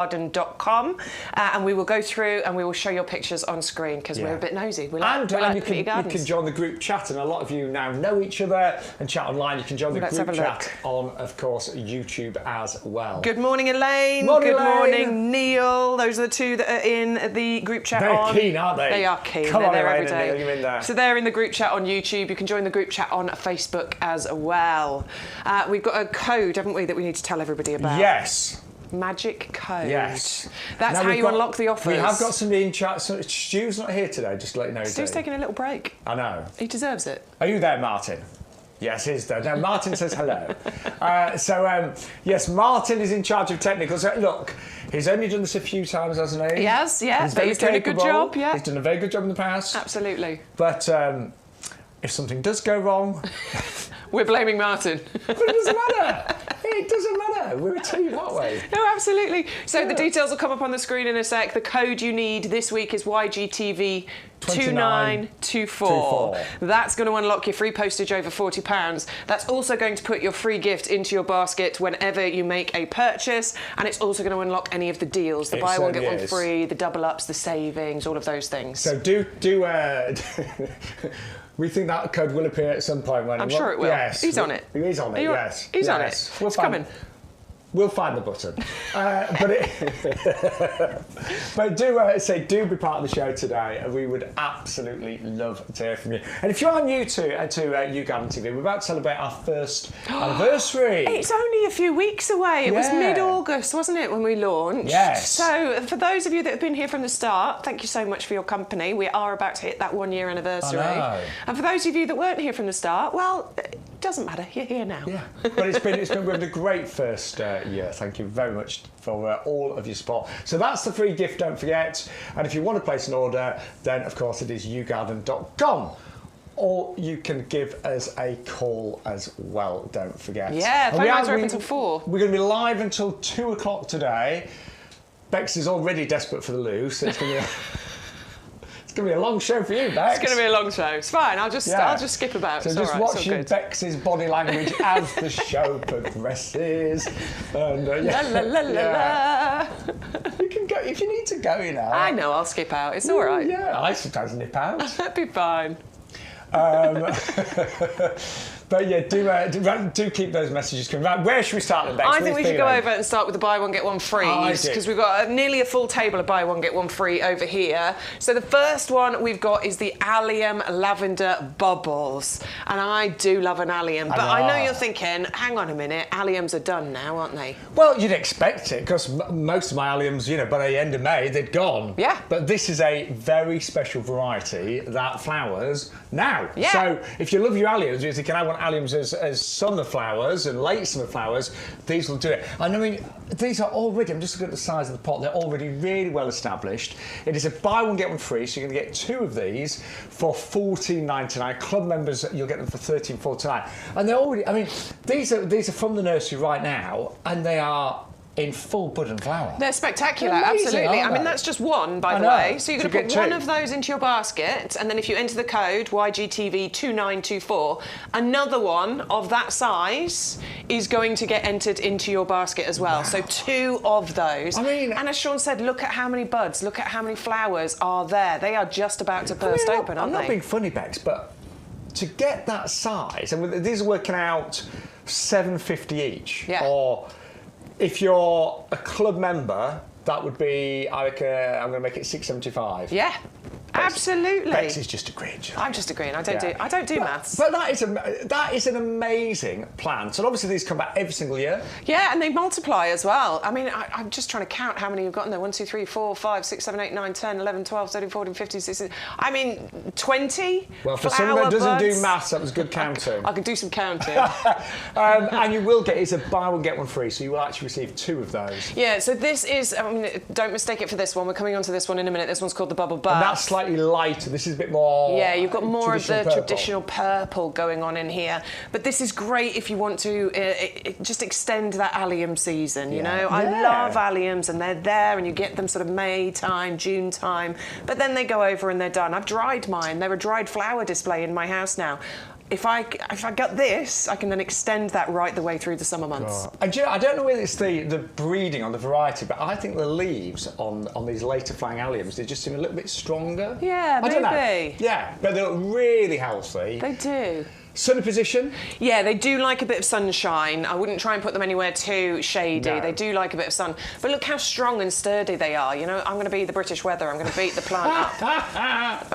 YouGarden.com, and we will go through and we will show your pictures on screen because we're a bit nosy. We like you can join the group chat, and a lot of you now know each other and chat online. You can join the group chat on, of course, YouTube as well. Good morning, Elaine. Morning, Good Elaine. morning, Neil. Those are the two that are in the group chat. They're keen, aren't they? They are keen. Come on, they're there Elaine, every day. and Neil, you're in there. So they're in the group chat on YouTube. You can join the group chat on Facebook as well. We've got a code, haven't we, that we need to tell everybody about? Yes. Magic code. Yes. That's how you unlock the offers. We have got somebody in chat. So Stu's not here today, just to let you know. Stu's taking a little break. I know. He deserves it. Are you there, Martin? Yes, he's there. Now, Martin says hello. Yes, Martin is in charge of technicals. Look, he's only done this a few times, hasn't he? He has, yeah. He's done a good job, yeah. He's done a very good job in the past. Absolutely. But if something does go wrong... We're blaming Martin. But it doesn't matter. It doesn't matter. We're a team, aren't we? No, absolutely. So the details will come up on the screen in a sec. The code you need this week is YGTV 2924. That's going to unlock your free postage over £40. That's also going to put your free gift into your basket whenever you make a purchase, and it's also going to unlock any of the deals, the buy one get one free, the double ups, the savings, all of those things. So do we think that code will appear at some point. I'm sure it will. Yes. He's on it. He's on it, yes. He's on it. It's coming. We'll find the button. But do be part of the show today. We would absolutely love to hear from you. And if you are new to YouGarden TV, we're about to celebrate our first anniversary. It's only a few weeks away. It was mid-August, wasn't it, when we launched? Yes. So for those of you that have been here from the start, thank you so much for your company. We are about to hit that 1 year anniversary. I know. And for those of you that weren't here from the start, well, it doesn't matter. You're here now. Yeah. But it's been a great first year. Thank you very much for all of your support. So that's the free gift, don't forget. And if you want to place an order, then of course it is YouGarden.com. Or you can give us a call as well, don't forget. Yeah, phone lines are open until 4. We're going to be live until 2 o'clock today. Bex is already desperate for the loo, so it's going to be... It's going to be a long show for you, Bex. It's going to be a long show. It's fine. I'll just skip about. So just watching Bex's body language as the show progresses. And, la la la la. You can go if you need to go. You know. I know. I'll skip out. It's all right. Yeah, I sometimes nip out. That'd be fine. But yeah, do keep those messages coming. Right, where should we start then, Bex? I think we should go over and start with the buy one get one free, because we've got nearly a full table of buy one get one free over here. So the first one we've got is the allium lavender bubbles, and I do love an allium, but I know you're thinking, hang on a minute, alliums are done now, aren't they? Well, you'd expect it, because most of my alliums, by the end of May, they'd gone. Yeah. But this is a very special variety that flowers now. Yeah. So if you love your alliums, you're thinking, I want alliums as summer flowers and late summer flowers, these will do it. And I mean, these are already, I'm just looking at the size of the pot, they're already really well established. It is a buy one, get one free, so you're going to get 2 of these for $14.99. Club members, you'll get them for $13.49. And they're already, I mean, these are from the nursery right now, and they are in full bud and flower. They're spectacular, Amazing, absolutely. I mean, that's just one, by the way. So you're going to put one of those into your basket, and then if you enter the code YGTV2924, another one of that size is going to get entered into your basket as well. Wow. So 2 of those. I mean, and as Shaun said, look at how many buds, look at how many flowers are there. They are just about to burst open, aren't they? I'm not being funny, Bex, but to get that size, and these are working out $7.50 each. Yeah. Or if you're a club member, that would be, I reckon, I'm going to make it $6.75. Yeah. Absolutely. Bex is just agreeing. I'm just agreeing. I don't do maths. But that is an amazing plant. And obviously these come back every single year. Yeah, and they multiply as well. I mean, I'm just trying to count how many you've got in there. 1, 2, 3, 4, 5, 6, 7, 8, 9, 10, 11, 12, 13, 14, 15, 16. I mean, 20. Well, for someone that doesn't do maths, that was good counting. I could do some counting. And you will get, it's a buy one, get one free. So you will actually receive 2 of those. Yeah, so this is, I mean, don't mistake it for this one. We're coming on to this one in a minute. This one's called the Bubble Bath. And that's slightly lighter. This is a bit more. Yeah, you've got more of the purple. traditional purple going on in here. But this is great if you want to just extend that allium season, you know. I love alliums, and they're there, and you get them sort of May time, June time. But then they go over and they're done. I've dried mine. They're a dried flower display in my house now. if I get this, I can then extend that right the way through the summer months. And I don't know whether it's the breeding on the variety, but I think the leaves on these later flying alliums, they just seem a little bit stronger. Yeah, maybe. I don't know. Yeah, but they look really healthy. They do. Sunny position? Yeah, they do like a bit of sunshine. I wouldn't try and put them anywhere too shady. No. They do like a bit of sun. But look how strong and sturdy they are. You know, I'm going to be the British weather. I'm going to beat the plant up.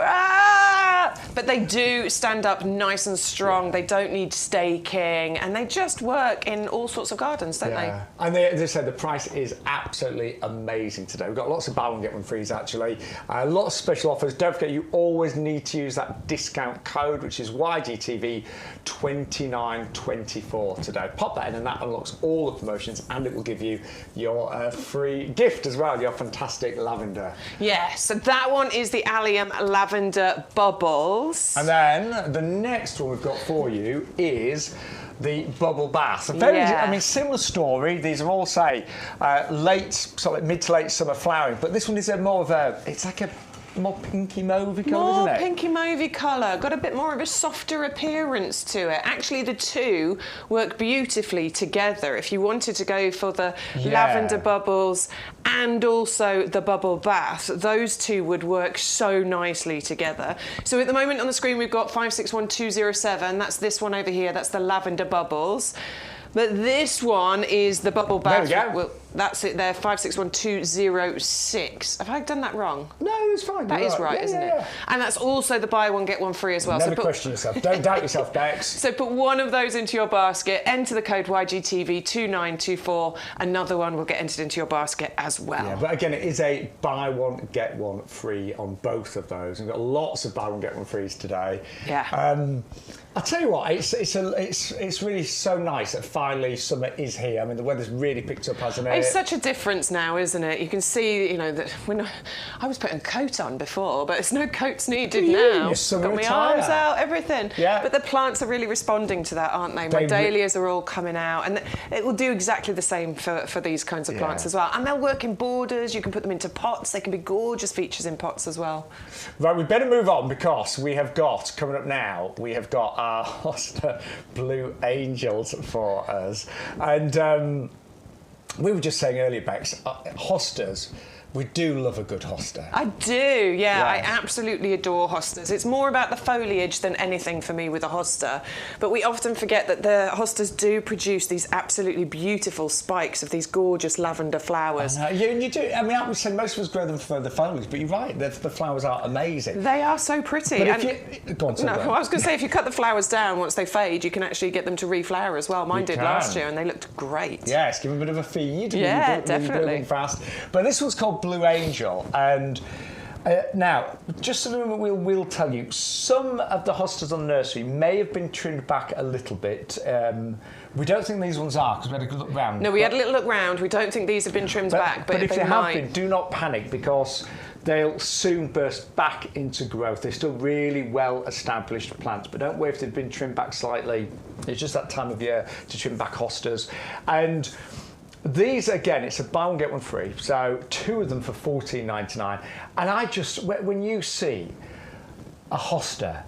But they do stand up nice and strong. They don't need staking. And they just work in all sorts of gardens, don't they? And as I said, the price is absolutely amazing today. We've got lots of buy one, get one frees, actually. Lots of special offers. Don't forget, you always need to use that discount code, which is YGTV 2924 today. Pop that in and that unlocks all the promotions, and it will give you your free gift as well, your fantastic lavender. Yes, so that one is the Allium Lavender Bubbles. And then the next one we've got for you is the bubble bath. I mean, similar story. These are all, say, mid to late summer flowering, but this one is more of a, it's like a more pinky mauvey colour, isn't it? More pinky mauvey colour, got a bit more of a softer appearance to it. Actually, the two work beautifully together. If you wanted to go for the lavender bubbles and also the bubble bath, those two would work so nicely together. So at the moment on the screen we've got 561207, that's this one over here, that's the lavender bubbles. But this one is the bubble bath. There we go. Well, that's it there, 561206. Have I done that wrong? No, it's fine. That is right, isn't it? And that's also the buy one, get one free as well. Never question yourself. Don't doubt yourself, Bex. So put one of those into your basket, enter the code YGTV2924. Another one will get entered into your basket as well. Yeah, but again, it is a buy one, get one free on both of those. We've got lots of buy one, get one frees today. Yeah. I'll tell you what, it's really so nice that finally summer is here. I mean, the weather's really picked up, hasn't it? It's such a difference now, isn't it? You can see, you know, that I was putting a coat on before, but there's no coats needed now. Got my arms out, everything. Yeah. But the plants are really responding to that, aren't they? My dahlias are all coming out, and it will do exactly the same for these kinds of plants as well. And they'll work in borders. You can put them into pots. They can be gorgeous features in pots as well. Right, we better move on because we have got, coming up now, we have got our Hosta Blue Angels for us. And we were just saying earlier, Bex, hostas, we do love a good hosta. I do, yeah. I absolutely adore hostas. It's more about the foliage than anything for me with a hosta. But we often forget that the hostas do produce these absolutely beautiful spikes of these gorgeous lavender flowers. You do. I mean, I would say most of us grow them for the foliage, but you're right, the flowers are amazing. They are so pretty. But I was going to say, if you cut the flowers down once they fade, you can actually get them to reflower as well. Mine did last year, and they looked great. Yes, give them a bit of a feed. Yeah, definitely. Fast. But this one's called Blue Angel, and now, just a moment, we'll tell you, some of the hostas on the nursery may have been trimmed back a little bit. We don't think these ones are, because we had a good look round. No, we had a little look round. We don't think these have been trimmed back, but if they have been, do not panic, because they'll soon burst back into growth. They're still really well-established plants, but don't worry if they've been trimmed back slightly. It's just that time of year to trim back hostas. And these, again, it's a buy one, get one free. So two of them for $14.99. And when you see a hosta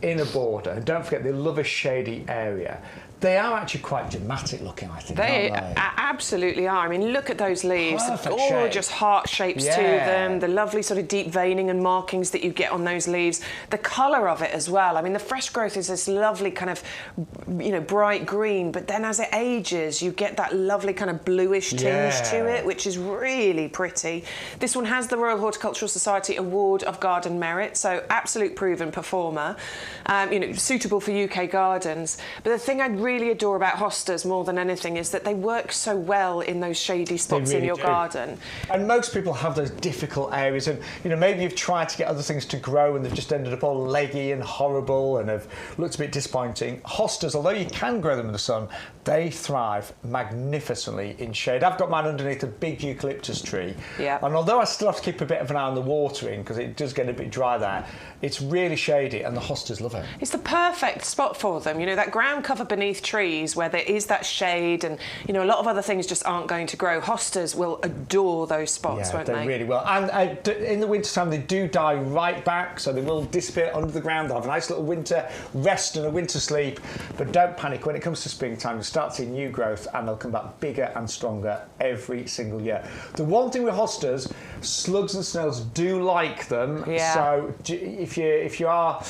in a border, and don't forget, they love a shady area, they are actually quite dramatic looking, I think, they aren't they? Absolutely are. I mean, look at those leaves. Perfect the gorgeous heart shapes to them, the lovely sort of deep veining and markings that you get on those leaves. The colour of it as well. I mean, the fresh growth is this lovely kind of, you know, bright green, but then as it ages, you get that lovely kind of bluish tinge to it, which is really pretty. This one has the Royal Horticultural Society Award of Garden Merit, so absolute proven performer, you know, suitable for UK gardens. But the thing I really adore about hostas more than anything is that they work so well in those shady spots in your garden. And most people have those difficult areas, and you know, maybe you've tried to get other things to grow and they've just ended up all leggy and horrible and have looked a bit disappointing. Hostas, although you can grow them in the sun, they thrive magnificently in shade. I've got mine underneath a big eucalyptus tree, and although I still have to keep a bit of an eye on the watering because it does get a bit dry there, it's really shady and the hostas love it. It's the perfect spot for them. You know, that ground cover beneath underneath trees where there is that shade and, you know, a lot of other things just aren't going to grow. Hostas will adore those spots, won't they? They really will. And in the winter time, they do die right back, so they will disappear under the ground. They'll have a nice little winter rest and a winter sleep, but don't panic. When it comes to springtime, you'll start seeing new growth and they'll come back bigger and stronger every single year. The one thing with hostas, slugs and snails do like them. Yeah. So if you are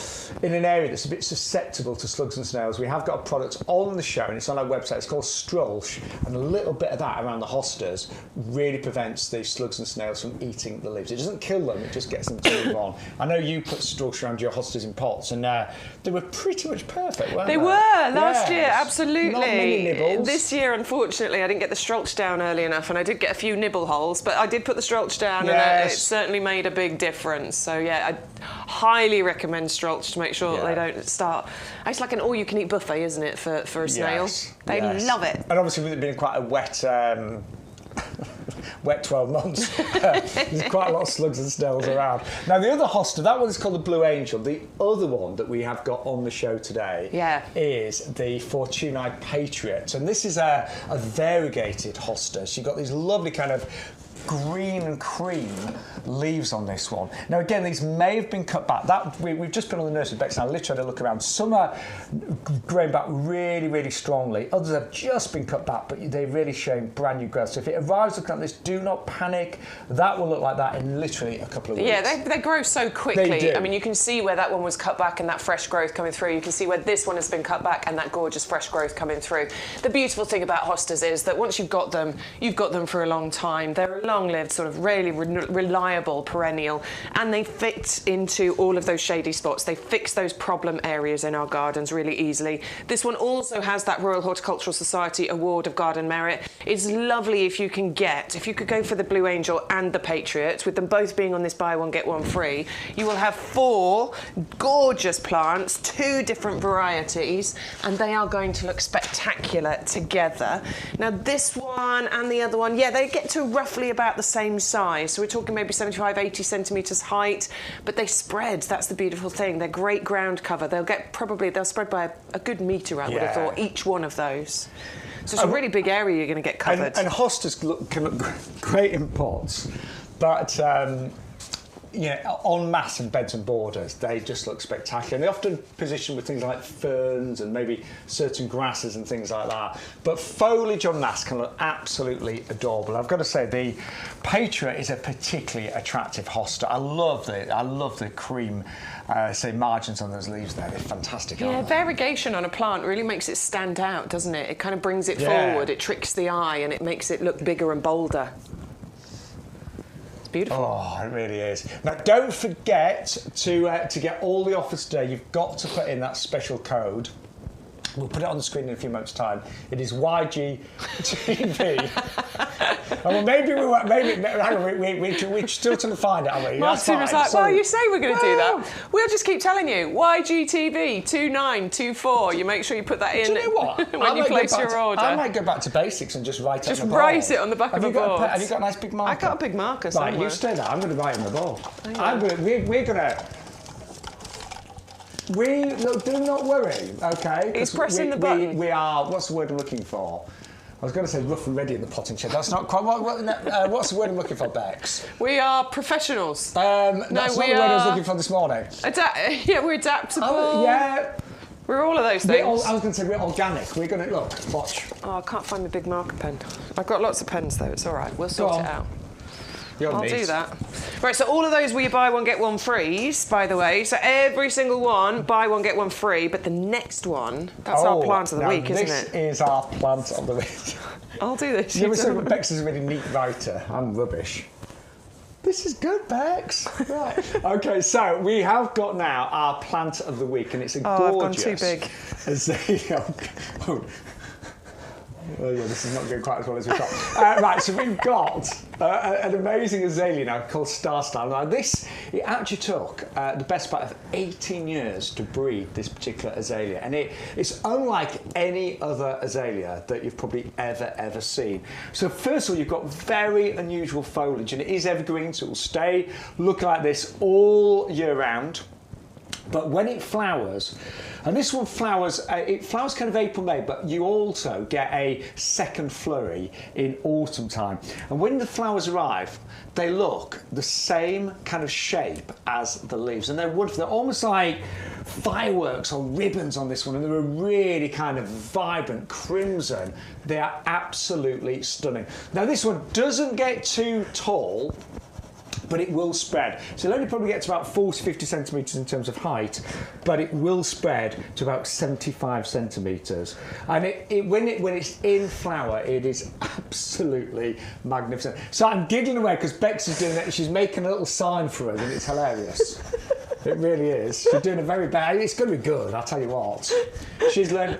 in an area that's a bit susceptible to slugs and snails, we have got a product on the show and it's on our website. It's called Strulch, and a little bit of that around the hostas really prevents the slugs and snails from eating the leaves. It doesn't kill them, it just gets them to move on. I know you put Strulch around your hostas in pots, and they were pretty much perfect, weren't they? They were last year, absolutely. Not many nibbles. This year, unfortunately, I didn't get the Strulch down early enough, and I did get a few nibble holes, but I did put the Strulch down, and it certainly made a big difference. So yeah, I highly recommend Strulch to make sure that they don't start. It's like an all-you-can-eat buffet, isn't it, for a snail? They love it. And obviously, with it being quite a wet. Wet 12 months. There's quite a lot of slugs and snails around. Now, the other hosta, that one is called the Blue Angel. The other one that we have got on the show today is the Photinia Patriot. And this is a variegated hosta. So you've got these lovely kind of green and cream leaves on this one. Now again, these may have been cut back. We've just been on the nursery Bex and I literally had a look around. Some are growing back really, really strongly. Others have just been cut back, but they're really showing brand new growth. So if it arrives looking like this, do not panic. That will look like that in literally a couple of weeks. Yeah, they grow so quickly. They do. I mean, you can see where that one was cut back and that fresh growth coming through. You can see where this one has been cut back and that gorgeous fresh growth coming through. The beautiful thing about hostas is that once you've got them for a long time. They're a long-lived, sort of really reliable perennial, and they fit into all of those shady spots. They fix those problem areas in our gardens really easily. This one also has that Royal Horticultural Society Award of Garden Merit. It's lovely if you could go for the Blue Angel and the Patriot, with them both being on this buy one get one free. You will have 4 gorgeous plants, 2 different varieties, and they are going to look spectacular together. Now this one and the other one, they get to roughly about the same size. So we're talking maybe 75, 80 centimetres height, but they spread. That's the beautiful thing. They're great ground cover. They'll spread by a good metre, I would have thought, each one of those. So it's a really big area you're going to get covered. And hostas can look great in pots, but en masse in beds and borders, they just look spectacular. And they often position with things like ferns and maybe certain grasses and things like that. But foliage en masse can look absolutely adorable. I've got to say, the Patriot is a particularly attractive hosta. I love the cream, margins on those leaves there. They're fantastic. Yeah, variegation on a plant really makes it stand out, doesn't it? It kind of brings it forward. It tricks the eye and it makes it look bigger and bolder. Beautiful. Oh, it really is. Now, don't forget to get all the offers today. You've got to put in that special code. We'll put it on the screen in a few moments' time. It is YGTV. Well, we're still trying to find it, aren't we? Martin was like, well, you say we're going to do that. We'll just keep telling you. YGTV 2924. You make sure you put that in. Do you know what? when you place your order. I might go back to basics and just write it on the board. Just write it on the back of the board. Have you got a nice big marker? I got a big marker somewhere. Right, you stay there. I'm going to write on the board. Do not worry, okay? He's pressing the button. We are, what's the word I'm looking for? I was going to say rough and ready in the potting shed. That's not quite, what's the word I'm looking for, Bex? We are professionals. That's not the word I was looking for this morning. We're adaptable. Oh, We're all of those things. I was going to say we're organic. We're going to, watch. Oh, I can't find my big marker pen. I've got lots of pens though, it's all right. We'll sort it out. I'll do that. Right, so all of those we buy one, get one frees, by the way. So every single one, buy one, get one free. But the next one, that's our plant of the week, isn't it? This is our plant of the week. I'll do this. You ever say Bex is a really neat writer? I'm rubbish. This is good, Bex. Right. Okay, so we have got now our plant of the week, and it's a gorgeous... I've gone too big. Azalea. Oh yeah, this is not going quite as well as we thought. Right, so we've got an amazing azalea now called Starstyle. Now it actually took the best part of 18 years to breed this particular azalea, and it's unlike any other azalea that you've probably ever seen. So first of all, you've got very unusual foliage, and it is evergreen, so it will stay looking like this all year round. But when it flowers, and this one flowers, it flowers kind of April, May, but you also get a second flurry in autumn time. And when the flowers arrive, they look the same kind of shape as the leaves. And they're wonderful. They're almost like fireworks or ribbons on this one. And they're a really kind of vibrant crimson. They are absolutely stunning. Now, this one doesn't get too tall, but it will spread. So it'll only probably get to about 40, 50 centimetres in terms of height, but it will spread to about 75 centimetres. And when it's in flower, it is absolutely magnificent. So I'm giggling away because Bex is doing it. She's making a little sign for us, and it's hilarious. It really is. She's doing a very bad. It's going to be good, I'll tell you what. She's learned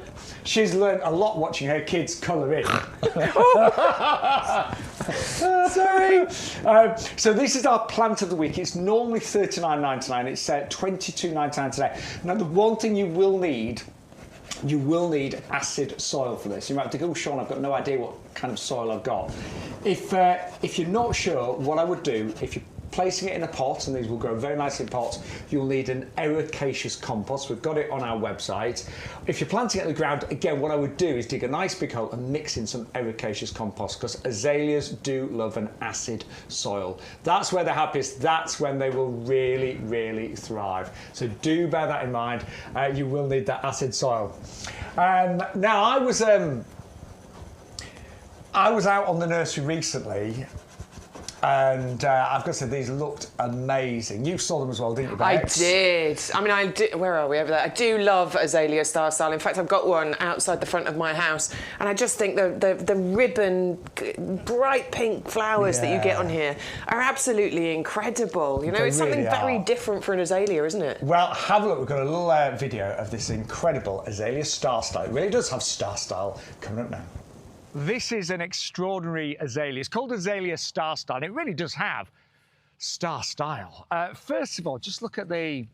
a lot watching her kids colour in. Sorry. So this is our plant of the week. It's normally $39.99. It's $22.99 today. Now, the one thing you will need acid soil for this. You might think, oh, Shaun, I've got no idea what kind of soil I've got. If you're not sure, what I would do, if you're placing it in a pot, and these will grow very nicely in pots, you'll need an ericaceous compost. We've got it on our website. If you're planting it in the ground, again, what I would do is dig a nice big hole and mix in some ericaceous compost, because azaleas do love an acid soil. That's where they're happiest. That's when they will really, really thrive. So do bear that in mind. You will need that acid soil. Now, I was out on the nursery recently, and I've got to say, these looked amazing. You saw them as well, didn't you, Bex? I did. I mean, I did. Where are we over there? I do love Azalea starstyle. In fact, I've got one outside the front of my house, and I just think the ribbon, bright pink flowers that you get on here are absolutely incredible. You know, it's something very different for an azalea, isn't it? Well, have a look. We've got a little video of this incredible Azalea starstyle. It really does have star style coming up now. This is an extraordinary azalea. It's called Azalea starstyle, and it really does have star style. First of all, just look at the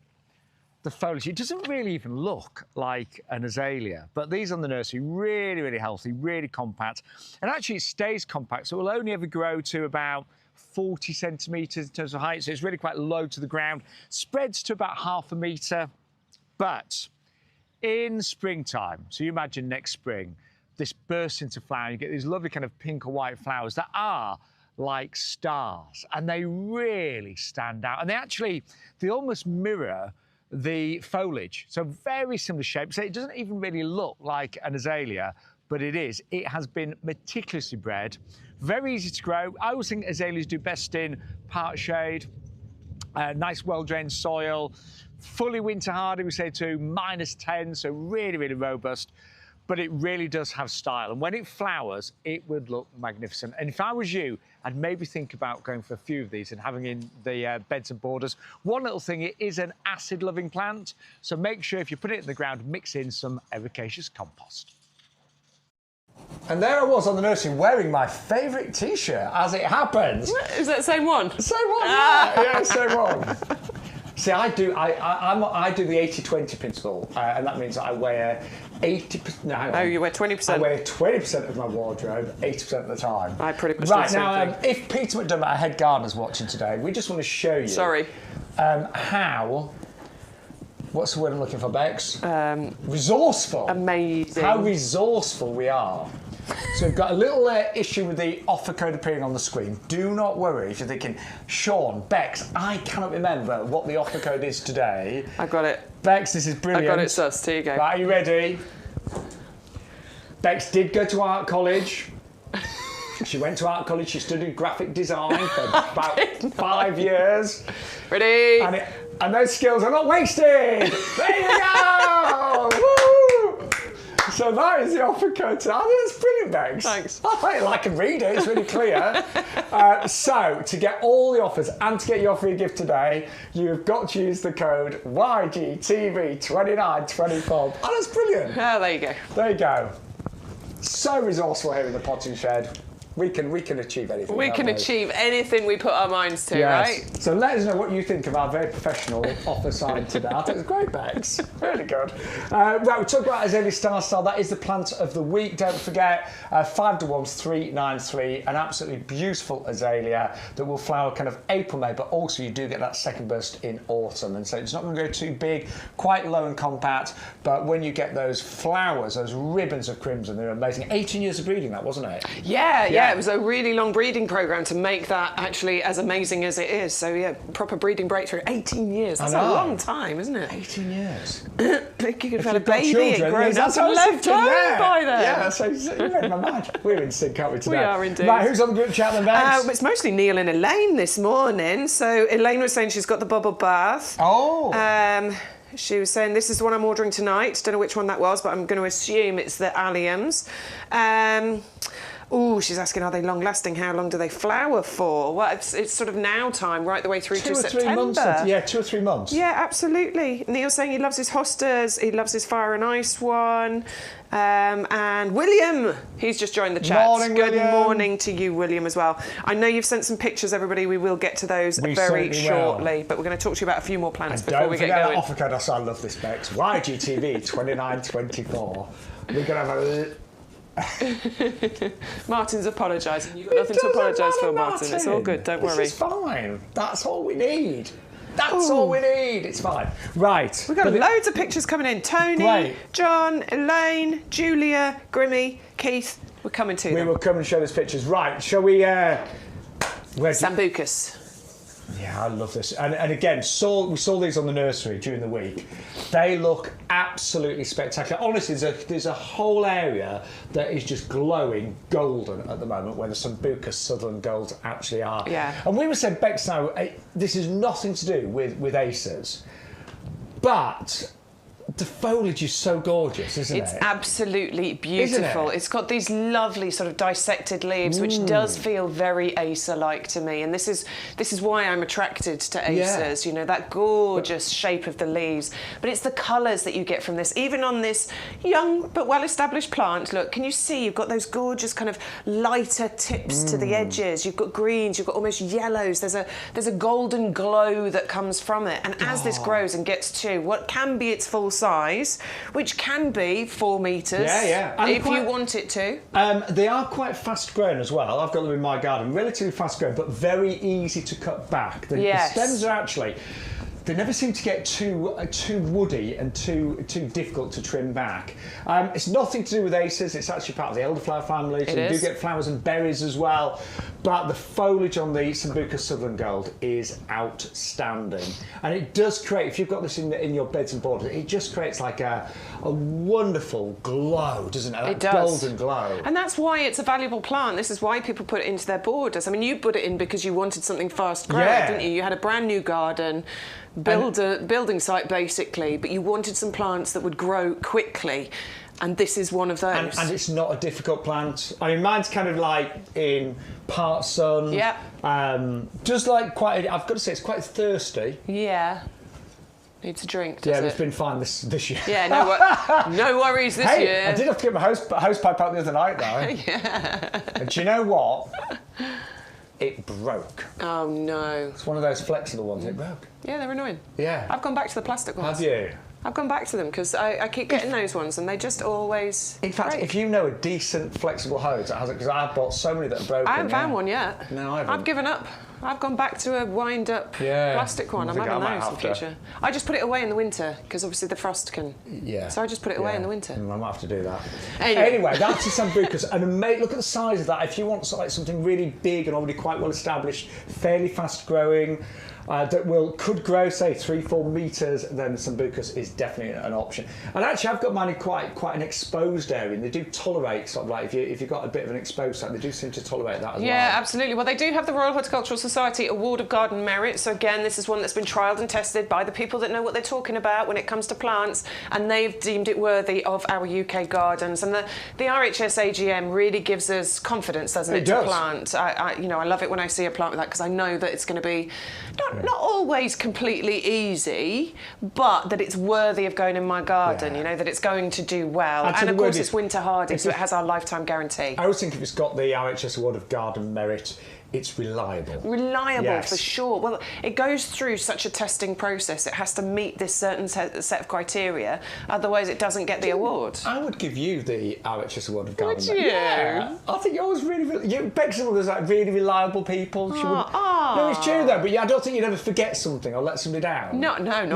foliage. It doesn't really even look like an azalea, but these on the nursery, really, really healthy, really compact. And actually, it stays compact, so it will only ever grow to about 40 centimetres in terms of height, so it's really quite low to the ground. Spreads to about ½ a metre, but in springtime, so you imagine next spring, this bursts into flower. You get these lovely kind of pink or white flowers that are like stars, and they really stand out. And they almost mirror the foliage. So very similar shape. So it doesn't even really look like an azalea, but it is. It has been meticulously bred. Very easy to grow. I always think azaleas do best in part shade, nice well-drained soil, fully winter hardy, we say to -10, so really, really robust. But it really does have style. And when it flowers, it would look magnificent. And if I was you, I'd maybe think about going for a few of these and having in the beds and borders. One little thing, it is an acid-loving plant, so make sure if you put it in the ground, mix in some ericaceous compost. And there I was on the nursery wearing my favourite T-shirt, as it happens. Is that the same one? Same one, yeah, same one. See, I do the 80-20 principle, and that means that I wear 80%. No, hang on. Oh, you wear 20%. I wear 20% of my wardrobe 80% of the time. I pretty much right do the now. same thing. If Peter McDermott, our head gardener's watching today, we just want to show you. Sorry. How. What's the word I'm looking for, Bex? Resourceful. Amazing. How resourceful we are. So we've got a little issue with the offer code appearing on the screen. Do not worry if you're thinking, Shaun, Bex, I cannot remember what the offer code is today. I got it. Bex, this is brilliant. I got it, sus. Here you go. Right, are you ready? Bex did go to art college. She went to art college. She studied graphic design for about 5 years. Ready? And those skills are not wasted. There you go. Woo! So that is the offer code today. I think that's brilliant, Bex. Thanks. I can read it. It's really clear. So to get all the offers and to get your free gift today, you've got to use the code YGTV2924. Oh, that's brilliant. Oh, there you go. There you go. So resourceful here in the potting shed. We can achieve anything. We can achieve anything we put our minds to, right? So let us know what you think of our very professional offer sign today. I think it's great, Bex. Really good. Right, we talked about Azalea Star Style. That is the plant of the week. Don't forget, 5 to 1's 393. An absolutely beautiful azalea that will flower kind of April, May, but also you do get that second burst in autumn. And so it's not going to go too big, quite low and compact. But when you get those flowers, those ribbons of crimson, they're amazing. 18 years of breeding, that wasn't it? Yeah. It was a really long breeding program to make that actually as amazing as it is. So yeah, proper breeding breakthrough. 18 years. That's a long time, isn't it? 18 years. You could have had a baby and grown up and left home by then. Yeah, so you read my mind. We're in sync, aren't we, today? We are indeed. Right, who's on the group chat then, Bex? It's mostly Neil and Elaine this morning. So Elaine was saying she's got the bubble bath. Oh. She was saying, this is the one I'm ordering tonight. Don't know which one that was, but I'm going to assume it's the alliums. She's asking, are they long-lasting? How long do they flower for? Well, it's sort of now time, right the way through to September. 2 or 3 months. Yeah, 2 or 3 months. Yeah, absolutely. Neil's saying he loves his hostas. He loves his fire and ice one. And William, he's just joined the chat. Morning, Good William. morning to you, William, as well. I know you've sent some pictures, everybody. We will get to those very shortly. But we're going to talk to you about a few more plants before we get going. Don't forget that offer code. I love this, Bex. YGTV 2924. We're going to have a... Martin's apologising. You've got nothing to apologise for, Martin. It's all good, don't worry. It's fine. That's all we need. That's all we need. It's fine. Right. We've got loads of pictures coming in. Tony, John, Elaine, Julia, Grimmy, Keith. We're coming to them. We will come and show those pictures. Right. Shall we... Sambucus. Yeah, I love this. And again, we saw these on the nursery during the week. They look absolutely spectacular. Honestly, there's a whole area that is just glowing golden at the moment, where the Sambucus Sutherland golds actually are. Yeah. And we were saying, Bex, now, this is nothing to do with acers, but the foliage is so gorgeous, isn't it? It's absolutely beautiful. It's got these lovely sort of dissected leaves, which does feel very acer-like to me. And this is why I'm attracted to acers. You know, that gorgeous shape of the leaves. But it's the colours that you get from this. Even on this young but well-established plant, look, can you see you've got those gorgeous kind of lighter tips to the edges. You've got greens, you've got almost yellows. There's a golden glow that comes from it. And as this grows and gets to what can be its full size, which can be 4 metres, if you want it to. They are quite fast grown as well. I've got them in my garden, relatively fast grown, but very easy to cut back. The stems are actually, they never seem to get too woody and too difficult to trim back. It's nothing to do with acers. It's actually part of the elderflower family, so you do get flowers and berries as well. But the foliage on the Sambucus Sutherland Gold is outstanding, and it does create. If you've got this in your beds and borders, it just creates like a wonderful glow, doesn't it? It does. Golden glow. And that's why it's a valuable plant. This is why people put it into their borders. I mean, you put it in because you wanted something fast growing, didn't you? You had a brand new garden. Building site basically, but you wanted some plants that would grow quickly, and this is one of those. And it's not a difficult plant. I mean, mine's kind of like in part sun. Yeah. Just like quite. I've got to say, it's quite thirsty. Yeah. Needs a drink. Does it? It's been fine this year. Yeah. No worries this year. I did have to get my hose pipe out the other night though. Yeah. And do you know what? It broke. Oh no. It's one of those flexible ones. It broke. Yeah, they're annoying. Yeah. I've gone back to the plastic ones. Have you? I've gone back to them because I keep getting those ones and they just always In fact, if you know a decent flexible hose that has it, because I've bought so many that are broken. I haven't found one yet. No, I haven't. I've given up. I've gone back to a wind-up plastic one. I'm having those in the future. I just put it away in the winter because obviously the frost can. Yeah. So I just put it away in the winter. I might have to do that. Anyway, that's a Sambucus, and look at the size of that. If you want something really big and already quite well established, fairly fast growing. That could grow, say, 3-4 metres, then Sambucus is definitely an option. And actually, I've got mine in quite an exposed area, and they do tolerate sort of like if you've got a bit of an exposed site, they do seem to tolerate that as well. Yeah, absolutely. Well, they do have the Royal Horticultural Society Award of Garden Merit. So again, this is one that's been trialled and tested by the people that know what they're talking about when it comes to plants, and they've deemed it worthy of our UK gardens. And the RHS AGM really gives us confidence, doesn't it, to plant. I love it when I see a plant with that, because I know that it's going to be not always completely easy, but that it's worthy of going in my garden, that it's going to do well. And of course, it's winter hardy, so it has our lifetime guarantee. I always think if it's got the RHS Award of Garden Merit, it's reliable. Reliable, for sure. Well, it goes through such a testing process. It has to meet this certain set of criteria, otherwise it doesn't get the award. I would give you the RHS Award of Garden Merit. Would you? Yeah. I think you're always really... Beck's one of those really reliable people. No, it's true though, but I don't think you'd ever forget something or let somebody down. No, not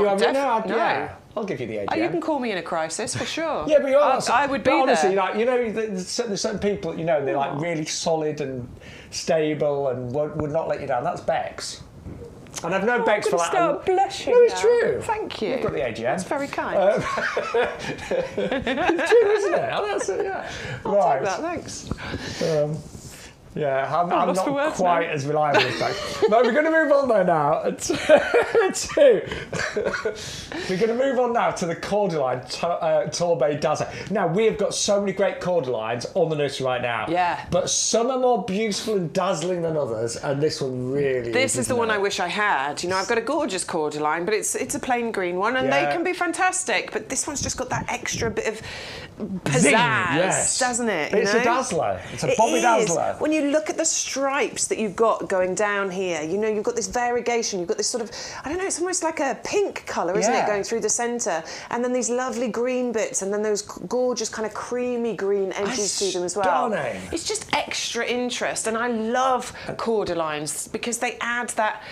Yeah. I'll give you the AGM. You can call me in a crisis, for sure. Yeah, but I would be honestly, there. There's certain people, they're like really solid and stable and would not let you down. That's Beck's. And I've known Beck's for like... start blushing No, it's true. Thank you. You've got the AGM. That's very kind. It's true, isn't it? That's it, yeah. I'll take that, thanks. I'm not quite as reliable as Beck. But we're going to move on now we're going to move on now to the Cordyline Torbay Dazzler. Now, we have got so many great Cordylines on the nursery right now. Yeah. But some are more beautiful and dazzling than others, and this one really This is the one I wish I had. I've got a gorgeous Cordyline, but it's a plain green one, and they can be fantastic. But this one's just got that extra bit of pizzazz, doesn't it? It's a Dazzler. It's a Bobby Dazzler. When you look at the stripes that you've got going down here, you've got this variegation, you've got this sort of, I don't know, it's almost like a pink colour, isn't it, going through the centre, and then these lovely green bits, and then those gorgeous kind of creamy green edges to them as well. Stunning. It's just extra interest, and I love Cordylines because they add that,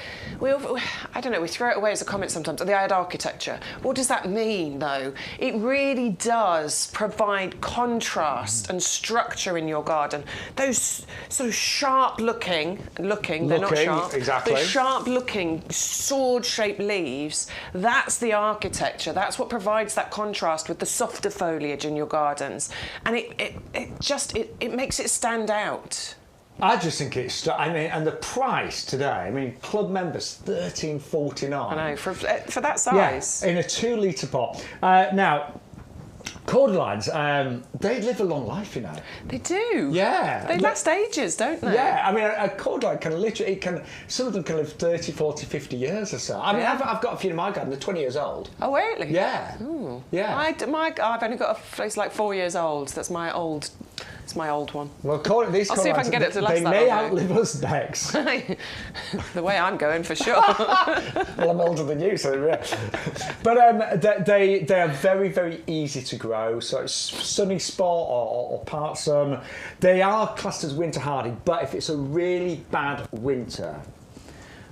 I don't know, we throw it away as a comment sometimes, they add architecture. What does that mean, though? It really does provide contrast and structure in your garden. Those sort of sharp-looking, they're not sharp, exactly. the sharp-looking, sword-shaped leaves, that's the architecture. That's what provides that contrast with the softer foliage in your gardens. And it makes it stand out. I just think it's... and the price today, club members, $13.49. I know, for that size. Yeah, in a 2-litre pot. Now... Cordylines, they live a long life, They do. Yeah. They last ages, don't they? Yeah, a Cordyline can literally, some of them can live 30, 40, 50 years or so. I've got a few in my garden, they're 20 years old. Oh, really? Yeah. Ooh. Yeah. I've only got it's like 4 years old. That's my old one. Well, these I'll see if I can get it to last that long. They may outlive us, Bex. The way I'm going, for sure. Well, I'm older than you, so yeah. But they are very, very easy to grow. So it's sunny spot or part sun. They are classed as winter hardy, but if it's a really bad winter,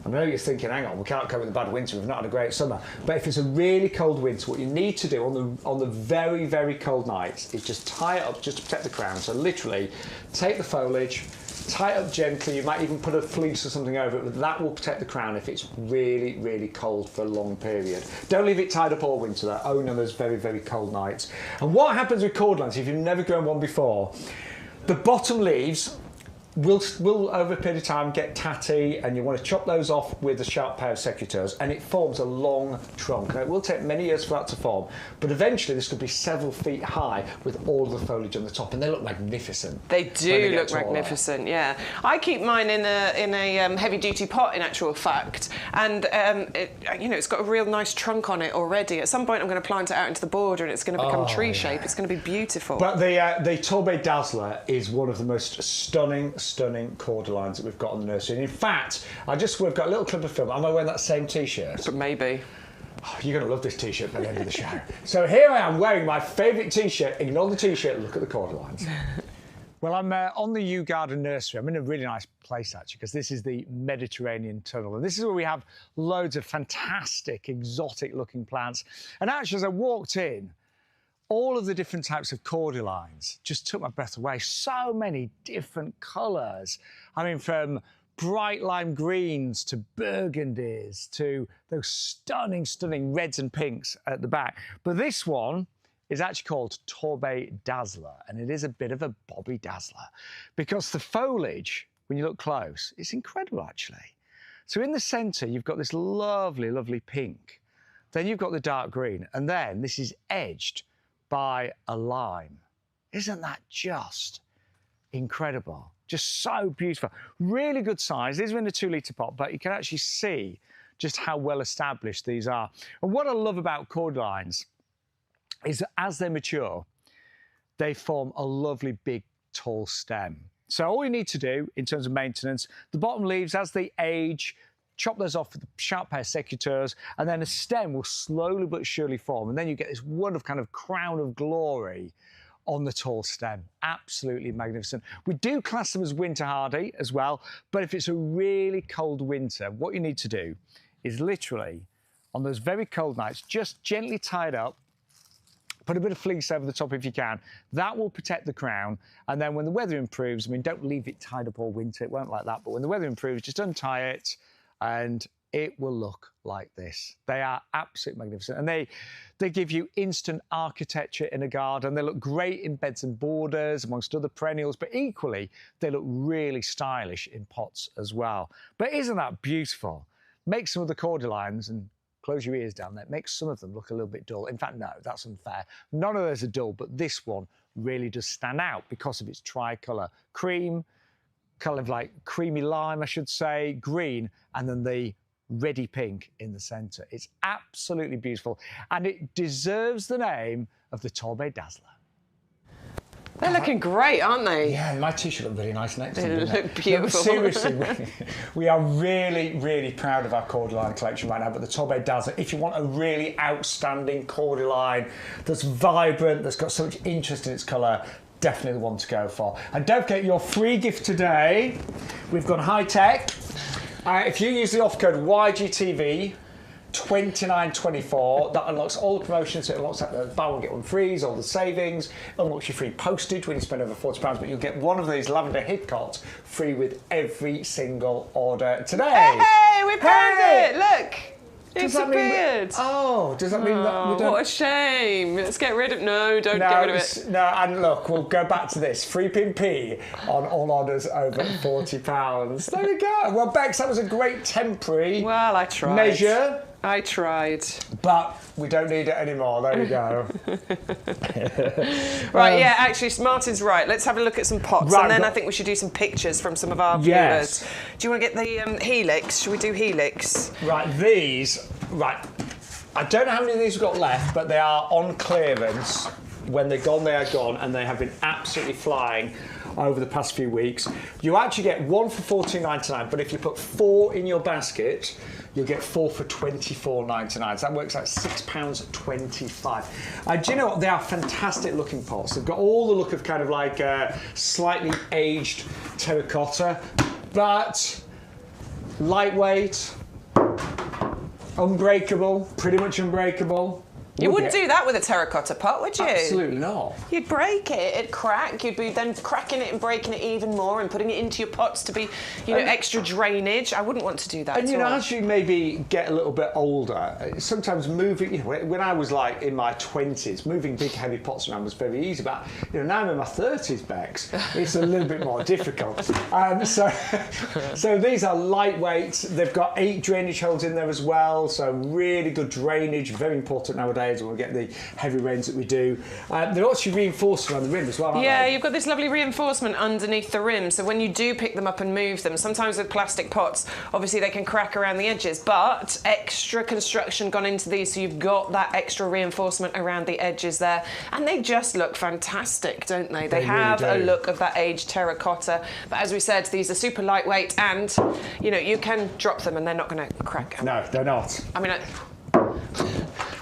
I know you're thinking, hang on, we can't cope with a bad winter, we've not had a great summer. But if it's a really cold winter, what you need to do on the very, very cold nights is just tie it up just to protect the crown. So literally take the foliage, tie it up gently, you might even put a fleece or something over it, but that will protect the crown if it's really, really cold for a long period. Don't leave it tied up all winter, though. Own them as very, very cold nights. And what happens with Cordylines, if you've never grown one before, the bottom leaves will over a period of time get tatty, and you want to chop those off with a sharp pair of secateurs, and it forms a long trunk. Now, it will take many years for that to form, but eventually this could be several feet high with all the foliage on the top, and they look magnificent. They do look magnificent, yeah. I keep mine in a heavy-duty pot, in actual fact, and it's got a real nice trunk on it already. At some point I'm going to plant it out into the border, and it's going to become tree shape. It's going to be beautiful. But the Torbay Dazzler is one of the most stunning Cordylines that we've got on the nursery. And in fact, we've got a little clip of film. Am I wearing that same t-shirt? But maybe. Oh, you're going to love this t-shirt by the end of the show. So here I am wearing my favourite t-shirt. Ignore the t-shirt, look at the Cordylines. Well, I'm on the YouGarden nursery. I'm in a really nice place, actually, because this is the Mediterranean tunnel. And this is where we have loads of fantastic, exotic-looking plants. And actually, as I walked in, all of the different types of Cordylines just took my breath away. So many different colours. From bright lime greens to burgundies to those stunning, stunning reds and pinks at the back. But this one is actually called Torbay Dazzler, and it is a bit of a Bobby Dazzler because the foliage, when you look close, it's incredible, actually. So in the centre, you've got this lovely, lovely pink. Then you've got the dark green, and then this is edged by a lime. Isn't that just incredible? Just so beautiful. Really good size. These are in a 2-litre pot, but you can actually see just how well established these are. And what I love about Cordylines is that as they mature, they form a lovely big tall stem. So all you need to do in terms of maintenance, the bottom leaves as they age, chop those off with a sharp pair of secateurs, and then a stem will slowly but surely form, and then you get this wonderful kind of crown of glory on the tall stem. Absolutely magnificent. We do class them as winter hardy as well, but if it's a really cold winter, what you need to do is literally, on those very cold nights, just gently tie it up, put a bit of fleece over the top if you can. That will protect the crown. And then when the weather improves, I mean, don't leave it tied up all winter, it won't like that, but when the weather improves, just untie it and it will look like this. They are absolutely magnificent. And they give you instant architecture in a garden. They look great in beds and borders, amongst other perennials, but equally, they look really stylish in pots as well. But isn't that beautiful? Make some of the Cordylines and close your ears down there. Make some of them look a little bit dull. In fact, no, that's unfair. None of those are dull, but this one really does stand out because of its tricolour. Cream, kind of like creamy lime, I should say, green, and then the reddy pink in the centre. It's absolutely beautiful, and it deserves the name of the Torbay Dazzler. They're looking great, aren't they? Yeah, my t-shirt looked really nice next to them. They look beautiful. No, seriously, we are really, really proud of our Cordyline collection right now, but the Torbay Dazzler, if you want a really outstanding Cordyline that's vibrant, that's got so much interest in its colour, definitely the one to go for. And don't forget your free gift today. We've gone high tech. If you use the offer code YGTV, 29.24, that unlocks all the promotions. It unlocks the buy one get one frees, all the savings, unlocks your free postage when you spend over £40, but you'll get one of these lavender hipcots free with every single order today. Hey, we found it! Look! It's appeared. Does that mean that we don't... What a shame. Let's get rid of... No, don't get rid of it. No, and look, we'll go back to this. Free P on all orders over £40. There we go. Well, Bex, that was a great temporary I tried. measure. I tried. But we don't need it anymore. There we go. Right, yeah, actually, Martin's right. Let's have a look at some pots. Right, and then I think we should do some pictures from some of our viewers. Do you want to get the Helix? Should we do Helix? Right, these... Right. I don't know how many of these we've got left, but they are on clearance. When they're gone, they are gone, and they have been absolutely flying over the past few weeks. You actually get one for $14.99, but if you put 4 in your basket, you'll get 4 for $24.99. So that works out £6.25. Do you know what? They are fantastic looking pots. They've got all the look of kind of like slightly aged terracotta, but lightweight, unbreakable, pretty much unbreakable. You wouldn't do that with a terracotta pot, would you? Absolutely not. You'd break it, it'd crack. You'd be then cracking it and breaking it even more and putting it into your pots to be, you know, extra drainage. I wouldn't want to do that. And you know, as you maybe get a little bit older, sometimes moving, you know, when I was like in my 20s, moving big heavy pots around was very easy. But you know, now I'm in my 30s, Bex, it's a little bit more difficult. So these are lightweight. They've got 8 drainage holes in there as well. So really good drainage, very important nowadays when we get the heavy rains that we do. They're actually reinforced around the rim as well, aren't they? You've got this lovely reinforcement underneath the rim, so when you do pick them up and move them, sometimes with plastic pots, obviously they can crack around the edges, but extra construction gone into these, so you've got that extra reinforcement around the edges there, and they just look fantastic, don't they? They have really a look of that aged terracotta, but as we said, these are super lightweight, and you know, you can drop them and they're not going to crack. No, they're not. I mean,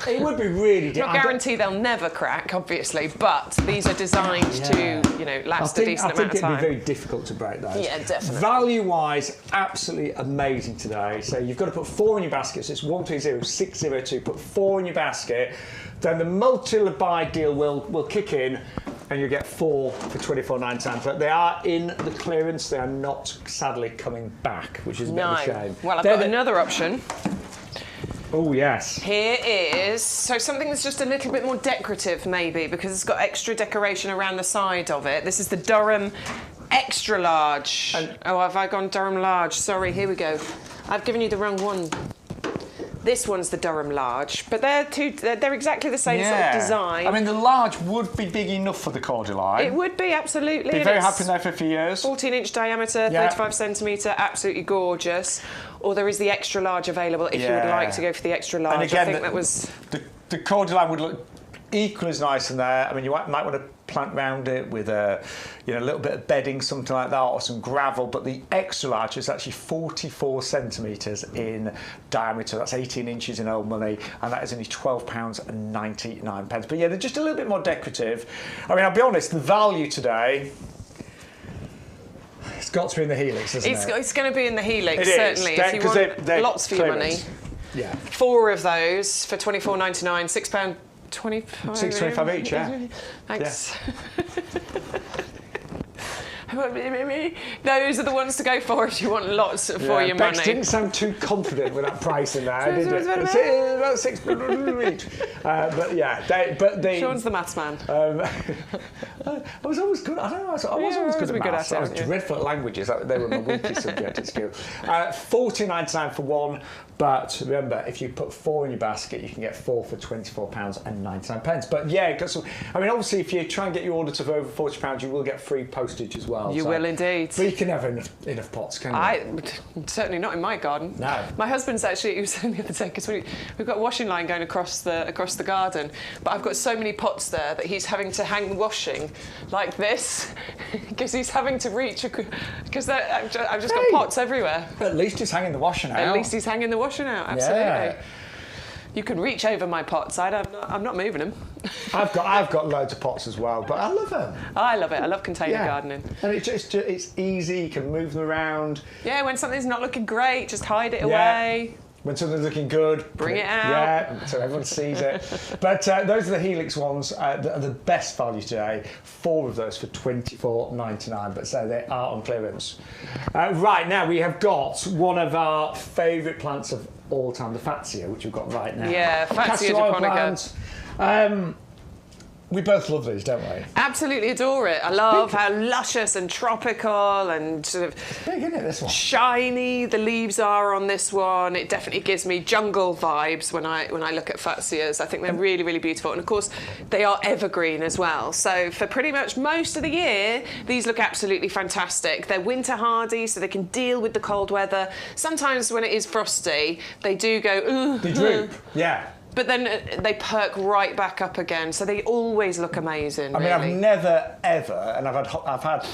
it would be really difficult. Not guarantee they'll never crack, obviously, but these are designed to, you know, last a decent amount of time. I think it'd be very difficult to break those. Yeah, definitely. Value-wise, absolutely amazing today. So you've got to put 4 in your basket. So it's 130602. Put 4 in your basket. Then the multi-buy deal will kick in, and you get 4 for $24.99. But they are in the clearance. They are not, sadly, coming back, which is a bit of a shame. Well, I've got another option. Oh, yes. Here is, so something that's just a little bit more decorative, maybe, because it's got extra decoration around the side of it. This is the Durham Extra Large. Have I gone Durham Large? Sorry, here we go. I've given you the wrong one. This one's the Durham Large, but they're exactly the same sort of design. I mean, the large would be big enough for the Cordyline. It would be, absolutely. Be very happy there for a few years. 14-inch diameter, 35 centimetre, absolutely gorgeous. Or there is the extra large available if you would like to go for the extra large. And again, I think that was... The Cordyline would look equally as nice in there. I mean, you might want to plant round it with a little bit of bedding, something like that, or some gravel. But the extra large is actually 44 centimetres in diameter. That's 18 inches in old money, and that is only £12.99. But yeah, they're just a little bit more decorative. I mean, I'll be honest, the value today. It's got to be in the Helix, isn't it? It's going to be in the Helix, certainly. If you want lots for your money. Yeah. 4 of those for £24.99, £6.25. £6.25 each, yeah. Thanks. Yeah. Those are the ones to go for if you want lots for your Bex money. didn't sound too confident with that price in there, did it? About £6 each. But yeah, Shaun's the maths man. I was always good. I don't know. I was always good at maths. I was dreadful at languages. They were my weakest subject at school. £14.99 for one. But remember, if you put 4 in your basket, you can get 4 for £24.99. But yeah, I mean, obviously, if you try and get your order to over £40, you will get free postage as well. You will indeed. But you can have enough pots, can you? Certainly not in my garden. No. My husband's actually, he was saying the other day, because we've got a washing line going across the garden, but I've got so many pots there that he's having to hang washing like this because he's having to reach, because I've just got pots everywhere. At least he's hanging the washing out. At least he's hanging the washing out, absolutely. Yeah. You can reach over my pots. I'm not moving them. I've got loads of pots as well, but I love them. I love it. I love container gardening. And it's easy. You can move them around. Yeah, when something's not looking great, just hide it away. When something's looking good, bring it out. Yeah, so everyone sees it. But those are the Helix ones. That are the best value today. 4 of those for £24.99. But so they are on clearance. Right now, we have got one of our favourite plants of all time, the Fatsia, which we've got right now. Yeah, Fatsia Japonica. We both love these, don't we? Absolutely adore it. I love how luscious and tropical and sort of big, isn't it, this one? Shiny the leaves are on this one. It definitely gives me jungle vibes when I look at Fatsias. I think they're really, really beautiful. And of course, they are evergreen as well. So for pretty much most of the year, these look absolutely fantastic. They're winter hardy, so they can deal with the cold weather. Sometimes when it is frosty, they do go, ooh. They droop, yeah. But then they perk right back up again, so they always look amazing. I mean, I've never ever, and I've had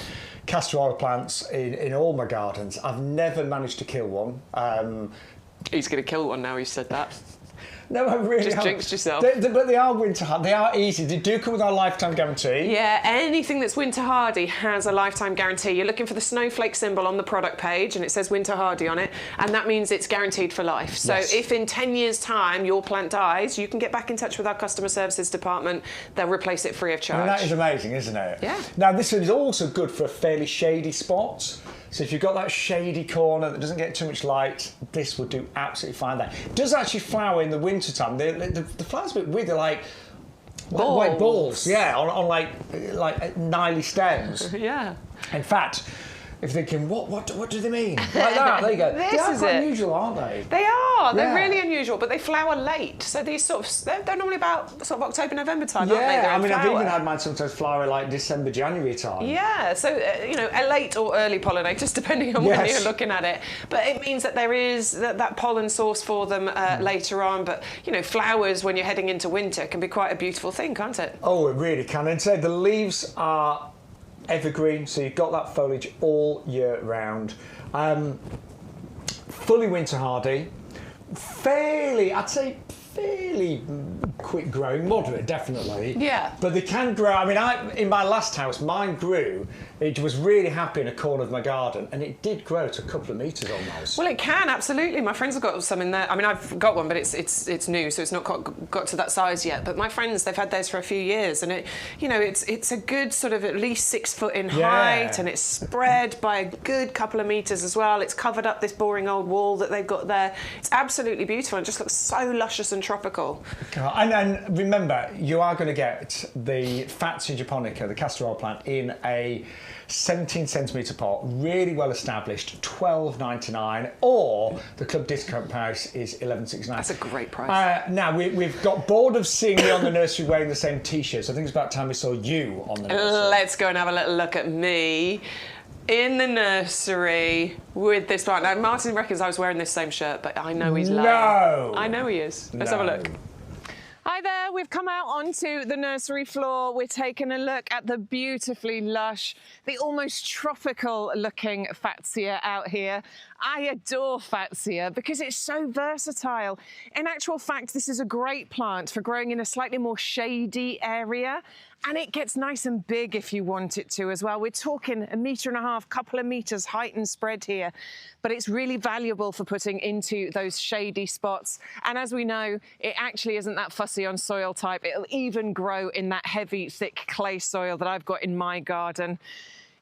castor oil plants in all my gardens. I've never managed to kill one. He's going to kill one now. He said that. No, I really just haven't. Jinxed yourself. But they are winter hardy. They are easy. They do come with our lifetime guarantee. Yeah, anything that's winter hardy has a lifetime guarantee. You're looking for the snowflake symbol on the product page, and it says winter hardy on it, and that means it's guaranteed for life. So if in 10 years' time your plant dies, you can get back in touch with our customer services department. They'll replace it free of charge. I mean, that is amazing, isn't it? Yeah. Now, this one is also good for a fairly shady spot. So if you've got that shady corner that doesn't get too much light, this would do absolutely fine there. It does actually flower in the winter time. The flowers a bit weird. They're like white balls, yeah, on like gnarly stems. Yeah. In fact, if you're thinking, what do they mean? Like that, there you go. They are quite unusual, aren't they? They are. They're really unusual, but they flower late. So these they're normally about sort of October, November time, aren't they? Yeah, I mean, I've even had mine sometimes flower like December, January time. Yeah, so, a late or early pollinators, depending on when you're looking at it. But it means that there is that pollen source for them later on. But, flowers when you're heading into winter can be quite a beautiful thing, can't it? Oh, it really can. And so the leaves are evergreen, so you've got that foliage all year round. Fully winter hardy, fairly quick growing, moderate definitely. Yeah. But they can grow. I mean, in my last house, mine grew. It was really happy in a corner of my garden, and it did grow to a couple of metres almost. Well, it can, absolutely. My friends have got some in there. I mean, I've got one, but it's new, so it's not got to that size yet. But my friends, they've had theirs for a few years, and it's a good sort of at least 6 foot in height, and it's spread by a good couple of metres as well. It's covered up this boring old wall that they've got there. It's absolutely beautiful. It just looks so luscious and tropical. And remember, you are going to get the Fatsia Japonica, the castor oil plant, in a 17 centimetre pot, really well established, $12.99, or the club discount price is $11.69. That's a great price. Now, we've got bored of seeing me on the nursery wearing the same t-shirt, so I think it's about time we saw you on the nursery. Let's go and have a little look at me in the nursery with this plant. Now, Martin reckons I was wearing this same shirt, but I know he's lying. No! I know he is. Let's have a look. Hi there, we've come out onto the nursery floor. We're taking a look at the beautifully lush, the almost tropical looking Fatsia out here. I adore Fatsia because it's so versatile. In actual fact, this is a great plant for growing in a slightly more shady area, and it gets nice and big if you want it to as well. We're talking 1.5 meters, couple of meters height and spread here, but it's really valuable for putting into those shady spots. And as we know, it actually isn't that fussy on soil type. It'll even grow in that heavy, thick clay soil that I've got in my garden.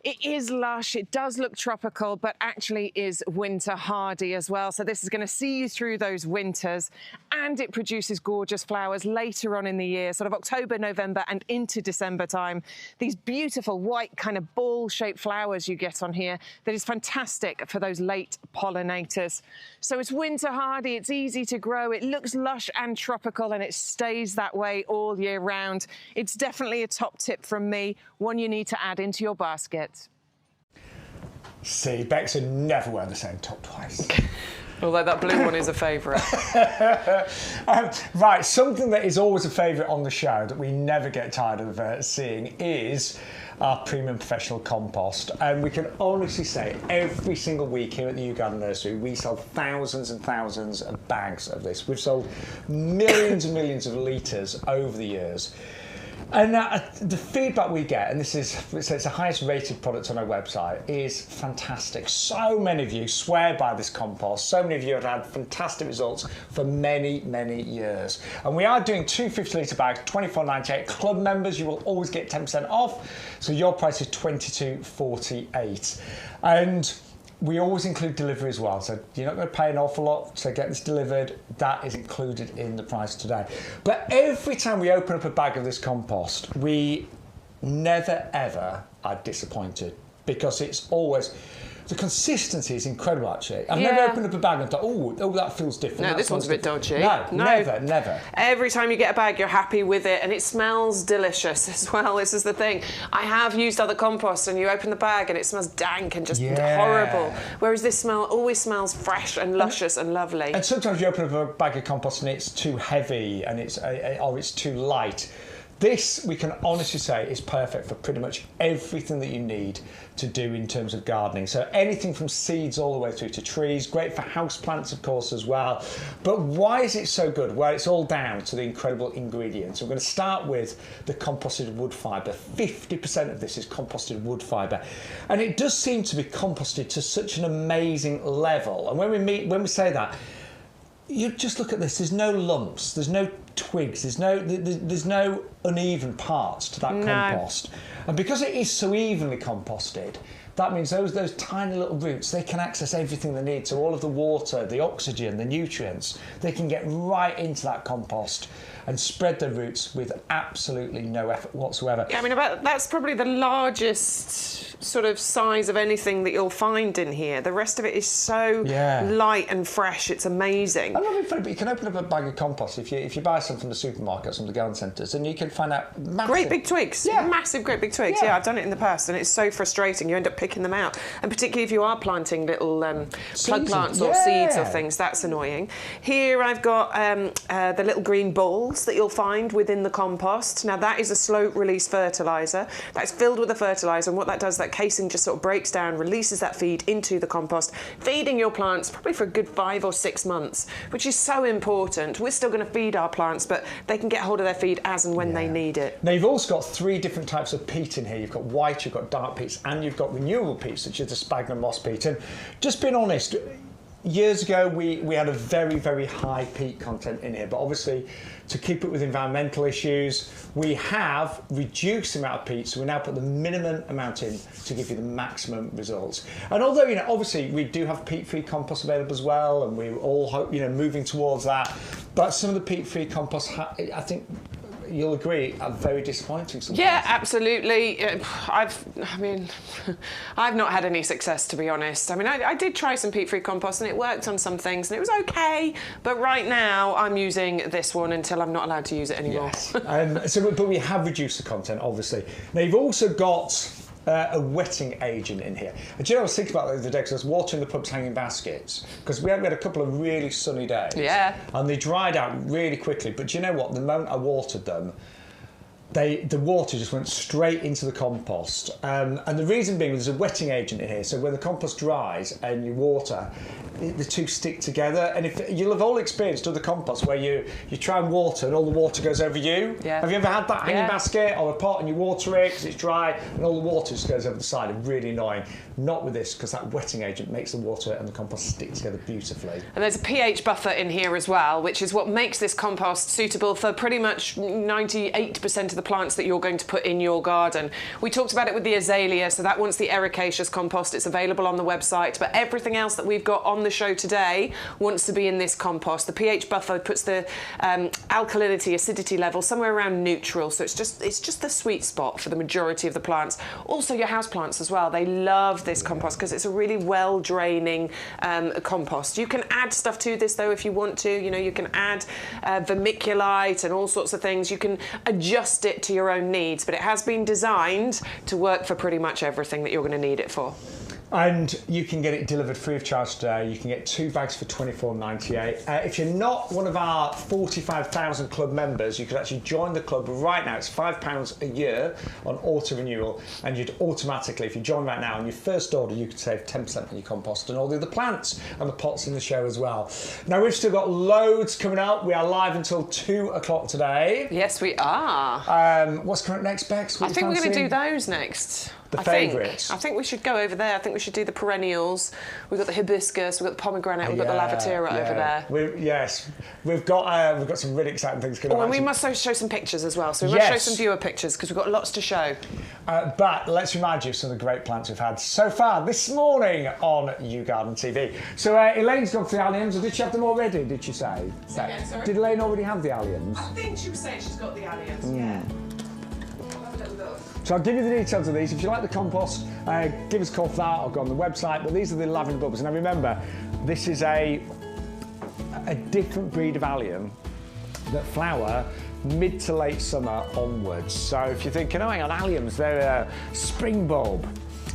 It is lush, it does look tropical, but actually is winter hardy as well. So this is going to see you through those winters, and it produces gorgeous flowers later on in the year, sort of October, November and into December time. These beautiful white kind of ball-shaped flowers you get on here that is fantastic for those late pollinators. So it's winter hardy, it's easy to grow, it looks lush and tropical, and it stays that way all year round. It's definitely a top tip from me, one you need to add into your basket. See, Bex would never wear the same top twice. Although that blue one is a favourite. Right, something that is always a favourite on the show that we never get tired of seeing is our premium professional compost. And we can honestly say every single week here at the YouGarden Nursery, we sell thousands and thousands of bags of this. We've sold millions and millions of litres over the years. And the feedback we get, and it's the highest rated product on our website, is fantastic. So many of you swear by this compost. So many of you have had fantastic results for many, many years. And we are doing 2 50-litre bags, $24.98. Club members, you will always get 10% off. So your price is $22.48. And we always include delivery as well, so you're not going to pay an awful lot to get this delivered. That is included in the price today. But every time we open up a bag of this compost, we never ever are disappointed, because it's always... The consistency is incredible, actually. I've never opened up a bag and thought, oh, that feels different. No, this one's a bit dodgy. No, never. Every time you get a bag, you're happy with it, and it smells delicious as well. This is the thing. I have used other composts, and you open the bag, and it smells dank and just horrible. Whereas this always smells fresh and luscious and lovely. And sometimes you open up a bag of compost, and it's too heavy, and or it's too light. This, we can honestly say, is perfect for pretty much everything that you need to do in terms of gardening. So anything from seeds all the way through to trees, great for houseplants, of course, as well. But why is it so good? Well, it's all down to the incredible ingredients. We're going to start with the composted wood fibre. 50% of this is composted wood fibre. And it does seem to be composted to such an amazing level. And when we say that, you just look at this, there's no lumps, there's no twigs, there's no uneven parts to that compost. And because it is so evenly composted, that means those tiny little roots, they can access everything they need. So all of the water, the oxygen, the nutrients, they can get right into that compost and spread their roots with absolutely no effort whatsoever. Yeah, I mean, that's probably the largest sort of size of anything that you'll find in here. The rest of it is so light and fresh. It's amazing. I love it, but you can open up a bag of compost if you buy some from the supermarket, some of the garden centres, and you can find out massive... Great big twigs. Yeah. Massive, great big twigs. Yeah, I've done it in the past, and it's so frustrating. You end up picking them out. And particularly if you are planting little plug plants or seeds or things, that's annoying. Here I've got the little green balls that you'll find within the compost. Now that is a slow release fertiliser. That's filled with the fertiliser, and what that does, that casing just sort of breaks down, releases that feed into the compost, feeding your plants probably for a good 5 or 6 months, which is so important. We're still going to feed our plants, but they can get hold of their feed as and when they need it. Now you've also got 3 different types of peat in here. You've got white, you've got dark peats, and you've got renewable peats, such as the sphagnum moss peat. And just being honest, years ago we had a very, very high peat content in here, but obviously to keep it with environmental issues, we have reduced the amount of peat, so we now put the minimum amount in to give you the maximum results. And although, obviously we do have peat-free compost available as well, and we're all moving towards that, But some of the peat-free compost, I think you'll agree, are very disappointing sometimes. Yeah, absolutely. I've not had any success, to be honest. I mean, I did try some peat-free compost and it worked on some things and it was okay, but right now I'm using this one until I'm not allowed to use it anymore. Yes. But we have reduced the content, obviously. Now, you've also got a wetting agent in here. And do you know, I was thinking about that the other day because I was watering the pub's hanging baskets because we had a couple of really sunny days. Yeah. And they dried out really quickly. But do you know what? The moment I watered them, the water just went straight into the compost. And the reason being, there's a wetting agent in here. So when the compost dries and you water, the two stick together. And if you'll have all experienced other compost where you try and water and all the water goes over you. Yeah. Have you ever had that hanging basket or a pot and you water it because it's dry and all the water just goes over the side? It's really annoying. Not with this, because that wetting agent makes the water and the compost stick together beautifully. And there's a pH buffer in here as well, which is what makes this compost suitable for pretty much 98% of the plants that you're going to put in your garden. We talked about it with the Azalea, so that one's the ericaceous compost. It's available on the website, but everything else that we've got on the show today wants to be in this compost. The pH buffer puts the alkalinity, acidity level somewhere around neutral, so it's just the sweet spot for the majority of the plants. Also your house plants as well, they love this compost because it's a really well draining compost. You can add stuff to this though if you want to. You know, you can add vermiculite and all sorts of things. You can adjust it to your own needs, but it has been designed to work for pretty much everything that you're going to need it for. And you can get it delivered free of charge today. You can get 2 bags for $24.98. If you're not one of our 45,000 club members, you could actually join the club right now. It's £5 a year on auto renewal, and you'd automatically, if you join right now, on your first order, you could save 10% on your compost and all the other plants and the pots in the show as well. Now, we've still got loads coming up. We are live until 2 o'clock today. Yes, we are. What's coming up next, Bex? I think we're going to do those next. The favourites. I think we should go over there. I think we should do the perennials. We've got the hibiscus, we've got the pomegranate, we've got the Lavatera over there. We've got some really exciting things going on. And we must show some pictures as well. So we must show some viewer pictures because we've got lots to show. But let's remind you of some of the great plants we've had so far this morning on YouGarden TV. So Elaine's gone for the alliums, or did she have them already? Did she say? Yeah, sorry. Did Elaine already have the alliums? I think she was saying she's got the alliums. Yeah. So I'll give you the details of these. If you like the compost, give us a call for that or go on the website. But these are the lavender bulbs. Now remember, this is a different breed of allium that flower mid to late summer onwards. So if you're thinking, oh, hang on, alliums, they're a spring bulb.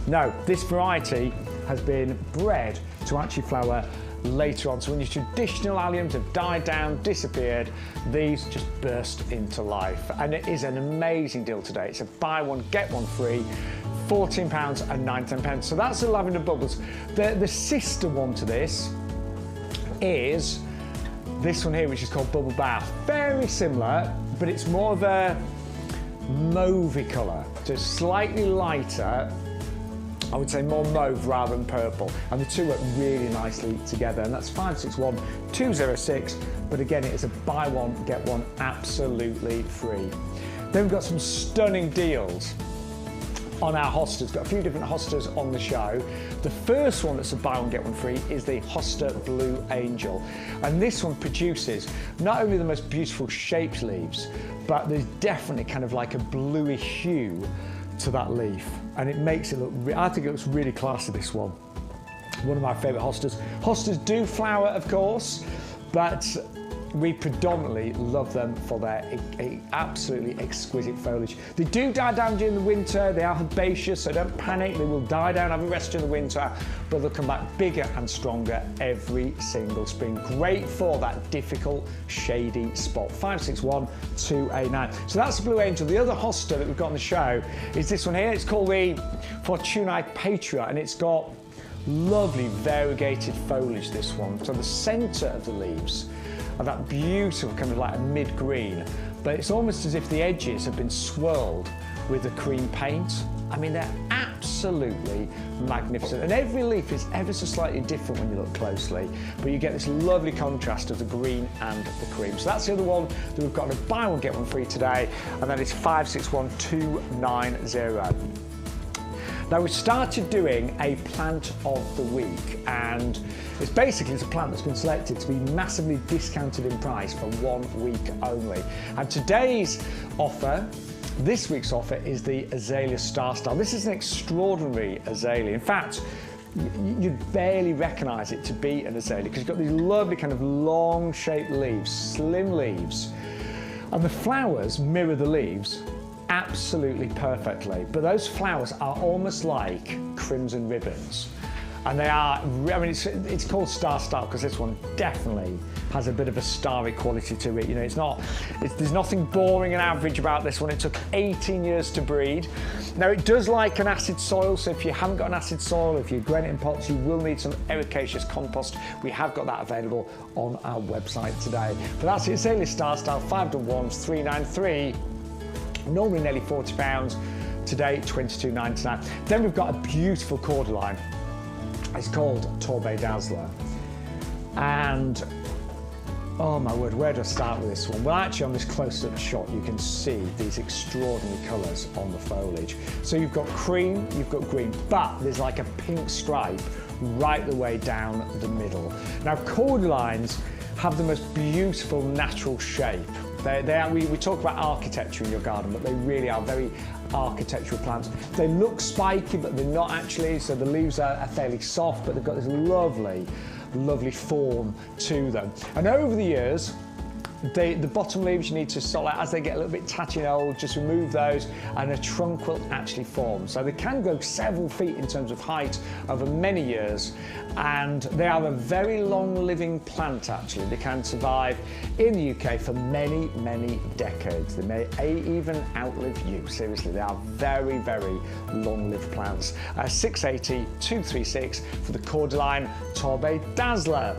No, this variety has been bred to actually flower later on. So when your traditional alliums have died down, disappeared, these just burst into life. And it is an amazing deal today. It's a buy one, get one free, £14.19. So that's the lavender bubbles. The sister one to this is this one here, which is called Bubble Bath. Very similar, but it's more of a mauvey colour, just slightly lighter. I would say more mauve rather than purple, and the two work really nicely together, and that's 561-206, but again, it is a buy one, get one absolutely free. Then we've got some stunning deals on our hostas. Got a few different hostas on the show. The first one that's a buy one, get one free is the Hosta Blue Angel, and this one produces not only the most beautiful shaped leaves, but there's definitely kind of like a bluey hue to that leaf, and it makes it look, I think it looks really classy, this one. One of my favourite hostas. Hostas do flower, of course, but we predominantly love them for their absolutely exquisite foliage. They do die down during the winter. They are herbaceous, so don't panic. They will die down, have a rest during the winter, but they'll come back bigger and stronger every single spring. Great for that difficult, shady spot. 561-289. So that's the Blue Angel. The other hosta that we've got on the show is this one here. It's called the Fortunae Patria, and it's got lovely variegated foliage, this one. So the centre of the leaves are that beautiful kind of like a mid-green, but it's almost as if the edges have been swirled with a cream paint. I mean, they're absolutely magnificent, and every leaf is ever so slightly different when you look closely, but you get this lovely contrast of the green and the cream. So that's the other one that we've got to buy one, get one free today, and that is 561-290. Now, we started doing a plant of the week, and it's a plant that's been selected to be massively discounted in price for 1 week only. And this week's offer is the Azalea starstyle. This is an extraordinary azalea. In fact, you'd barely recognise it to be an azalea because you've got these lovely kind of long-shaped leaves, slim leaves, and the flowers mirror the leaves absolutely perfectly. But those flowers are almost like crimson ribbons. And they are, I mean, it's called starstyle because this one definitely has a bit of a starry quality to it. You know, there's nothing boring and average about this one. It took 18 years to breed. Now, it does like an acid soil, so if you haven't got an acid soil, if you're growing it in pots, you will need some ericaceous compost. We have got that available on our website today. But that's it, Azalea starstyle, 5-1s, 393, normally nearly £40, today £22.99. Then we've got a beautiful cordyline. It's called Torbay Dazzler, and oh my word, where do I start with this one? Well, actually on this close-up shot you can see these extraordinary colours on the foliage. So you've got cream, you've got green, but there's like a pink stripe right the way down the middle. Now, cordylines have the most beautiful natural shape. We talk about architecture in your garden, but they really are very architectural plants. They look spiky, but they're not actually, so the leaves are fairly soft, but they've got this lovely form to them. And over the years, the bottom leaves you need to sort out as they get a little bit tatty and old, just remove those and a trunk will actually form. So they can grow several feet in terms of height over many years, and they are a very long living plant actually. They can survive in the UK for many, many decades. They may even outlive you, seriously. They are very, very long lived plants. 680 236 for the Cordyline Torbay Dazzler.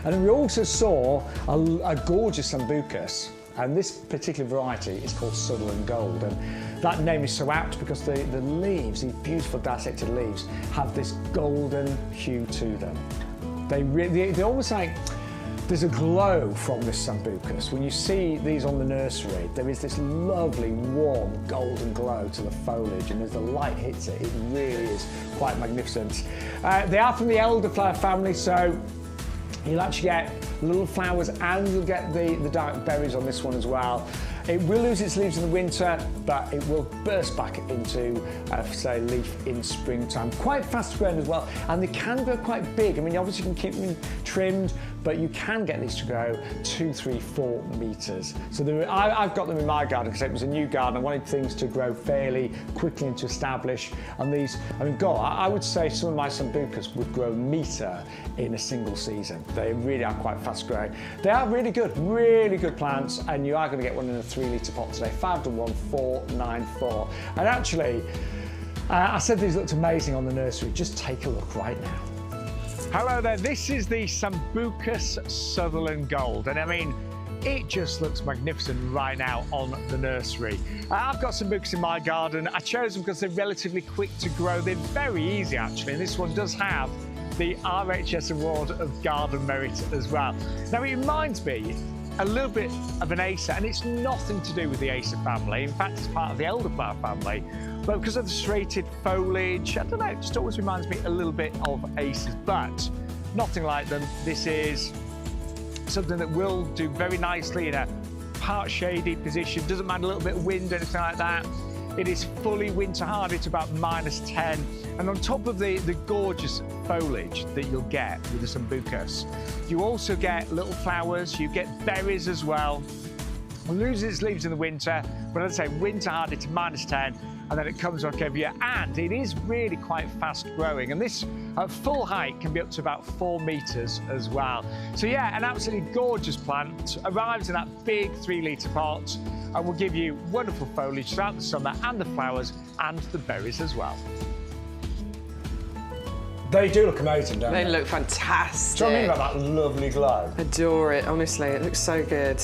And then we also saw a gorgeous Sambucus, and this particular variety is called Sutherland Gold, and that name is so apt because the leaves, these beautiful dissected leaves, have this golden hue to them. They're almost like there's a glow from this Sambucus. When you see these on the nursery, there is this lovely, warm, golden glow to the foliage, and as the light hits it, it really is quite magnificent. They are from the elderflower family, so you'll actually get little flowers and you'll get the dark berries on this one as well. It will lose its leaves in the winter, but it will burst back into, say, leaf in springtime. Quite fast growing as well, and they can grow quite big. I mean, obviously you can keep them trimmed, but you can get these to grow 2, 3, 4 metres. So I've got them in my garden because it was a new garden. I wanted things to grow fairly quickly and to establish. And these, I mean, God, I would say some of my Sambucus would grow a metre in a single season. They really are quite fast growing. They are really good plants, and you are going to get one in a 3-litre pot today. 5-1, 494. And actually, I said these looked amazing on the nursery. Just take a look right now. Hello there, this is the Sambucus Sutherland Gold, and I mean, it just looks magnificent right now on the nursery. I've got Sambucus in my garden. I chose them because they're relatively quick to grow. They're very easy actually, and this one does have the RHS Award of Garden Merit as well. Now, it reminds me a little bit of an Acer, and it's nothing to do with the Acer family. In fact, it's part of the elderflower family. But because of the serrated foliage, I don't know, it just always reminds me a little bit of Acers, but nothing like them. This is something that will do very nicely in a part shady position. Doesn't mind a little bit of wind or anything like that. It is fully winter hardy to about -10. And on top of the gorgeous foliage that you'll get with the Sambucus, you also get little flowers, you get berries as well. It loses its leaves in the winter, but as I say, winter hardy to -10, and then it comes back every year, and it is really quite fast growing, and this at full height can be up to about 4 metres as well. So yeah, an absolutely gorgeous plant, arrives in that big 3-litre pot, and will give you wonderful foliage throughout the summer, and the flowers and the berries as well. They do look amazing, don't they? They look fantastic. Do you know what I mean about that lovely glow? Adore it, honestly, it looks so good.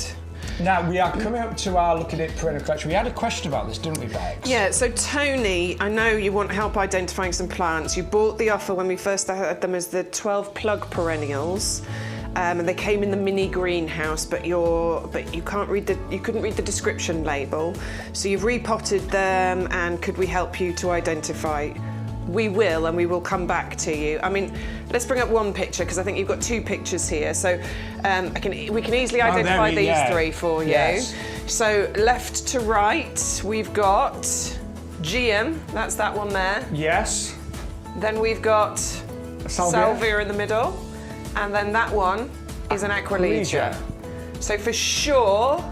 Now, we are coming up to our Look at It Perennial collection. We had a question about this, didn't we, Bex? Yeah, so Tony, I know you want help identifying some plants. You bought the offer when we first had them as the 12 plug perennials. and they came in the mini greenhouse, but you couldn't read the description label. So you've repotted them, and could we help you to identify? We will, and we will come back to you. I mean, let's bring up one picture, because I think you've got 2 pictures here. So we can easily identify these 3 for you. Yes. So left to right, we've got Geum, that's that one there. Yes. Then we've got Salvia in the middle, and then that one is an Aquilegia. So for sure,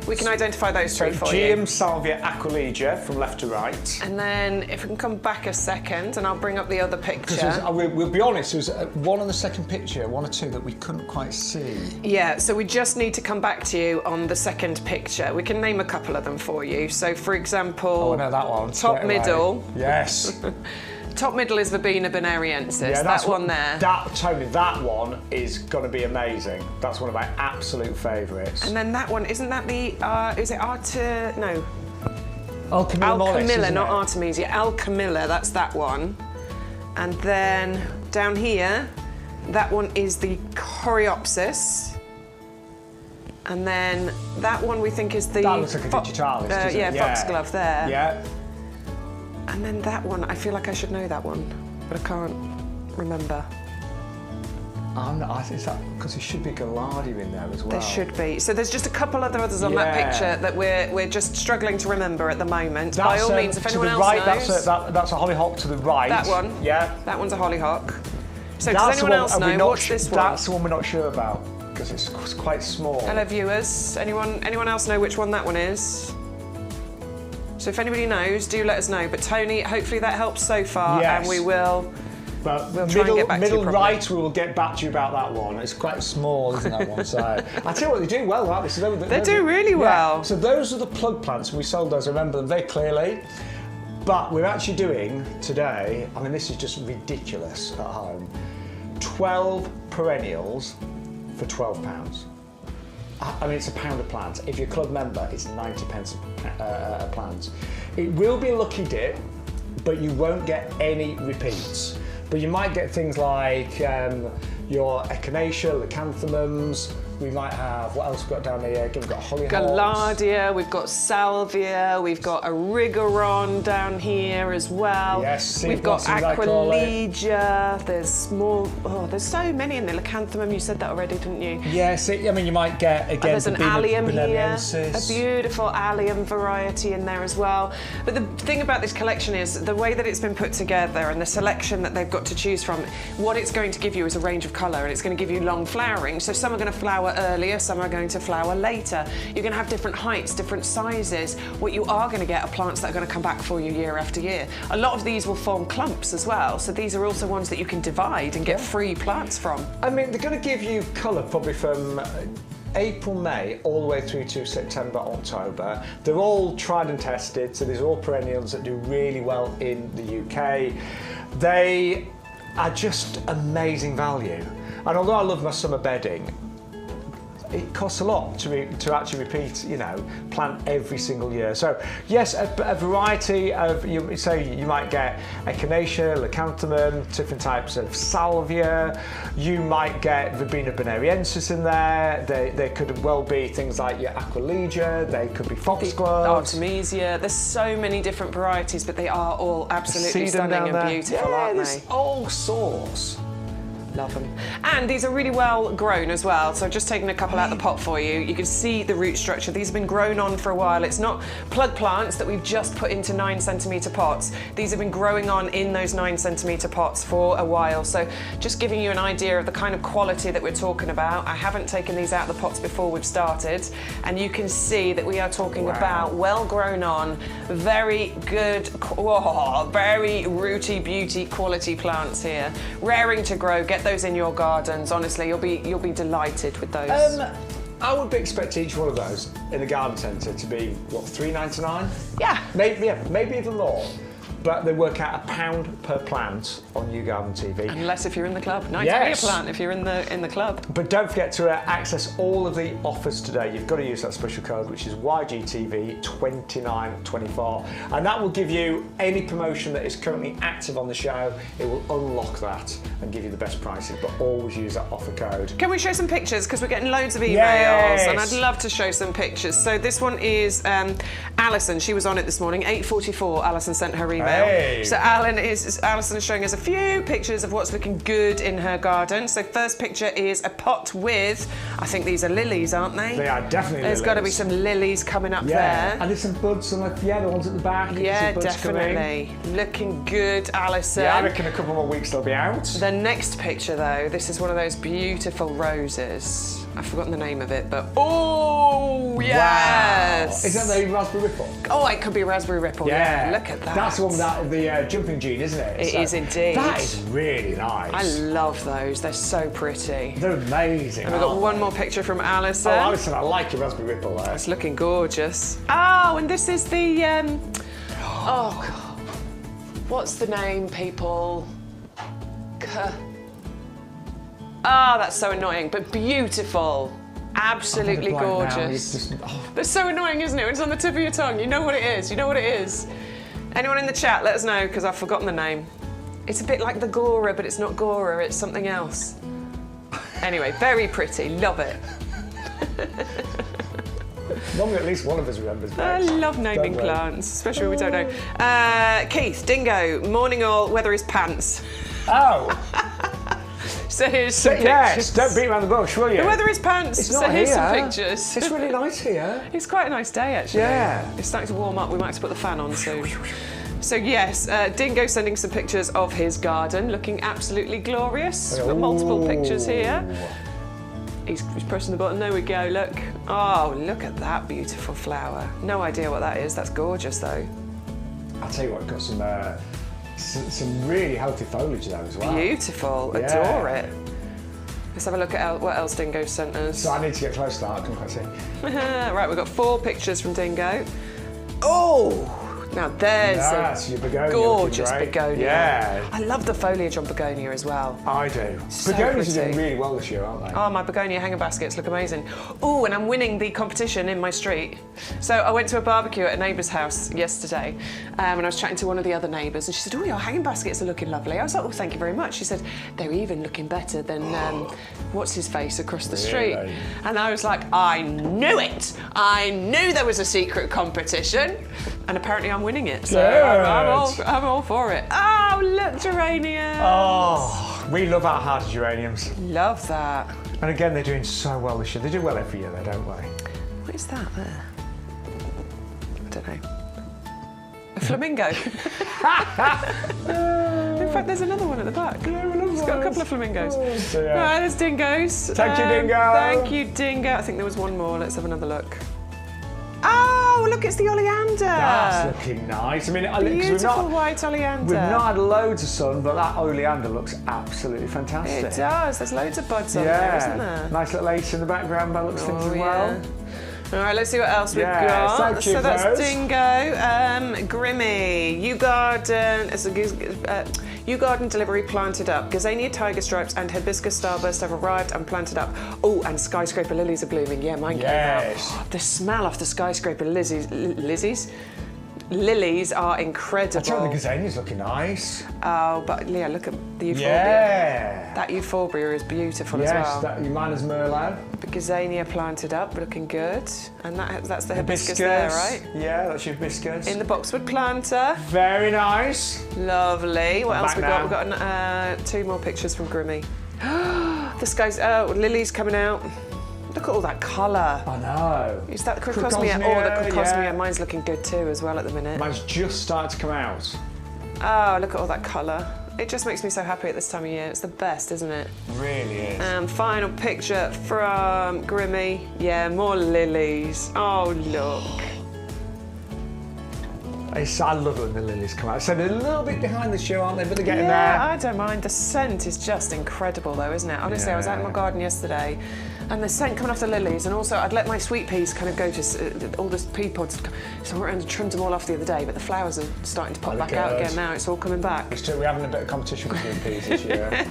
we can identify those 3 for you. Geum, Salvia, Aquilegia from left to right. And then if we can come back a second, and I'll bring up the other picture. We'll be honest, there was one on the second picture, 1 or 2 that we couldn't quite see. Yeah, so we just need to come back to you on the second picture. We can name a couple of them for you. So for example, oh, I know that one. Top middle. Yes. Top middle is Verbena bonariensis, yeah, that one there. Tony, that one is going to be amazing. That's one of my absolute favourites. And then that one, isn't that the, is it no. Alcamilla, not Artemisia. Alcamilla, that's that one. And then down here, that one is the Coreopsis. And then that one we think is the... That looks like a digitalis, doesn't it? Yeah, foxglove there. Yeah. And then that one, I feel like I should know that one, but I can't remember. I think that because there should be Gallardia in there as well. There should be. So there's just a couple others on that picture that we're just struggling to remember at the moment. By all means, if anyone else knows, that's a hollyhock to the right. That one. Yeah. That one's a hollyhock. So does anyone else know what's this one? That's the one we're not sure about because it's quite small. Hello, viewers. Anyone else know which one that one is? So if anybody knows, do let us know. But Tony, hopefully that helps so far, and we will. But we'll try and get back to you middle right, we will get back to you about that one. It's quite small, isn't that one? So I tell you what, they do well, aren't they? So they do really well. So those are the plug plants, and we sold those. I remember them very clearly. But we're actually doing today. I mean, this is just ridiculous at home. 12 perennials for £12. I mean, it's £1 a plant. If you're a club member, it's 90p a plant. It will be a lucky dip, but you won't get any repeats. But you might get things like your echinacea, leucanthemums. We might have, what else we've got down here? We've got hollyhocks. Gallardia, we've got salvia, we've got erigeron down here as well. Yes, we've got Aquilegia, there's so many in the leucanthemum, you said that already, didn't you? Yes, I mean, you might get, again, there's an allium here, a beautiful allium variety in there as well. But the thing about this collection is the way that it's been put together and the selection that they've got to choose from, what it's going to give you is a range of colour, and it's going to give you long flowering. So some are going to flower earlier, some are going to flower later. You're going to have different heights, different sizes. What you are going to get are plants that are going to come back for you year after year. A lot of these will form clumps as well, so these are also ones that you can divide and get free plants from. I mean, they're going to give you colour probably from April, May, all the way through to September, October. They're all tried and tested, so these are all perennials that do really well in the UK. They are just amazing value. And although I love my summer bedding, it costs a lot to actually repeat, plant every single year. So yes, a variety of, you might get echinacea, leucanthemum, different types of salvia. You might get Verbena bonariensis in there. There could well be things like your Aquilegia. They could be foxgloves. Artemisia. There's so many different varieties, but they are all absolutely stunning and beautiful, aren't they? All sorts. Love them. And these are really well grown as well. So I've just taken a couple out of the pot for you. You can see the root structure. These have been grown on for a while. It's not plug plants that we've just put into 9cm pots. These have been growing on in those 9cm pots for a while. So just giving you an idea of the kind of quality that we're talking about. I haven't taken these out of the pots before we've started. And you can see that we are talking about well grown on, very good, very rooty beauty quality plants here. Raring to grow. Get those in your gardens. Honestly, you'll be delighted with those. I would expect each one of those in a garden centre to be what, £3.99? Yeah. Maybe even more. but they work out £1 per plant on YouGarden TV. Unless if you're in the club. 90p a plant if you're in the club. But don't forget to access all of the offers today. You've got to use that special code, which is YGTV2924, and that will give you any promotion that is currently active on the show. It will unlock that and give you the best prices, but always use that offer code. Can we show some pictures? Because we're getting loads of emails, and I'd love to show some pictures. So this one is Alison. She was on it this morning, 8:44. Alison sent her email. Hey. So Alison is showing us a few pictures of what's looking good in her garden. So first picture is a pot with, I think these are lilies, aren't they? They are definitely There's got to be some lilies coming up there. And there's some buds, and the ones at the back. Yeah, definitely. Looking good, Alison. Yeah, I reckon a couple more weeks they'll be out. The next picture, though, this is one of those beautiful roses. I've forgotten the name of it, but oh yes! Wow. Is that the raspberry ripple? Oh, it could be raspberry ripple. Yeah, look at that. That's the one with the jumping gene, isn't it? It is indeed. That is really nice. I love those. They're so pretty. They're amazing. And we've got one more picture from Alison. Oh, Alison, I like your raspberry ripple there. It's looking gorgeous. Oh, and this is the oh God. What's the name, people? Ah, that's so annoying, but beautiful. Absolutely gorgeous. That's so annoying, isn't it? When it's on the tip of your tongue, you know what it is. You know what it is. Anyone in the chat, let us know, because I've forgotten the name. It's a bit like the Gora, but it's not Gora, it's something else. Anyway, very pretty. Love it. Normally at least one of us remembers. I love naming plants, especially when we don't know. Keith, Dingo, morning all, weather is pants. Oh. So here's some pictures. Yes, don't beat around the bush, will you? The weather is pants. It's so not here's here. some pictures. It's really nice here. It's quite a nice day, actually. Yeah. It's starting to warm up. We might have to put the fan on soon. So yes, Dingo sending some pictures of his garden, looking absolutely glorious. We've got multiple pictures here. He's pressing the button. There we go. Look. Oh, look at that beautiful flower. No idea what that is. That's gorgeous, though. I'll tell you what, got some really healthy foliage there as well. Beautiful. Yeah. Adore it. Let's have a look at what else Dingo sent us. So I need to get close to that. I can't quite see. Right, we've got 4 pictures from Dingo. Oh! Now there's your begonia, gorgeous begonia. Yeah. I love the foliage on begonia as well. I do. So Begonias are pretty. doing really well this year, aren't they? Oh, my begonia hanger baskets look amazing. Oh, and I'm winning the competition in my street. So I went to a barbecue at a neighbour's house yesterday, and I was chatting to one of the other neighbours, and she said, "Oh, your hanging baskets are looking lovely." I was like, "Oh, thank you very much." She said, "They're even looking better than what's his face across the street." And I was like, "I knew it! I knew there was a secret competition." And apparently I'm winning it, so I'm all for it. Oh, look, geraniums. Oh, we love our hardy geraniums. Love that. And again, they're doing so well this year. They do well every year, though, don't they? What is that there? I don't know. A flamingo. In fact, there's another one at the back. Yeah, we love It's got a couple of flamingos. So, yeah. Right, there's dingoes. Thank you, Dingo. Thank you, Dingo. I think there was one more. Let's have another look. Oh, look, it's the oleander. That's looking nice. I mean, beautiful white oleander. We've not had loads of sun, but that oleander looks absolutely fantastic. It does. There's loads of buds on there, isn't there? Nice little lace in the background by looks things as well. All right, let's see what else we've got. Thank you, so that's Dingo, Grimmy, YouGarden, YouGarden delivery planted up. Gazania tiger stripes and Hibiscus starburst have arrived and planted up. Oh, and skyscraper lilies are blooming. Yeah, mine came out. Oh, the smell of the skyscraper lilies are incredible. I tell you, the gazania's looking nice. Oh, but yeah, look at the euphorbia. Yeah. That euphorbia is beautiful as well. Yes, mine is Merlot. The gazania planted up, looking good. And that's the hibiscus there, right? Yeah, that's your hibiscus. In the boxwood planter. Very nice. Lovely. What else we got? We've got 2 more pictures from Grimmy. The skies, lilies coming out. Look at all that colour. I know. Is that the crocosmia? Oh, the crocosmia. Yeah. Mine's looking good too as well at the minute. Mine's just started to come out. Oh, look at all that colour. It just makes me so happy at this time of year. It's the best, isn't it? It really is. Final picture from Grimmy. Yeah, more lilies. Oh, look. I love it when the lilies come out. So they're a little bit behind the show, aren't they? But they're getting there. Yeah, I don't mind. The scent is just incredible, though, isn't it? Honestly, I was out in my garden yesterday, and the scent coming off the lilies, and also I'd let my sweet peas kind of go to all the pea pods. So I went and trimmed them all off the other day, but the flowers are starting to pop back out again now. It's all coming back. We're having a bit of competition with sweet peas this year.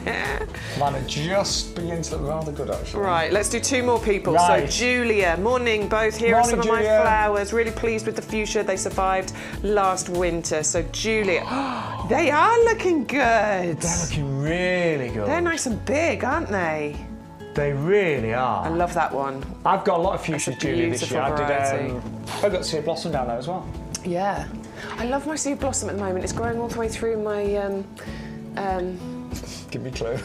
Mine are just beginning to look rather good, actually. Right, let's do 2 more people. Right. So Julia, morning both. Here are some of my flowers. Really pleased with the fuchsia. They survived last winter. So Julia, they are looking good. They're looking really good. They're nice and big, aren't they? They really are. I love that one. I've got a lot of fuchsias, Julia, this year. Variety. I've got sea blossom down there as well. Yeah. I love my sea blossom at the moment. It's growing all the way through my Give me a clue.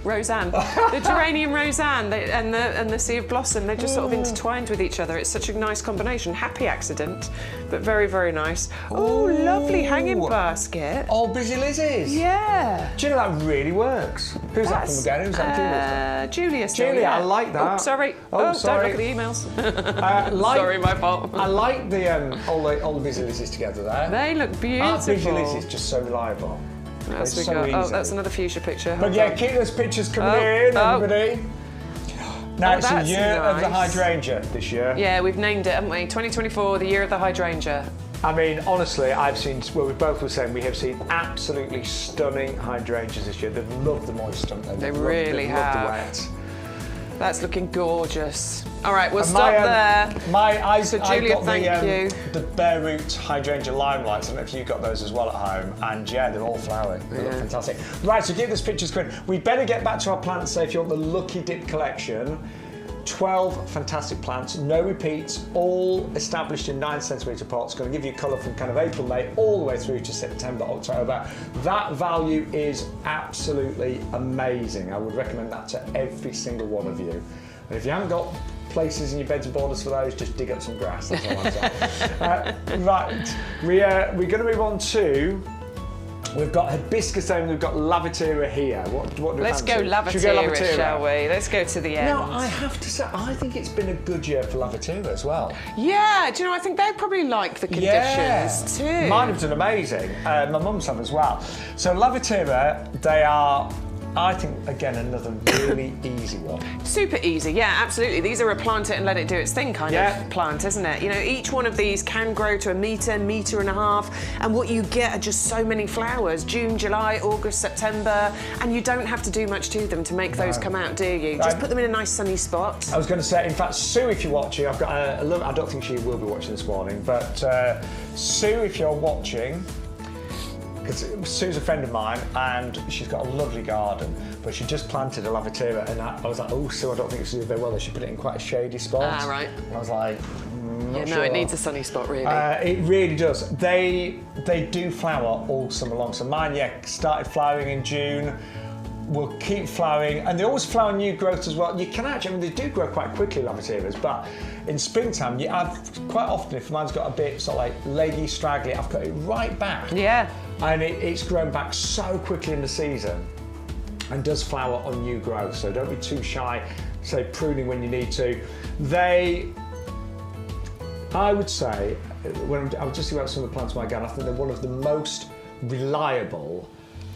Roseanne. The geranium Roseanne and the sea of blossom, they're just sort of intertwined with each other. It's such a nice combination. Happy accident, but very, very nice. Oh, lovely hanging basket. Oh, busy Lizzie's. Yeah. Do you know that really works? Who's that from again? Who's that? Julia. Julia, yeah. I like that. Oh, sorry. Oh, sorry. Don't look at the emails. Sorry, my fault. I like the all the busy Lizzie's together there. They look beautiful. Busy Lizzie's just so reliable. That's so easy. Oh, that's another fuchsia picture. But yeah, keep those pictures coming in, everybody. Now it's the year of the hydrangea this year. Yeah, we've named it, haven't we? 2024, the year of the hydrangea. I mean, honestly, I've seen, well, we both were saying we have seen absolutely stunning hydrangeas this year. They've loved the moist, haven't they? They really have. Loved the wet. That's looking gorgeous. All right, we'll stop there. So Julia, thank you. The bare root hydrangea limelights. I don't know if you got those as well at home. And yeah, they're all flowering. They look fantastic. Right, so give this pictures quick. We better get back to our plants. So if you want the Lucky Dip collection, 12 fantastic plants, no repeats, all established in 9cm pots. Going to give you colour from kind of April, May, all the way through to September, October. That value is absolutely amazing. I would recommend that to every single one of you. And if you haven't got places in your beds and borders for those, just dig up some grass. That's all I'm saying. Right, we're going to move on to. We've got Hibiscus and we've got Lavatera here. What do we Let's fancy? go Lavatera, shall we? Let's go to the end. Now, I have to say, I think it's been a good year for Lavatera as well. Yeah, do you know, I think they probably like the conditions too. Mine have done amazing. My mum's have as well. So Lavatera, they are, I think, again, another really easy one. Super easy, yeah, absolutely. These are a plant it and let it do its thing kind of plant, isn't it? You know, each one of these can grow to a metre and a half, and what you get are just so many flowers. June, July, August, September, and you don't have to do much to them to make those come out, do you? Just put them in a nice sunny spot. I was going to say, in fact, Sue, if you're watching, I've got I don't think she will be watching this morning, but Sue, if you're watching, because Sue's a friend of mine and she's got a lovely garden, but she just planted a Lavatera, and I was like, oh, Sue, I don't think it's doing very well. She put it in quite a shady spot. Ah, right. And I was like, not sure. No, it needs a sunny spot, really. It really does. They do flower all summer long. So mine, started flowering in June. Will keep flowering, and they always flower new growth as well. You can actually, I mean, they do grow quite quickly, Lavateras, but in springtime, you have quite often, if mine's got a bit sort of like leggy, straggly, I've cut it right back. Yeah. And it's grown back so quickly in the season and does flower on new growth. So don't be too shy, say pruning when you need to. I would say, I was just about some of the plants in my garden, I think they're one of the most reliable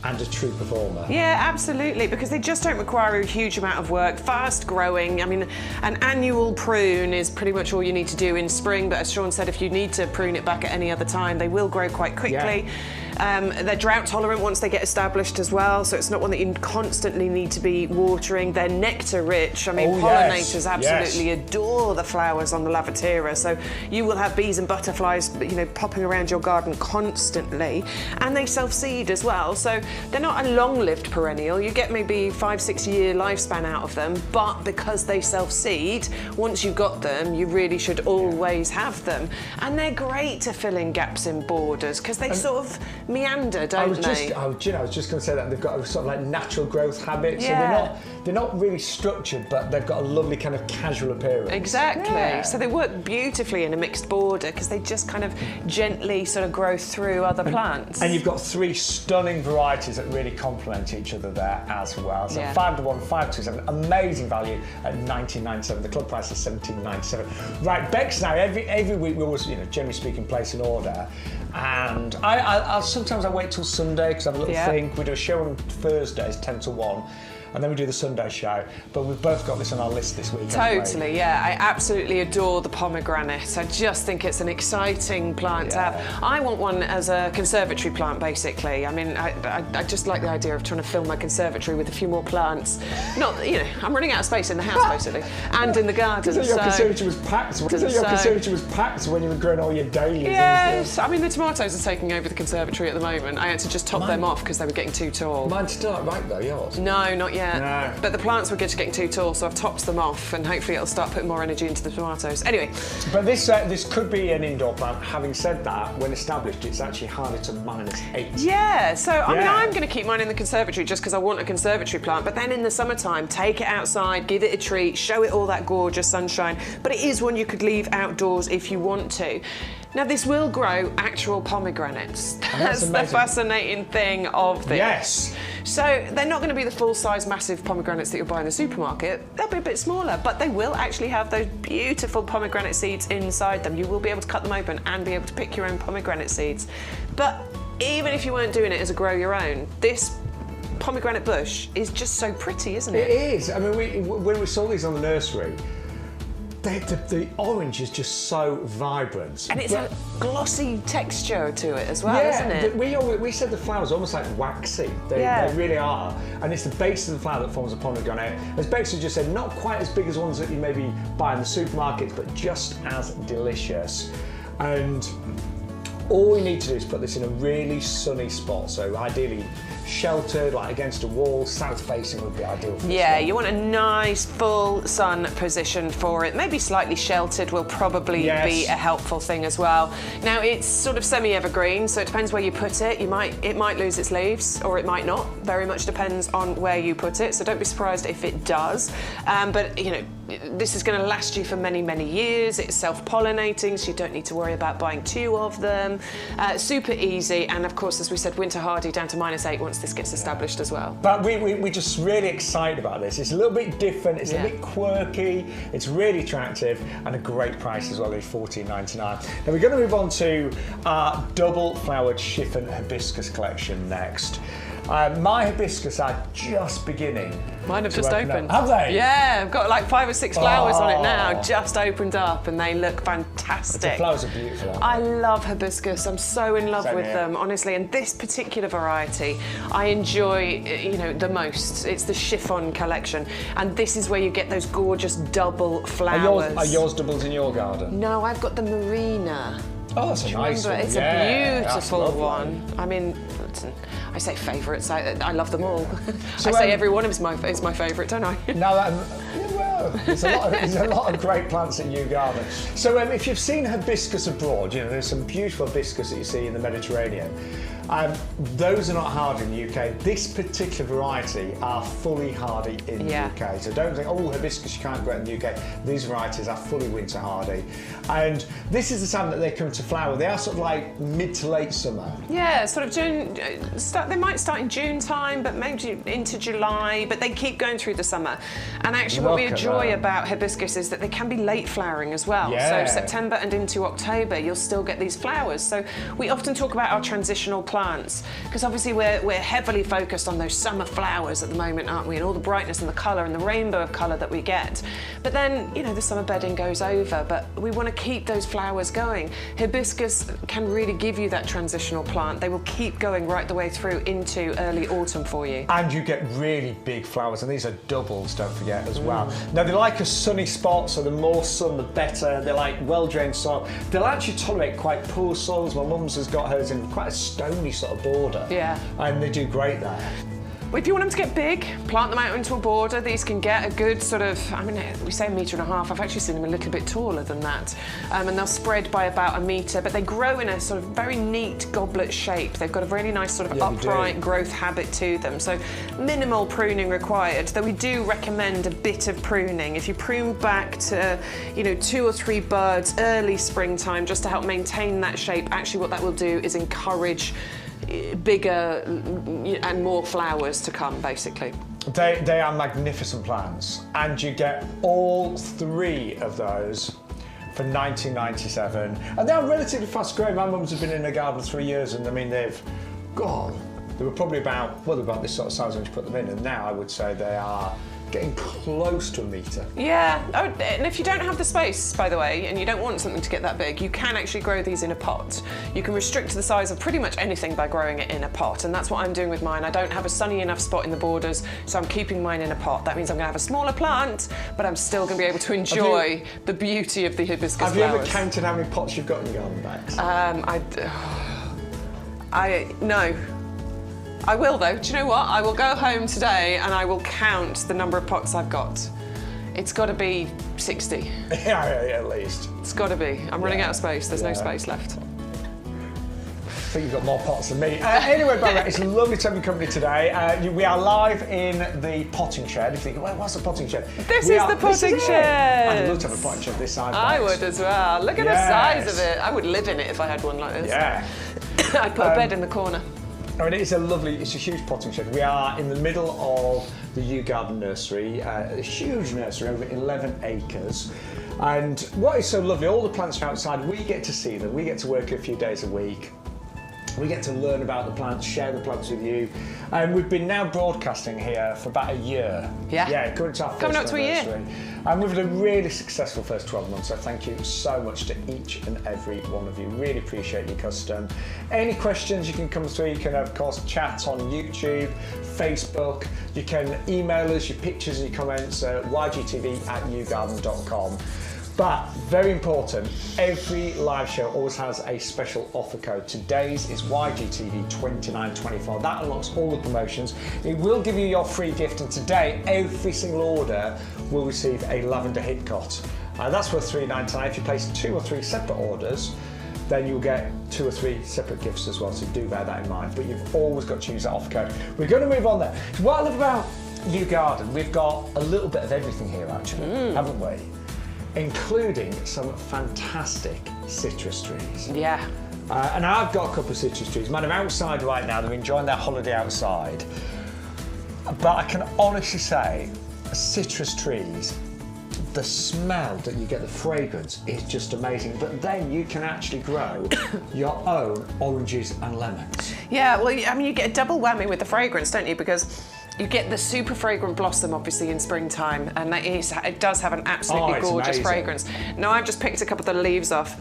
and a true performer. Yeah, absolutely, because they just don't require a huge amount of work, fast growing. I mean, an annual prune is pretty much all you need to do in spring, but as Shaun said, if you need to prune it back at any other time, they will grow quite quickly. They're drought tolerant once they get established as well, so it's not one that you constantly need to be watering. They're nectar rich. I mean, pollinators absolutely adore the flowers on the Lavatera, so you will have bees and butterflies, you know, popping around your garden constantly, and they self-seed as well, so they're not a long-lived perennial. You get maybe 5-6 year lifespan out of them, but because they self-seed, once you've got them, you really should always have them. And they're great to fill in gaps in borders because they sort of meander, don't they? I was just going to say that they've got a sort of like natural growth habit, so they're not really structured, but they've got a lovely kind of casual appearance. Exactly. So they work beautifully in a mixed border because they just kind of gently sort of grow through other plants. And you've got 3 stunning varieties that really complement each other there as well. So 5 to 1, 5 to 7, amazing value at $19.97. The club price is $17.97. Right, Bex now. Every week we always, you know, generally speaking, place an order, and I'll sometimes I wait till Sunday because I have a little think. We do a show on Thursdays, 10 to 1. and then we do the Sunday show. But we've both got this on our list this week. Totally, yeah. I absolutely adore the pomegranate. I just think it's an exciting plant to have. I want one as a conservatory plant, basically. I mean, I just like the idea of trying to fill my conservatory with a few more plants. Not, you know, I'm running out of space in the house, basically, and in the garden. Your conservatory was packed. Your conservatory was packed when you were growing all your dahlias. Yes, I mean, the tomatoes are taking over the conservatory at the moment. I had to just top them off because they were getting too tall. Mine's still not right though, yours? No, not yet. No. But the plants were just getting too tall, so I've topped them off, and hopefully it'll start putting more energy into the tomatoes. Anyway. But this could be an indoor plant. Having said that, when established, it's actually harder to -8. Yeah, so I mean, I'm going to keep mine in the conservatory just because I want a conservatory plant, but then in the summertime, take it outside, give it a treat, show it all that gorgeous sunshine. But it is one you could leave outdoors if you want to. Now, this will grow actual pomegranates. That's the fascinating thing of this. Yes. So they're not going to be the full-size, massive pomegranates that you'll buy in the supermarket. They'll be a bit smaller, but they will actually have those beautiful pomegranate seeds inside them. You will be able to cut them open and be able to pick your own pomegranate seeds. But even if you weren't doing it as a grow your own, this pomegranate bush is just so pretty, isn't it? It is. I mean, when we saw these on the nursery, the orange is just so vibrant. And it's a glossy texture to it as well, isn't it? We said the flowers are almost like waxy. They really are. And it's the base of the flower that forms a pomegranate. As Bex just said, not quite as big as ones that you maybe buy in the supermarkets, but just as delicious. And all we need to do is put this in a really sunny spot. So ideally sheltered, like against a wall, south facing would be ideal for this you want a nice full sun position for it. Maybe slightly sheltered will probably be a helpful thing as well. Now, it's sort of semi-evergreen, so it depends where you put it. It might lose its leaves, or it might not. Very much depends on where you put it, so don't be surprised if it does. But, you know, this is going to last you for many, many years. It's self-pollinating, so you don't need to worry about buying 2 of them. Super easy, and of course, as we said, winter hardy down to -8 once this gets established as well. But we're just really excited about this. It's a little bit different, it's a bit quirky, it's really attractive, and a great price as well, only $14.99. Now we're going to move on to our double-flowered chiffon hibiscus collection next. My hibiscus are just beginning. Mine have just opened. Have they? Yeah, I've got like 5 or 6 flowers on it now, just opened up, and they look fantastic. The flowers are beautiful. I love hibiscus. I'm so in love with them, honestly. And this particular variety, I enjoy, you know, the most. It's the chiffon collection, and this is where you get those gorgeous double flowers. Are yours doubles in your garden? No, I've got the Marina. Oh, that's a nice one. It's a beautiful one. I mean, I say favourites. I love them all. So, I say every one is my favourite, don't I? No, well, there's a lot of great plants at YouGarden. So if you've seen hibiscus abroad, you know, there's some beautiful hibiscus that you see in the Mediterranean. Those are not hardy in the UK. This particular variety are fully hardy in the UK. So don't think, oh, hibiscus you can't grow in the UK. These varieties are fully winter hardy. And this is the time that they come to flower. They are sort of like mid to late summer. Yeah, sort of June. They might start in June time, but maybe into July, but they keep going through the summer. And actually what we enjoy about hibiscus is that they can be late flowering as well. So September and into October, you'll still get these flowers. So we often talk about our transitional plants, because obviously we're heavily focused on those summer flowers at the moment, aren't we? And all the brightness and the colour and the rainbow of colour that we get. But then, you know, the summer bedding goes over, but we want to keep those flowers going. Hibiscus can really give you that transitional plant. They will keep going right the way through into early autumn for you. And you get really big flowers, and these are doubles, don't forget, as well. Now, they like a sunny spot, so the more sun, the better. They like well-drained soil. They'll actually tolerate quite poor soils. My mum's has got hers in quite a stony sort of border. Yeah. And they do great there. If you want them to get big, plant them out into a border. These can get a good sort of, I mean, we say 1.5 meters. I've actually seen them a little bit taller than that. And they'll spread by about 1 meter, but they grow in a sort of very neat goblet shape. They've got a really nice sort of upright growth habit to them. So minimal pruning required, though we do recommend a bit of pruning. If you prune back to, you know, 2 or 3 buds early springtime, just to help maintain that shape, actually what that will do is encourage bigger and more flowers to come, basically. They are magnificent plants, and you get all 3 of those for $19.97, and they are relatively fast growing. My mum's have been in the garden 3 years, and I mean they've gone they were probably about this sort of size when you put them in, and now I would say they are getting close to a metre. Yeah, and if you don't have the space, by the way, and you don't want something to get that big, you can actually grow these in a pot. You can restrict the size of pretty much anything by growing it in a pot, and that's what I'm doing with mine. I don't have a sunny enough spot in the borders, so I'm keeping mine in a pot. That means I'm going to have a smaller plant, but I'm still going to be able to enjoy the beauty of the hibiscus flowers. Have you ever counted how many pots you've got in your garden, Bex? No. I will though. Do you know what? I will go home today and I will count the number of pots I've got. It's got to be 60. Yeah, at least. It's got to be. I'm running out of space. There's no space left. I think you've got more pots than me. Anyway, Barbara, it's lovely to have your company today. We are live in the potting shed. If you think, well, what's the potting shed? This is the potting shed. I'd love to have a potting shed this size. I would as well. Look at the size of it. I would live in it if I had one like this. Yeah. I'd put a bed in the corner. I mean, it's a huge potting shed. We are in the middle of the YouGarden nursery, a huge nursery over 11 acres. And what is so lovely, all the plants are outside, we get to see them, we get to work a few days a week. We get to learn about the plants, share the plants with you. And we've been now broadcasting here for about a year. Yeah. Yeah, coming up to a year. And we've had a really successful first 12 months, so thank you so much to each and every one of you. Really appreciate your custom. Any questions you can come through, you can of course chat on YouTube, Facebook, you can email us your pictures and your comments at ygtv@yougarden.com. But very important, every live show always has a special offer code. Today's is YGTV2924. That unlocks all the promotions. It will give you your free gift, and today every single order will receive a lavender hipcot. That's worth $3.99. If you place 2 or 3 separate orders, then you'll get 2 or 3 separate gifts as well, so do bear that in mind. But you've always got to use that offer code. We're going to move on there. What I love about YouGarden, we've got a little bit of everything here actually, haven't we? Including some fantastic citrus trees. Yeah. And I've got a couple of citrus trees. Man, I'm outside right now, they're enjoying their holiday outside. But I can honestly say, citrus trees, the smell that you get, the fragrance is just amazing. But then you can actually grow your own oranges and lemons. Yeah, well, I mean, you get a double whammy with the fragrance, don't you? Because you get the super fragrant blossom, obviously, in springtime, and it does have an absolutely gorgeous fragrance. Now, I've just picked a couple of the leaves off.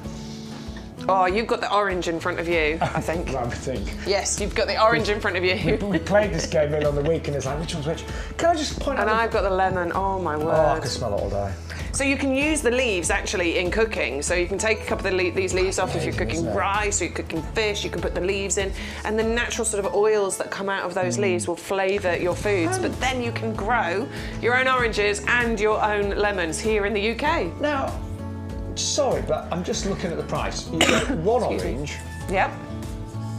Oh, you've got the orange in front of you, I think. I think. Yes, you've got the orange in front of you. We played this game in on the week, and it's like, which one's which? Can I just point out? And I've got the lemon. Oh, my word. Oh, I can smell it all day. So you can use the leaves actually in cooking. So you can take a couple of these leaves off if you're cooking rice or you're cooking fish. You can put the leaves in, and the natural sort of oils that come out of those leaves will flavour your foods. But then you can grow your own oranges and your own lemons here in the UK. Now, sorry, but I'm just looking at the price. You get one orange. Yep.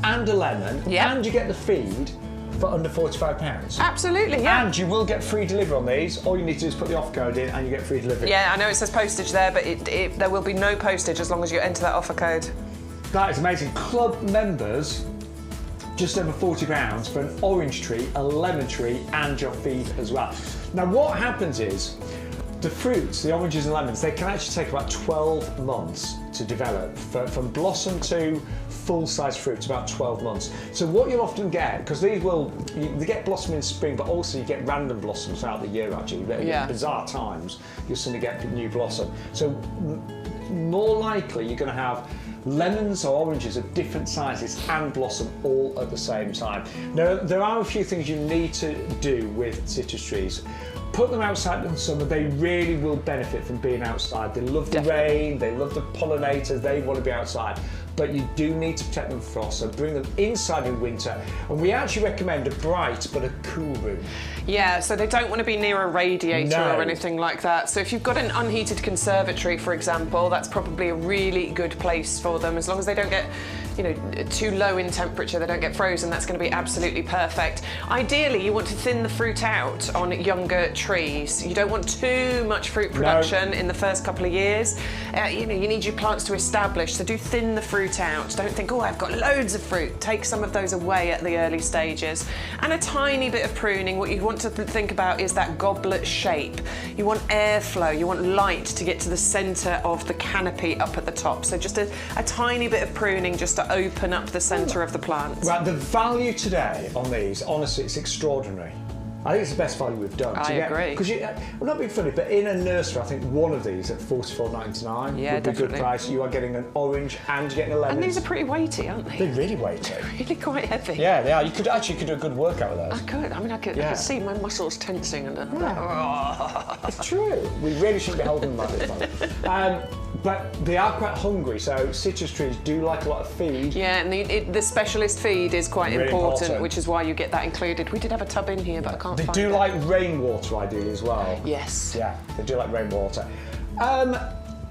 And a lemon. Yep. And you get the feed for under £45. Absolutely, yeah. And you will get free delivery on these. All you need to do is put the offer code in and you get free delivery. Yeah, I know it says postage there, but there will be no postage as long as you enter that offer code. That is amazing. Club members, just over £40 for an orange tree, a lemon tree, and your feed as well. Now, what happens is, the fruits, the oranges and lemons, they can actually take about 12 months to develop. From blossom to full-size fruit, about 12 months. So what you'll often get, because they get blossom in spring, but also you get random blossoms throughout the year actually. At bizarre times, you'll suddenly get new blossom. So more likely you're going to have lemons or oranges of different sizes and blossom all at the same time. Now, there are a few things you need to do with citrus trees. Put them outside in the summer, they really will benefit from being outside. They love the rain, they love the pollinators, they want to be outside. But you do need to protect them from frost, so bring them inside in winter. And we actually recommend a bright but a cool room. Yeah, so they don't want to be near a radiator or anything like that. So if you've got an unheated conservatory, for example, that's probably a really good place for them. As long as they don't get, too low in temperature, they don't get frozen, that's going to be absolutely perfect. Ideally, you want to thin the fruit out on younger trees. You don't want too much fruit production in the first couple of years. You need your plants to establish, so do thin the fruit out. Don't think, oh, I've got loads of fruit. Take some of those away at the early stages. And a tiny bit of pruning. What you want to think about is that goblet shape. You want airflow, you want light to get to the centre of the canopy up at the top. So just a tiny bit of pruning just to to open up the centre of the plant. Right, the value today on these, honestly, it's extraordinary. I think it's the best value we've done. I agree. Because I'm not being funny, but in a nursery, I think one of these at $44.99 would be a good price. You are getting an orange and you're getting a lemon. And these are pretty weighty, aren't they? They're really weighty. Really quite heavy. Yeah, they are. You could do a good workout with those. I could. I mean, I could see my muscles tensing and. It's true. We really shouldn't be holding them like this. But they are quite hungry, so citrus trees do like a lot of feed. Yeah, and the specialist feed is quite really important, which is why you get that included. We did have a tub in here, but I can't find it. They do like rainwater, ideally, as well. Yes. Yeah, they do like rainwater.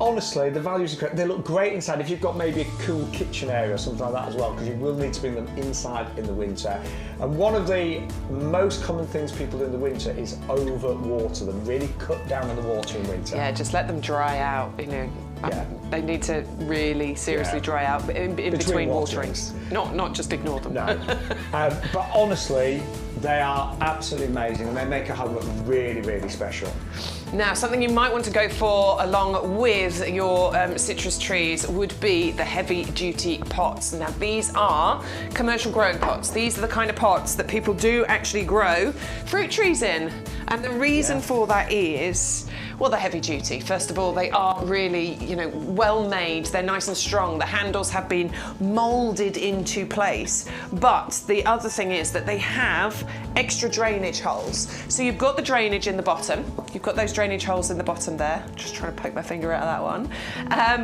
Honestly, the values are great. They look great inside if you've got maybe a cool kitchen area or something like that as well, because you will need to bring them inside in the winter. And one of the most common things people do in the winter is overwater them, really cut down on the water in winter. Yeah, just let them dry out, you know. They need to really seriously dry out in between waterings. Not just ignore them. No. But honestly, they are absolutely amazing and they make a home look really, really special. Now, something you might want to go for along with your citrus trees would be the heavy-duty pots. Now, these are commercial growing pots. These are the kind of pots that people do actually grow fruit trees in. And the reason for that is, well, they're heavy duty. First of all, they are really, you know, well made. They're nice and strong. The handles have been molded into place. But the other thing is that they have extra drainage holes. So you've got the drainage in the bottom. You've got those drainage holes in the bottom there. Just trying to poke my finger out of that one.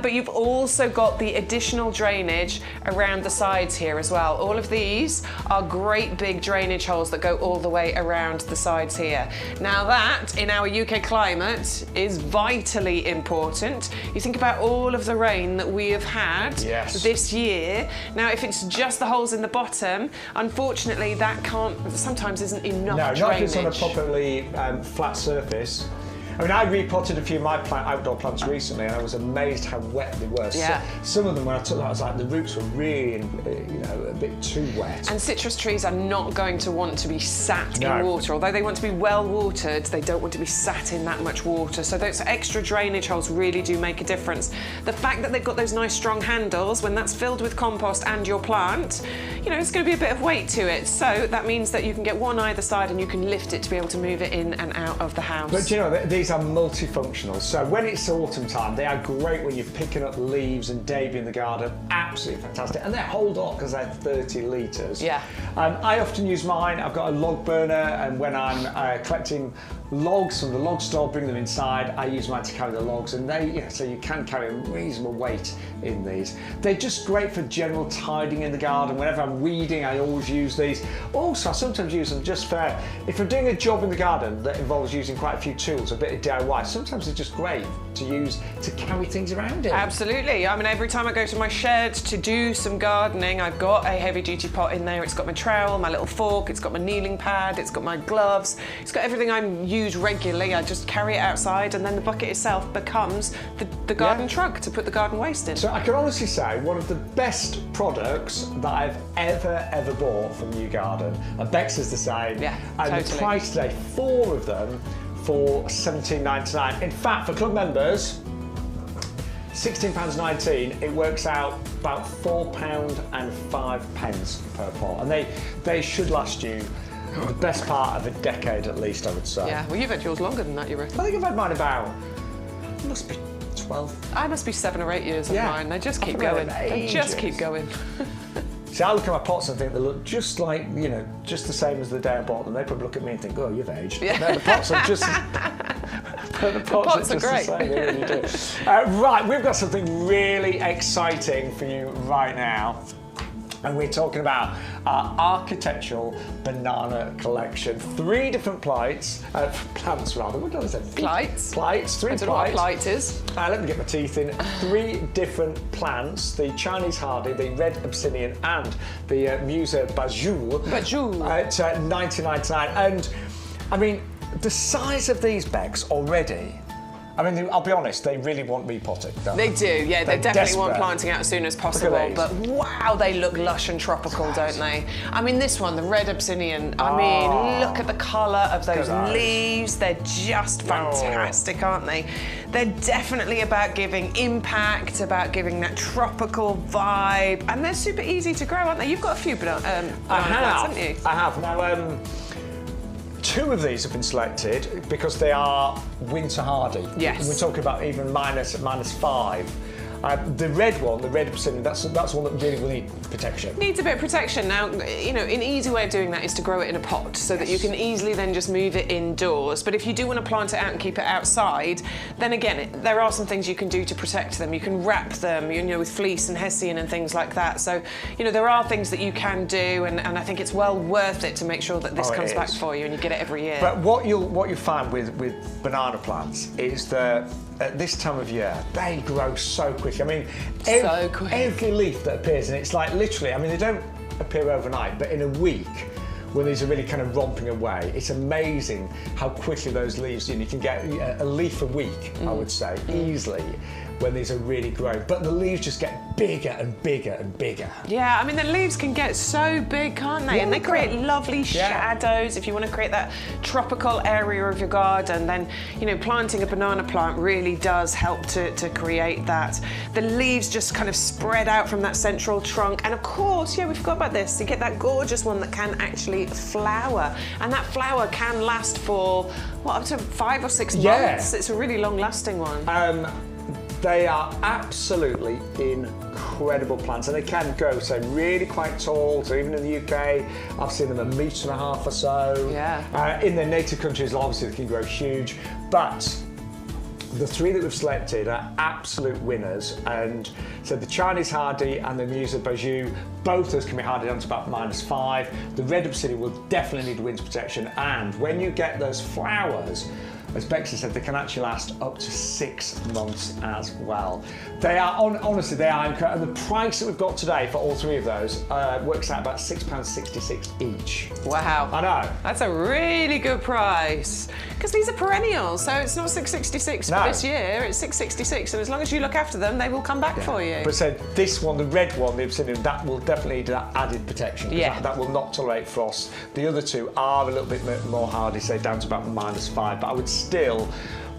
But you've also got the additional drainage around the sides here as well. All of these are great big drainage holes that go all the way around the sides here. Now that, in our UK climate, is vitally important. You think about all of the rain that we have had this year. Now, if it's just the holes in the bottom, unfortunately, that sometimes isn't enough drainage. No, not if it's on a properly flat surface. I mean, I repotted a few of my outdoor plants recently and I was amazed how wet they were. Yeah. Some of them, when I took that, I was like, the roots were really, you know, a bit too wet. And citrus trees are not going to want to be sat in water. Although they want to be well watered, they don't want to be sat in that much water. So those extra drainage holes really do make a difference. The fact that they've got those nice strong handles, when that's filled with compost and your plant, you know, it's going to be a bit of weight to it. So that means that you can get one either side and you can lift it to be able to move it in and out of the house. But you know, these are multifunctional. So when it's autumn time, they are great when you're picking up leaves and debris in the garden. Absolutely fantastic. And they hold up because they're 30 litres. Yeah. I often use mine. I've got a log burner, and when I'm collecting logs from the log store, bring them inside, I use mine to carry the logs, and so you can carry a reasonable weight in these. They're just great for general tidying in the garden. Whenever I'm weeding, I always use these. Also, I sometimes use them just for, if I'm doing a job in the garden that involves using quite a few tools, a bit of DIY, sometimes they're just great to use to carry things around in. Absolutely. I mean, every time I go to my shed to do some gardening, I've got a heavy duty pot in there. It's got my trowel, my little fork, it's got my kneeling pad, it's got my gloves, it's got everything I use regularly. I just carry it outside, and then the bucket itself becomes the garden truck to put the garden waste in. So I can honestly say one of the best products that I've ever bought from YouGarden, and Bex is the same. Yeah, and totally. the price today, 4 of them for £17.99. In fact, for club members, £16.19, it works out about £4.05 per pot, and they should last you the best part of a decade at least, I would say. Yeah, well, you've had yours longer than that, you reckon? I think I've had mine about, it must be 12. I must be 7 or 8 years of mine. They just keep going. They just keep going. See, I look at my pots and think they look just like, you know, just the same as the day I bought them. They probably look at me and think, oh, you've aged. Yeah. No, the pots are just... the pots are great. The same, they really do. Right, we've got something really exciting for you right now. And we're talking about our architectural banana collection. 3 different plants, rather. What did I say? Plights. Plights, 3 plights. I don't know what a plight is. Let me get my teeth in. 3 different plants: the Chinese hardy, the red abyssinian, and the Musa Bajoul. Bajoul. At $19.99. And I mean, the size of these, Bex, already I mean, I'll be honest, they really want repotting, don't they? They do, yeah. They definitely want planting out as soon as possible. But wow, they look lush and tropical, don't they? I mean, this one, the red Abyssinian, I mean, look at the colour of those leaves. They're just fantastic, aren't they? They're definitely about giving impact, about giving that tropical vibe, and they're super easy to grow, aren't they? You've got a few banana plants, haven't you? I have. Now, 2 of these have been selected because they are winter hardy. Yes. We're talking about even -5. The red one, the red Abyssinian, that's one that really will need protection. Needs a bit of protection. Now, you know, an easy way of doing that is to grow it in a pot so that you can easily then just move it indoors. But if you do want to plant it out and keep it outside, then again, there are some things you can do to protect them. You can wrap them, you know, with fleece and hessian and things like that. So, you know, there are things that you can do, and I think it's well worth it to make sure that this comes back for you and you get it every year. But what you'll find with banana plants is that at this time of year, they grow so quick. I mean, every leaf that appears, and it's like literally, I mean, they don't appear overnight, but in a week, when these are really kind of romping away, it's amazing how quickly those leaves, you can get a leaf a week, I would say, easily, when these are really growing. But the leaves just get bigger and bigger and bigger. Yeah, I mean, the leaves can get so big, can't they? And they create lovely shadows. If you want to create that tropical area of your garden, then, you know, planting a banana plant really does help to create that. The leaves just kind of spread out from that central trunk. And of course, we forgot about this. You get that gorgeous one that can actually flower. And that flower can last for, what, up to 5 or 6 months? It's a really long-lasting one. They are absolutely incredible plants, and they can grow so really quite tall. So even in the UK, I've seen them 1.5 metres or so. Yeah. In their native countries, obviously they can grow huge, but the 3 that we've selected are absolute winners. And so the Chinese hardy and the Musa Bijou, both those can be hardy down to about -5. The red Abyssinian will definitely need winter protection, and when you get those flowers, as Bexley said, they can actually last up to 6 months as well. They are, honestly, they are incredible. And the price that we've got today for all 3 of those works out about £6.66 each. Wow. I know. That's a really good price. Because these are perennials, so it's not £6.66 for this year, it's £6.66, and as long as you look after them, they will come back for you. But so this one, the red one, the Abyssinian, that will definitely need that added protection. That will not tolerate frost. The other 2 are a little bit more hardy, say down to about -5, but I would still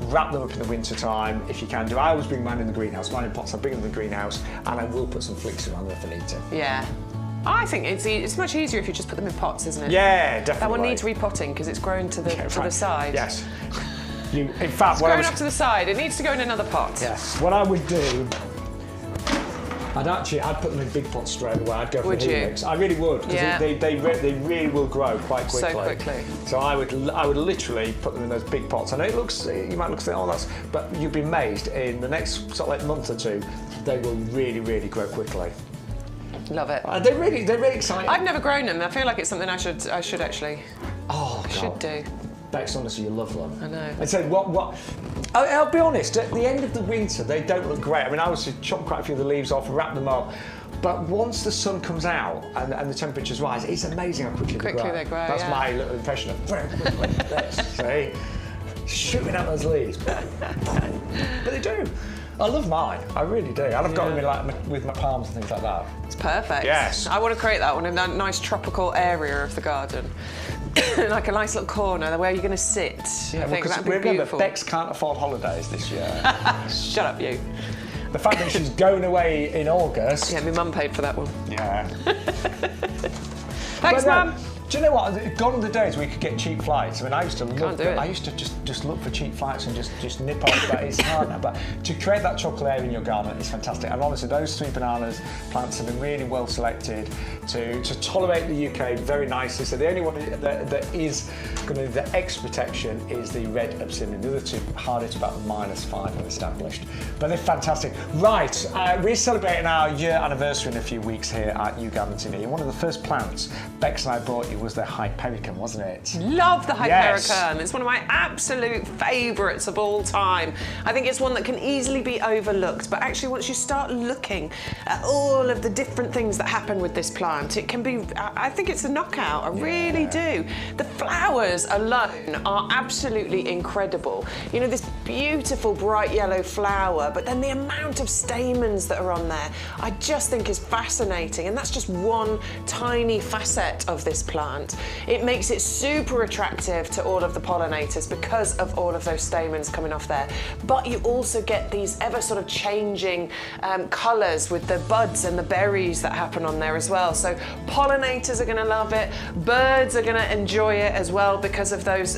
wrap them up in the winter time if you can do. I always bring mine in the greenhouse, mine in pots. I bring them in the greenhouse, and I will put some fleece around them if I need to. Yeah. I think it's much easier if you just put them in pots, isn't it? Yeah, definitely. That one needs repotting because it's grown to the side. Yes. In fact, it's grown up to the side. It needs to go in another pot. Yes. What I would do, I'd put them in big pots straight away. I'd go for the Hibiscus. I really would, because they really will grow quite quickly. So quickly. So I would literally put them in those big pots. I know you might look and think, but you'd be amazed in the next sort of like month or 2, they will really, really grow quickly. Love it. They're really exciting. I've never grown them. I feel like it's something I should actually. Oh, God. Should do. Bex, honestly, you love them. I know. And so what? I'll be honest. At the end of the winter, they don't look great. I mean, I was chop quite a few of the leaves off, wrap them up. But once the sun comes out and the temperatures rise, it's amazing how quickly they grow. That's my little impression of let's see, shooting out those leaves. But they do. I love mine. I really do. And I've got them in with my palms and things like that. It's perfect. Yes. I want to create that one in that nice tropical area of the garden. Like a nice little corner where you're going to sit. Yeah, I think that'd be remember, beautiful. Bex can't afford holidays this year. Shut up, you. The fact that she's going away in August. Yeah, my mum paid for that one. Yeah. Thanks, Mum. Do you know what? Gone are the days where you could get cheap flights. I mean, I used to just look for cheap flights and just nip off. But it's hard now. But to create that chocolate area in your garden is fantastic. And honestly, those 3 bananas plants have been really well selected to tolerate the UK very nicely. So the only one that is going to need the extra protection is the red Abyssinian. The other 2 hardy to about -5 when established. But they're fantastic. Right, we're celebrating our year anniversary in a few weeks here at YouGarden TV. One of the first plants Bex and I brought you was the Hypericum, wasn't it? Love the Hypericum. Yes. It's one of my absolute favourites of all time. I think it's one that can easily be overlooked, but actually once you start looking at all of the different things that happen with this plant, it can be, I think it's a knockout, I really do. The flowers alone are absolutely incredible. You know, this beautiful bright yellow flower, but then the amount of stamens that are on there, I just think is fascinating, and that's just one tiny facet of this plant. It makes it super attractive to all of the pollinators because of all of those stamens coming off there. But you also get these ever sort of changing colours with the buds and the berries that happen on there as well. So pollinators are going to love it. Birds are going to enjoy it as well because of those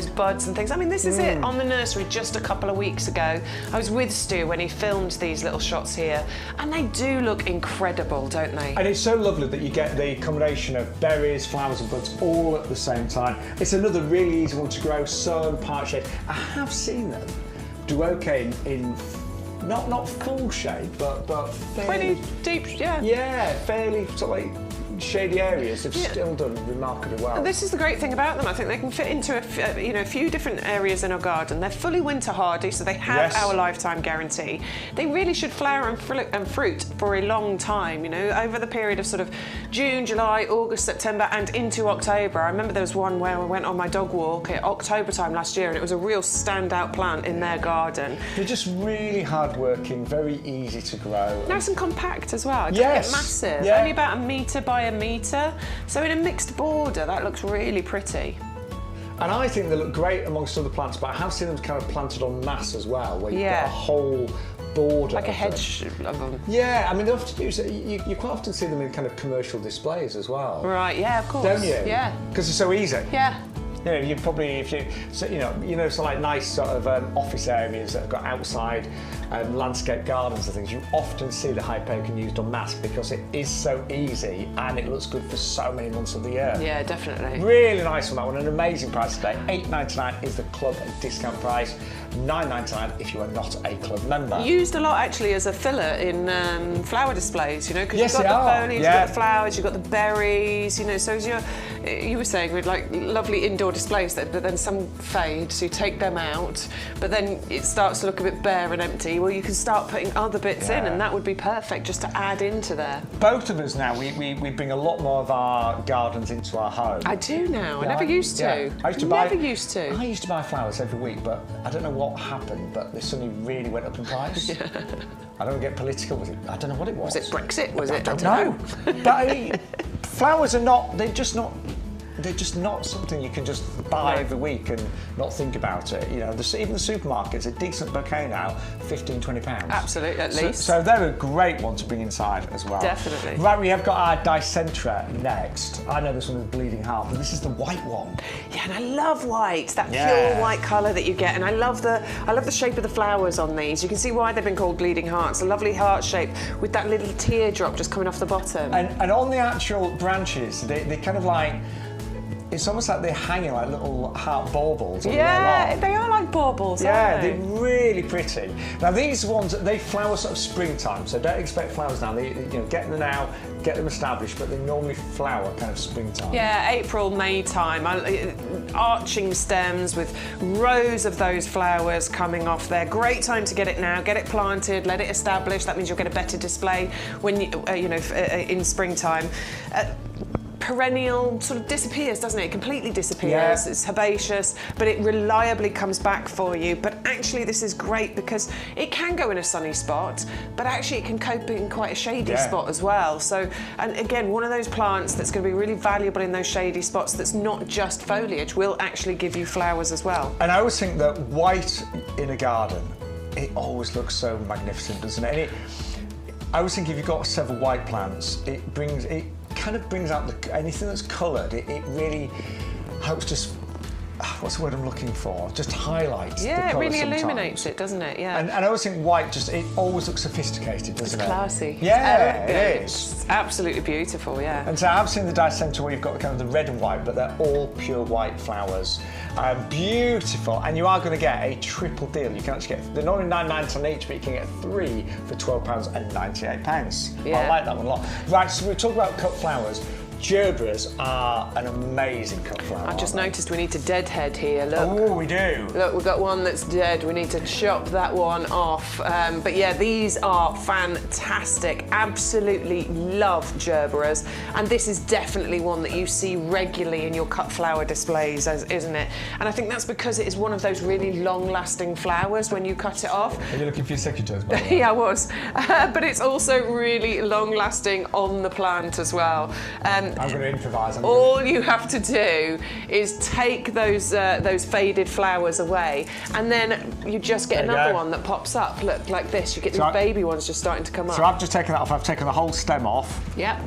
buds and things. I mean, this is it on the nursery just a couple of weeks ago. I was with Stu when he filmed these little shots here, and they do look incredible, don't they? And it's so lovely that you get the combination of berries, flowers and buds all at the same time. It's another really easy one to grow, sun, part shade. I have seen them do okay in not full shade, but fairly... Pretty deep, yeah. Yeah, fairly sort of like shady areas have still done remarkably well. And this is the great thing about them. I think they can fit into a few different areas in our garden. They're fully winter hardy, so they have our lifetime guarantee. They really should flower and fruit for a long time, you know, over the period of sort of June, July, August, September and into October. I remember there was one where I went on my dog walk at October time last year, and it was a real standout plant in their garden. They're just really hard working, very easy to grow. Nice and compact as well. It doesn't get massive. Yeah. Only about 1 metre by 1 metre. So in a mixed border, that looks really pretty. And I think they look great amongst other plants, but I have seen them kind of planted en masse as well, where you've got a whole border. Like a hedge of them. Yeah, I mean, they often use you quite often see them in kind of commercial displays as well. Right, yeah, of course. Don't you? Yeah. Because it's so easy. Yeah. You know, you probably, so like nice sort of office areas that have got outside landscape gardens and things, you often see the Hypericum used en masse because it is so easy and it looks good for so many months of the year. Yeah, definitely. Really nice on that one, an amazing price today. $8.99 is the club discount price, $9.99 if you are not a club member. Used a lot actually as a filler in flower displays, you know, because Yes, you've got the foliage, you've yeah. got the flowers, you've got the berries, you know, so as you were saying with like lovely indoor displays, but then some fade, so you take them out, but then it starts to look a bit bare and empty. Well, you can start putting other bits in, and that would be perfect just to add into there. Both of us now, we bring a lot more of our gardens into our home. I do now. Yeah, I never used to. Yeah. I used to I used to buy flowers every week, but I don't know what happened, but they suddenly really went up in price. I don't get political, was it? I don't know what it was. Was it Brexit? Was it? I don't know. But I mean, flowers are not, they're just not something you can just buy every week and not think about it. You know, even the supermarkets, a decent bouquet now, £15, £20. Absolutely, at least. So they're a great one to bring inside as well. Definitely. Right, we have got our Dicentra next. I know this one is Bleeding Heart, but this is the white one. Yeah, and I love white, that pure white colour that you get, and I love the shape of the flowers on these. You can see why they've been called Bleeding Hearts. A lovely heart shape with that little teardrop just coming off the bottom. And on the actual branches, they kind of like, it's almost like they're hanging like little heart baubles. Yeah, they are like baubles, yeah, aren't they? they're really pretty. Now these ones, they flower sort of springtime, so don't expect flowers now. They, get them now, get them established, but they normally flower kind of springtime. Yeah, April, May time. Arching stems with rows of those flowers coming off there. Great time to get it now. Get it planted, let it establish. That means you'll get a better display when in springtime. Perennial sort of disappears, doesn't it? It completely disappears. Yeah. It's herbaceous, but it reliably comes back for you. But actually this is great because it can go in a sunny spot, but actually it can cope in quite a shady spot as well. So, and again, one of those plants that's going to be really valuable in those shady spots that's not just foliage, will actually give you flowers as well. And I always think that white in a garden, it always looks so magnificent, doesn't it? I always think if you've got several white plants, it kind of brings out anything that's coloured. It really helps just, what's the word I'm looking for? Just highlights the colour it really sometimes. illuminates it, doesn't it? Yeah. And I always think white it always looks sophisticated, doesn't it? It's classy. Yeah, it is. It's absolutely beautiful, yeah. And so I've seen the Dicentra where you've got kind of the red and white, but they're all pure white flowers. Beautiful, and you are going to get a triple deal. You can actually get, they're normally £9.99 on each, but you can get 3 for £12.98. Yeah. I like that one a lot. Right, so we'll talk about cut flowers. Gerberas are an amazing cut flower. I've just noticed we need to deadhead here, look. Oh, we do. Look, we've got one that's dead. We need to chop that one off. But yeah, these are fantastic. Absolutely love Gerberas. And this is definitely one that you see regularly in your cut flower displays, isn't it? And I think that's because it is one of those really long-lasting flowers when you cut it off. Are you looking for your secateurs, by the way? Yeah, I was. But it's also really long-lasting on the plant as well. I'm going to improvise. All you have to do is take those faded flowers away, and then you just get another one that pops up. Look, like this. You get these baby ones just starting to come up. So I've just taken that off. I've taken the whole stem off. Yep.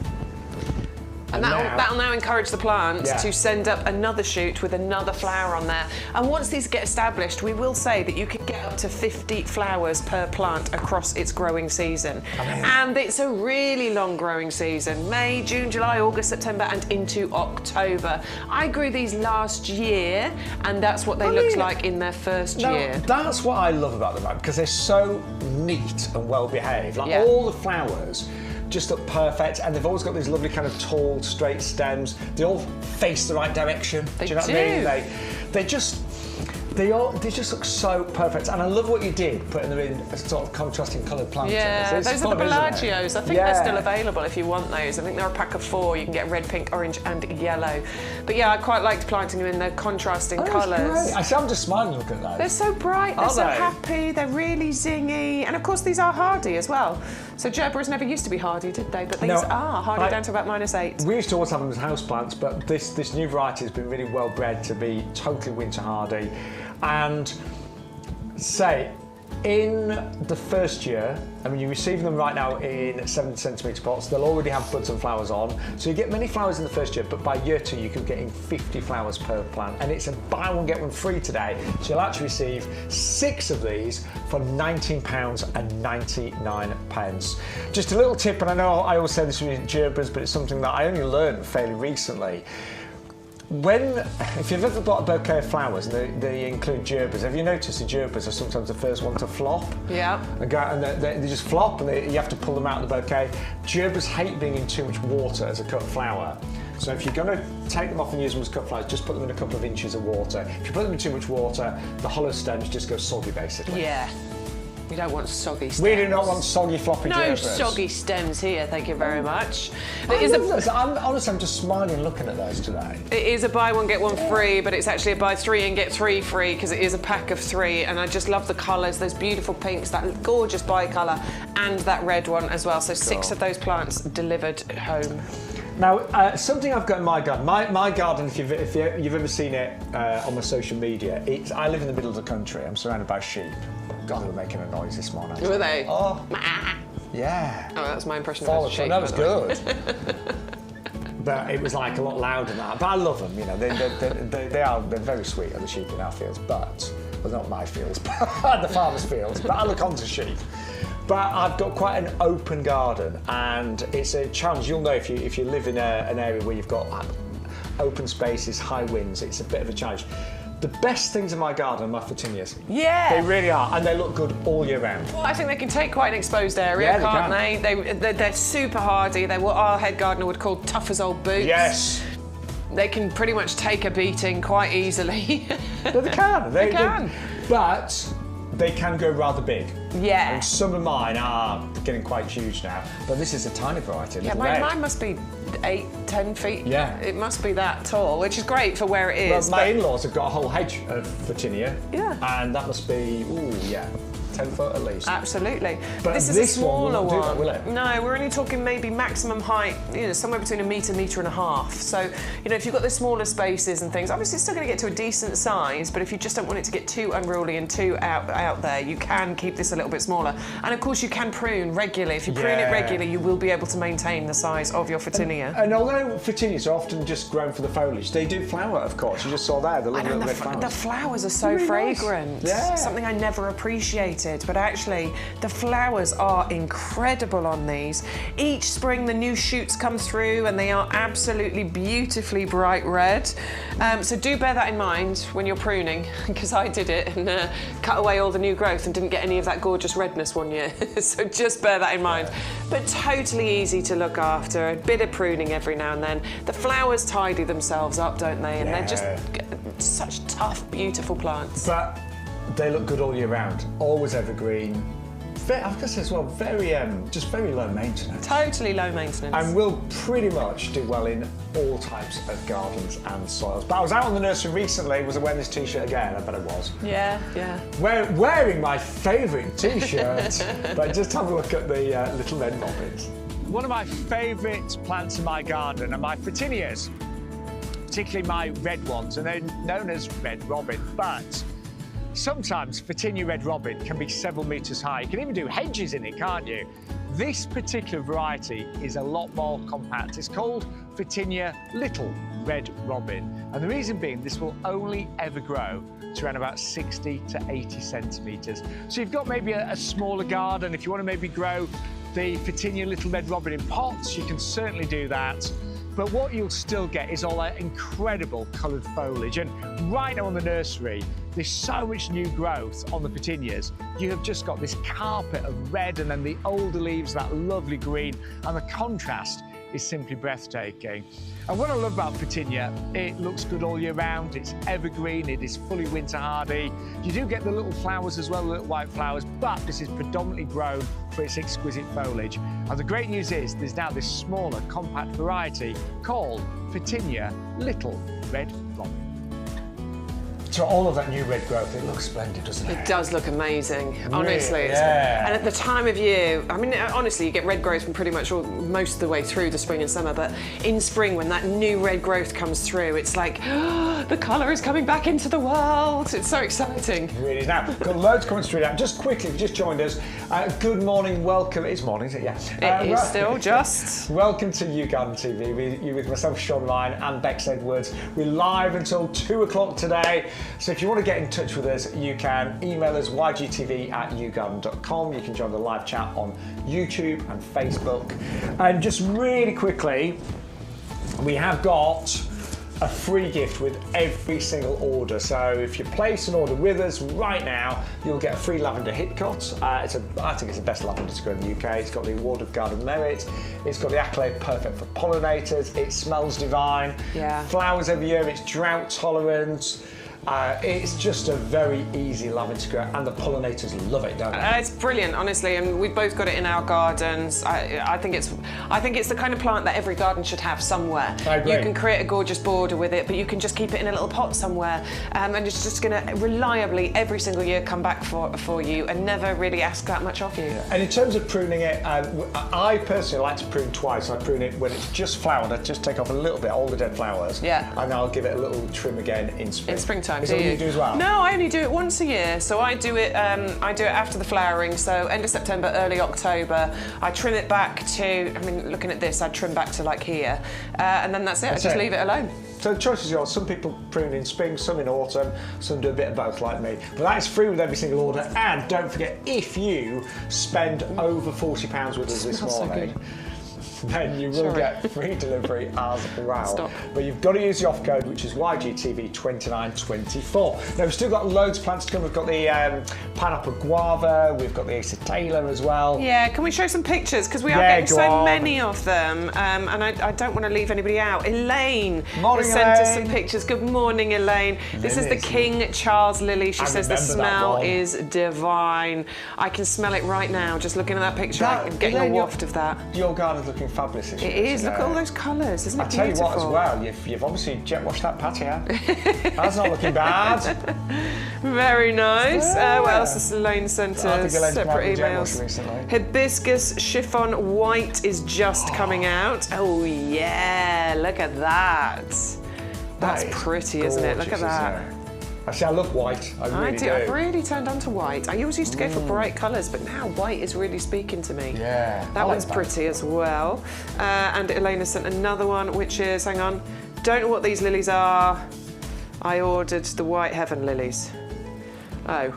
And that'll now encourage the plant to send up another shoot with another flower on there. And once these get established, we will say that you can get up to 50 flowers per plant across its growing season. And it's a really long growing season. May, June, July, August, September, and into October. I grew these last year, and that's what they looked like in their first year. That's what I love about them, because they're so neat and well behaved. Like all the flowers just look perfect, and they've always got these lovely kind of tall, straight stems. They all face the right direction. Do you know what I mean? They just look so perfect, and I love what you did, putting them in a sort of contrasting coloured plants. Yeah, those are the Pelagios. I think they're still available if you want those. I think they're a pack of 4. You can get red, pink, orange, and yellow. But yeah, I quite liked planting them in their contrasting colours. I'm just smiling looking at those. They're so bright, they're so happy, they're really zingy, and of course these are hardy as well. So Gerberas never used to be hardy, did they? But these are hardy down to about -8. We used to always have them as houseplants, but this new variety has been really well bred to be totally winter hardy. And in the first year, I mean, you're receiving them right now in 7cm pots. They'll already have buds and flowers on. So you get many flowers in the first year, but by year 2, you could get in 50 flowers per plant. And it's a buy one, get one free today. So you'll actually receive 6 of these for £19.99. Just a little tip, and I know I always say this with Gerberas, but it's something that I only learned fairly recently. If you've ever bought a bouquet of flowers and they include Gerberas, have you noticed the Gerberas are sometimes the first one to flop? Yeah. And they just flop, and you have to pull them out of the bouquet. Gerberas hate being in too much water as a cut flower. So if you're going to take them off and use them as cut flowers, just put them in a couple of inches of water. If you put them in too much water, the hollow stems just go soggy, basically. Yeah. We don't want soggy stems. We do not want soggy, floppy Gerberas. No soggy stems here, thank you very much. Honestly, I'm just smiling looking at those today. It is a buy one, get one free, but it's actually a buy 3 and get 3 free, because it is a pack of 3, and I just love the colours, those beautiful pinks, that gorgeous bi-colour, and that red one as well. So 6 of those plants delivered home. Now, something I've got in my garden. My garden, if you've ever seen it on my social media, I live in the middle of the country. I'm surrounded by sheep. God, they were making a noise this morning. Were they? Oh, yeah. Oh, that's my impression of a sheep. That was good. But it was like a lot louder than that. But I love them. You know, they're very sweet, the sheep in our fields. But well, not my fields, but the farmers' fields. But I look onto sheep. But I've got quite an open garden, and it's a challenge. You'll know if you live in an area where you've got open spaces, high winds, it's a bit of a challenge. The best things in my garden are my Photinias. Yeah. They really are, and they look good all year round. Well, I think they can take quite an exposed area, can't they? They're super hardy. They're what our head gardener would call tough as old boots. Yes. They can pretty much take a beating quite easily. But they can. They can. But they can go rather big. Yeah. And some of mine are getting quite huge now, but this is a tiny variety. Yeah, mine must be 8-10 feet. Yeah. It must be that tall, which is great for where it is. Well, my in-laws have got a whole hedge of Photinia. Yeah. And that must be, 10 foot at least. Absolutely. But this is a smaller one. Do that, will it? No, we're only talking maybe maximum height, somewhere between a metre and a half. So, if you've got the smaller spaces and things, obviously it's still going to get to a decent size, but if you just don't want it to get too unruly and too out there, you can keep this a little bit smaller. And of course you can prune regularly. If you prune it regularly, you will be able to maintain the size of your Photinia. And although Photinias are often just grown for the foliage, they do flower, of course. You just saw there, the little red flowers. The flowers are so really fragrant. Nice. Yeah. Something I never appreciated. expected, but actually the flowers are incredible on these. Each spring the new shoots come through and they are absolutely beautifully bright red. So do bear that in mind when you're pruning, because I did it and cut away all the new growth and didn't get any of that gorgeous redness one year. So just bear that in mind. But totally easy to look after, a bit of pruning every now and then. The flowers tidy themselves up, don't they? And they're just such tough, beautiful plants. But they look good all year round, always evergreen. I've got to say as well, just very low maintenance. Totally low maintenance. And will pretty much do well in all types of gardens and soils. But I was out on the nursery recently, was I wearing this t-shirt again? I bet I was. Yeah, yeah. Wearing my favourite t-shirt, but just have a look at the little red robins. One of my favourite plants in my garden are my Photinias, particularly my red ones, and they're known as red robin, but sometimes Photinia red robin can be several metres high. You can even do hedges in it, can't you? This particular variety is a lot more compact. It's called Photinia Little Red Robin. And the reason being, this will only ever grow to around about 60 to 80 centimetres. So you've got maybe a smaller garden. If you want to maybe grow the Photinia Little Red Robin in pots, you can certainly do that. But what you'll still get is all that incredible coloured foliage. And right now on the nursery, there's so much new growth on the Photinias. You have just got this carpet of red and then the older leaves, that lovely green, and the contrast is simply breathtaking. And what I love about Photinia, it looks good all year round, it's evergreen, it is fully winter hardy. You do get the little flowers as well, the little white flowers, but this is predominantly grown for its exquisite foliage. And the great news is there's now this smaller, compact variety called Photinia Little Red Robin. So all of that new red growth, it looks splendid, doesn't it? It does look amazing, Really? honestly. Yeah. And at the time of year, I mean, honestly, you get red growth from pretty much most of the way through the spring and summer, but in spring, when that new red growth comes through, it's like, oh, the colour is coming back into the world. It's so exciting. It really is. Now, we've got loads coming through now. Just quickly, if you just joined us, good morning, welcome. It's morning, is it? Yeah. It is still just. Welcome to YouGarden TV. You're with myself, Shaun and Bex Edwards. We're live until 2 o'clock today. So if you want to get in touch with us, you can email us ygtv@yougarden.com. You can join the live chat on YouTube and Facebook. And just really quickly, we have got a free gift with every single order. So if you place an order with us right now, you'll get a free lavender hipcot. I think it's the best lavender to grow in the UK. It's got the Award of Garden Merit. It's got the accolade perfect for pollinators. It smells divine. Yeah. Flowers every year. It's drought tolerant. It's just a very easy lavender to grow, and the pollinators love it, don't they? It's brilliant, honestly, and we've both got it in our gardens. I think it's the kind of plant that every garden should have somewhere. I agree. You can create a gorgeous border with it, but you can just keep it in a little pot somewhere, and it's just going to reliably every single year come back for you and never really ask that much of you. And in terms of pruning it, I personally like to prune twice. I prune it when it's just flowered. I just take off a little bit, all the dead flowers, yeah, and I'll give it a little trim again in spring. In springtime. Is that what you do as well? No, I only do it once a year. So I do it after the flowering. So end of September, early October. I trim it back to, I mean, looking at this, I trim back to like here. And then that's it. I just leave it alone. So the choice is yours. Some people prune in spring, some in autumn, some do a bit of both like me. But that is free with every single order. And don't forget, if you spend over £40 with us this morning, then you will get free delivery as well. Stop. But you've got to use the off code, which is YGTV2924. Now, we've still got loads of plants to come. We've got the pineapple guava, we've got the Azalea as well. Yeah, can we show some pictures? Because we are getting so many of them, and I don't want to leave anybody out. Elaine has sent us some pictures. Good morning, Elaine. This is the King Charles lily. She says the smell is divine. I can smell it right now, just looking at that picture. I'm getting a waft of that. Your garden's looking fabulous this year. It is. Look at all those colours. Isn't it beautiful? I tell you what as well, you've obviously jet washed that patio. That's not looking bad. Very nice. What else has Elaine sent us? Separate emails. Hibiscus chiffon white is just coming out. Oh yeah, look at that. That's pretty, isn't it? Look at that. Actually, I love white. I really do. I've really turned on to white. I always used to go for bright colours, but now white is really speaking to me. Yeah. That one's pretty as well. And Elena sent another one, which is, hang on, don't know what these lilies are. I ordered the White Heaven lilies. Oh.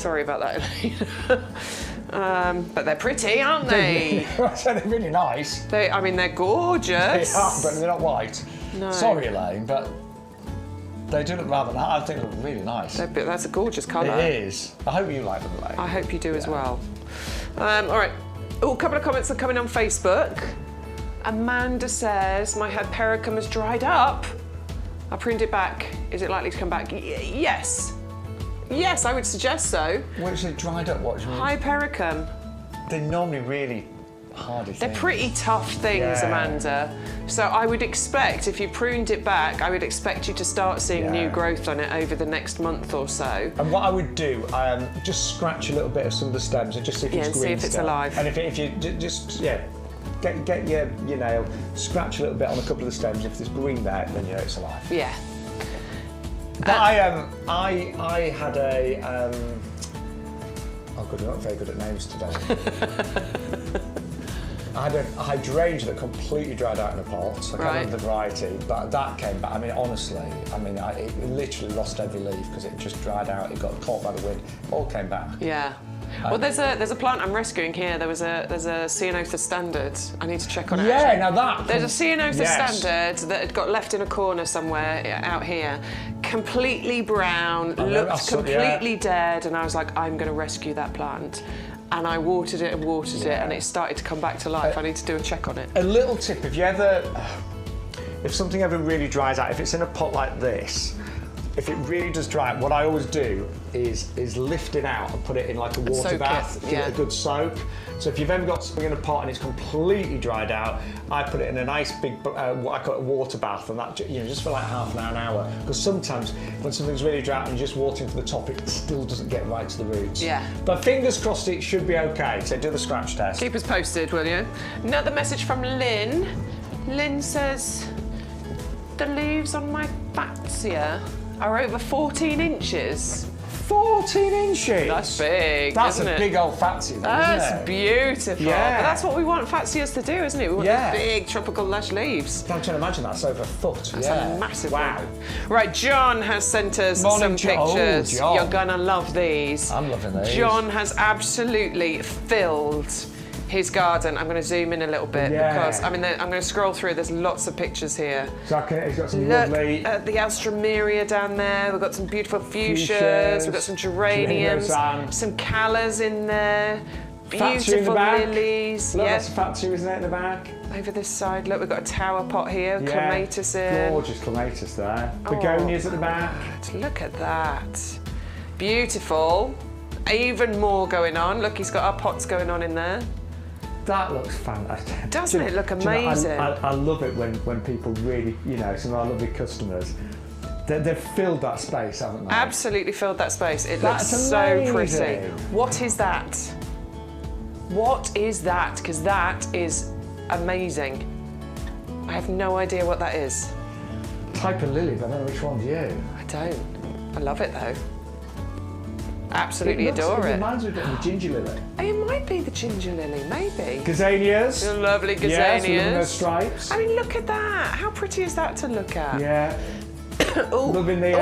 Sorry about that, Elaine. But they're pretty, aren't they? They're really nice. I mean, they're gorgeous. They are, but they're not white. No. Sorry, Elaine, but they do look rather nice. I think they look really nice. That's a gorgeous colour. It is. I hope you like them, Elaine. I hope you do as well. All right. Oh, a couple of comments are coming on Facebook. Amanda says, my Hypericum has dried up. I pruned it back. Is it likely to come back? Yes. Yes, I would suggest so. When it's dried up, what do you mean? Hypericum. They're normally really hardy things. They're pretty tough things, Amanda. So I would expect, if you pruned it back, I would expect you to start seeing new growth on it over the next month or so. And what I would do, just scratch a little bit of some of the stems and just see if it's green. See if it's alive. And if you just get your nail, scratch a little bit on a couple of the stems. If there's green there, then you know it's alive. Yeah. But I had a oh good, we're not very good at names today. I had a hydrangea that completely dried out in a pot. So I can't remember the variety, but that came back. I mean, honestly, it literally lost every leaf because it just dried out. It got caught by the wind. All came back. Yeah. Well, there's a plant I'm rescuing here. There's a Ceanotha standard. I need to check on it. Yeah, now that. There's a Ceanotha standard that had got left in a corner somewhere out here, completely brown, looked completely dead, and I was like, I'm going to rescue that plant. And I watered it and watered it, and it started to come back to life. I need to do a check on it. A little tip: if something ever really dries out, if it's in a pot like this. If it really does dry out, what I always do is lift it out and put it in like a water bath, give it a good soak. So if you've ever got something in a pot and it's completely dried out, I put it in a nice big, what I call a water bath, and that just for like half an hour. Because sometimes when something's really dry out and you're just watering from the top, it still doesn't get right to the roots. Yeah. But fingers crossed, it should be okay. So do the scratch test. Keep us posted, will you? Another message from Lynn. Lynn says, the leaves on my Fatsia are over 14 inches. 14 inches? That's big, That's isn't a it? big old Fatsia, That's beautiful. Yeah. But that's what we want Fatsias to do, isn't it? We want these big tropical lush leaves. I'm trying to imagine that's over a foot. That's a massive one. Right, John has sent us some pictures. John. You're gonna love these. I'm loving these. John has absolutely filled his garden. I'm going to zoom in a little bit because I'm going to scroll through. There's lots of pictures here. So he's got some lovely. Look at the Alstroemeria down there. We've got some beautiful fuchsias. We've got some geraniums. Some callas in there. Beautiful lilies. Look, that's Fatsia, isn't it, in the back? Over this side, look, we've got a tower pot here. Clematis in. Gorgeous clematis there. Begonias at the back. Look at that. Beautiful. Even more going on. Look, he's got our pots going on in there. That looks fantastic. Doesn't it look amazing? I love it when people really, some of our lovely customers, they've filled that space, haven't they? Absolutely filled that space. It looks so pretty. What is that? What is that? Because that is amazing. I have no idea what that is. Type of lily, but I don't know which one's you. I don't. I love it though. Absolutely adore it. It reminds me a bit of the ginger lily. It might be the ginger lily, maybe. Gazanias. The lovely gazanias. Yes, with those stripes. I mean, look at that. How pretty is that to look at? Yeah. Loving the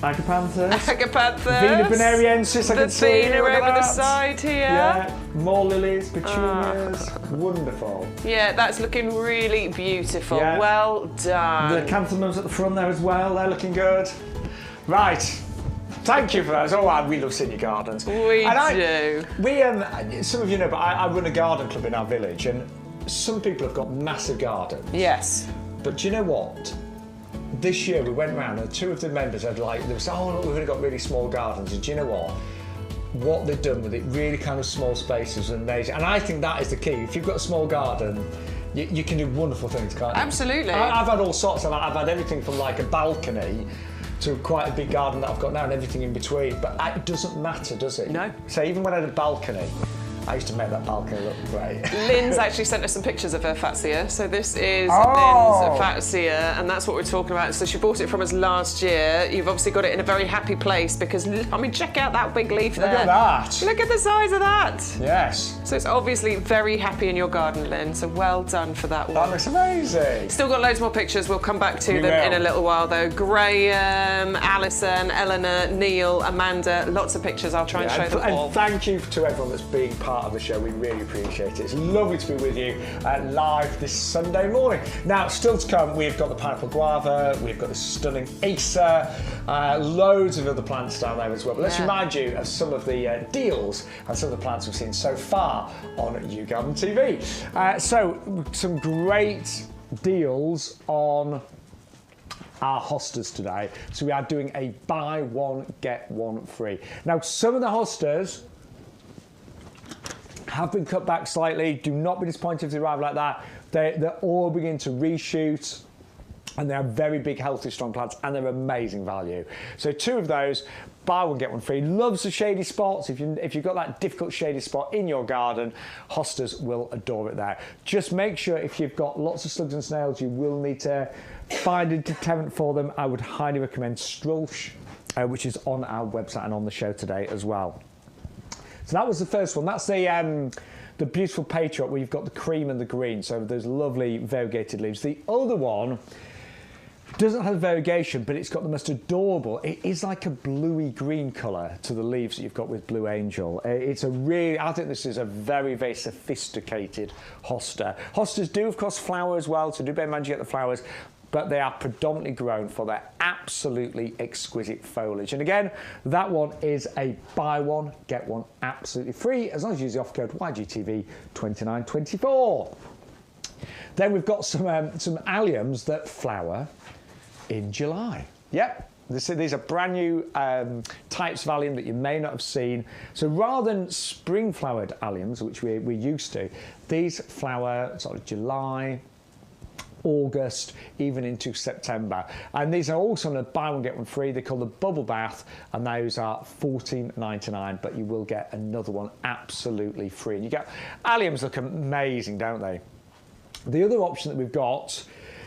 Agapanthus. Agapanthus. Vena bonariensis, I can see. The Vena over the side here. Yeah. More lilies, petunias. Wonderful. Yeah, that's looking really beautiful. Yeah. Well done. The canthomums at the front there as well. They're looking good. Right. Thank you for those. Oh, we love seeing your gardens. We do. Some of you know, but I run a garden club in our village, and some people have got massive gardens. Yes. But do you know what? This year we went round and two of the members had they said, oh look, we've only got really small gardens. And do you know what? What they've done with it, really kind of small spaces, is amazing. And I think that is the key. If you've got a small garden, you can do wonderful things, can't you? Absolutely. I've had all sorts of. I've had everything from like a balcony to quite a big garden that I've got now and everything in between. But it doesn't matter, does it? No. So even when I had a balcony, I used to make that balcony look great. Lynn's actually sent us some pictures of her Fatsia. So this is Lynn's Fatsia, and that's what we're talking about. So she bought it from us last year. You've obviously got it in a very happy place because, I mean, check out that big leaf there. Look at that. Look at the size of that. Yes. So it's obviously very happy in your garden, Lynn. So well done for that one. That looks amazing. Still got loads more pictures. We'll come back to them in a little while, though. Graham, Alison, Eleanor, Neil, Amanda. Lots of pictures. I'll try and show them all. And thank you to everyone that's being part of the show. We really appreciate it. It's lovely to be with you live this Sunday morning. Now, still to come, we've got the pineapple guava, we've got the stunning Acer, loads of other plants down there as well. But let's remind you of some of the deals and some of the plants we've seen so far on YouGarden TV. So, some great deals on our hostas today. So we are doing a buy one, get one free. Now, some of the hostas have been cut back slightly. Do not be disappointed if they arrive like that. They're all beginning to reshoot, and they are very big, healthy, strong plants, and they're amazing value. So 2 of those, buy one, get one free. Loves the shady spots. If you've got that difficult shady spot in your garden, hostas will adore it there. Just make sure if you've got lots of slugs and snails, you will need to find a deterrent for them. I would highly recommend Strulch, which is on our website and on the show today as well. So that was the first one. That's the beautiful patriot where you've got the cream and the green. So those lovely variegated leaves. The other one doesn't have variegation, but it's got the most adorable. It is like a bluey green colour to the leaves that you've got with Blue Angel. It's a really, I think this is a very, very sophisticated hosta. Hostas do, of course, flower as well, so do bear in mind you get the flowers, but they are predominantly grown for their absolutely exquisite foliage. And again, that one is a buy one, get one absolutely free, as long as you use the offer code YGTV2924. Then we've got some alliums that flower in July. Yep, these are brand new types of allium that you may not have seen. So rather than spring-flowered alliums, which we're used to, these flower sort of July, August, even into September. And these are also on a buy one, get one free. They're called the Bubble Bath, and those are $14.99, but you will get another one absolutely free. And you get, alliums look amazing, don't they? The other option that we've got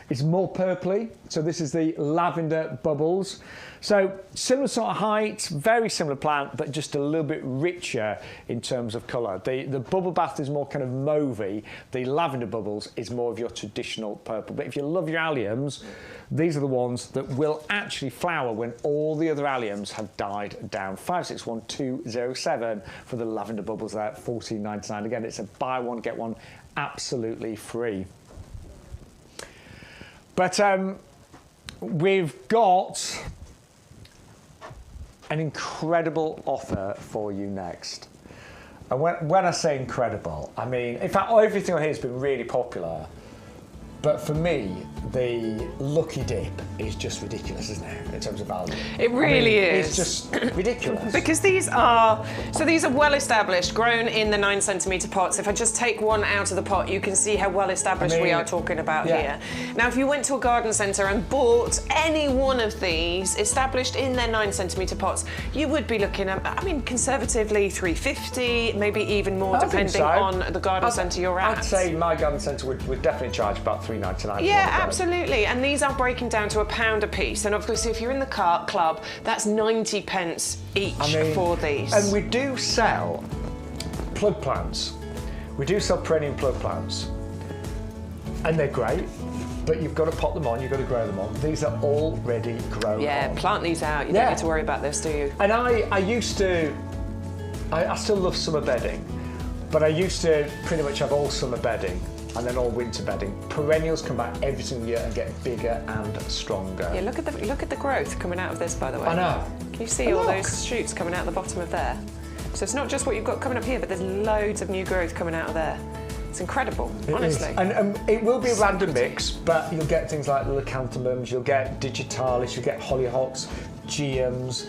is more purpley. So this is the Lavender Bubbles. So similar sort of height, very similar plant, but just a little bit richer in terms of colour. The Bubble Bath is more kind of mauvey. The Lavender Bubbles is more of your traditional purple. But if you love your alliums, these are the ones that will actually flower when all the other alliums have died down. 561207 for the Lavender Bubbles there at $14.99. Again, it's a buy one, get one absolutely free. But we've got an incredible offer for you next. And when I say incredible, I mean, in fact, everything on here has been really popular. But for me, the Lucky Dip is just ridiculous, isn't it, in terms of value? It really is. It's just ridiculous. Because these are well established, grown in the 9cm pots. If I just take one out of the pot, you can see how well established we are talking about here. Now, if you went to a garden centre and bought any one of these established in their 9cm pots, you would be looking at, I mean, conservatively $350, maybe even more, depending on the garden centre you're at. I'd say my garden centre would definitely charge about $3.99. Yeah, absolutely. And these are breaking down to £1 a piece. And obviously, if you're in the club, that's 90 pence each for these. And we do sell plug plants. We do sell perennial plug plants. And they're great, but you've got to pot them on, you've got to grow them on. These are already grown on. Yeah, plant these out. You don't need to worry about this, do you? And I used to, I still love summer bedding, but I used to pretty much have all summer bedding and then all winter bedding. Perennials come back every single year and get bigger and stronger. Yeah, look at the growth coming out of this, by the way. I know. Can you see all those shoots coming out the bottom of there? So it's not just what you've got coming up here, but there's loads of new growth coming out of there. It's incredible, honestly. And it will be a random mix, but you'll get things like the Leucanthemums, you'll get digitalis, you'll get hollyhocks, geums,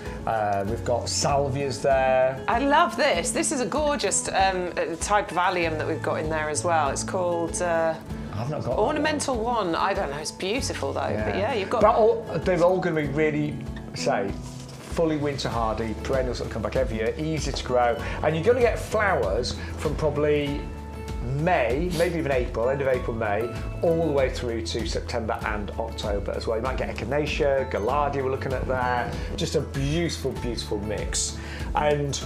we've got salvias there. I love this. This is a gorgeous type of allium that we've got in there as well. It's called I've not got Ornamental one. I don't know, it's beautiful though. Yeah. But yeah, you've got... They're all going to be really, say, fully winter hardy, perennials that come back every year, easy to grow, and you're going to get flowers from probably May, maybe even April, end of April, May, all the way through to September and October as well. You might get echinacea, gaillardia we're looking at there, just a beautiful, beautiful mix. And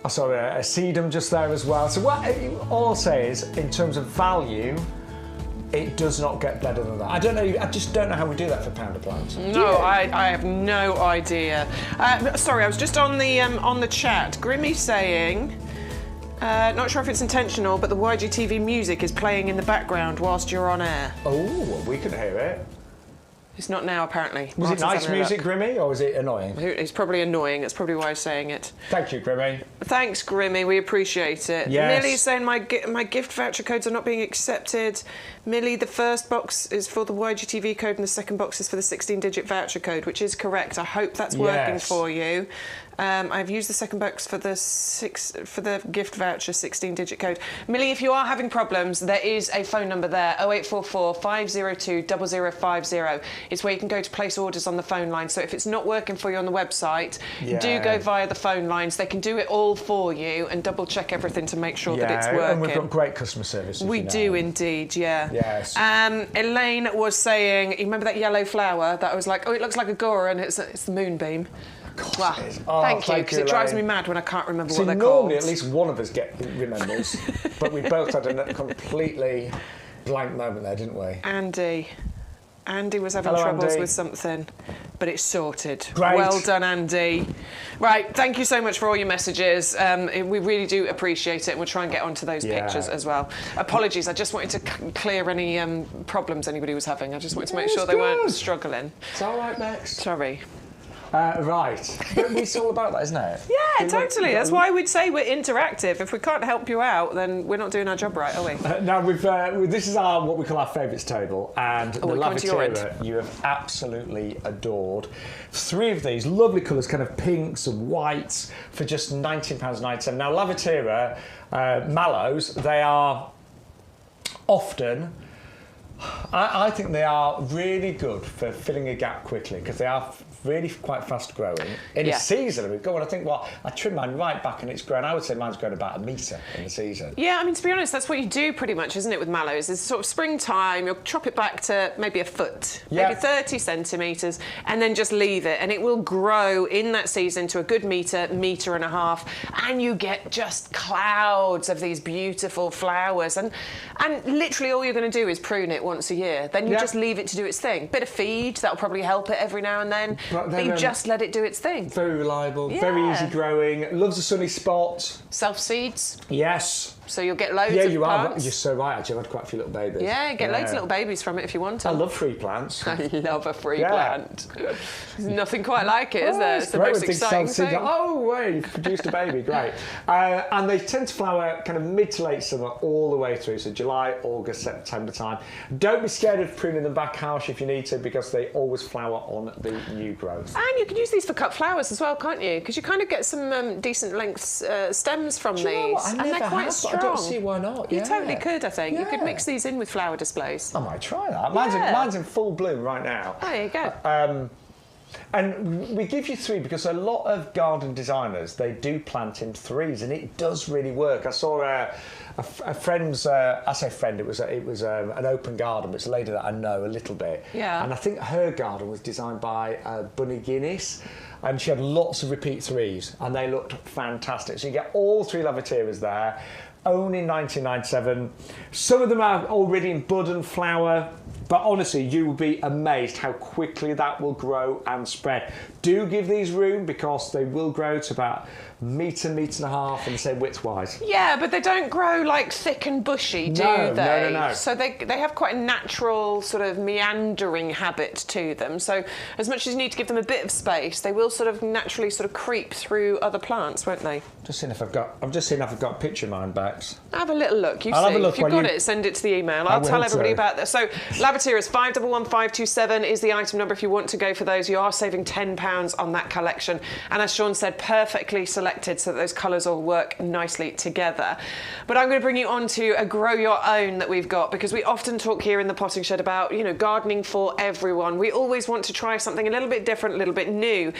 I saw a sedum just there as well. So what all I'll say is, in terms of value, it does not get better than that. I don't know. I just don't know how we do that for pounder plants. No, I have no idea. Sorry, I was just on the chat. Grimmy saying, not sure if it's intentional, but the YGTV music is playing in the background whilst you're on air. Oh, we can hear it. It's not now, apparently. Was it nice music, Grimmy, or was it annoying? It's probably annoying. That's probably why I'm saying it. Thank you, Grimmy. Thanks, Grimmy. We appreciate it. Yes. Millie's saying my gift voucher codes are not being accepted. Millie, the first box is for the YGTV code and the second box is for the 16-digit voucher code, which is correct. I hope that's working for you. I've used the second box for the gift voucher 16-digit code. Millie, if you are having problems, there is a phone number there, 0844 502 0050. It's where you can go to place orders on the phone line. So if it's not working for you on the website, do go via the phone lines. They can do it all for you and double check everything to make sure that it's working. And we've got great customer service. We do indeed, yeah. Yes. Elaine was saying, you remember that yellow flower that I was like, oh, it looks like a Gora, and it's the moonbeam. Wow. Thank you, because it drives me mad when I can't remember what they're called. Normally at least one of us remembers, but we both had a completely blank moment there, didn't we? Andy was having troubles with something, but it's sorted. Great. Well done, Andy. Right, thank you so much for all your messages. We really do appreciate it, and we'll try and get onto those pictures as well. Apologies, I just wanted to clear any problems anybody was having. I just wanted to make sure they weren't struggling. It's all right, Max. Sorry. Right. But it's all about that, isn't it? Yeah, totally. That's why we'd say we're interactive. If we can't help you out, then we're not doing our job right, are we? Now, this is what we call our favourites table, and the Lavatera you have absolutely adored. 3 of these lovely colours, kind of pinks and whites, for just £19.97. Now, Lavatera mallows, they are often... I think they are really good for filling a gap quickly, because they are really quite fast growing. In a season, I think, I trim mine right back and it's grown. I would say mine's grown about 1 metre in the season. Yeah, I mean, to be honest, that's what you do pretty much, isn't it, with mallows? It's sort of springtime, you'll chop it back to maybe a foot, maybe 30 centimetres, and then just leave it. And it will grow in that season to a good metre, metre and a half, and you get just clouds of these beautiful flowers. And literally all you're going to do is prune it once a year. Then you just leave it to do its thing. Bit of feed, that'll probably help it every now and then. But you just let it do its thing. Very reliable, very easy growing, loves a sunny spot. Self-seeds. Yes. So you'll get loads of plants. You're so right, actually. I've had quite a few little babies. Yeah, get loads of little babies from it if you want to. I love free plants. I love a free plant. There's nothing quite like it, is there? It's the most exciting thing. Oh, wait, you've produced a baby, great. And they tend to flower kind of mid to late summer all the way through, so July, August, September time. Don't be scared of pruning them back harsh if you need to, because they always flower on the new growth. And you can use these for cut flowers as well, can't you? Because you kind of get some decent length stems from these. And they're quite strong. I don't see why not. You totally could, I think. You could mix these in with flower displays. I might try that. Mine's in full bloom right now. Oh, there you go. And we give you 3 because a lot of garden designers, they do plant in 3s, and it does really work. I saw a friend's, I say friend, it was an open garden, but it's a lady that I know a little bit. Yeah. And I think her garden was designed by Bunny Guinness, and she had lots of repeat 3s, and they looked fantastic. So you get all 3 Lavateras there, only £19.97. Some of them are already in bud and flower, but honestly, you will be amazed how quickly that will grow and spread. Do give these room, because they will grow to about metre and a half, and the same width-wise. Yeah, but they don't grow like thick and bushy, do they? No. So they have quite a natural sort of meandering habit to them. So as much as you need to give them a bit of space, they will sort of naturally sort of creep through other plants, won't they? I'm just seeing if I've got a picture of mine, Bax. Have a little look. I'll have a look. If you've got it, send it to the email. I'll tell everybody about that. So Lavatera is 511527 is the item number if you want to go for those. You are saving £10 on that collection. And as Shaun said, perfectly selected reflected so that those colours all work nicely together. But I'm going to bring you on to a grow your own that we've got, because we often talk here in the potting shed about, you know, gardening for everyone. We always want to try something a little bit different, a little bit new.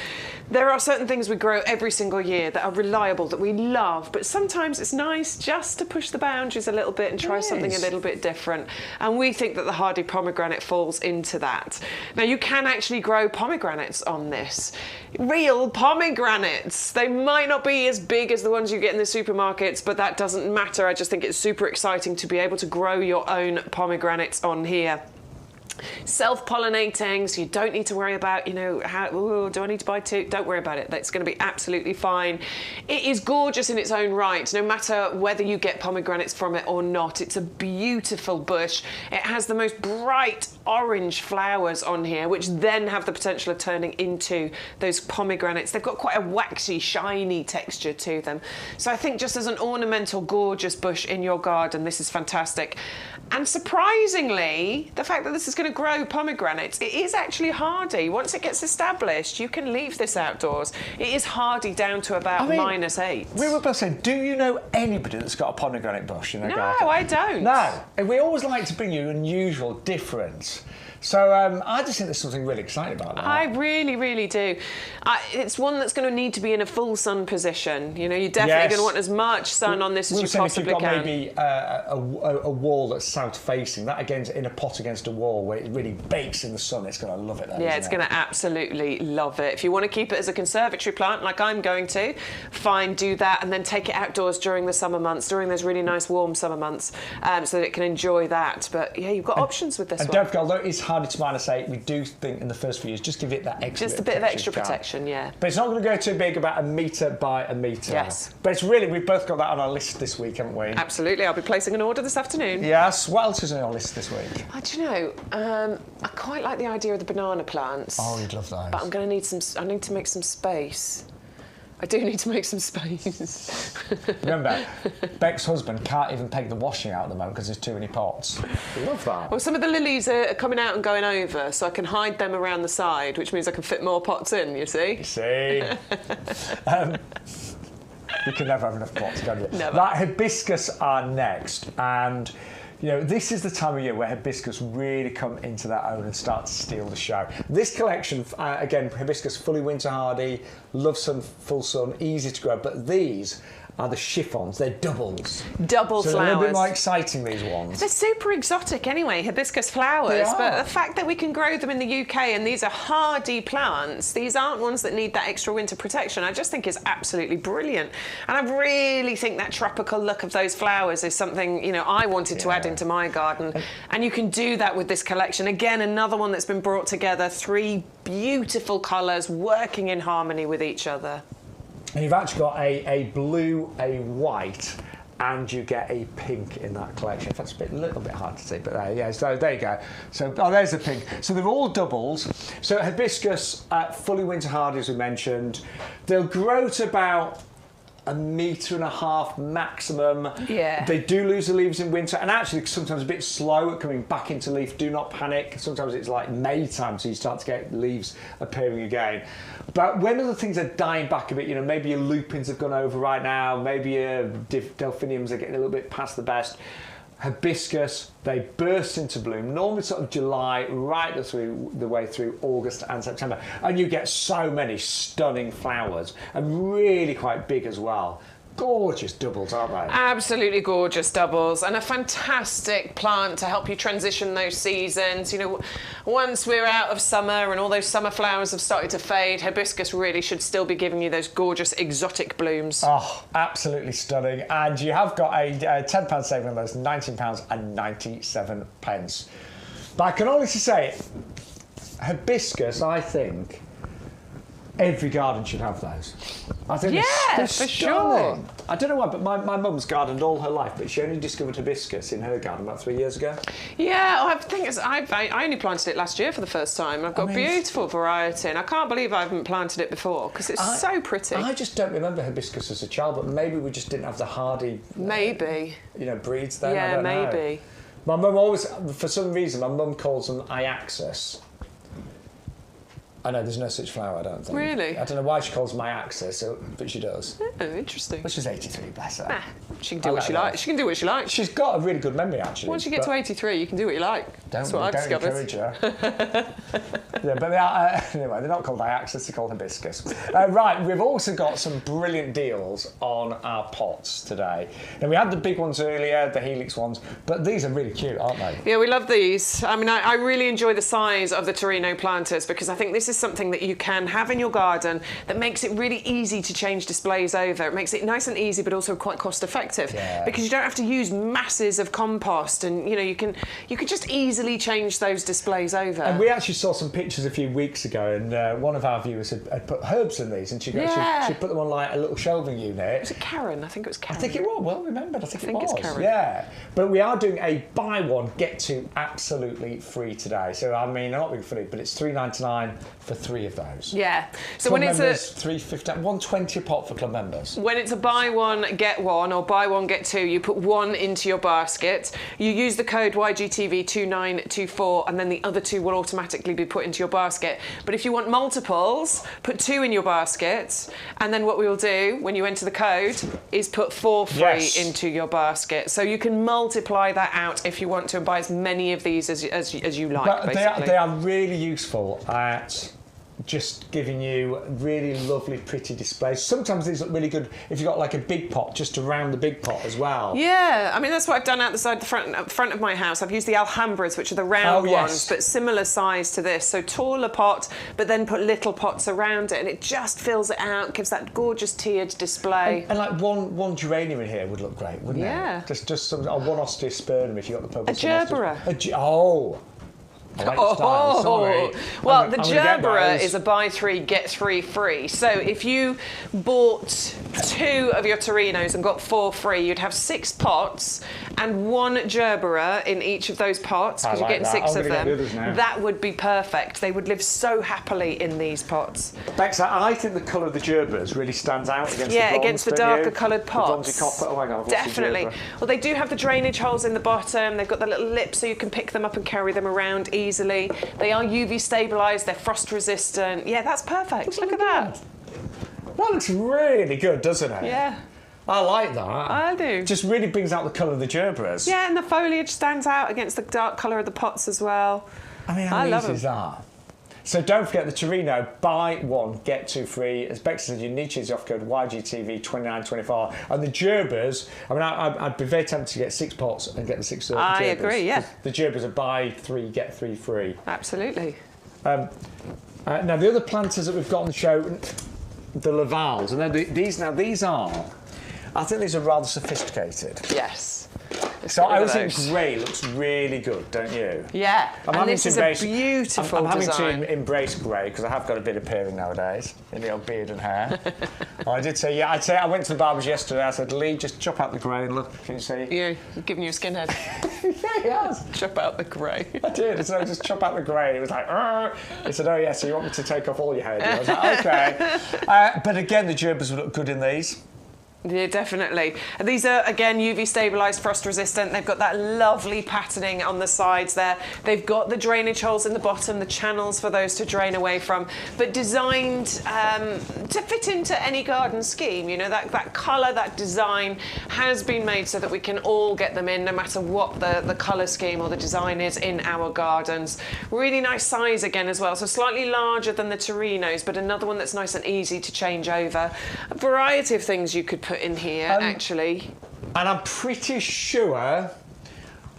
There are certain things we grow every single year that are reliable, that we love, but sometimes it's nice just to push the boundaries a little bit and try something a little bit different. And we think that the hardy pomegranate falls into that. Now, you can actually grow pomegranates on this. Real pomegranates. They might not be as big as the ones you get in the supermarkets, but that doesn't matter. I just think it's super exciting to be able to grow your own pomegranates on here. Self-pollinating, so you don't need to worry about, you know, do I need to buy two? Don't worry about it. That's going to be absolutely fine. It is gorgeous in its own right, no matter whether you get pomegranates from it or not. It's a beautiful bush. It has the most bright orange flowers on here, which then have the potential of turning into those pomegranates. They've got quite a waxy, shiny texture to them. So I think just as an ornamental, gorgeous bush in your garden, this is fantastic. And surprisingly, the fact that this is going to grow pomegranates, it is actually hardy. Once it gets established, you can leave this outdoors. It is hardy down to about -8. We were both saying, do you know anybody that's got a pomegranate bush in their garden? No, I don't. No. And we always like to bring you unusual, different. So I just think there's something really exciting about that. I really, really do. It's one that's going to need to be in a full sun position. You know, you're definitely going to want as much sun on this as you possibly can. If you've got maybe a wall that's south-facing, that again in a pot against a wall where it really bakes in the sun, it's going to love it then, yeah, it's going to absolutely love it. If you want to keep it as a conservatory plant, like I'm going to, fine, do that, and then take it outdoors during the summer months, during those really nice warm summer months, so that it can enjoy that. But yeah, you've got options with this one. And don't forget, although it's harder to manage, we do think in the first few years, just give it that extra just a bit of extra protection, yeah. But it's not going to go too big, about 1 metre by 1 metre. Yes. But it's really, we've both got that on our list this week, haven't we? Absolutely. I'll be placing an order this afternoon. Yes. What else is on your list this week? Do you know, I quite like the idea of the banana plants. Oh, you'd love those. But I'm going to need I need to make some space. I do need to make some space. Remember, Beck's husband can't even peg the washing out at the moment because there's too many pots. I love that. Well, some of the lilies are coming out and going over, so I can hide them around the side, which means I can fit more pots in, you see? You see? You can never have enough pots, can you? Never. That hibiscus are next, and you know, this is the time of year where hibiscus really come into their own and start to steal the show. This collection, again, hibiscus fully winter hardy, love sun, full sun, easy to grow, but these are the chiffons. They're doubles. Double so flowers. They're a little bit more exciting, these ones. They're super exotic anyway, hibiscus flowers. But the fact that we can grow them in the UK and these are hardy plants, these aren't ones that need that extra winter protection, I just think is absolutely brilliant. And I really think that tropical look of those flowers is something, you know, I wanted to add into my garden. And you can do that with this collection. Again, another one that's been brought together, 3 beautiful colours working in harmony with each other. And you've actually got a blue, a white, and you get a pink in that collection. In fact, it's a little bit hard to see, but yeah, so there you go. So, there's the pink. So they're all doubles. So hibiscus, fully winter hardy, as we mentioned. They'll grow to about 1.5 metres maximum. Yeah. They do lose the leaves in winter, and actually sometimes a bit slow at coming back into leaf. Do not panic. Sometimes it's like May time, so you start to get leaves appearing again. But when other things are dying back a bit, you know, maybe your lupins have gone over right now, maybe your delphiniums are getting a little bit past the best. Hibiscus, they burst into bloom, normally sort of July, right through the way through August and September. And you get so many stunning flowers, and really quite big as well. Gorgeous doubles, aren't they? Absolutely gorgeous doubles, and a fantastic plant to help you transition those seasons. You know, once we're out of summer and all those summer flowers have started to fade, hibiscus really should still be giving you those gorgeous exotic blooms. Oh, absolutely stunning. And you have got a £10 saving on those, £19.97. But I can honestly say, hibiscus, I think, every garden should have those. I think they're for sure. I don't know why, but my mum's gardened all her life, but she only discovered hibiscus in her garden about 3 years ago. Yeah, I think I only planted it last year for the first time. I've got a beautiful variety, and I can't believe I haven't planted it before because it's so pretty. I just don't remember hibiscus as a child, but maybe we just didn't have the hardy, breeds then. Yeah, I don't maybe. know. My mum always, for some reason, my mum calls them Iaxis. I know, there's no such flower, I don't think. Really? I don't know why she calls my axis, but she does. Oh, interesting. But she's 83, bless her. She can do what she likes. She can do what she likes. She's got a really good memory, actually. Once you get to 83, you can do what you like. That's what I've discovered. Don't encourage her. Yeah, but they are, anyway, they're not called Iaxis, they're called Hibiscus. Right, we've also got some brilliant deals on our pots today. Now, we had the big ones earlier, the Helix ones, but these are really cute, aren't they? Yeah, we love these. I mean, I really enjoy the size of the Torino planters because I think this is something that you can have in your garden that makes it really easy to change displays over. It makes it nice and easy, but also quite cost effective because you don't have to use masses of compost, and you can just easily change those displays over. And we actually saw some pictures a few weeks ago, and one of our viewers had put herbs in these, and she put them on like a little shelving unit. Was it Karen? I think it was Karen. I think it was. Well remembered. I think it was. It's Karen. Yeah, but we are doing a buy one get two absolutely free today. So I mean, not really free, but it's $3.99 for 3 of those. Yeah. So club when it's members, $3.50, $1.20 a pot for club members. When it's a buy one get one or buy one get two, you put one into your basket. You use the code YGTV2924, and then the other 2 will automatically be put into your basket. But if you want multiples, put 2 in your basket, and then what we will do when you enter the code is put 4 free into your basket. So you can multiply that out if you want to and buy as many of these as you like. But basically. they are really useful at just giving you really lovely, pretty displays. Sometimes these look really good if you've got like a big pot just around the big pot as well. Yeah, I mean, that's what I've done outside the front of my house. I've used the Alhambras, which are the round ones, but similar size to this. So taller pot, but then put little pots around it, and it just fills it out, gives that gorgeous tiered display. And like one geranium in here would look great, wouldn't it? Just some, or one osteospermum if you got the purple. A Gerbera. I like the style, sorry. Well, the Gerbera is a buy 3, get 3 free. So if you bought 2 of your Torinos and got 4 free, you'd have 6 pots and 1 Gerbera in each of those pots, because you're getting 6 of them. That would be perfect. They would live so happily in these pots. Bex, I think the colour of the Gerberas really stands out against the bronze, against the darker coloured pots. The bronzy copper. Oh my God, definitely. Well, they do have the drainage holes in the bottom. They've got the little lips so you can pick them up and carry them around easily. They are UV stabilised, they're frost resistant. Yeah, that's perfect. Look at that. That looks really good, doesn't it? Yeah. I like that. I do. Just really brings out the colour of the Gerberas. Yeah, and the foliage stands out against the dark colour of the pots as well. I mean, how easy is that? So don't forget the Torino, buy 1, get 2 free. As Bex said, you need to use the off code YGTV2924. And the Gerberas, I mean, I'd be very tempted to get 6 pots and get the 6 Gerbers. I agree, yeah. The Gerberas are buy 3, get 3 free. Absolutely. Now, the other planters that we've got on the show, the Lavals, and these are, I think these are rather sophisticated. Yes. So I always think grey looks really good, don't you? Yeah, and this is a beautiful I'm having design. to embrace grey because I have got a bit of peering nowadays in the old beard and hair. I did say, I went to the barber's yesterday. I said, Lee, just chop out the grey and look. Can you see? Yeah, giving you a skinhead. Yeah, he has. Chop out the grey. I did. So I just chop out the grey. It was like, Arr! He said, oh yeah, so you want me to take off all your hair? I was like, okay. But again, the Gerbers would look good in these. Yeah, definitely. And these are, again, UV stabilised, frost resistant. They've got that lovely patterning on the sides there. They've got the drainage holes in the bottom, the channels for those to drain away from, but designed to fit into any garden scheme. You know, that colour, that design has been made so that we can all get them in, no matter what the colour scheme or the design is in our gardens. Really nice size again as well, so slightly larger than the Torinos, but another one that's nice and easy to change over. A variety of things you could put in here, actually. And I'm pretty sure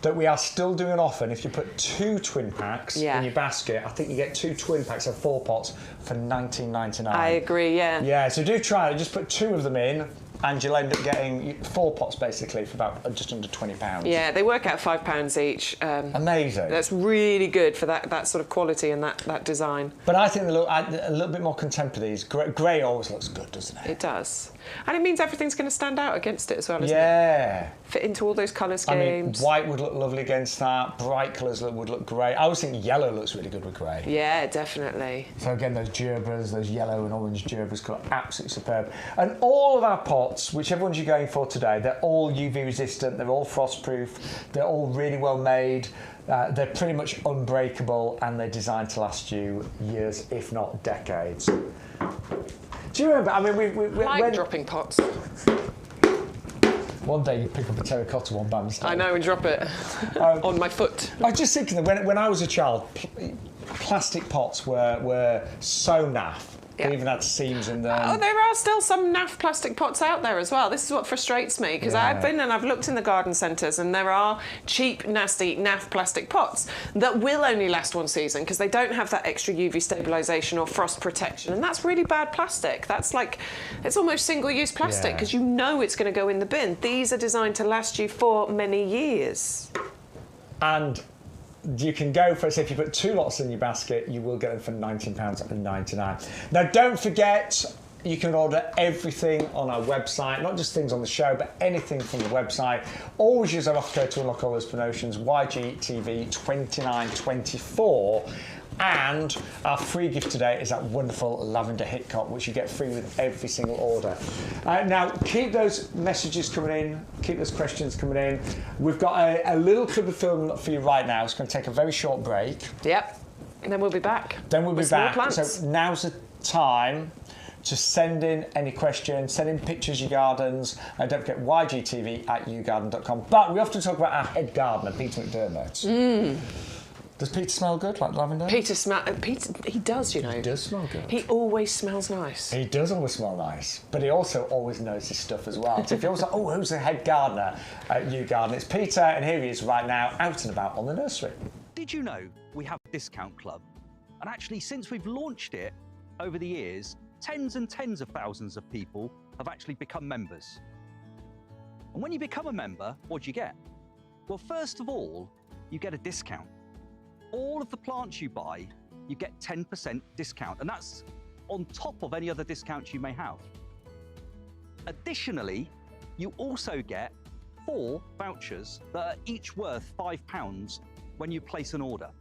that we are still doing an offer, and if you put 2 twin packs in your basket, I think you get 2 twin packs of 4 pots for $19.99. I agree, yeah. Yeah, so do try it. Just put 2 of them in, and you'll end up getting 4 pots basically for about just under £20. Yeah, they work out £5 each. Amazing. That's really good for that sort of quality and that design. But I think they look a little bit more contemporary. Grey always looks good, doesn't it? It does. And it means everything's going to stand out against it as well, isn't it? Yeah. Fit into all those colour schemes. I mean, white would look lovely against that. Bright colours would look great. I always think yellow looks really good with grey. Yeah, definitely. So again, those Gerberas, those yellow and orange Gerberas look absolutely superb. And all of our pots, whichever ones you're going for today, they're all UV resistant, they're all frost proof, they're all really well made. They're pretty much unbreakable and they're designed to last you years, if not decades. Do you remember? I mean, we I like dropping pots. One day you pick up a terracotta one by mistake. I know, and drop it on my foot. I was just thinking that when I was a child, plastic pots were so naff. They even had seams in them. Oh, there are still some naff plastic pots out there as well. This is what frustrates me, because I've been and I've looked in the garden centres and there are cheap, nasty, naff plastic pots that will only last one season because they don't have that extra UV stabilisation or frost protection, and that's really bad plastic. That's like, it's almost single-use plastic because you know it's going to go in the bin. These are designed to last you for many years. And you can go for, say, if you put 2 lots in your basket, you will get them for £19.99. Now, don't forget, you can order everything on our website, not just things on the show, but anything from the website. Always use our offer code to unlock all those promotions, YGTV2924. And our free gift today is that wonderful lavender Hitcop, which you get free with every single order. Now, keep those messages coming in, keep those questions coming in. We've got a little clip of film for you right now. It's going to take a very short break. Yep, and then we'll be back. Then we'll be back. So now's the time to send in any questions, send in pictures of your gardens, and don't forget ygtv@yougarden.com. But we often talk about our head gardener, Peter McDermott. Does Peter smell good, like lavender? Peter, he does, you know. He does smell good. He always smells nice. He does always smell nice, but he also always knows his stuff as well. So if you're always like, oh, who's the head gardener at YouGarden? It's Peter, and here he is right now, out and about on the nursery. Did you know we have a discount club? And actually, since we've launched it over the years, tens and tens of thousands of people have actually become members. And when you become a member, what do you get? Well, first of all, you get a discount. All of the plants you buy, you get 10% discount, and that's on top of any other discounts you may have. Additionally, you also get 4 vouchers that are each worth £5 when you place an order.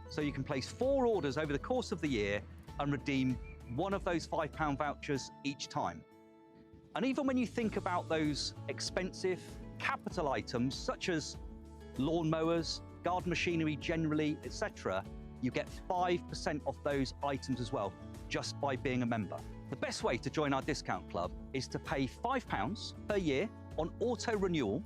So you can place 4 orders over the course of the year and redeem one of those £5 vouchers each time. And even when you think about those expensive capital items such as lawnmowers, garden machinery generally, etc., you get 5% off those items as well, just by being a member. The best way to join our discount club is to pay £5 per year on auto renewal,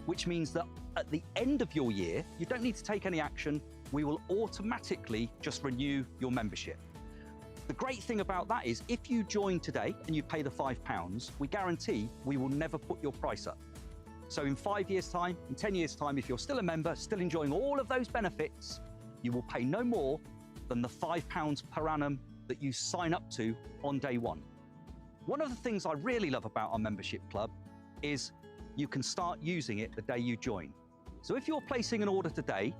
which means that at the end of your year, you don't need to take any action. We will automatically just renew your membership. The great thing about that is if you join today and you pay the £5, we guarantee we will never put your price up. So in 5 years' time, in 10 years' time, if you're still a member, still enjoying all of those benefits, you will pay no more than the £5 per annum that you sign up to on day one. One of the things I really love about our membership club is you can start using it the day you join. So if you're placing an order today,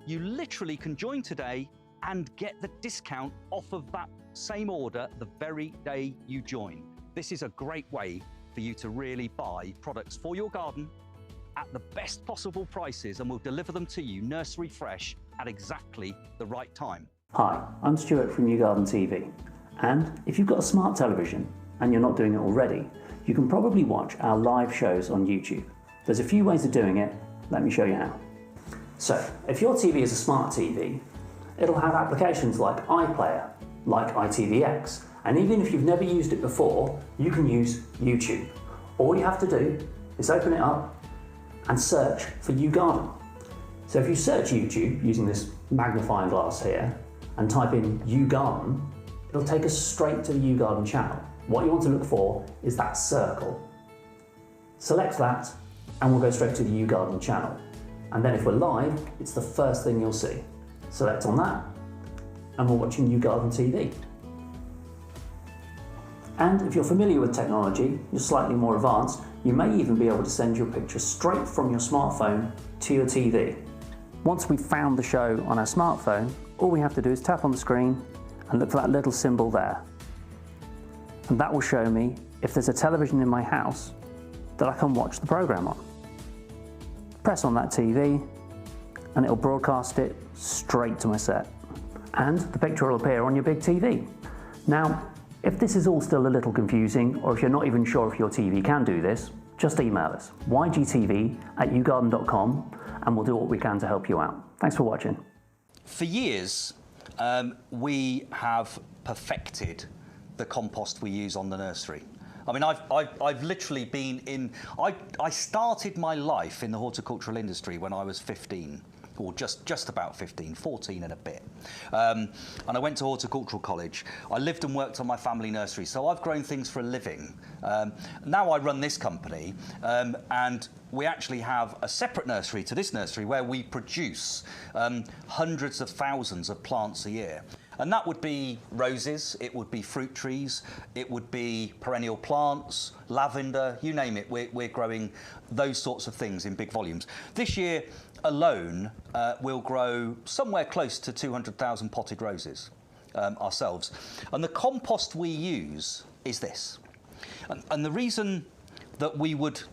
you literally can join today and get the discount off of that same order the very day you join. This is a great way for you to really buy products for your garden at the best possible prices, and we'll deliver them to you nursery fresh at exactly the right time. Hi, I'm Stuart from YouGarden TV, and if you've got a smart television and you're not doing it already, you can probably watch our live shows on YouTube. There's a few ways of doing it. Let me show you how. So, if your TV is a smart TV, it'll have applications like iPlayer, like ITVX, and even if you've never used it before, you can use YouTube. All you have to do is open it up and search for YouGarden. So if you search YouTube using this magnifying glass here and type in YouGarden, it'll take us straight to the YouGarden channel. What you want to look for is that circle. Select that and we'll go straight to the YouGarden channel. And then if we're live, it's the first thing you'll see. Select on that and we're watching YouGarden TV. And if you're familiar with technology, you're slightly more advanced, you may even be able to send your picture straight from your smartphone to your TV. Once we've found the show on our smartphone, all we have to do is tap on the screen and look for that little symbol there. And that will show me if there's a television in my house that I can watch the programme on. Press on that TV and it'll broadcast it straight to my set. And the picture will appear on your big TV. Now, if this is all still a little confusing, or if you're not even sure if your TV can do this, just email us, ygtv@yougarden.com, and we'll do what we can to help you out. Thanks for watching. For years, we have perfected the compost we use on the nursery. I mean, I've literally been in... I started my life in the horticultural industry when I was 15. Or just about 15, 14 and a bit. And I went to horticultural college. I lived and worked on my family nursery, so I've grown things for a living. Now I run this company, and we actually have a separate nursery to this nursery where we produce hundreds of thousands of plants a year. And that would be roses, it would be fruit trees, it would be perennial plants, lavender, you name it. We're growing those sorts of things in big volumes. This year alone, we'll grow somewhere close to 200,000 potted roses ourselves. And the compost we use is this. And the reason that we would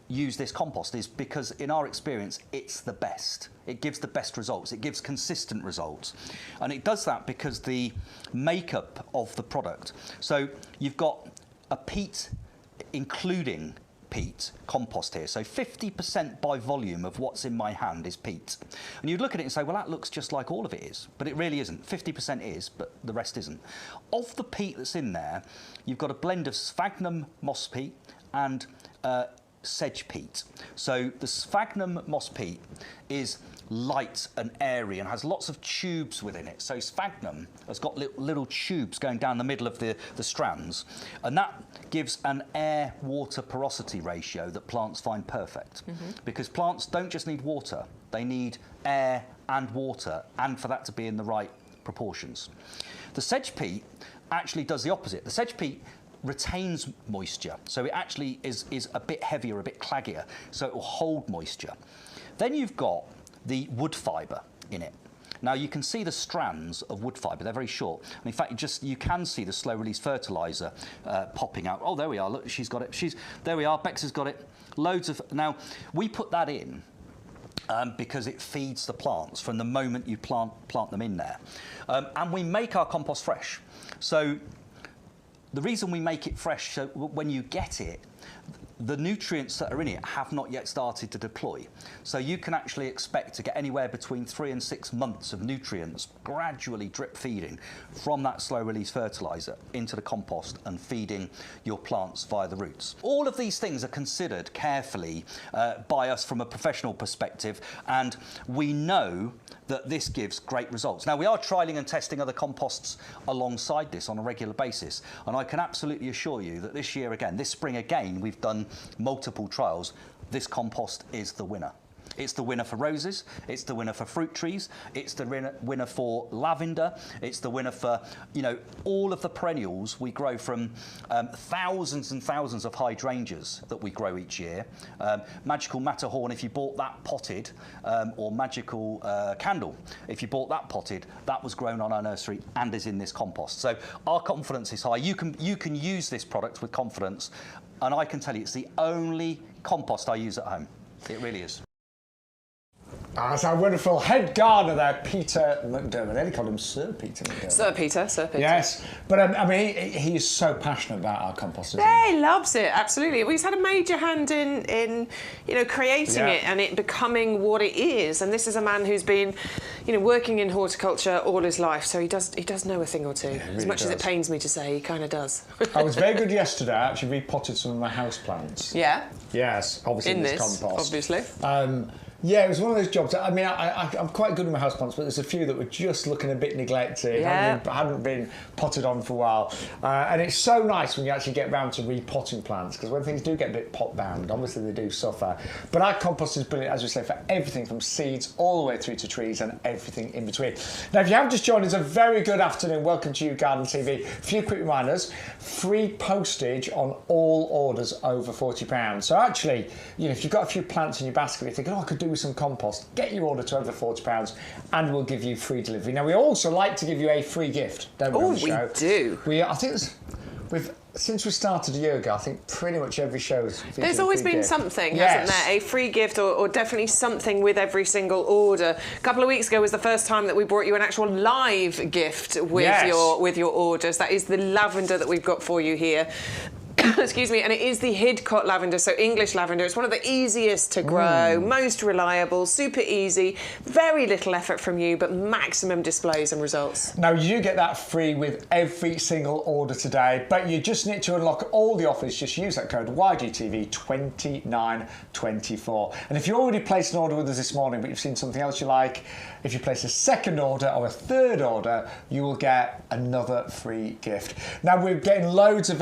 use this compost is because, in our experience, it's the best. It gives the best results. It gives consistent results. And it does that because the makeup of the product. So you've got a peat, including peat, compost here. So 50% by volume of what's in my hand is peat. And you'd look at it and say, well, that looks just like all of it is. But it really isn't. 50% is, but the rest isn't. Of the peat that's in there, you've got a blend of sphagnum moss peat and sedge peat. So the sphagnum moss peat is light and airy and has lots of tubes within it. So sphagnum has got little tubes going down the middle of the strands, and that gives an air-water porosity ratio that plants find perfect. Because plants don't just need water, they need air and water, and for that to be in the right proportions. The sedge peat actually does the opposite. The sedge peat retains moisture, so it actually is a bit heavier, a bit claggier, so it will hold moisture. Then you've got the wood fibre in it. Now you can see the strands of wood fibre, they're very short. And in fact, you can see the slow release fertiliser popping out. Oh, there we are, look, she's got it. There we are, Bex has got it. Loads of, now we put that in because it feeds the plants from the moment you plant them in there. And we make our compost fresh. So the reason we make it fresh, so when you get it, the nutrients that are in it have not yet started to deploy. So you can actually expect to get anywhere between 3 and 6 months of nutrients gradually drip feeding from that slow release fertiliser into the compost and feeding your plants via the roots. All of these things are considered carefully by us from a professional perspective, and we know that this gives great results. Now, we are trialling and testing other composts alongside this on a regular basis, and I can absolutely assure you that this year again, this spring again, we've done multiple trials. This compost is the winner. It's the winner for roses, it's the winner for fruit trees, it's the winner for lavender, it's the winner for, you know, all of the perennials we grow, from thousands and thousands of hydrangeas that we grow each year. Magical Matterhorn, if you bought that potted, or Magical Candle, if you bought that potted, that was grown on our nursery and is in this compost. So our confidence is high. You can use this product with confidence, and I can tell you it's the only compost I use at home. It really is. That's our wonderful head gardener there, Peter McDermott. They called him Sir Peter McDermott. Sir Peter. Yes, but I mean, he is so passionate about our compost, isn't he? He loves it, absolutely. Well, he's had a major hand in you know, creating it and it becoming what it is. And this is a man who's been, you know, working in horticulture all his life, so he does know a thing or two. Yeah, really, as much as it pains me to say, he kind of does. I was very good yesterday. I actually repotted some of my houseplants. Yeah. Yes, obviously in this compost. Obviously. Yeah, it was one of those jobs. I mean, I'm quite good with my houseplants, but there's a few that were just looking a bit neglected, hadn't been potted on for a while. And it's so nice when you actually get round to repotting plants, because when things do get a bit pot-bound, obviously they do suffer. But our compost is brilliant, as we say, for everything from seeds all the way through to trees and everything in between. Now, if you haven't just joined us, a very good afternoon. Welcome to YouGarden TV. A few quick reminders. Free postage on all orders over £40. So actually, you know, if you've got a few plants in your basket, you're thinking, oh, I could do with some compost, get your order to over £40 and we'll give you free delivery. Now, we also like to give you a free gift, don't we, on the show? We do. I think we've since we started a year ago, I think pretty much every show's featured There's always been gift. something, Yes. hasn't there? A free gift or definitely something with every single order. A couple of weeks ago was the first time that we brought you an actual live gift with your orders. That is the lavender that we've got for you here. Excuse me, and it is the Hidcot lavender, so English lavender. It's one of the easiest to grow, most reliable, super easy, very little effort from you, but maximum displays and results. Now, you get that free with every single order today, but you just need to unlock all the offers. Just use that code YGTV2924. And if you already placed an order with us this morning, but you've seen something else you like, if you place a second order or a third order, you will get another free gift. Now, we're getting loads of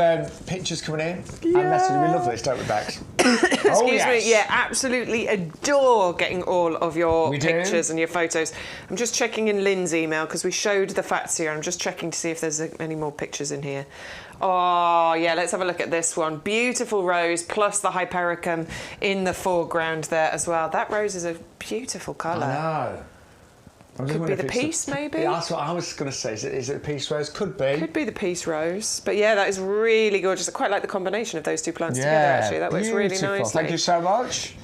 pictures coming in and messages. We love this, don't we, Bex? Excuse me, yeah, absolutely adore getting all of your pictures and your photos. I'm just checking in Lynn's email because we showed the Fatsia. I'm just checking to see if there's any more pictures in here. Oh, yeah, let's have a look at this one. Beautiful rose, plus the Hypericum in the foreground there as well. That rose is a beautiful colour. I know. Could be the peace, maybe? Yeah, that's what I was going to say. Is it the peace rose? Could be. Could be the peace rose. But yeah, that is really gorgeous. I quite like the combination of those two plants together, actually. That works really nicely. Thank you so much.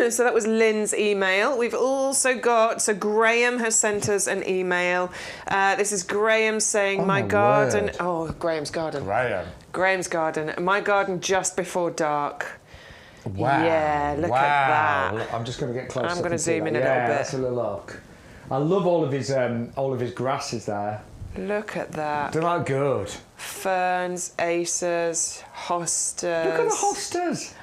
So that was Lynn's email. We've also got, so Graham has sent us an email. This is Graham saying, my garden... word. Oh, Graham's garden. Graham's garden. My garden just before dark. Wow. Yeah, look at that. I'm just going to get close. I'm going to zoom in a little bit. That's a little look. I love all of his grasses there. Look at that. They're like good. Ferns, acers, hostas. Look at the hostas.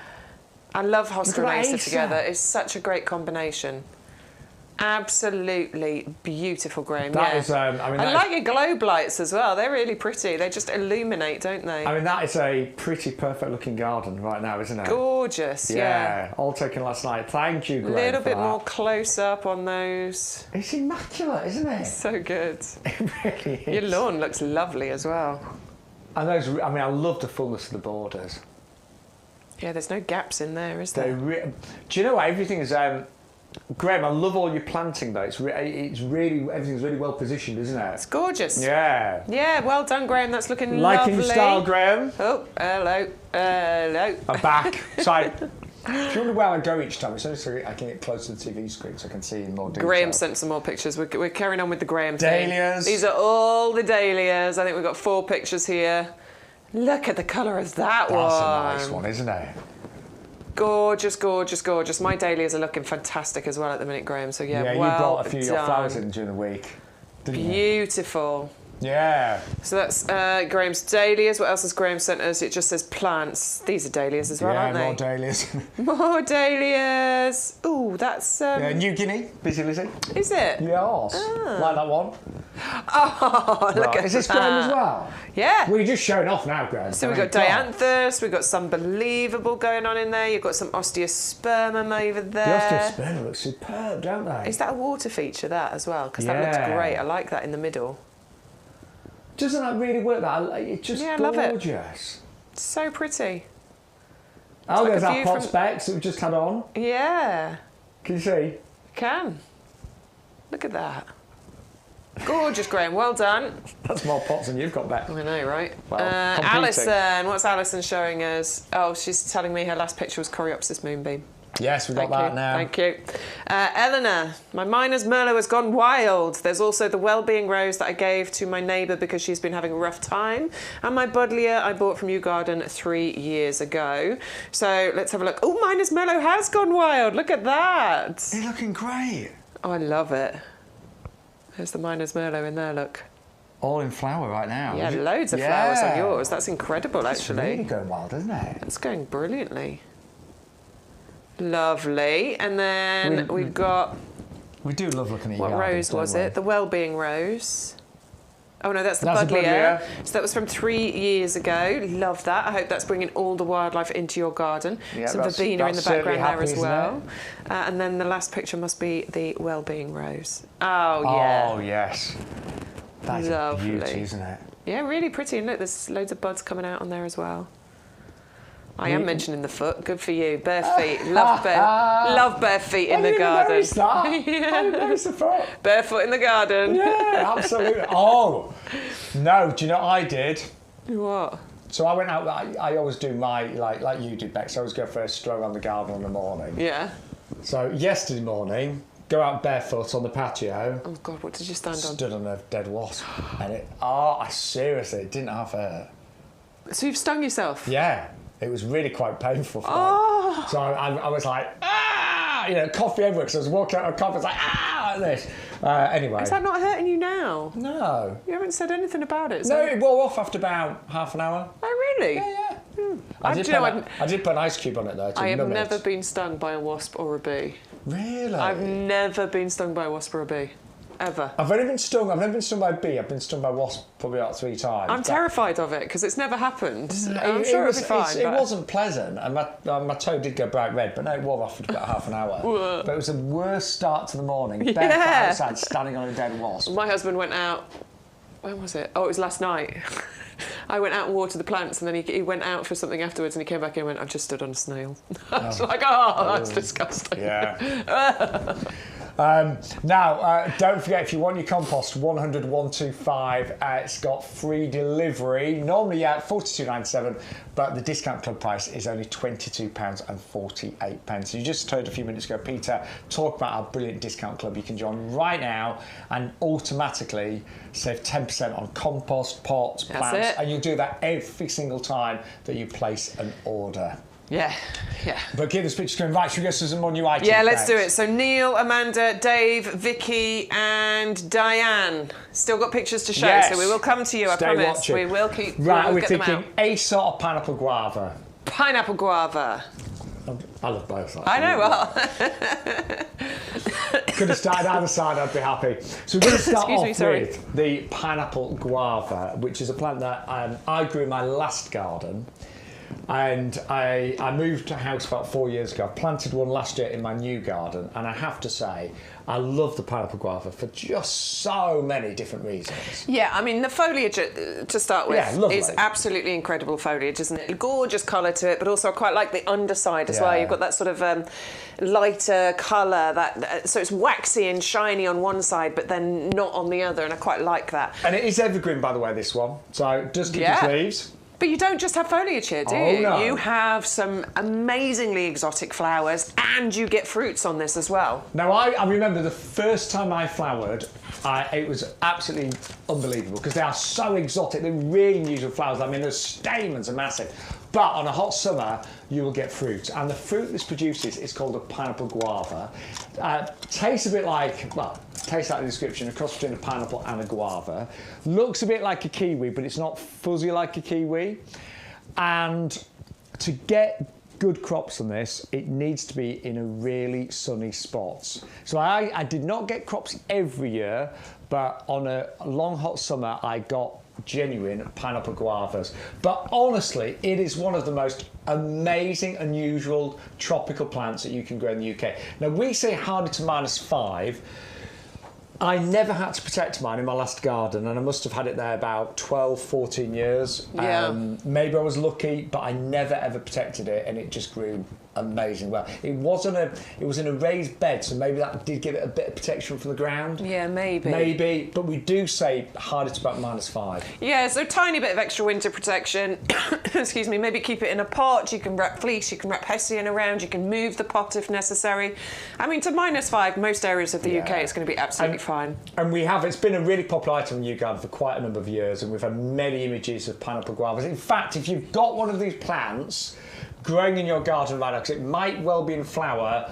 I love hosta and acer acer together. It's such a great combination. Absolutely beautiful, Graham. That is, I like your globe lights as well. They're really pretty. They just illuminate, don't they? I mean, that is a pretty perfect looking garden right now, isn't it? Gorgeous, yeah. All taken last night. Thank you, Graham. A little bit more close up on those. It's immaculate, isn't it? So good. It really is. Your lawn looks lovely as well. And those, I mean, I love the fullness of the borders. Yeah, there's no gaps in there, is there? Do you know what? Everything is... Graham, I love all your planting though. Everything's really well positioned, isn't it? It's gorgeous. Yeah. Yeah, well done, Graham. That's looking lovely. Liking your style, Graham. Oh, hello. Hello. I'm back. Sorry. If you wonder where I go each time, it's only so I can get close to the TV screen so I can see in more detail. Graham sent some more pictures. We're carrying on with the Graham Dahlias. thing. These are all the dahlias. I think we've got 4 pictures here. Look at the colour of that one. That's a nice one, isn't it? Gorgeous, gorgeous, gorgeous. My dahlias are looking fantastic as well at the minute, Graham. So yeah, you brought a few of your flowers in during the week. Beautiful. Yeah. So that's Graham's dahlias. What else has Graham sent us? It just says plants. These are dahlias as well, aren't they? More dahlias. More dahlias. Ooh, that's... New Guinea, Busy Lizzie. Is it? Yes. Like that one. Oh, look at Is this Graham as well? Yeah. Well, you're just showing off now, Graham. So we've got dianthus, we've got some believable going on in there. You've got some osteospermum over there. The osteospermum looks superb, don't they? Is that a water feature, that, as well? Because that looks great. I like that in the middle. Doesn't that really work? It's just gorgeous. I love it. So pretty. Oh, there's our pot specs that we just had on. Yeah. Can you see? Can. Look at that. Gorgeous, Graham. Well done. That's more pots than you've got back. I know, right? Well, Alison. What's Alison showing us? Oh, she's telling me her last picture was Coreopsis moonbeam. Yes, we've got that now. Thank you. Eleanor, my Miner's Merlot has gone wild. There's also the Wellbeing Rose that I gave to my neighbour because she's been having a rough time. And my Buddleia I bought from YouGarden 3 years ago. So let's have a look. Oh, Miner's Merlot has gone wild. Look at that. It's looking great. Oh, I love it. There's the Miner's Merlot in there, look. All in flower right now. Yeah, loads of flowers on yours. That's incredible, actually. It's really going wild, isn't it? It's going brilliantly. Lovely. And then we've got... We do love looking at what rose was it? The Wellbeing Rose. Oh, no, that's the Buddleia. So that was from 3 years ago. Love that. I hope that's bringing all the wildlife into your garden. Yeah, some verbena in the background there as well. It? And then the last picture must be the Wellbeing Rose. Oh, yeah. Oh, yes. That's a beauty, isn't it? Yeah, really pretty. And look, there's loads of buds coming out on there as well. I am mentioning the foot. Good for you. Bare feet. Love bare feet in the garden. I didn't notice the foot. Barefoot in the garden. Yeah, absolutely. Oh, no. Do you know what I did? What? So I went out. I always do my like you did, Bex. I always go for a stroll on the garden in the morning. Yeah. So yesterday morning, go out barefoot on the patio. Oh God, what did you stand on? Stood on a dead wasp, and I seriously it didn't have hurt. So you've stung yourself? Yeah, it was really quite painful. Oh. So I was like, coffee everywhere because I was walking out of coffee. I was like, like this. Anyway. Is that not hurting you now? No. You haven't said anything about it. No, it wore off after about half an hour. Oh, really? Yeah. I did put an ice cube on it though. I have never been stung by a wasp or a bee. Really? I've never been stung by a wasp or a bee. Ever. I've never been stung by a bee. I've been stung by a wasp probably about 3 times. I'm terrified of it because it's never happened. I'm sure it'll be fine. It wasn't pleasant, and my toe did go bright red, but no, it wore off after about half an hour. But it was the worst start to the morning. Barefoot outside, standing on a dead wasp. My husband went out. When was it? Oh, it was last night. I went out and watered the plants, and then he went out for something afterwards, and he came back in and went, I've just stood on a snail. I was like, that's disgusting. Yeah. Now, don't forget, if you want your compost, 100 125. It's got free delivery. Normally, £42.97, but the discount club price is only £22.48. You just heard a few minutes ago, Peter, talk about our brilliant discount club. You can join right now and automatically save 10% on compost, pots, plants, and you'll do that every single time that you place an order. Yeah. But keep this picture going. Right, should we go to some more new items? Yeah, let's do it. So Neil, Amanda, Dave, Vicky and Diane. Still got pictures to show, so we will come to you, I promise. Watching. We will keep... Right, we're thinking a sort of pineapple guava. Pineapple guava. I love both. I know, well... Could have started either side, I'd be happy. So we're going to start off with the pineapple guava, which is a plant that I grew in my last garden. And I moved to a house about 4 years ago. I planted one last year in my new garden, and I have to say, I love the pineapple guava for just so many different reasons. Yeah, I mean, the foliage to start with is absolutely incredible foliage, isn't it? Gorgeous colour to it, but also I quite like the underside as well. You've got that sort of lighter colour, so it's waxy and shiny on one side, but then not on the other, and I quite like that. And it is evergreen, by the way, this one. So just keep its leaves. But you don't just have foliage here, do you? No. You have some amazingly exotic flowers, and you get fruits on this as well. Now, I remember the first time I flowered, it was absolutely unbelievable because they are so exotic. They're really unusual flowers. I mean, the stamens are massive. But on a hot summer, you will get fruit. And the fruit this produces is called a pineapple guava. Tastes a bit like, tastes like the description, a cross between a pineapple and a guava. Looks a bit like a kiwi, but it's not fuzzy like a kiwi. And to get good crops on this, it needs to be in a really sunny spot. So I did not get crops every year, but on a long hot summer, I got genuine pineapple guavas. But honestly, it is one of the most amazing, unusual tropical plants that you can grow in the UK. Now, we say hardy to -5. I never had to protect mine in my last garden, and I must have had it there about 12, 14 years. Yeah. Maybe I was lucky, but I never ever protected it, and it just grew amazing well. It was in a raised bed, so maybe that did give it a bit of protection from the ground. Yeah, maybe. Maybe, but we do say hardy to about -5. Yeah, so a tiny bit of extra winter protection. Excuse me, maybe keep it in a pot. You can wrap fleece, you can wrap hessian around, you can move the pot if necessary. I mean, to -5, most areas of the UK, it's going to be absolutely fine. And it's been a really popular item in YouGarden for quite a number of years, and we've had many images of pineapple guavas. In fact, if you've got one of these plants growing in your garden right now, because it might well be in flower,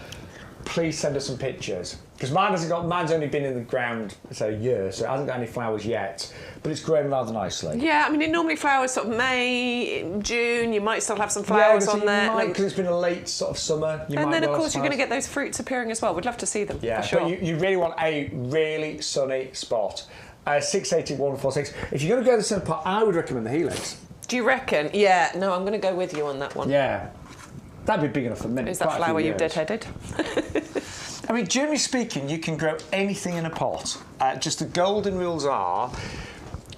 please send us some pictures. Because mine's only been in the ground, say, a year, so it hasn't got any flowers yet, but it's growing rather nicely. Yeah, I mean, it normally flowers sort of May, June, you might still have some flowers on there. Because it's been a late sort of summer. And then, of course, you're going to get those fruits appearing as well. We'd love to see them, for sure. But you really want a really sunny spot. 680 146. If you're going to go to the sunny pot, I would recommend the Helix. Do you reckon? Yeah, no, I'm going to go with you on that one. Yeah. That'd be big enough for me. Is that flower you deadheaded? I mean, generally speaking, you can grow anything in a pot. Just the golden rules are,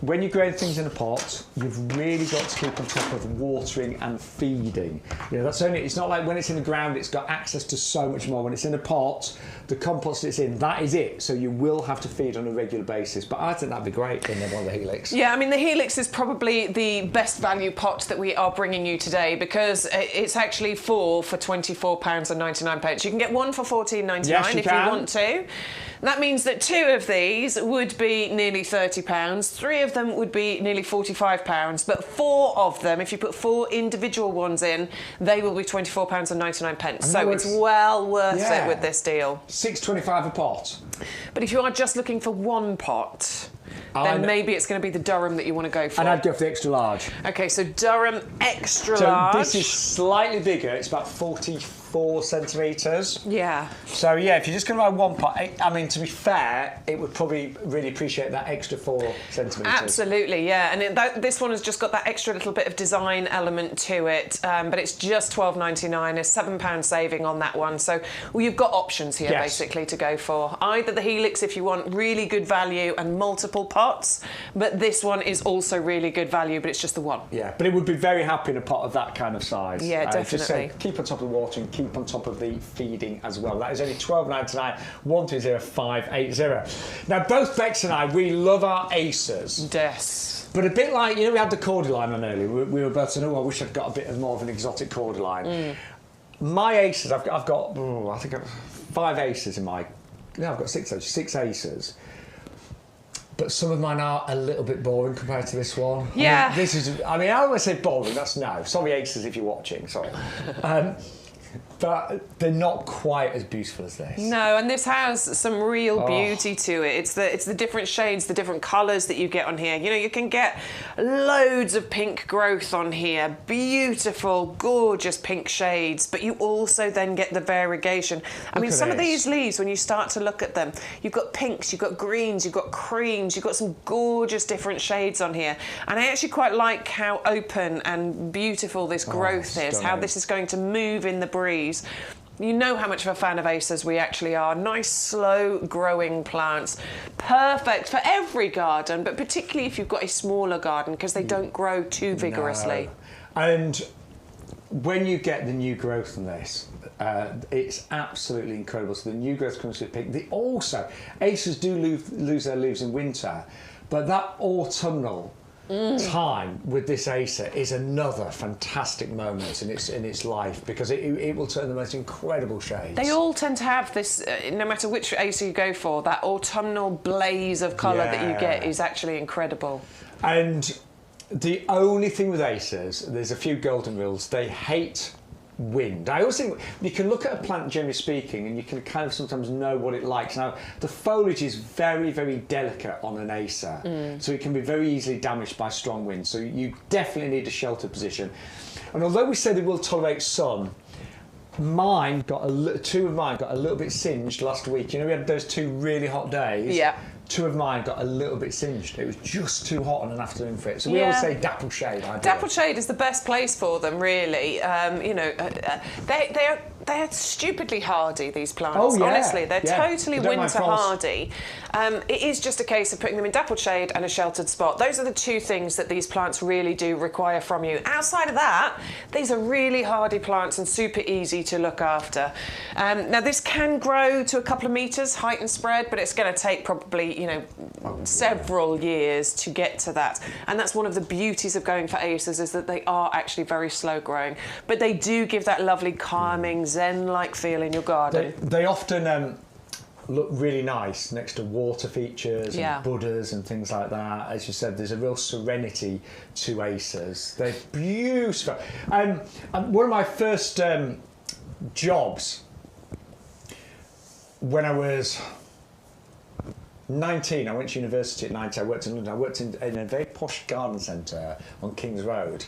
when you're growing things in a pot, you've really got to keep on top of watering and feeding. You know, that's only, it's not like when it's in the ground, it's got access to so much more. When it's in a pot, the compost it's in, that is it. So you will have to feed on a regular basis. But I think that'd be great in one of the Helix. Yeah, I mean, the Helix is probably the best value pot that we are bringing you today because it's actually 4 for £24.99. You can get one for £14.99 if you want to. That means that 2 of these would be nearly £30, 3 of them would be nearly £45, but 4 of them, if you put 4 individual ones in, they will be £24.99. So it's well worth it with this deal. £6.25 a pot. But if you are just looking for one pot, then maybe it's going to be the Durham that you want to go for. And I'd go for the extra large. Okay, so Durham extra large. So this is slightly bigger. It's about 44 centimetres. Yeah. So yeah, if you're just going to buy one pot, I mean, to be fair, it would probably really appreciate that extra 4 centimetres. Absolutely, yeah. And this one has just got that extra little bit of design element to it, but it's just £12.99, a £7 saving on that one. So you've got options here basically to go for. Either the Helix if you want really good value and multiple pots, but this one is also really good value, but it's just the one. Yeah, but it would be very happy in a pot of that kind of size. Yeah, definitely. Just say, keep on top of the watering, keep on top of the feeding as well. That is only £12.99, 120580. Now, both Bex and I, we love our acers. Yes. But a bit like, you know, we had the Cordyline on earlier. We were both saying, oh, I wish I'd got a bit more of an exotic Cordyline. My acers, I've got I think I've 5 acers in my... No, I've got 6 acers. But some of mine are a little bit boring compared to this one. Yeah. I mean, this is, I mean, I always say boring, that's no. Sorry, acers, if you're watching, sorry. But they're not quite as beautiful as this. No, and this has some real beauty to it. It's the different shades, the different colours that you get on here. You know, you can get loads of pink growth on here, beautiful, gorgeous pink shades, but you also then get the variegation. I mean, some of these leaves, when you start to look at them, you've got pinks, you've got greens, you've got creams, you've got some gorgeous different shades on here. And I actually quite like how open and beautiful this growth is, how this is going to move in the breeze. You know how much of a fan of acers we actually are. Nice, slow growing plants. Perfect for every garden, but particularly if you've got a smaller garden because they don't grow too vigorously. No. And when you get the new growth on this, it's absolutely incredible. So the new growth comes with pink. Acers do lose their leaves in winter, but that autumnal time with this acer is another fantastic moment in its life because it will turn the most incredible shades. They all tend to have this, no matter which acer you go for, that autumnal blaze of colour that you get is actually incredible. And the only thing with acers, there's a few golden rules. They hate wind. I always think you can look at a plant, generally speaking, and you can kind of sometimes know what it likes. Now, the foliage is very, very delicate on an acer, so it can be very easily damaged by strong winds. So you definitely need a sheltered position. And although we say they will tolerate sun, two of mine got a little bit singed last week. You know, we had those 2 really hot days. Yeah. 2 of mine got a little bit singed. It was just too hot on an afternoon for it. So we always say dapple shade. Dapple shade is the best place for them, really. You know, they're stupidly hardy, these plants. Oh, yeah. Honestly, they're totally winter hardy. It is just a case of putting them in dappled shade and a sheltered spot. Those are the 2 things that these plants really do require from you. Outside of that, these are really hardy plants and super easy to look after. Now, this can grow to a couple of metres height and spread, but it's going to take probably, you know, several years to get to that. And that's one of the beauties of going for acers, is that they are actually very slow growing, but they do give that lovely calming zen-like feel in your garden. They often look really nice next to water features and Buddhas and things like that. As you said, there's a real serenity to acers. They're beautiful. And one of my first jobs when I was 19, I went to university at 19. I worked in London. I worked in a very posh garden centre on King's Road,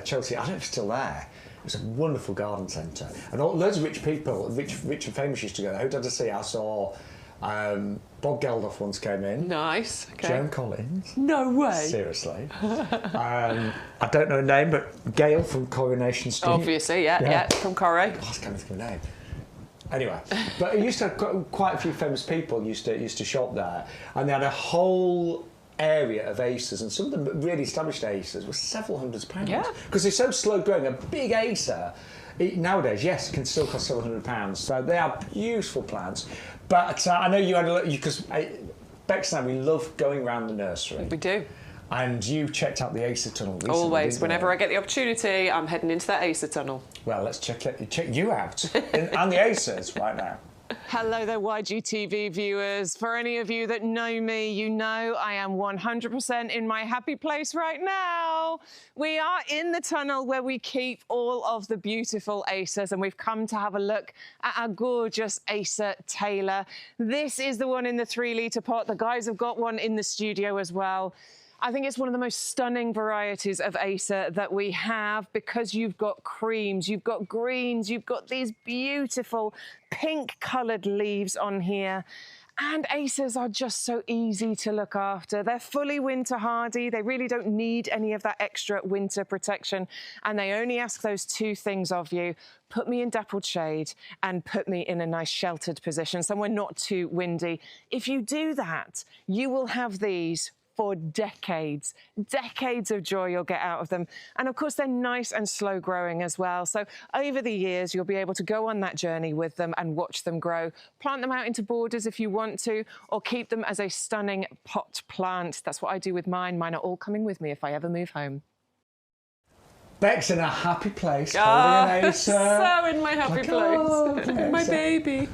Chelsea. I don't know if it's still there. It was a wonderful garden centre, and loads of rich people, rich and famous, used to go there. Who did I see? I saw Bob Geldof once came in. Nice. Okay. Joan Collins. No way. Seriously. I don't know her name, but Gail from Coronation Street. Obviously, yeah, from Corrie. I can't think of her name. Anyway, but it used to have quite a few famous people used to shop there, and they had a whole area of acers, and some of the really established acers were several £100s. Yeah. Because they're so slow growing. A big acer nowadays, yes, can still cost several £100. So they are beautiful plants. But I know you had a look, because Bex and I, we love going around the nursery. We do. And you checked out the acer tunnel recently. Always. Whenever I get the opportunity, I'm heading into that acer tunnel. Well, let's check you out and the acers right now. Hello there, YGTV viewers. For any of you that know me, you know I am 100% in my happy place right now. We are in the tunnel where we keep all of the beautiful acers, and we've come to have a look at our gorgeous acer Taylor. This is the one in the 3-litre pot. The guys have got one in the studio as well. I think it's one of the most stunning varieties of acer that we have, because you've got creams, you've got greens, you've got these beautiful pink-coloured leaves on here. And acers are just so easy to look after. They're fully winter hardy. They really don't need any of that extra winter protection. And they only ask those 2 things of you: put me in dappled shade and put me in a nice sheltered position, somewhere not too windy. If you do that, you will have these for decades. Decades of joy you'll get out of them. And of course, they're nice and slow growing as well. So over the years, you'll be able to go on that journey with them and watch them grow. Plant them out into borders if you want to, or keep them as a stunning pot plant. That's what I do with mine. Mine are all coming with me if I ever move home. Beck's in a happy place, holding an acer. So in my happy place. Oh, my baby.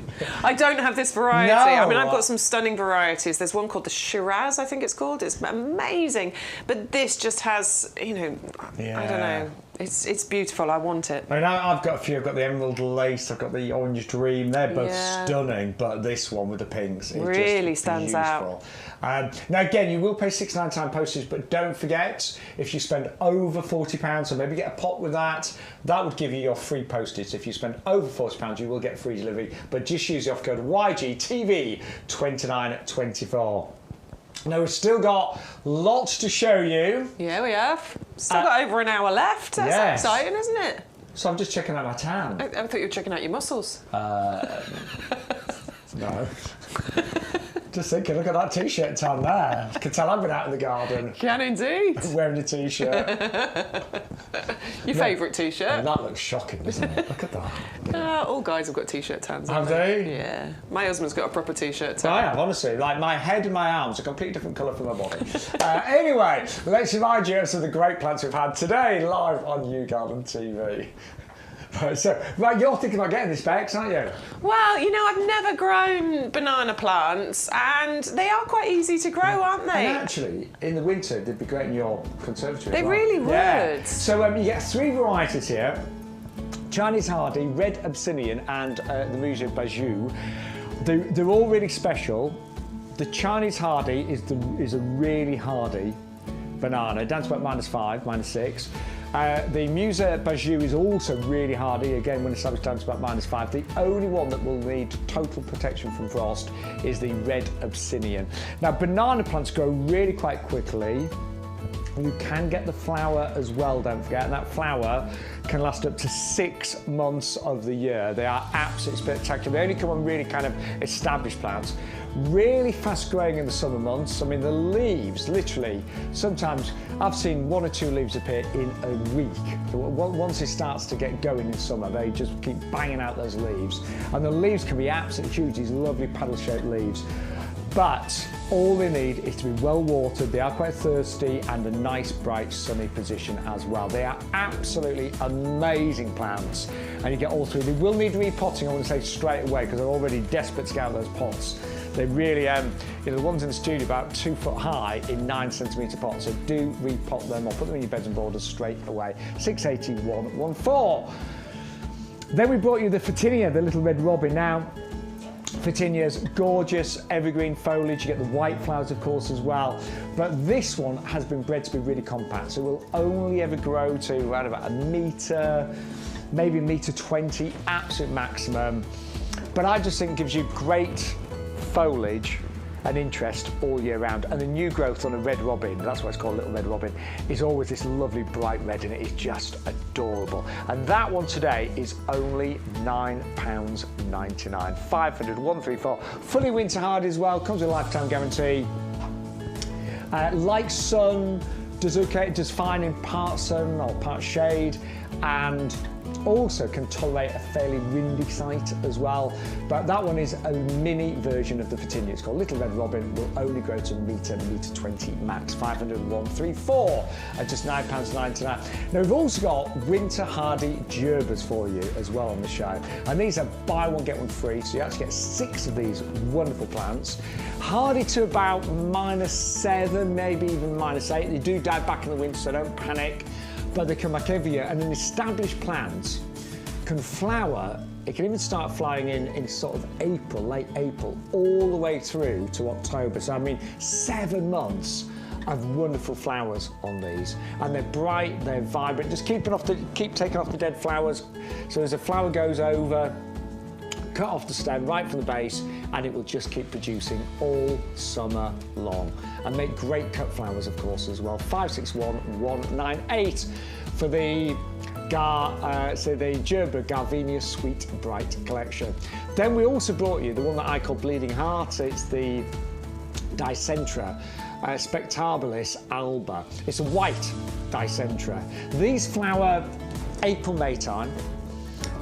I don't have this variety. No. I mean, I've got some stunning varieties. There's one called the Shiraz, I think it's called. It's amazing. But this just has, you know, I don't know. It's beautiful. I want it. I mean, I've got a few. I've got the Emerald Lace. I've got the Orange Dream. They're both stunning, but this one with the pinks, it really just stands out. Now, again, you will pay £6.99 postage, but don't forget, if you spend over £40, so maybe get a pot with that, that would give you your free postage. If you spend over £40, you will get free delivery, but just use the offer code YGTV2924. Now, we've still got lots to show you. Yeah, we have. Still got over an hour left. That's exciting, isn't it? So I'm just checking out my tan. I thought you were checking out your muscles. No. Just thinking, look at that T-shirt tan there. You can tell I've been out in the garden. Can indeed. Wearing a T-shirt. Your favourite T-shirt? And that looks shocking, doesn't it? Look at that. All guys have got T-shirt tans. Have they? Yeah. My husband's got a proper T-shirt tan. I have, honestly. Like, my head and my arms are a completely different colour from my body. Anyway, let's remind you of some of the great plants we've had today live on YouGarden TV. Right, you're thinking about getting this, Bex, aren't you? Well, you know, I've never grown banana plants, and they are quite easy to grow, aren't they? And actually, in the winter, they'd be great in your conservatory. They really would. Yeah. So you get 3 varieties here: Chinese Hardy, Red Abyssinian, and the Rouge Bajou. They're all really special. The Chinese Hardy is a really hardy banana, down to about -5, -6. The Musa Bajou is also really hardy, again when established down to about -5. The only one that will need total protection from frost is the Red Abyssinian. Now, banana plants grow really quite quickly. You can get the flower as well, don't forget, and that flower can last up to 6 months of the year. They are absolutely spectacular. They only come on really kind of established plants. Really fast growing in the summer months. I mean, the leaves, literally, sometimes I've seen 1 or 2 leaves appear in a week. Once it starts to get going in summer, they just keep banging out those leaves. And the leaves can be absolutely huge, these lovely paddle-shaped leaves. But all they need is to be well watered, they are quite thirsty, and a nice, bright, sunny position as well. They are absolutely amazing plants, and you get all 3. They will need repotting, I want to say, straight away, because they're already desperate to get out of those pots. They really, you know, the ones in the studio about 2 foot high in 9cm pots, so do repot them or put them in your beds and borders straight away. 68114. Then we brought you the Photinia, the little red robin. Now, Photinia's gorgeous evergreen foliage. You get the white flowers, of course, as well. But this one has been bred to be really compact, so it will only ever grow to around about 1 metre, maybe 1.20 metre, absolute maximum. But I just think it gives you great foliage and interest all year round. And the new growth on a red robin, that's why it's called Little Red Robin, is always this lovely bright red, and it is just adorable. And that one today is only £9.99. 500 134. Fully winter hardy as well, comes with a lifetime guarantee. Like sun, does okay, does fine in part sun or part shade, and also can tolerate a fairly windy site as well. But that one is a mini version of the Photinia. It's called Little Red Robin, will only grow to metre 20 max, 501.34 at just £9.99. Now we've also got winter hardy Gerberas for you as well on the show. And these are buy one, get one free, so you actually get 6 of these wonderful plants. Hardy to about -7, maybe even -8. They do die back in the winter, so don't panic. But they come back every year, and an established plant can flower. It can even start flowering in sort of April, late April, all the way through to October. So I mean, 7 months of wonderful flowers on these, and they're bright, they're vibrant. Just keep taking off the dead flowers. So as the flower goes over, cut off the stem right from the base, and it will just keep producing all summer long. And make great cut flowers, of course, as well. 561198 for the Gerbera Gardenia Sweet Bright collection. Then we also brought you the one that I call Bleeding Heart. It's the Dicentra Spectabilis alba. It's a white Dicentra. These flower April, May time.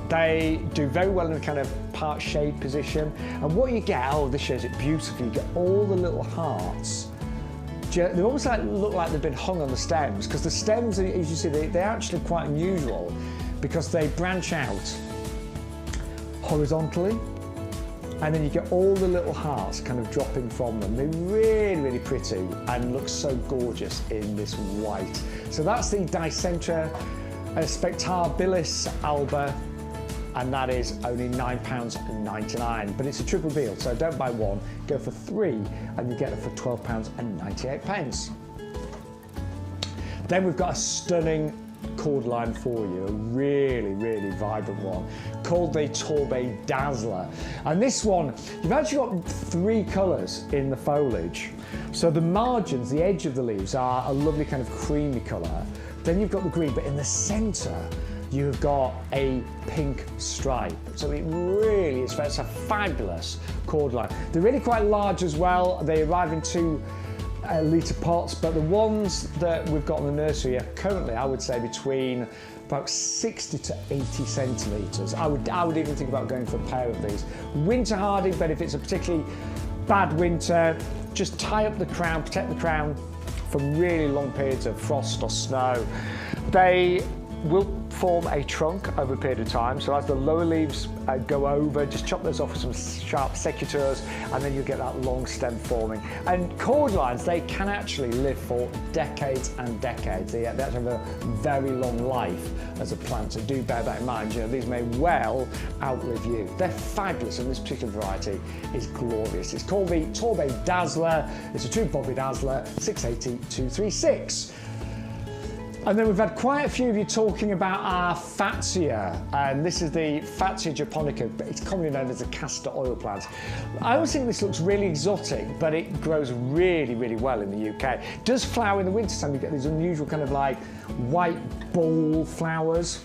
They do very well in a kind of part shade position. And what you get, oh, this shows it beautifully, you get all the little hearts. They almost look like they've been hung on the stems, because the stems, as you see, they're actually quite unusual because they branch out horizontally, and then you get all the little hearts kind of dropping from them. They're really, really pretty and look so gorgeous in this white. So that's the Dicentra Spectabilis alba, and that is only £9.99. But it's a triple deal, so don't buy one, go for 3, and you get it for £12.98. Then we've got a stunning Cordyline for you, a really, really vibrant one, called the Torbay Dazzler. And this one, you've actually got 3 colours in the foliage. So the margins, the edge of the leaves are a lovely kind of creamy colour. Then you've got the green, but in the centre, you've got a pink stripe. So it really is, it's a fabulous Cordyline. They're really quite large as well. They arrive in 2 litre pots, but the ones that we've got in the nursery are currently, I would say, between about 60 to 80 centilitres. I would even think about going for a pair of these. Winter hardy, but if it's a particularly bad winter, just tie up the crown, protect the crown from really long periods of frost or snow. They will form a trunk over a period of time, so as the lower leaves go over, just chop those off with some sharp secateurs, and then you'll get that long stem forming. And Cordylines, they can actually live for decades and decades. They actually have a very long life as a plant, so do bear that in mind. You know, these may well outlive you. They're fabulous, and this particular variety is glorious. It's called the Torbay Dazzler. It's a true Bobby Dazzler, 680-236. And then we've had quite a few of you talking about our Fatsia, and this is the Fatsia Japonica, but it's commonly known as a castor oil plant. I always think this looks really exotic, but it grows really, really well in the UK. It does flower in the wintertime. You get these unusual kind of like white ball flowers,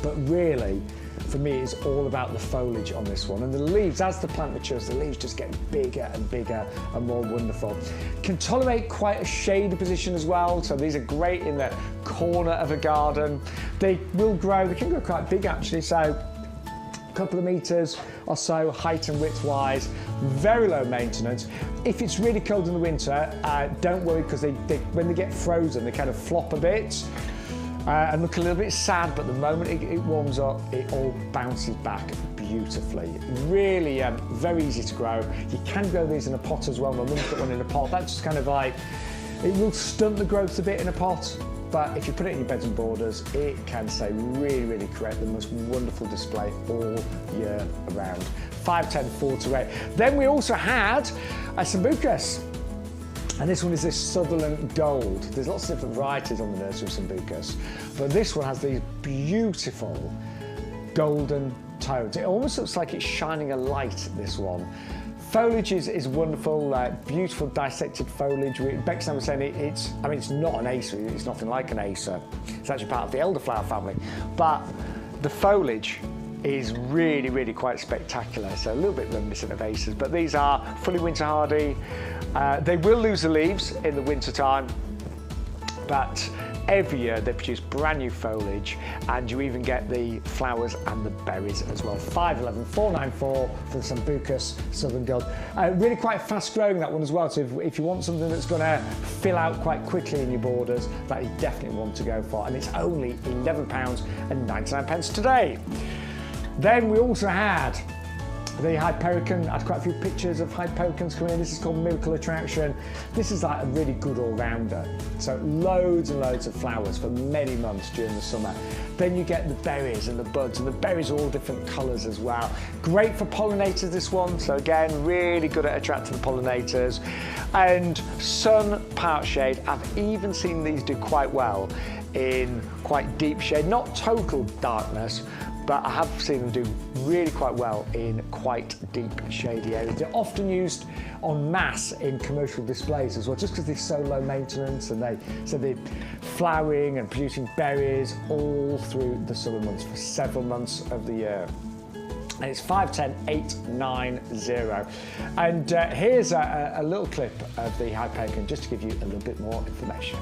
but really, for me, it's all about the foliage on this one. And the leaves, as the plant matures, the leaves just get bigger and bigger and more wonderful. Can tolerate quite a shady position as well. So these are great in the corner of a garden. They will grow, they can grow quite big actually. So a couple of metres or so, height and width wise, very low maintenance. If it's really cold in the winter, don't worry, because when they get frozen, they kind of flop a bit. And look a little bit sad, but the moment it warms up, it all bounces back beautifully. Really very easy to grow. You can grow these in a pot as well. My mum's got one in a pot. That's just kind of like, it will stunt the growth a bit in a pot, but if you put it in your beds and borders, it can stay really, really create the most wonderful display all year around. 510 428. Then we also had a Sambucus. And this one is this Sutherland Gold. There's lots of different varieties on the nursery of Sambucus, but this one has these beautiful golden tones. It almost looks like it's shining a light, this one. Foliage is wonderful, beautiful dissected foliage. Bex and I were saying it's not an acer, it's nothing like an acer. It's actually part of the elderflower family, but the foliage is really, really quite spectacular. So a little bit reminiscent of aces, but these are fully winter hardy. They will lose the leaves in the winter time, but every year they produce brand new foliage, and you even get the flowers and the berries as well. 511 494 for the Sambucus Southern Gold. Really quite fast growing, that one as well. So if you want something that's going to fill out quite quickly in your borders, that is definitely one to go for. And it's only £11.99 today. Then we also had the Hypericum. I had quite a few pictures of Hypericums coming in. This is called Miracle Attraction. This is like a really good all-rounder. So loads and loads of flowers for many months during the summer. Then you get the berries and the buds, and the berries are all different colours as well. Great for pollinators, this one. So again, really good at attracting pollinators. And sun, part shade. I've even seen these do quite well in quite deep shade, not total darkness, but I have seen them do really quite well in quite deep shady areas. They're often used en masse in commercial displays as well, just because they're so low maintenance, and they're flowering and producing berries all through the summer months for several months of the year. And it's 510890. And here's a little clip of the Hypericum just to give you a little bit more information.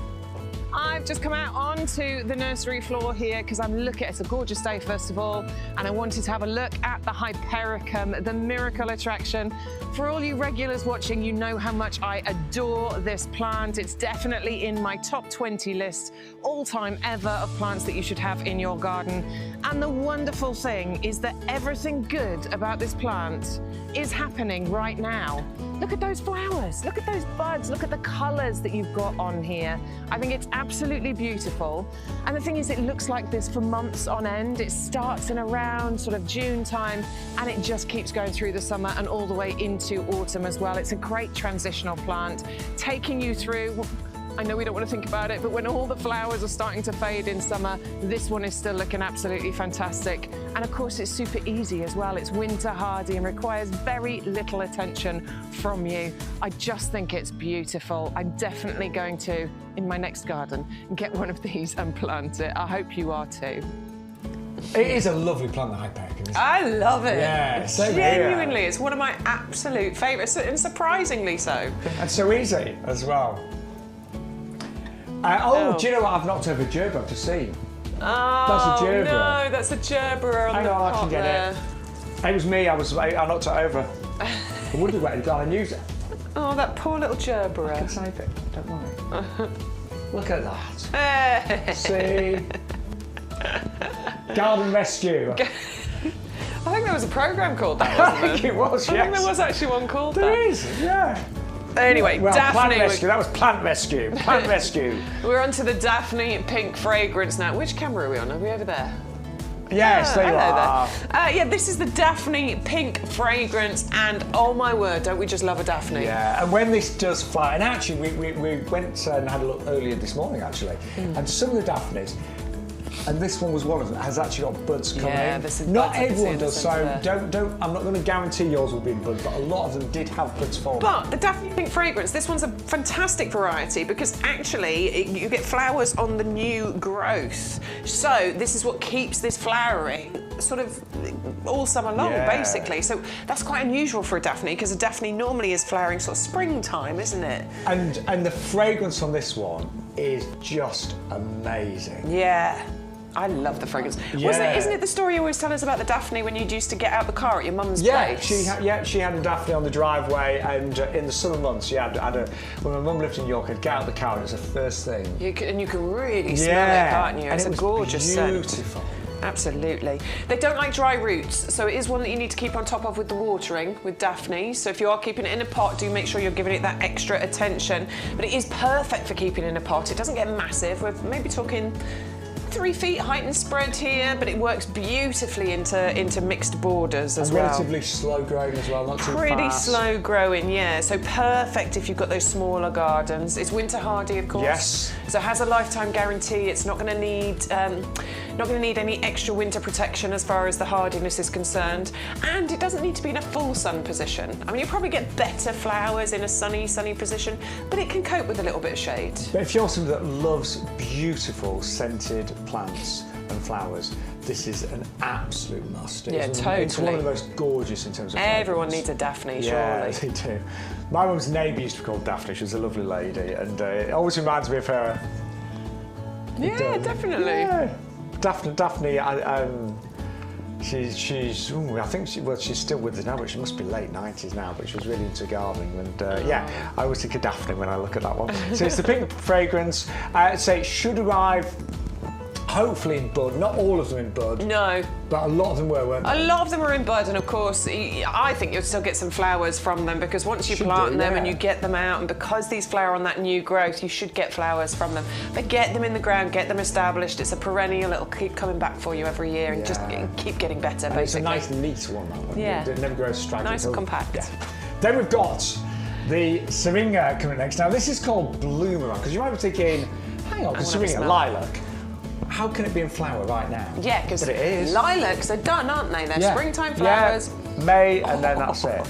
I've just come out onto the nursery floor here because I'm looking. It's a gorgeous day, first of all, and I wanted to have a look at the Hypericum, the miracle attraction. For all you regulars watching, you know how much I adore this plant. It's definitely in my top 20 list all-time ever of plants that you should have in your garden. And the wonderful thing is that everything good about this plant is happening right now. Look at those flowers, look at those buds, look at the colours that you've got on here. I think it's absolutely beautiful. And the thing is, it looks like this for months on end. It starts in around sort of June time, and it just keeps going through the summer and all the way into autumn as well. It's a great transitional plant, taking you through, I know we don't want to think about it, but when all the flowers are starting to fade in summer, this one is still looking absolutely fantastic. And of course, it's super easy as well. It's winter hardy and requires very little attention from you. I just think it's beautiful. I'm definitely going to, in my next garden, get one of these and plant it. I hope you are too. It is a lovely plant, the Hypericum. I love it. Yeah, genuinely, it's one of my absolute favourites, and surprisingly so. And so easy as well. Do you know what? I've knocked over Gerbera, I've just seen. Oh, that's a Gerbera. No, that's a Gerbera on Hang the on, pot I can get there. it. It was me, I knocked it over. I would have waited down and used it. Oh, that poor little Gerbera. I can save it, don't worry. Look at that. See? Garden Rescue. I think there was a programme called that, wasn't there? I think it was, yes. I think there was actually one called that. There is, yeah. Anyway, well, Daphne. Plant Rescue, that was Plant Rescue. Plant Rescue. We're on to the Daphne Pink Fragrance now. Which camera are we on? Are we over there? Yes, there you are. Yeah, this is the Daphne Pink Fragrance, and oh my word, don't we just love a Daphne? Yeah, and when this does fly, and actually we went and had a look earlier this morning actually, and some of the Daphnes, and this one was one of them, has actually got buds coming in. This is not buds, everyone does, so I'm not going to guarantee yours will be in buds, but a lot of them did have buds forming. But the Daphne Pink Fragrance, this one's a fantastic variety because actually you get flowers on the new growth. So this is what keeps this flowering sort of all summer long, basically. So that's quite unusual for a Daphne because a Daphne normally is flowering sort of springtime, isn't it? And the fragrance on this one is just amazing. Yeah. I love the fragrance. Yeah. Isn't it the story you always tell us about the Daphne when you used to get out the car at your mum's Yeah, place? she had a Daphne on the driveway, and in the summer months, when my mum lived in York, I'd get out of the car and it was the first thing. And you can really smell it, can't you? It's a gorgeous scent. Beautiful. Absolutely. They don't like dry roots, so it is one that you need to keep on top of with the watering with Daphne. So if you are keeping it in a pot, do make sure you're giving it that extra attention. But it is perfect for keeping in a pot. It doesn't get massive. We're maybe talking 3 feet height and spread here, but it works beautifully into mixed borders as well. Relatively slow growing as well, not too fast. Pretty slow growing, yeah. So perfect if you've got those smaller gardens. It's winter hardy, of course. Yes. So it has a lifetime guarantee. It's not going to need any extra winter protection as far as the hardiness is concerned, and it doesn't need to be in a full sun position. I mean, you probably get better flowers in a sunny position, but it can cope with a little bit of shade. But if you're somebody that loves beautiful scented plants and flowers, this is an absolute must. Yeah, totally. It's one of the most gorgeous in terms of Everyone fragrance. needs a Daphne, surely. Yeah, they do. My mum's neighbour used to be called Daphne. She was a lovely lady, and it always reminds me of her. Yeah, definitely. Yeah. Daphne, she's I think she's still with us now, but she must be late 90s now, but she was really into gardening, and yeah, I always think of Daphne when I look at that one. So it's the pink fragrance. I'd say it should arrive hopefully in bud, not all of them in bud. No. But a lot of them were, weren't they? A lot of them were in bud, and of course, I think you'll still get some flowers from them, because once you plant them and you get them out, and because these flower on that new growth, you should get flowers from them. But get them in the ground, get them established. It's a perennial, it'll keep coming back for you every year, and just keep getting better, and basically. It's a nice neat one, that one. Yeah. It never grows straggly. Nice and compact. Yeah. Then we've got the syringa coming next. Now, this is called Bloomerang, because you might be thinking, hang on, the syringa, lilac. How can it be in flower right now? Yeah, because it is. lilacs are done, aren't they? They're springtime flowers. Yeah, May, and then that's it.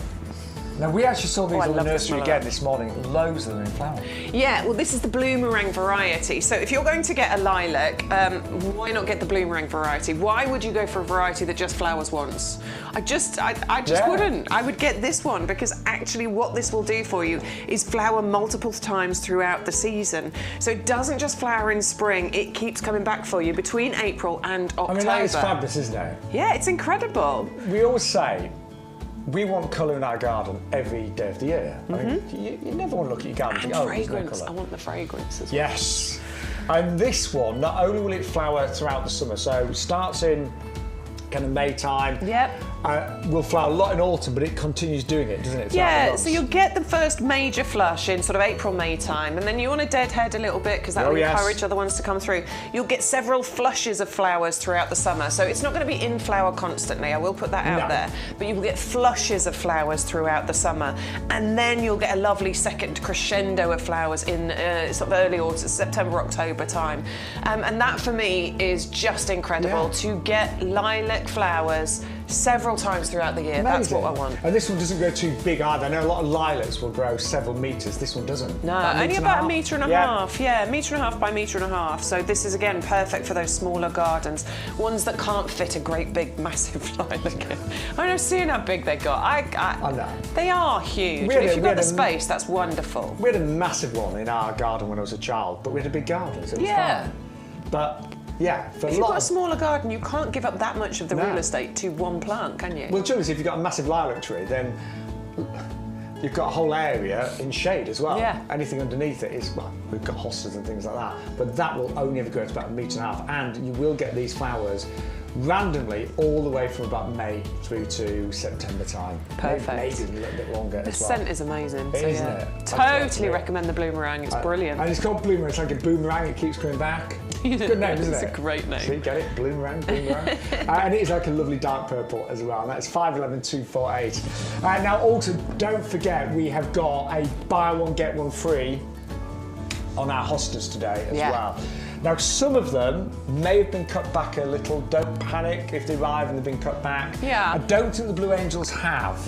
Now, we actually saw these on the nursery again this morning. Loads of them in flower. Yeah, well, this is the Bloomerang variety. So if you're going to get a lilac, why not get the Bloomerang variety? Why would you go for a variety that just flowers once? I just wouldn't. I would get this one, because actually what this will do for you is flower multiple times throughout the season. So it doesn't just flower in spring, it keeps coming back for you between April and October. I mean, that is fabulous, isn't it? Yeah, it's incredible. We always say, we want colour in our garden every day of the year. I mean, you never want to look at your garden and think, oh, there's no colour. I want the fragrance as well. Yes. And this one, not only will it flower throughout the summer, so it starts in kind of May time. Yep. Will flower a lot in autumn, but it continues doing it, doesn't it? Yeah, so you'll get the first major flush in sort of April, May time, and then you want to deadhead a little bit, because that will encourage other ones to come through. You'll get several flushes of flowers throughout the summer, so it's not going to be in flower constantly, I will put that out there, but you will get flushes of flowers throughout the summer, and then you'll get a lovely second crescendo of flowers in sort of early autumn, September, October time. And that for me is just incredible, to get lilac flowers several times throughout the year. Amazing. That's what I want. And this one doesn't grow too big either. I know a lot of lilacs will grow several metres. This one doesn't. No, only about a metre and a half. Yeah, metre and a half by metre and a half. So this is, again, perfect for those smaller gardens. Ones that can't fit a great big massive lilac in. I know, seeing how big they got. I know. They are huge. If you've got the space, that's wonderful. We had a massive one in our garden when I was a child, but we had a big garden, so it was fine. But yeah, if you've got a smaller garden, you can't give up that much of the real estate to one plant, can you? Well, the truth is, if you've got a massive lilac tree, then you've got a whole area in shade as well. Yeah. Anything underneath it is, well, we've got hostas and things like that, but that will only ever grow to about a metre and a half, and you will get these flowers randomly all the way from about May through to September time. Perfect. Maybe a little bit longer as well. The scent is amazing. Isn't it? Totally recommend the Bloomerang. It's brilliant. And it's called Bloomerang. It's like a boomerang. It keeps coming back. Good name, isn't it? It's a great name. See, get it? Bloomerang. And it is like a lovely dark purple as well. And that's 511248. Now, also, don't forget, we have got a buy one, get one free on our hostas today as well. Now, some of them may have been cut back a little. Don't panic if they arrive and they've been cut back. Yeah. I don't think the Blue Angels have.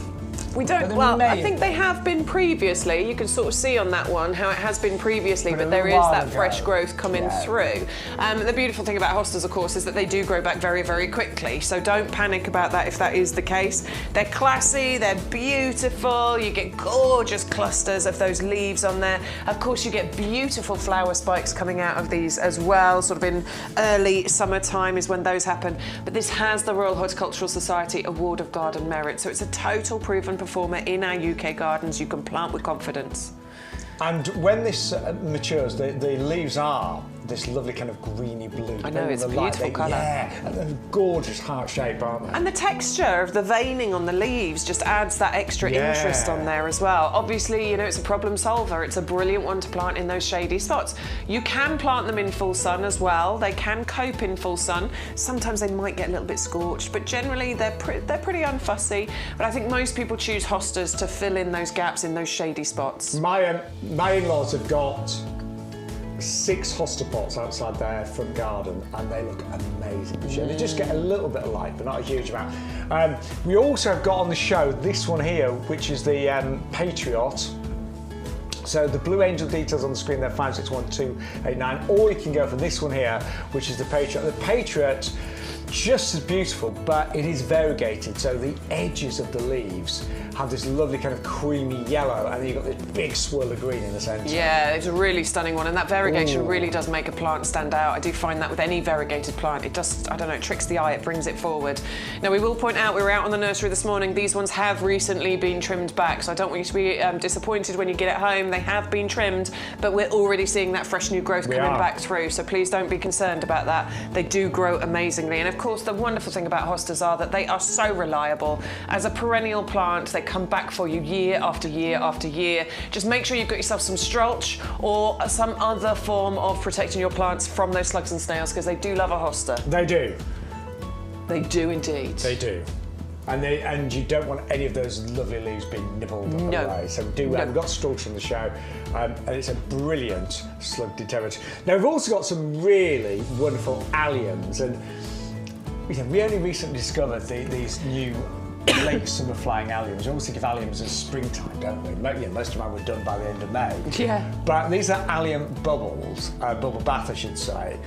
We don't, well, I think they have been previously. You can sort of see on that one how it has been previously, but there is that fresh growth coming through. The beautiful thing about hostas, of course, is that they do grow back very, very quickly. So don't panic about that if that is the case. They're classy, they're beautiful. You get gorgeous clusters of those leaves on there. Of course, you get beautiful flower spikes coming out of these as well. Sort of in early summertime is when those happen. But this has the Royal Horticultural Society Award of Garden Merit. So it's a total proven performer in our UK gardens. You can plant with confidence. And when this matures, the leaves are this lovely kind of greeny blue. I know, it's a beautiful colour. Yeah, and they're gorgeous heart shape, aren't they? And the texture of the veining on the leaves just adds that extra interest on there as well. Obviously, you know, it's a problem solver. It's a brilliant one to plant in those shady spots. You can plant them in full sun as well. They can cope in full sun. Sometimes they might get a little bit scorched, but generally they're pretty unfussy. But I think most people choose hostas to fill in those gaps in those shady spots. My in-laws have got 6 hosta pots outside their front garden, and they look amazing. They just get a little bit of light, but not a huge amount. We also have got on the show this one here, which is the Patriot. So the Blue Angel details on the screen there, 561289, or you can go for this one here, which is the Patriot. The Patriot, just as beautiful, but it is variegated, so the edges of the leaves have this lovely kind of creamy yellow, and then you've got this big swirl of green in the centre. Yeah, it's a really stunning one, and that variegation really does make a plant stand out. I do find that with any variegated plant, it just, I don't know, it tricks the eye, it brings it forward. Now, we will point out, we were out on the nursery this morning, these ones have recently been trimmed back, so I don't want you to be disappointed when you get it home. They have been trimmed, but we're already seeing that fresh new growth coming back through, so please don't be concerned about that. They do grow amazingly, and of course, the wonderful thing about hostas are that they are so reliable. As a perennial plant, they come back for you year after year after year. Just make sure you've got yourself some strulch or some other form of protecting your plants from those slugs and snails, because they do love a hosta. They do. They do indeed. They do. And you don't want any of those lovely leaves being nibbled away. So we've got strulch on the show, and it's a brilliant slug deterrent. Now, we've also got some really wonderful alliums, and we only recently discovered these new late summer flying alliums. We always think of alliums as springtime, don't we? Most of them were done by the end of May. Yeah. But these are allium bubbles, bubble bath I should say,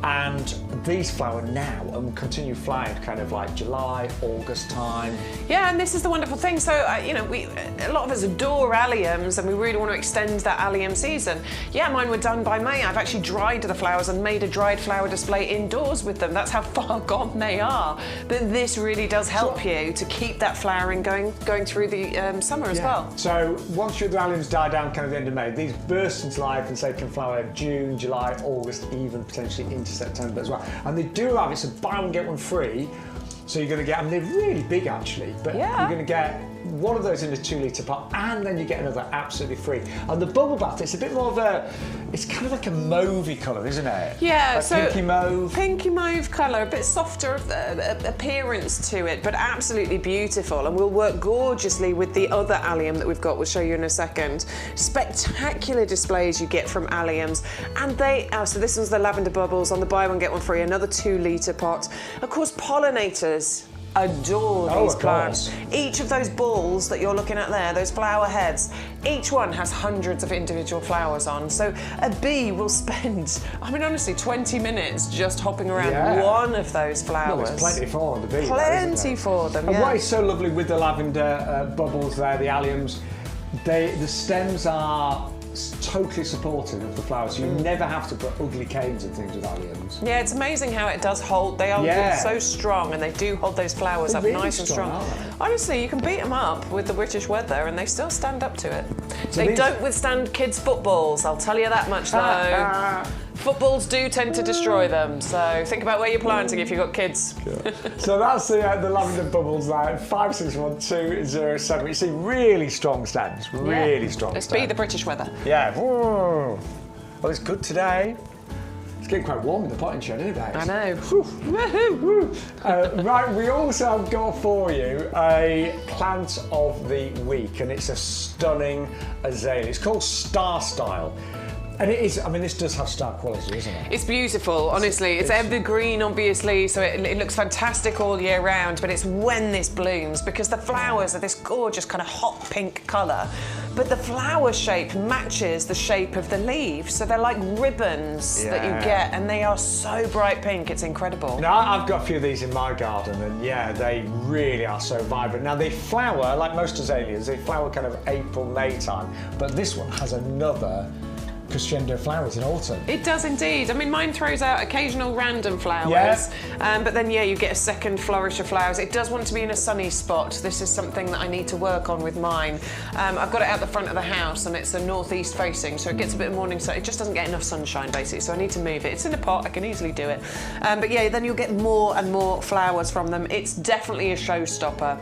and these flower now and continue flying kind of like July, August time. Yeah, and this is the wonderful thing. So, a lot of us adore alliums, and we really want to extend that allium season. Yeah, mine were done by May. I've actually dried the flowers and made a dried flower display indoors with them. That's how far gone they are. But this really does help you to keep that flowering going through the summer as well. So once your alliums die down kind of the end of May, these burst into life and say can flower June, July, August, even potentially into September as well. And they do have, it's a buy one get one free. So you're going to get, they're really big actually, but you're going to get one of those in a 2 litre pot, and then you get another absolutely free. And the bubble bath, it's a bit more of it's kind of like a mauvey colour, isn't it? Yeah, like so pinky mauve. Pinky mauve colour, a bit softer appearance to it, but absolutely beautiful, and will work gorgeously with the other allium that we've got. We'll show you in a second. Spectacular displays you get from alliums, and so this was the lavender bubbles on the buy one get one free, another 2 litre pot. Of course, pollinators adore these plants. Each of those balls that you're looking at there, those flower heads, each one has hundreds of individual flowers on. So a bee will spend, honestly, 20 minutes just hopping around one of those flowers. Well, there's plenty for the bee. Plenty for them, And what is so lovely with the lavender bubbles there, the alliums, the stems are totally supportive of the flowers. So you never have to put ugly canes and things with alliums. Yeah, it's amazing how it does hold. They are so strong, and they do hold those flowers up really nice and strong. Honestly, you can beat them up with the British weather, and they still stand up to it. So they don't withstand kids' footballs, I'll tell you that much though. Footballs do tend to destroy them, so think about where you're planting if you've got kids. So that's the lavender bubbles there, 561207. You see really strong stems, really strong Let's stems. beat the British weather. Yeah. Well, it's good today. It's getting quite warm in the potting shed, isn't it, babes? I know. Right, we also have got for you a plant of the week, and it's a stunning azalea. It's called Starstyle. And it is, this does have star quality, isn't it? It's beautiful, honestly. It's evergreen, obviously, so it looks fantastic all year round, but it's when this blooms, because the flowers are this gorgeous kind of hot pink colour, but the flower shape matches the shape of the leaves, so they're like ribbons that you get, and they are so bright pink, it's incredible. Now, I've got a few of these in my garden, and they really are so vibrant. Now, they flower, like most azaleas, they flower kind of April, May time, but this one has another crescendo flowers in autumn. It does indeed. Mine throws out occasional random flowers, but then you get a second flourish of flowers. It does want to be in a sunny spot. This is something that I need to work on with mine. I've got it out the front of the house, and it's a northeast facing, so it gets a bit of morning sun. It just doesn't get enough sunshine, basically, so I need to move it. It's in a pot, I can easily do it. But then you'll get more and more flowers from them. It's definitely a showstopper.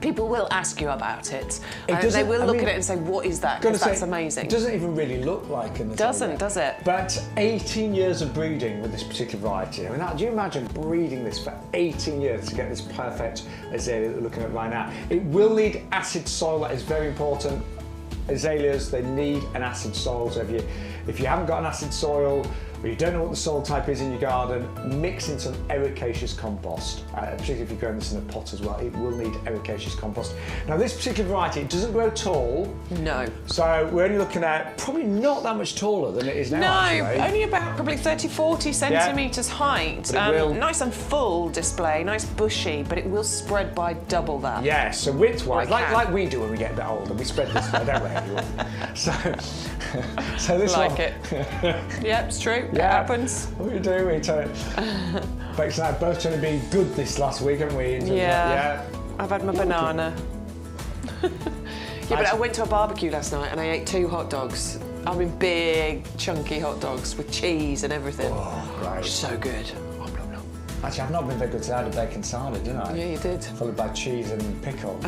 People will ask you about it. They will look at it and say, what is that? Because that's amazing. It doesn't even really look like an azalea. Doesn't, does it? But 18 years of breeding with this particular variety. Do you imagine breeding this for 18 years to get this perfect azalea that we're looking at right now? It will need acid soil, that is very important. azaleas, they need an acid soil. So if you haven't got an acid soil, or you don't know what the soil type is in your garden, mix in some ericaceous compost. Particularly if you're growing this in a pot as well, it will need ericaceous compost. Now this particular variety, it doesn't grow tall. No. So we're only looking at probably not that much taller than it is now. No, actually. only about probably 30-40 centimetres height. Nice and full display, nice bushy, but it will spread by double that. Yeah, so width-wise, like we do when we get a bit older, we spread this way, don't we? So this like one. it. Yeah, it's true. Yeah. It happens. What do we do? Bex and I both trying to be good this last week, haven't we? Yeah. I've had my banana. Yeah, but I went to a barbecue last night and I ate 2 hot dogs. I mean, big, chunky hot dogs with cheese and everything. Oh, great. So good. Actually, I've not been very good today. I had a bacon salad, didn't I? Yeah, you did. Followed by cheese and pickle.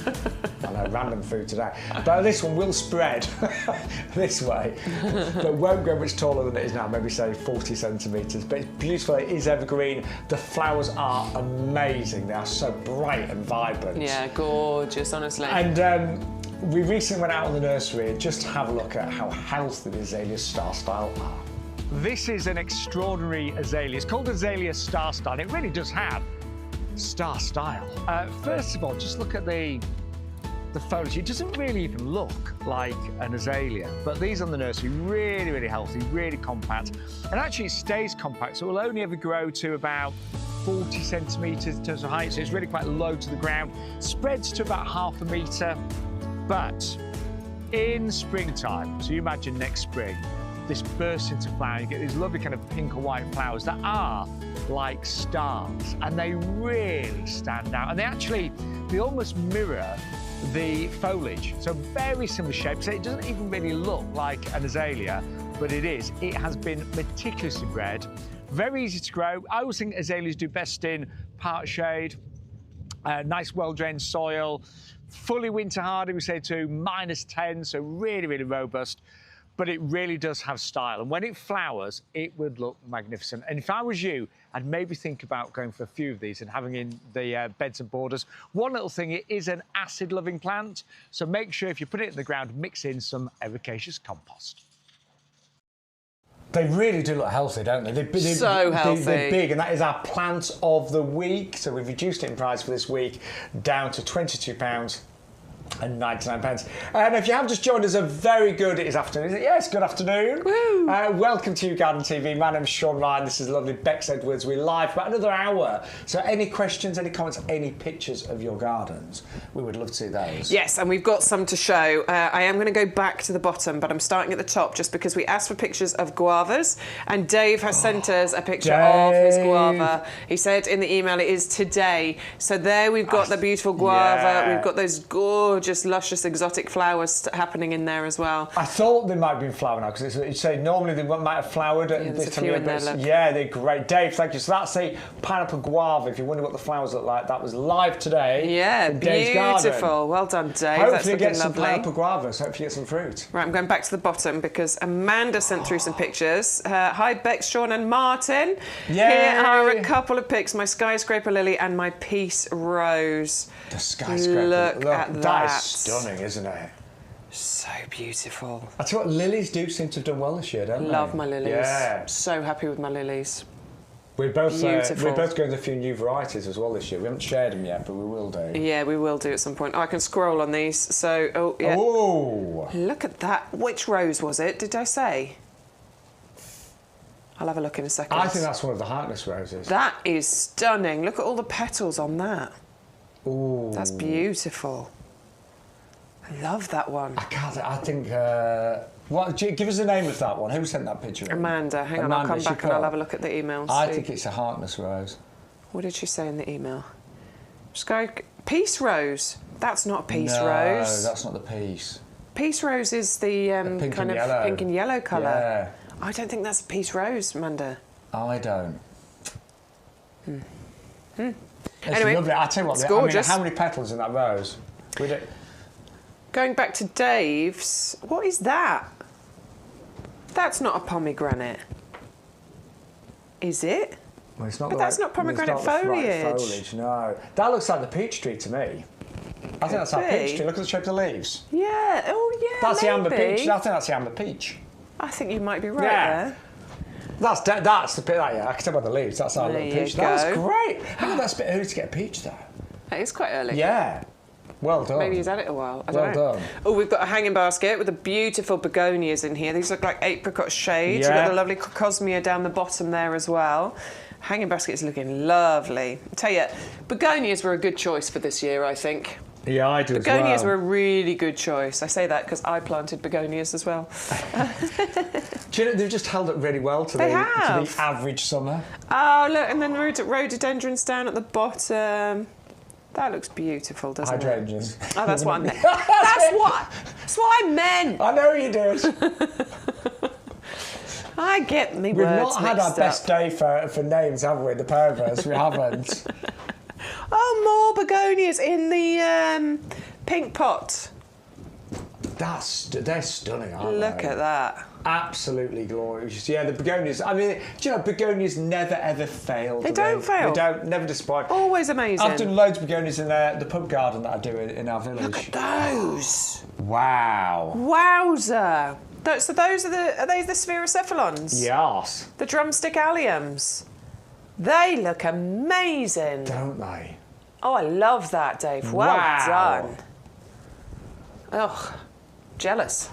I know, random food today. But this one will spread this way, but won't go much taller than it is now, maybe say 40 centimetres. But it's beautiful, it is evergreen. The flowers are amazing. They are so bright and vibrant. Yeah, gorgeous, honestly. And we recently went out on the nursery and just have a look at how healthy the azalea starstyle are. This is an extraordinary azalea. It's called Azalea starstyle, and it really does have star style. First of all, just look at the foliage. It doesn't really even look like an azalea, but these on the nursery, really, really healthy, really compact. And actually it stays compact, so it will only ever grow to about 40 centimetres in terms of height, so it's really quite low to the ground. Spreads to about ½ a metre, but in springtime, so you imagine next spring, this bursts into flower. You get these lovely kind of pink or white flowers that are like stars, and they really stand out. And they almost mirror the foliage. So very similar shape. So it doesn't even really look like an azalea, but it is. It has been meticulously bred. Very easy to grow. I always think azaleas do best in part shade, nice well-drained soil, fully winter hardy, we say to -10, so really, really robust. But it really does have style. And when it flowers, it would look magnificent. And if I was you, I'd maybe think about going for a few of these and having in the beds and borders. One little thing, it is an acid-loving plant, so make sure if you put it in the ground, mix in some ericaceous compost. They really do look healthy, don't they? They're so healthy. They're big, and that is our plant of the week. So we've reduced it in price for this week down to £22. And 99 pence. And if you have just joined us, a very good afternoon. Yes, good afternoon. Welcome to YouGarden TV. My name's Shaun Ryan. This is lovely Bex Edwards. We're live for about another hour. So any questions, any comments, any pictures of your gardens, we would love to see those. Yes, and we've got some to show. I am going to go back to the bottom, but I'm starting at the top just because we asked for pictures of guavas, and Dave has sent us a picture of his guava. He said in the email it is today. So there we've got the beautiful guava. Yeah. We've got those gorgeous, luscious, exotic flowers happening in there as well. I thought they might have been flowering now, because you say normally they might have flowered at this time of year. Yeah, they're great. Dave, thank you. So that's a pineapple guava. If you wonder what the flowers look like, that was live today. Yeah, in Dave's garden. Beautiful. Well done, Dave. Hopefully that's you get some lovely. pineapple guavas. Hopefully you get some fruit. Right, I'm going back to the bottom because Amanda sent through some pictures. Hi, Bex, Shaun and Martin. Yay. Here are a couple of pics. My skyscraper lily and my peace rose. The skyscraper. Look at that. That is stunning, isn't it? So beautiful. I tell you what, lilies do seem to have done well this year, don't they? Love my lilies. Yeah. So happy with my lilies. We're both going to a few new varieties as well this year. We haven't shared them yet, but we will do. Yeah, we will do at some point. Oh, I can scroll on these. So, oh, yeah. Oh! Look at that. Which rose was it? Did I say? I'll have a look in a second. I think that's one of the heartless roses. That is stunning. Look at all the petals on that. Ooh. That's beautiful. I love that one. I think... give us the name of that one. Who sent that picture? Amanda. Hang on, I'll come back and I'll have a look at the emails. I think it's a heartless rose. What did she say in the email? Peace rose. That's not a peace rose. No, that's not the peace. Peace rose is the pink and yellow colour. Yeah. I don't think that's a peace rose, Amanda. I don't. Anyway, lovely. I tell you what, gorgeous. How many petals in that rose? Going back to Dave's, what is that? That's not a pomegranate. Is it? Well, it's not. But that's not pomegranate foliage. Foliage, no. That looks like the peach tree to me. I think that's our peach tree. Look at the shape of the leaves. Yeah. Oh, yeah. That's the amber maybe. peach. I think that's the amber peach. I think you might be right there. That's the bit. Yeah, I can tell by the leaves. That's our little peach. That's great. I think that's a bit early to get a peach, though. It is quite early. Yeah. Well done. Maybe he's had it a while. I don't know. Well done. Oh, we've got a hanging basket with the beautiful begonias in here. These look like apricot shades. Yeah. We've got the lovely cosmea down the bottom there as well. Hanging basket is looking lovely. I tell you, begonias were a good choice for this year, I think. Yeah, I do as well. Begonias were a really good choice. I say that because I planted begonias as well. Do you know, they've just held up really well to the average summer. Oh, look, and then rhododendrons down at the bottom. That looks beautiful, doesn't it? Hydrangeas. Oh, that's what I meant. That's what I meant. I know you did. I get me We've words not had our best day for names, have we? The pair of us, we haven't. Oh, more begonias in the pink pot. They're stunning, aren't they? Look at that. Absolutely glorious. Yeah, the begonias. I mean, do you know, begonias never ever fail. They don't fail. They don't, never disappoint. Always amazing. I've done loads of begonias in the pub garden that I do in our village. Look at those. Wow. Wowza. So those are they the spherocephalons? Yes. The drumstick alliums. They look amazing. Don't they? Oh, I love that, Dave. Well done. Ugh, jealous.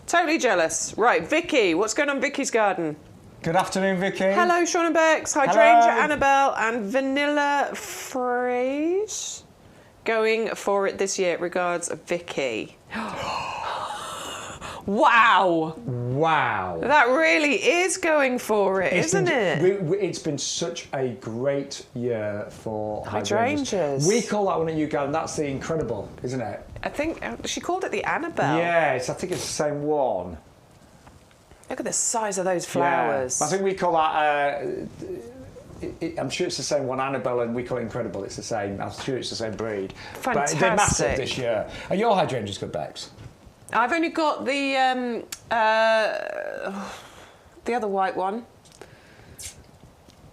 Totally jealous. Right, Vicky, what's going on in Vicky's garden? Good afternoon, Vicky. Hello, Shaun and Bex. Hydrangea Annabelle and Vanilla Phrase. Going for it this year. Regards, Vicky. Wow. Wow. That really is going for it, isn't it? It's been such a great year for hydrangeas. We call that one at YouGarden, that's the Incredible, isn't it? I think she called it the Annabelle. Yes, I think it's the same one. Look at the size of those flowers. Yeah. I think we call that, I'm sure it's the same one, Annabelle, and we call it Incredible. It's the same, I'm sure it's the same breed. Fantastic. But they're massive this year. Are your hydrangeas good, Bex? I've only got the other white one.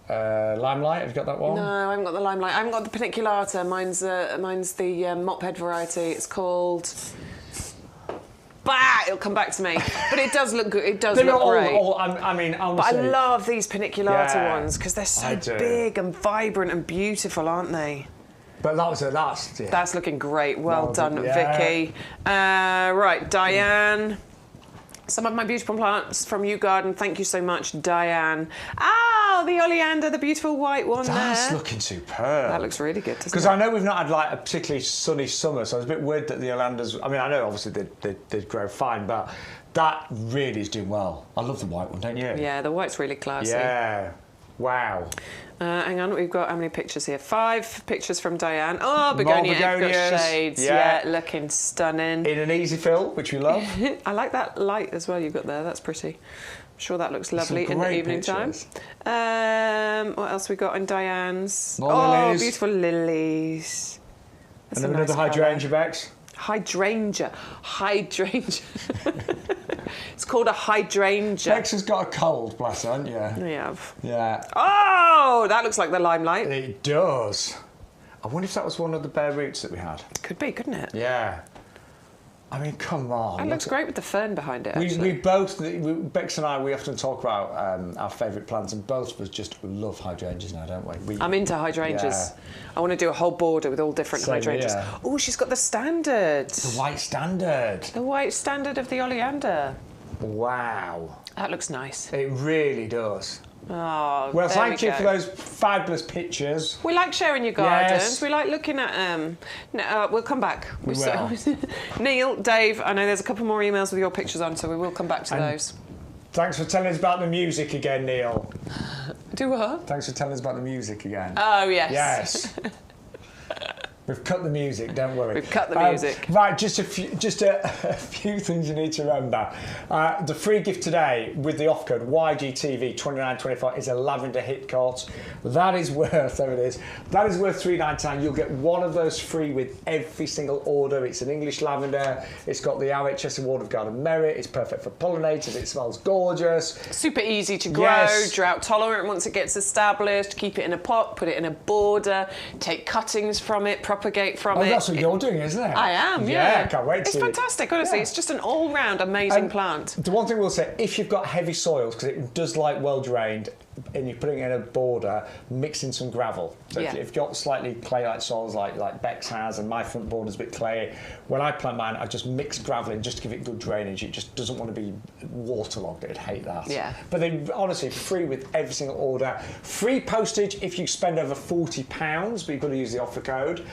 Limelight, have you got that one? No, I haven't got the limelight. I haven't got the paniculata. Mine's the mop head variety. It's called... Bah! It'll come back to me. But it does look good. It does look great. I mean, honestly... But I love these paniculata ones because they're so big and vibrant and beautiful, aren't they? But That's looking great. Well done, Vicky. Right, Diane. Some of my beautiful plants from YouGarden. Thank you so much, Diane. Oh, the oleander, the beautiful white one That's looking superb. That looks really good, doesn't it? Because I know we've not had like a particularly sunny summer, so I was a bit weird that the oleanders... I mean, I know obviously they'd grow fine, but that really is doing well. I love the white one, don't you? Yeah, the white's really classy. Yeah. Wow. Hang on, we've got how many pictures here? 5 pictures from Diane. Oh, begonia apricot shades. Yeah, looking stunning. In an easy fill, which we love. I like that light as well you've got there. That's pretty. I'm sure that looks lovely in the evening time. What else we got in Diane's? More lilies. Beautiful lilies. That's and another hydrangea, Bex. Hydrangea. It's called a hydrangea. Bex has got a cold, bless her, haven't you? We have. Yeah. Oh, that looks like the limelight. It does. I wonder if that was one of the bare roots that we had. Could be, couldn't it? Yeah. I mean, come on. It looks great with the fern behind it, actually. Bex and I, we often talk about our favourite plants, and both of us just love hydrangeas now, don't we? I'm into hydrangeas. Yeah. I want to do a whole border with all different hydrangeas. Yeah. Oh, she's got the standard. The white standard. The white standard of the oleander. Wow. That looks nice. It really does. Oh, well, thank you for those fabulous pictures. We like sharing your gardens. Yes. We like looking at them. We'll come back. We will. Neil, Dave, I know there's a couple more emails with your pictures on, so we will come back to those. Thanks for telling us about the music again, Neil. Do what? Thanks for telling us about the music again. Oh, yes. Yes. We've cut the music, don't worry. We've cut the music. Right, just a few things you need to remember. The free gift today with the off code YGTV2924 is a lavender hit coat. That is worth, there it is. That is worth $3.99. You'll get one of those free with every single order. It's an English lavender. It's got the RHS Award of Garden Merit. It's perfect for pollinators. It smells gorgeous. Super easy to grow, drought tolerant once it gets established. Keep it in a pot, put it in a border, take cuttings from it, propagate from it. That's what you're doing, isn't it? I am, Yeah, can't wait to It's see it. fantastic, honestly. It's just an all-round amazing plant. The one thing we'll say, if you've got heavy soils, because it does like well drained, and you're putting it in a border, mix in some gravel. So if you've got slightly clay-like soils like Bex has, and my front border's a bit clayey, when I plant mine, I just mix gravel in just to give it good drainage. It just doesn't want to be waterlogged. It'd hate that. Yeah. But they're honestly free with every single order. Free postage if you spend over £40, but you've got to use the offer code.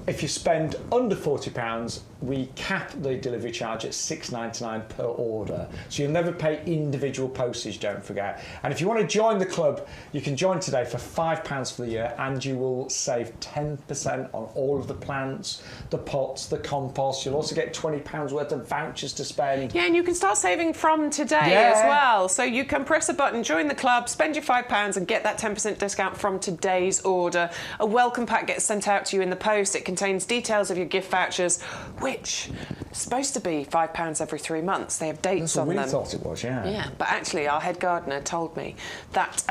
If you spend under £40, we cap the delivery charge at $6.99 per order. So you'll never pay individual postage, don't forget. And if you want to join the club, you can join today for £5 for the year, and you will save 10% on all of the plants, the pots, the compost. You'll also get £20 worth of vouchers to spend. Yeah, and you can start saving from today as well. So you can press a button, join the club, spend your £5 and get that 10% discount from today's order. A welcome pack gets sent out to you in the post. It contains details of your gift vouchers, which is supposed to be £5 every 3 months. They have dates on them. That's what we thought it was, yeah. Yeah, but actually our head gardener told me that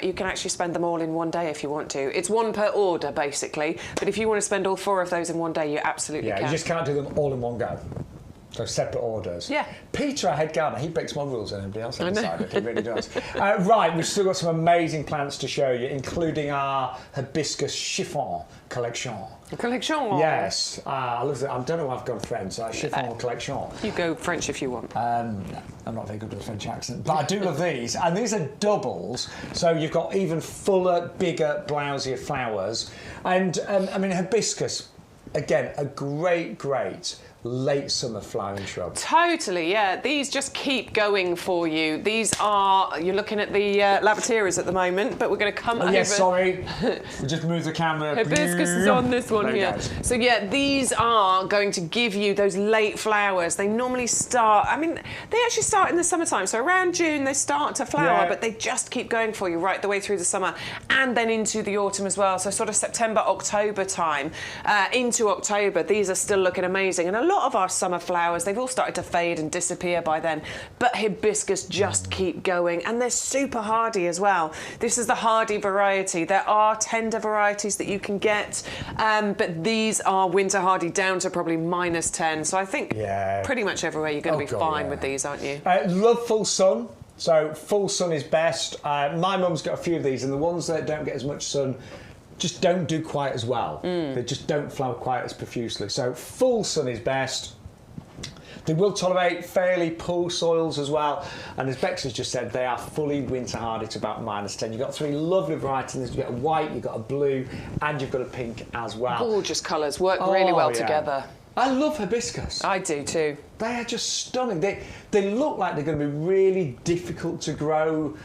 you can actually spend them all in one day if you want to. It's one per order, basically, but if you want to spend all 4 of those in one day, you absolutely can. Yeah, you just can't do them all in one go. So separate orders. Yeah. Peter, our head gardener, he breaks my rules and everybody else has decided. He really does. Right, we've still got some amazing plants to show you, including our Hibiscus chiffon collection. Collection? Yes. I love it. I don't know why I've gone French. Chiffon collection. You go French if you want. I'm not very good with a French accent, but I do love these. And these are doubles, so you've got even fuller, bigger, blousier flowers. And, I mean, Hibiscus, again, a great late summer flowering shrub. Totally, yeah. These just keep going for you. These are, you're looking at the Lavateras at the moment, but we're going to come over. Yes, sorry. We just moved the camera. Hibiscus is on this one here. So yeah, these are going to give you those late flowers. They normally start, I mean, they actually start in the summertime. So around June they start to flower, but they just keep going for you right the way through the summer and then into the autumn as well. So sort of September, October time into October, these are still looking amazing. And a lot of our summer flowers, they've all started to fade and disappear by then, but Hibiscus just keep going, and they're super hardy as well. This is the hardy variety. There are tender varieties that you can get, but these are winter hardy down to probably -10. So I think pretty much everywhere you're going to be fine with these, aren't you? Love full sun. So full sun is best. My mum's got a few of these, and the ones that don't get as much sun just don't do quite as well. They just don't flower quite as profusely. So full sun is best. They will tolerate fairly poor soils as well. And as Bex has just said, they are fully winter hardy to about -10. You've got 3 lovely varieties. You've got a white, you've got a blue, and you've got a pink as well. Gorgeous colours, work really well together. I love Hibiscus. I do too. They are just stunning. They look like they're going to be really difficult to grow.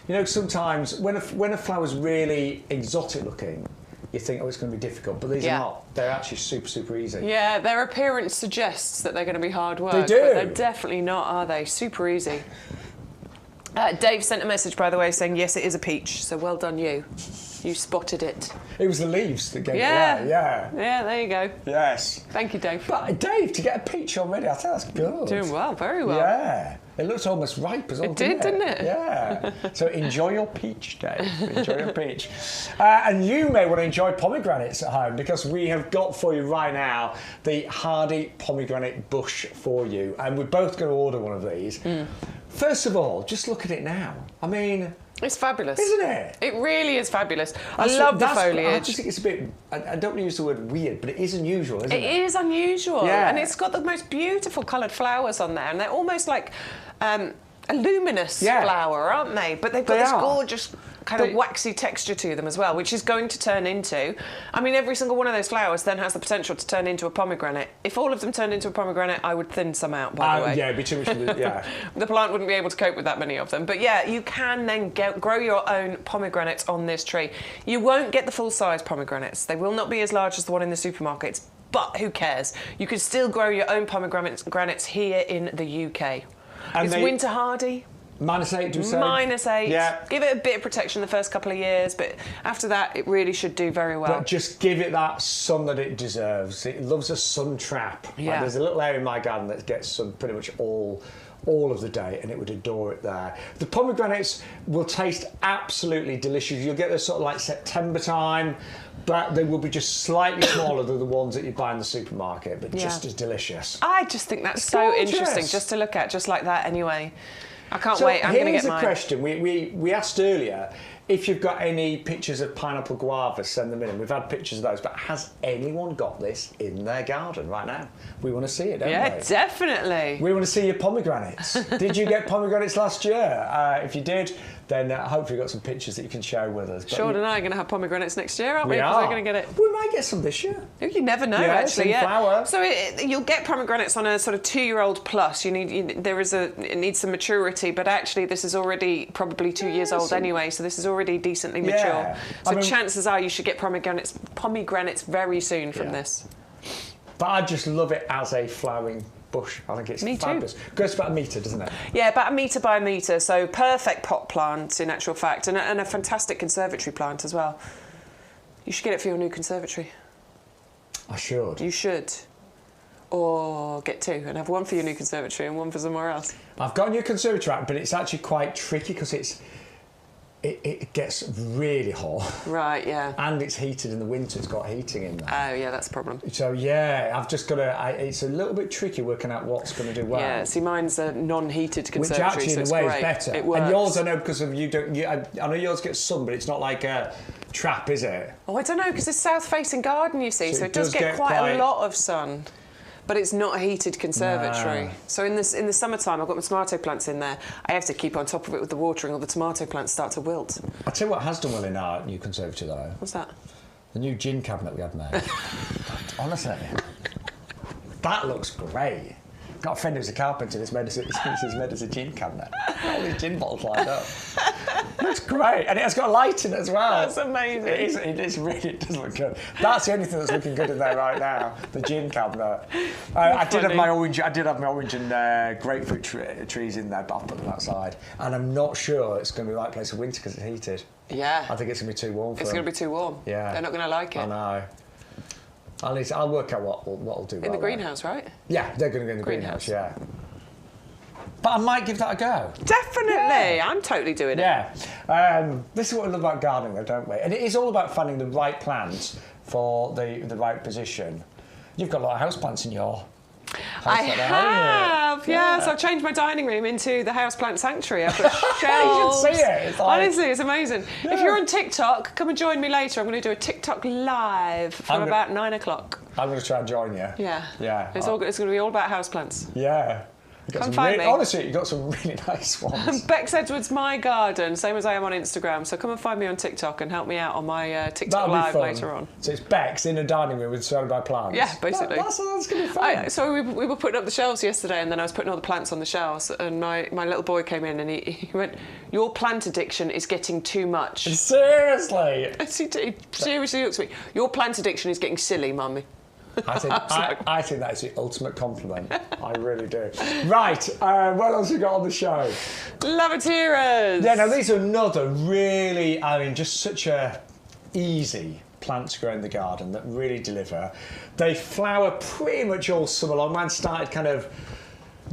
You know, sometimes when a flower's really exotic looking, you think, oh, it's going to be difficult, but these are not. They're actually super easy. Yeah, their appearance suggests that they're going to be hard work. They do. But they're definitely not, are they? Super easy. Dave sent a message, by the way, saying, yes, it is a peach, so well done you. You spotted it. It was the leaves that gave it away, Yeah, there you go. Yes. Thank you, Dave. But Dave, to get a peach already, I think that's good. Doing well, very well. Yeah. It looks almost ripe as well, didn't it? Yeah. So enjoy your peach, Dave. Enjoy your peach. And you may want to enjoy pomegranates at home, because we have got for you right now the hardy pomegranate bush for you. And we're both going to order one of these. First of all, just look at it now. I mean, it's fabulous. Isn't it? It really is fabulous. I love the foliage. I just think it's a bit, I don't want to use the word weird, but it is unusual, isn't it? It is unusual. Yeah. And it's got the most beautiful coloured flowers on there. And they're almost like a luminous flower, aren't they? But they've got this gorgeous kind of waxy texture to them as well, which is going to turn into, I mean, every single one of those flowers then has the potential to turn into a pomegranate. If all of them turned into a pomegranate, I would thin some out, by the way. Yeah, it'd be too much for the, The plant wouldn't be able to cope with that many of them. But yeah, you can then grow your own pomegranates on this tree. You won't get the full-size pomegranates. They will not be as large as the one in the supermarkets, but who cares? You can still grow your own pomegranates here in the UK. It's winter hardy. -8, do you say? -8. Yeah. Give it a bit of protection the first couple of years, but after that, it really should do very well. But just give it that sun that it deserves. It loves a sun trap. Yeah. Like, there's a little area in my garden that gets sun pretty much all of the day, and it would adore it there. The pomegranates will taste absolutely delicious. You'll get this sort of like September time, but they will be just slightly smaller than the ones that you buy in the supermarket, but just as delicious. I just think that's so interesting just to look at, just like that anyway. I can't wait. I'm going to get mine. Here's a question. We asked earlier if you've got any pictures of pineapple guavas, send them in. We've had pictures of those, but has anyone got this in their garden right now? We want to see it, don't we? Yeah, definitely. We want to see your pomegranates. Did you get pomegranates last year? If you did, then hopefully you've got some pictures that you can share with us. Shaun and I are going to have pomegranates next year, aren't we? We Because are. we're going to get it. We might get some this year. You never know, Yeah, actually. it's in flower. So you'll get pomegranates on a sort of 2-year-old plus. It needs some maturity, but actually this is already probably 2 years old anyway. So this is already decently mature. Yeah. So chances are you should get pomegranates very soon from this. But I just love it as a flowering bush. I think it's fabulous. Goes about 1 metre, doesn't it? Yeah, about 1 metre by 1 metre. So perfect pot plant in actual fact, and a fantastic conservatory plant as well. You should get it for your new conservatory. I should. You should. Or get 2 and have 1 for your new conservatory and 1 for somewhere else. I've got a new conservatory, but it's actually quite tricky because it gets really hot. Right, yeah. And it's heated in the winter. It's got heating in there. Oh, yeah, that's a problem. So, yeah, I've just got to... It's a little bit tricky working out what's going to do well. Yeah, see, mine's a non-heated conservatory, Which actually, so in a way, it's great. is better. It works. And yours, I know, because of I know yours gets sun, but it's not like a trap, is it? Oh, I don't know, because it's south-facing garden, you see, so it does get quite a lot of sun. But it's not a heated conservatory. No. So in the summertime, I've got my tomato plants in there. I have to keep on top of it with the watering, or the tomato plants start to wilt. I'll tell you what has done well in our new conservatory, though. What's that? The new gin cabinet we had made. Honestly, that looks great. Got a friend who's a carpenter. He's made us a gin cabinet. All these gin bottles lined up. Looks great, and it has got a light in it as well. That's amazing. It does look good. That's the only thing that's looking good in there right now. The gin cabinet. I did have my orange and grapefruit trees in there, but I've put them outside, and I'm not sure it's going to be the right place for winter because it's heated. Yeah. I think it's going to be too warm for them. It's going to be too warm. Yeah. They're not going to like it. I know. I'll work out what will do. In the greenhouse, right? Yeah, they're going to go in the greenhouse. Yeah. But I might give that a go. Definitely, yeah. I'm totally doing it. Yeah. This is what we love about gardening, though, don't we? And it is all about finding the right plants for the right position. You've got a lot of houseplants in your house. I have, yes. I've changed my dining room into the houseplant sanctuary. I've got shelves. You should see it. It's like... Honestly, it's amazing. Yeah. If you're on TikTok, come and join me later. I'm going to do a TikTok live from about 9 o'clock. I'm going to try and join you. Yeah. Yeah. It's going to be all about houseplants. Yeah. Come find me. Honestly, you've got some really nice ones. Bex Edwards My Garden, same as I am on Instagram. So come and find me on TikTok and help me out on my TikTok live later on. So it's Bex in a dining room surrounded by plants. Yeah, basically. That's going to be fun. So we were putting up the shelves yesterday, and then I was putting all the plants on the shelves, and my little boy came in and he went, "Your plant addiction is getting too much." Seriously? He seriously looks at me. "Your plant addiction is getting silly, mummy." I think that is the ultimate compliment. I really do. Right, what else have we got on the show? Lavateras! Yeah, now these are another really, just such a easy plant to grow in the garden that really deliver. They flower pretty much all summer long. Mine started kind of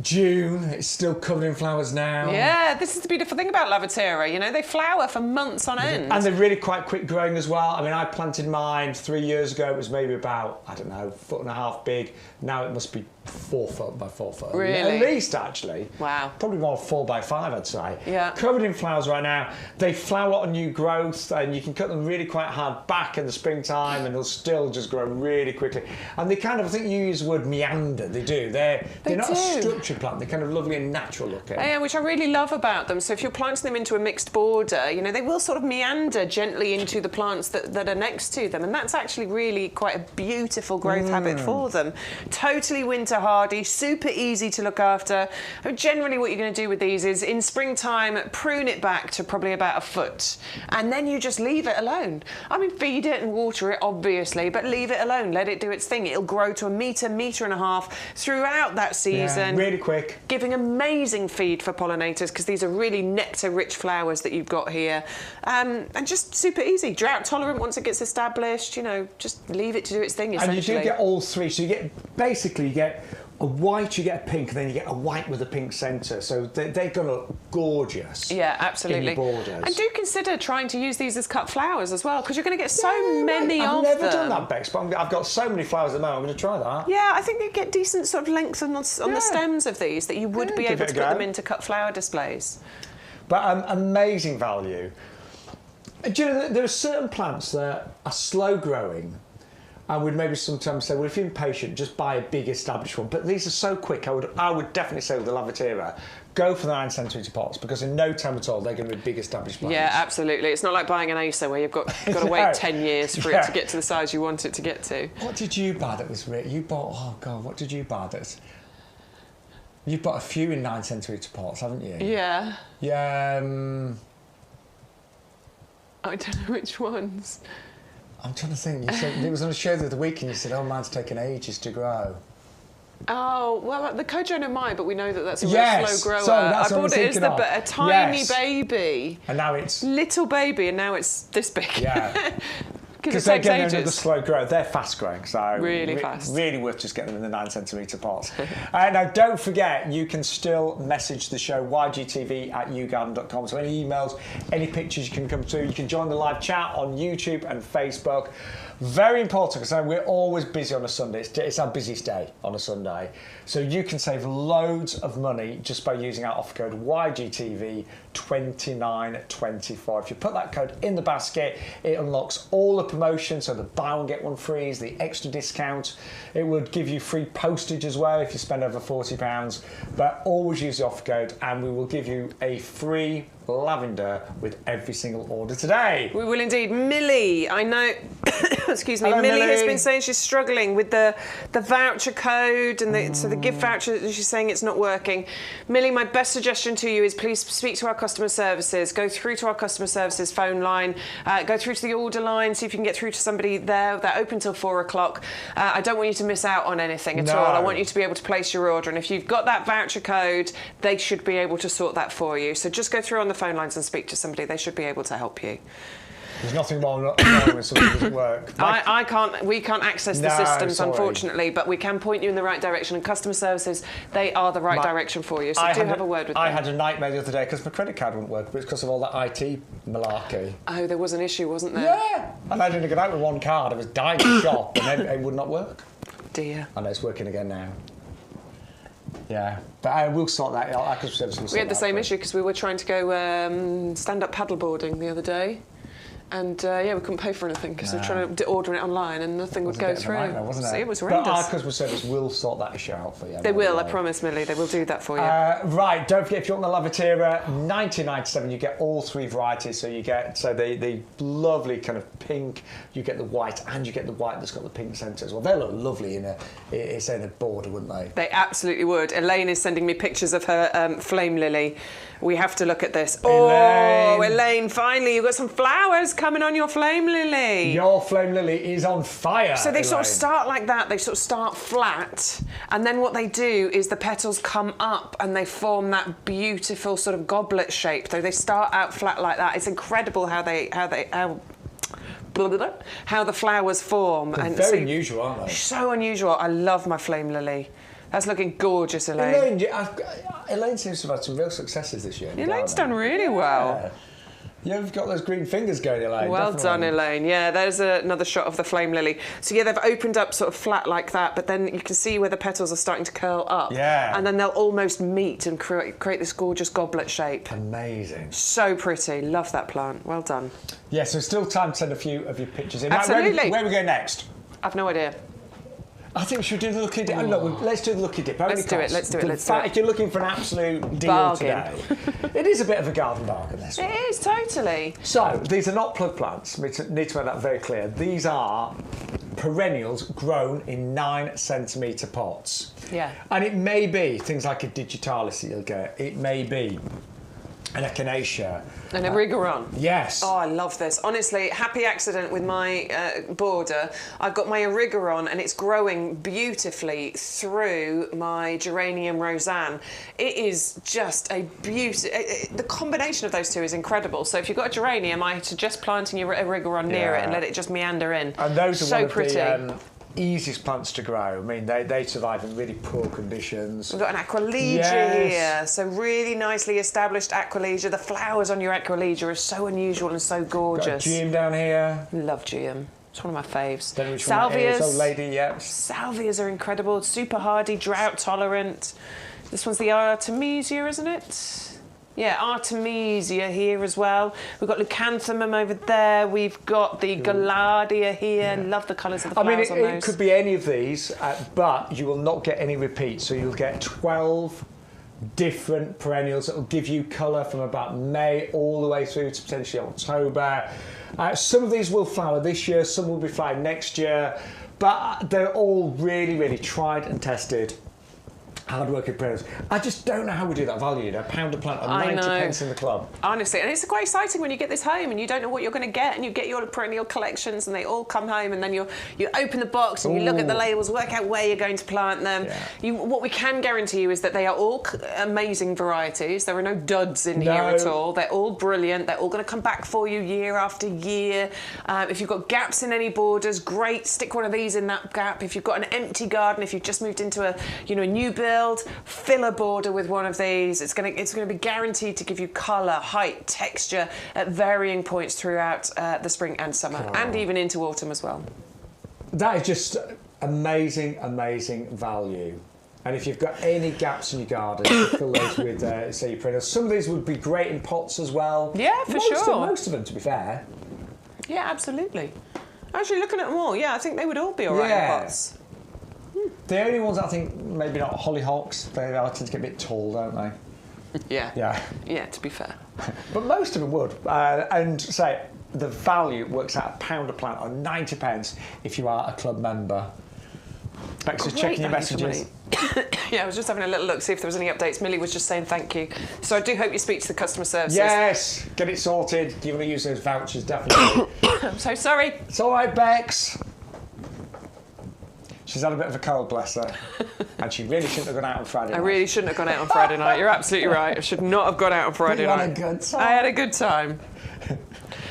June, it's still covered in flowers now. Yeah, this is the beautiful thing about Lavatera, you know, they flower for months on end. And they're really quite quick growing as well. I mean, I planted mine 3 years ago. It was maybe about, 1.5 foot big. Now it must be 4 foot by 4 foot. Really? At least, actually. Wow. Probably more 4 by 5, I'd say. Yeah. Covered in flowers right now. They flower on new growth, and you can cut them really quite hard back in the springtime, and they'll still just grow really quickly. And they kind of, I think you use the word meander. They do. They're not a structured plant. They're kind of lovely and natural looking. Yeah, which I really love about them. So if you're planting them into a mixed border, you know, they will sort of meander gently into the plants that are next to them, and that's actually really quite a beautiful growth habit for them. Totally winter hardy, super easy to look after. Generally what you're going to do with these is in springtime prune it back to probably about a foot, and then you just leave it alone. I mean, feed it and water it obviously, but leave it alone, let it do its thing. It'll grow to a metre and a half throughout that season. Yeah, really quick. Giving amazing feed for pollinators, because these are really nectar rich flowers that you've got here, and just super easy, drought tolerant once it gets established. You know, just leave it to do its thing essentially. And you do get all three, so you get a white, you get a pink, and then you get a white with a pink centre. So they're going to look gorgeous. Yeah, absolutely. In the borders. And do consider trying to use these as cut flowers as well, because you're going to get so many of them. I've never done that, Bex, but I've got so many flowers at the moment. I'm going to try that. Yeah, I think you get decent sort of length on the stems of these that you would be able to put them into cut flower displays. But amazing value. Do you know, there are certain plants that are slow growing, and we'd maybe sometimes say, well, if you're impatient, just buy a big established one. But these are so quick. I would definitely say with the Lavatera, go for the 9 centimetre pots, because in no time at all they're going to be big established plants. Yeah, absolutely. It's not like buying an Acer where you've got to wait 10 years for it to get to the size you want it to get to. What did you buy that was rich? You bought, oh God, what did you buy that's... You've bought a few in 9 centimetre pots, haven't you? Yeah. Yeah. I don't know which ones. I'm trying to think. You said it was on a show the other week, and you said, "Oh, mine's taken ages to grow." Oh well, the Kojo no Mai, but we know that that's a yes. real slow grower. So that's I bought it as a tiny baby, and now it's little baby, and now it's this big. Yeah. Because it takes ages. Another slow growth. They're fast growing, so really fast. Really worth just getting them in the 9 centimetre pots. Now, don't forget, you can still message the show ygtv@yougarden.com. So any emails, any pictures you can come through. You can join the live chat on YouTube and Facebook. Very important, because we're always busy on a Sunday. It's our busiest day on a Sunday. So you can save loads of money just by using our offer code YGTV2924. If you put that code in the basket, it unlocks all the promotions, so the buy one get one free is the extra discount. It would give you free postage as well if you spend over £40. But always use the offer code, and we will give you a free lavender with every single order today. We will indeed. Millie, I know, excuse me, Hello, Millie Millie has been saying she's struggling with the voucher code and the gift voucher. She's saying it's not working. Millie, my best suggestion to you is please speak to our customer services. Go through to our customer services phone line. Go through to the order line. See if you can get through to somebody there. They're open till 4 o'clock. I don't want you to miss out on anything at all. I want you to be able to place your order. And if you've got that voucher code, they should be able to sort that for you. So just go through on the phone lines and speak to somebody. They should be able to help you. There's nothing wrong when something doesn't work. We can't access the systems, unfortunately, but we can point you in the right direction, and customer services, they are the right direction for you, so do have a word with them. I had a nightmare the other day because my credit card wouldn't work, but it's because of all that IT malarkey. Oh, there was an issue, wasn't there? Yeah! And I didn't get out with one card, I was dying to shop, and then it would not work. Dear. I know it's working again now. Yeah, but I will sort that out. Our customer service will sort that out. We had the same issue because we were trying to go stand-up paddleboarding the other day. And yeah, we couldn't pay for anything because we were trying to order it online and nothing would go through. Wasn't it? See, it was horrendous. But our customer service will sort that issue out for you. They will, I promise, Millie. They will do that for you. Right, don't forget, if you want the Lavatera, $19.97, you get all 3 varieties. So you get the lovely kind of pink, you get the white, and you get the white that's got the pink centre as well. They look lovely in a border, wouldn't they? They absolutely would. Elaine is sending me pictures of her flame lily. We have to look at this. Oh, Elaine, finally, you've got some flowers coming on your flame lily. Your flame lily is on fire. So they sort of start like that. They sort of start flat, and then what they do is the petals come up and they form that beautiful sort of goblet shape. So they start out flat like that. It's incredible how the flowers form. They're very unusual, aren't they? So unusual. I love my flame lily. That's looking gorgeous, Elaine. Elaine seems to have had some real successes this year. Elaine's done really well. Yeah, you've got those green fingers going, Elaine. Well done, Elaine. Yeah, there's another shot of the flame lily. So yeah, they've opened up sort of flat like that, but then you can see where the petals are starting to curl up. Yeah. And then they'll almost meet and create this gorgeous goblet shape. Amazing. So pretty. Love that plant. Well done. Yeah, so still time to send a few of your pictures in. Absolutely. Where are we going next? I've no idea. I think we should do the lucky dip. Oh, no, let's do the lucky dip. Let's do it. If you're looking for an absolute deal bargain today, it is a bit of a garden bargain, this one. It is, totally. So, these are not plug plants. We need to make that very clear. These are perennials grown in 9-centimetre pots. Yeah. And it may be things like a digitalis that you'll get. It may be an echinacea. And a rigoron. Yes. Oh, I love this. Honestly, happy accident with my border. I've got my erigeron and it's growing beautifully through my geranium roseanne. It is just a beauty. The combination of those two is incredible. So if you've got a geranium, I suggest planting your erigeron near it and let it just meander in. And those are so one of pretty. the easiest plants to grow. I mean, they survive in really poor conditions. We've got an aqualegia here, so really nicely established aqualegia. The flowers on your aqualegia are so unusual and so gorgeous. Got a geum down here. Love geum. It's one of my faves. Don't know which one that is. Old lady, yep. Salvias are incredible. Super hardy, drought tolerant. This one's the Artemisia, isn't it? Yeah, Artemisia here as well. We've got Leucanthemum over there. We've got the Galladia here. Yeah. Love the colours of the flowers on those. It could be any of these, but you will not get any repeats. So you'll get 12 different perennials that will give you colour from about May all the way through to potentially October. Some of these will flower this year, some will be flowering next year, but they're all really, really tried and tested. Hard-working perennials. I just don't know how we do that value, you know, £1 a plant or 90 pence in the club. Honestly, and it's quite exciting when you get this home and you don't know what you're going to get, and you get your perennial collections and they all come home, and then you open the box and you look at the labels, work out where you're going to plant them. Yeah. What we can guarantee you is that they are all amazing varieties. There are no duds in here at all. They're all brilliant. They're all going to come back for you year after year. If you've got gaps in any borders, great, stick one of these in that gap. If you've got an empty garden, if you've just moved into a new build, fill a border with one of these. It's going to be guaranteed to give you colour, height, texture at varying points throughout the spring and summer, and even into autumn as well. That is just amazing, amazing value. And if you've got any gaps in your garden, you fill those with, say, your perennials. Some of these would be great in pots as well. Yeah, for sure. Most of them, to be fair. Yeah, absolutely. Actually, looking at them all, yeah, I think they would all be all right in pots. The only ones I think maybe not hollyhocks. They tend to get a bit tall, don't they? Yeah. Yeah. Yeah, to be fair. But most of them would. And say the value works out £1 a plant or 90 pence if you are a club member. Thanks for checking your messages. Yeah, I was just having a little look, see if there was any updates. Millie was just saying thank you. So I do hope you speak to the customer services. Yes, get it sorted. You're going to use those vouchers, definitely. I'm so sorry. It's all right, Bex. She's had a bit of a cold, bless her. And she really shouldn't have gone out on Friday night. I really shouldn't have gone out on Friday night. You're absolutely right. I should not have gone out on Friday night. You had a good time. I had a good time.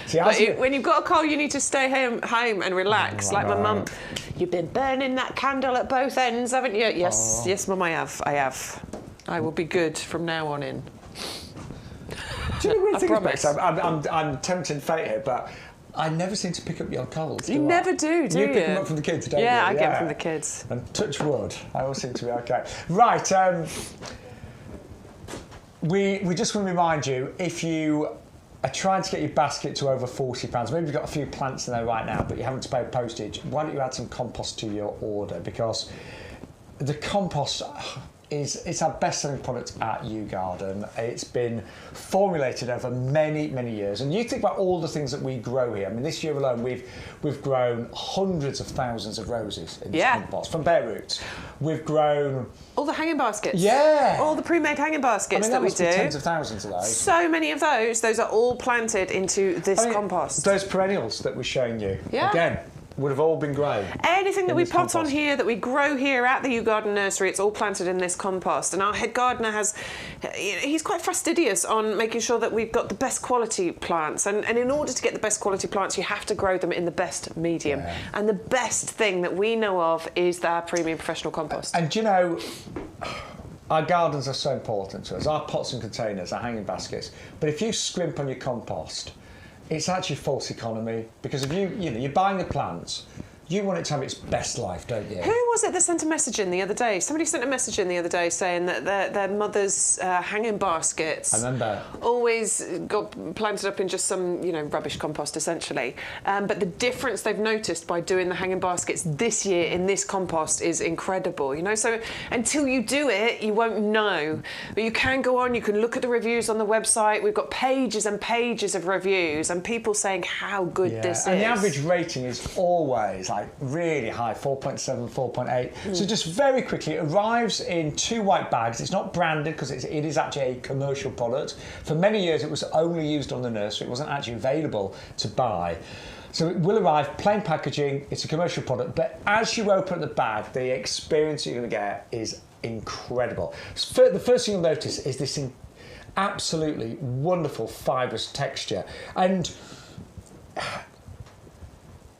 See, when you've got a cold, you need to stay home and relax. Like my mum, you've been burning that candle at both ends, haven't you? Yes, yes, Mum, I have. I will be good from now on in. Do you know what I think, I'm tempting fate here, but I never seem to pick up your colds. You never do you? You pick them up from the kids, don't you? Yeah, I get them from the kids. And touch wood, I always seem to be okay. Right, we just want to remind you, if you are trying to get your basket to over £40, maybe you've got a few plants in there right now, but you haven't to pay postage, why don't you add some compost to your order? Because the compost it's our best-selling product at YouGarden. It's been formulated over many, many years. And you think about all the things that we grow here. I mean, this year alone, we've grown hundreds of thousands of roses in this compost from bare roots. We've grown all the hanging baskets. Yeah. All the pre-made hanging baskets that we do. Tens of thousands of those. So many of those. Those are all planted into this compost. Those perennials that we're showing you. Yeah. Again, would have all been grown. Anything that we pot on here, that we grow here at the YouGarden nursery, it's all planted in this compost. And our head gardener he's quite fastidious on making sure that we've got the best quality plants. And in order to get the best quality plants, you have to grow them in the best medium. Yeah. And the best thing that we know of is our premium professional compost. And do you know, our gardens are so important to us. Our pots and containers, our hanging baskets. But if you scrimp on your compost, it's actually false economy, because if you're buying the plants, you want it to have its best life, don't you? Who was it that sent a message in the other day? Somebody sent a message in the other day saying that their mother's hanging baskets... I remember. ...always got planted up in just some, you know, rubbish compost, essentially. But the difference they've noticed by doing the hanging baskets this year in this compost is incredible, you know? So until you do it, you won't know. But you can go on, you can look at the reviews on the website. We've got pages and pages of reviews and people saying how good this is. And the average rating is always like really high, 4.7, 4.8. So just very quickly, it arrives in 2 white bags. It's not branded because it is actually a commercial product. For many years, it was only used on the nursery. It wasn't actually available to buy. So it will arrive, plain packaging, it's a commercial product, but as you open the bag, the experience you're going to get is incredible. The first thing you'll notice is this absolutely wonderful fibrous texture. And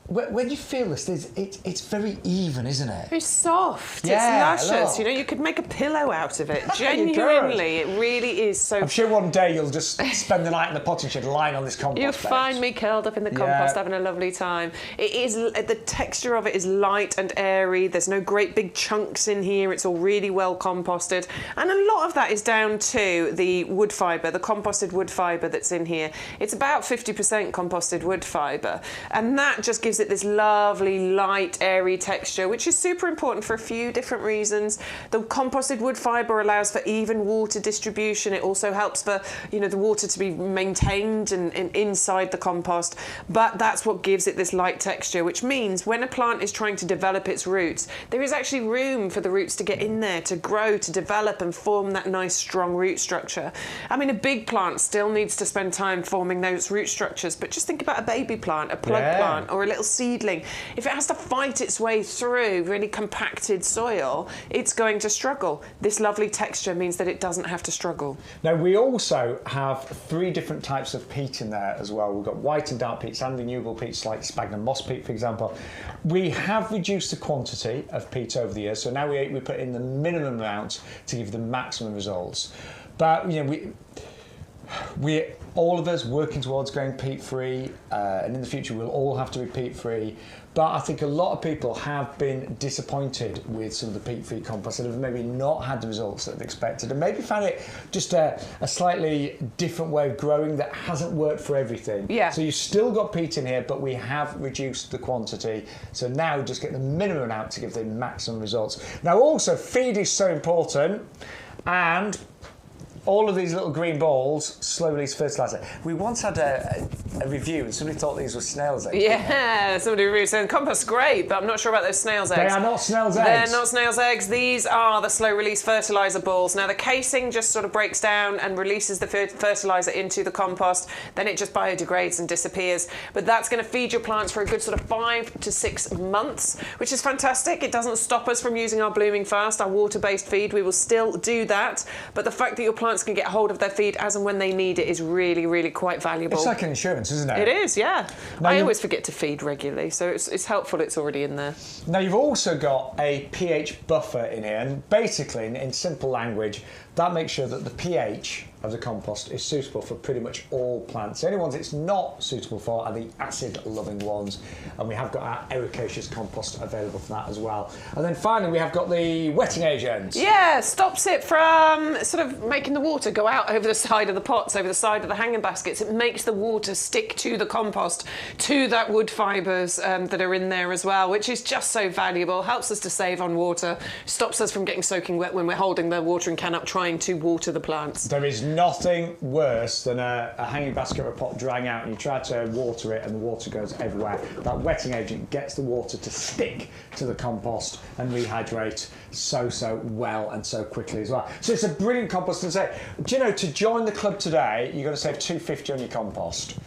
when you feel this, it's very even, isn't it? It's soft. Yeah, it's luscious. look. You know, you could make a pillow out of it. Genuinely, it really is so. I'm sure one day you'll just spend the night in the potting shed lying on this compost. You'll bed. find me curled up in the compost having a lovely time. It is, the texture of it is light and airy. There's no great big chunks in here. It's all really well composted. And a lot of that is down to the wood fibre, the composted wood fibre that's in here. It's about 50% composted wood fibre. And that just gives it this lovely, light, airy texture, which is super important for a few different reasons. The composted wood fibre allows for even water distribution. It also helps for, you know, the water to be maintained and inside the compost. But that's what gives it this light texture, which means when a plant is trying to develop its roots, there is actually room for the roots to get in there, to grow, to develop and form that nice, strong root structure. I mean, a big plant still needs to spend time forming those root structures, but just think about a baby plant, a plug plant, or a little seedling. If it has to fight its way through really compacted soil, it's going to struggle. This lovely texture means that it doesn't have to struggle. Now, we also have 3 different types of peat in there as well. We've got white and dark peats and renewable peats like sphagnum moss peat, for example. We have reduced the quantity of peat over the years, so now we put in the minimum amount to give the maximum results. But, you know, we all of us working towards going peat-free, and in the future we'll all have to be peat-free. But I think a lot of people have been disappointed with some of the peat-free compost and have maybe not had the results that they expected, and maybe found it just a slightly different way of growing that hasn't worked for everything. Yeah. So you've still got peat in here, but we have reduced the quantity. So now just get the minimum out to give the maximum results. Now also, feed is so important, and all of these little green balls, slow release fertiliser. We once had a review and somebody thought these were snails' eggs. Yeah, somebody really saying compost's great, but I'm not sure about those snails' eggs. They are not snails' eggs. They're not snails' eggs. These are the slow release fertiliser balls. Now the casing just sort of breaks down and releases the fertiliser into the compost. Then it just biodegrades and disappears. But that's going to feed your plants for a good sort of 5 to 6 months, which is fantastic. It doesn't stop us from using our Blooming Fast, our water-based feed. We will still do that. But the fact that your plants can get hold of their feed as and when they need it is really, really quite valuable. It's like an insurance, isn't it? It is, yeah. Now I always forget to feed regularly, so it's helpful it's already in there. Now you've also got a pH buffer in here, and basically, in simple language, that makes sure that the pH of the compost is suitable for pretty much all plants. The only ones it's not suitable for are the acid-loving ones, and we have got our ericaceous compost available for that as well. And then finally, we have got the wetting agent. Yeah, stops it from sort of making the water go out over the side of the pots, over the side of the hanging baskets. It makes the water stick to the compost, to that wood fibres that are in there as well, which is just so valuable. Helps us to save on water, stops us from getting soaking wet when we're holding the watering can up trying to water the plants. There is nothing worse than a hanging basket or a pot drying out and you try to water it and the water goes everywhere. That wetting agent gets the water to stick to the compost and rehydrate so well and so quickly as well. So it's a brilliant compost. And say, do you know, to join the club today, you're going to save £2.50 on your compost.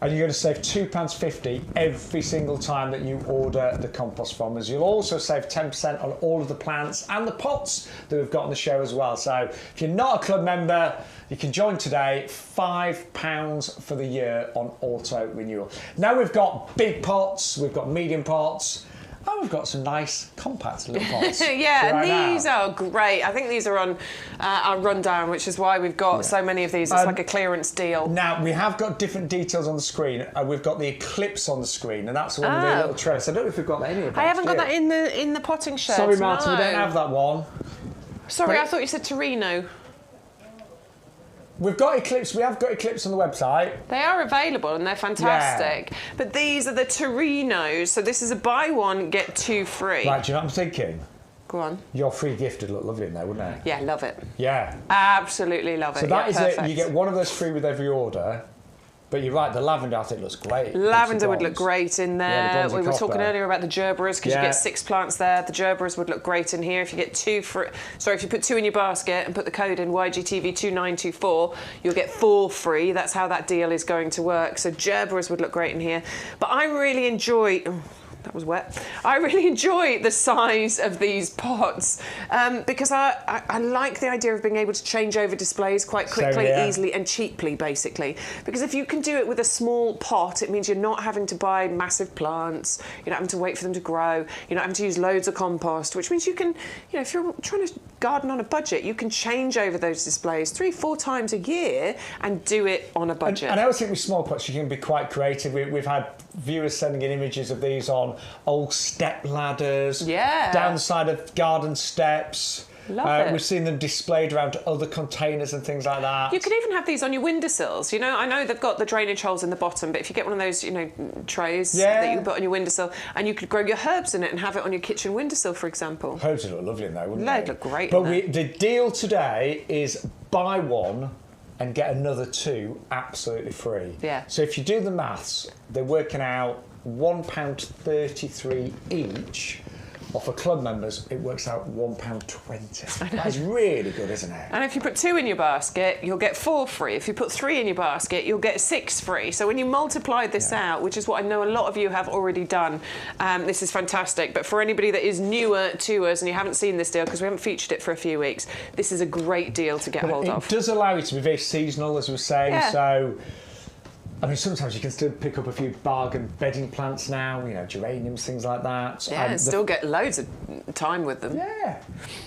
And you're going to save £2.50 every single time that you order the compost from us. You'll also save 10% on all of the plants and the pots that we've got on the show as well. So if you're not a club member, you can join today. £5 for the year on auto renewal. Now we've got big pots, we've got medium pots, And we've got some nice compact little pots. Yeah, and these are great. I think these are on our rundown, which is why we've got so many of these. It's like a clearance deal. Now, we have got different details on the screen. We've got the Eclipse on the screen, and that's one of the little trellis. I don't know if we've got any of that. I haven't got that in the potting shed. Sorry, Martin, we don't have that one. Sorry, I thought you said Torino. We've got Eclipse. We have got Eclipse on the website. They are available and they're fantastic. Yeah. But these are the Torinos. So this is a buy one, get two free. Right, do you know what I'm thinking? Go on. Your free gift would look lovely in there, wouldn't it? Yeah, love it. Yeah. Absolutely love it. So that is perfect. it. You get one of those free with every order. But you're right, the lavender I think looks great. Lavender would look great in there. Yeah, we were talking earlier about the Gerberas because you get 6 plants there. The Gerberas would look great in here. If you get if you put 2 in your basket and put the code in YGTV2924, you'll get 4 free. That's how that deal is going to work. So Gerberas would look great in here. But I really enjoy. That was wet. I really enjoy the size of these pots because I like the idea of being able to change over displays quite quickly, easily and cheaply, basically. Because if you can do it with a small pot, it means you're not having to buy massive plants, you're not having to wait for them to grow, you're not having to use loads of compost, which means you can, if you're trying to garden on a budget, you can change over those displays 3-4 times a year and do it on a budget. And I always think with small pots you can be quite creative. We've had viewers sending in images of these on old step ladders, down the side of garden steps. Love it. We've seen them displayed around other containers and things like that. You can even have these on your windowsills. I know they've got the drainage holes in the bottom, but if you get one of those, trays that you can put on your windowsill, and you could grow your herbs in it and have it on your kitchen windowsill, for example. Herbs would look lovely in there, wouldn't they? They'd look great. But the deal today is buy one and get another 2 absolutely free. Yeah. So if you do the maths, they're working out £1.33 each. Or for club members, it works out £1.20. That's really good, isn't it? And if you put 2 in your basket, you'll get 4 free. If you put 3 in your basket, you'll get 6 free. So when you multiply this out, which is what I know a lot of you have already done, this is fantastic. But for anybody that is newer to us and you haven't seen this deal, because we haven't featured it for a few weeks, this is a great deal to get hold of. It does allow you to be very seasonal, as we were saying. Yeah. So, I mean, sometimes you can still pick up a few bargain bedding plants now, geraniums, things like that. Yeah, and still get loads of time with them. Yeah.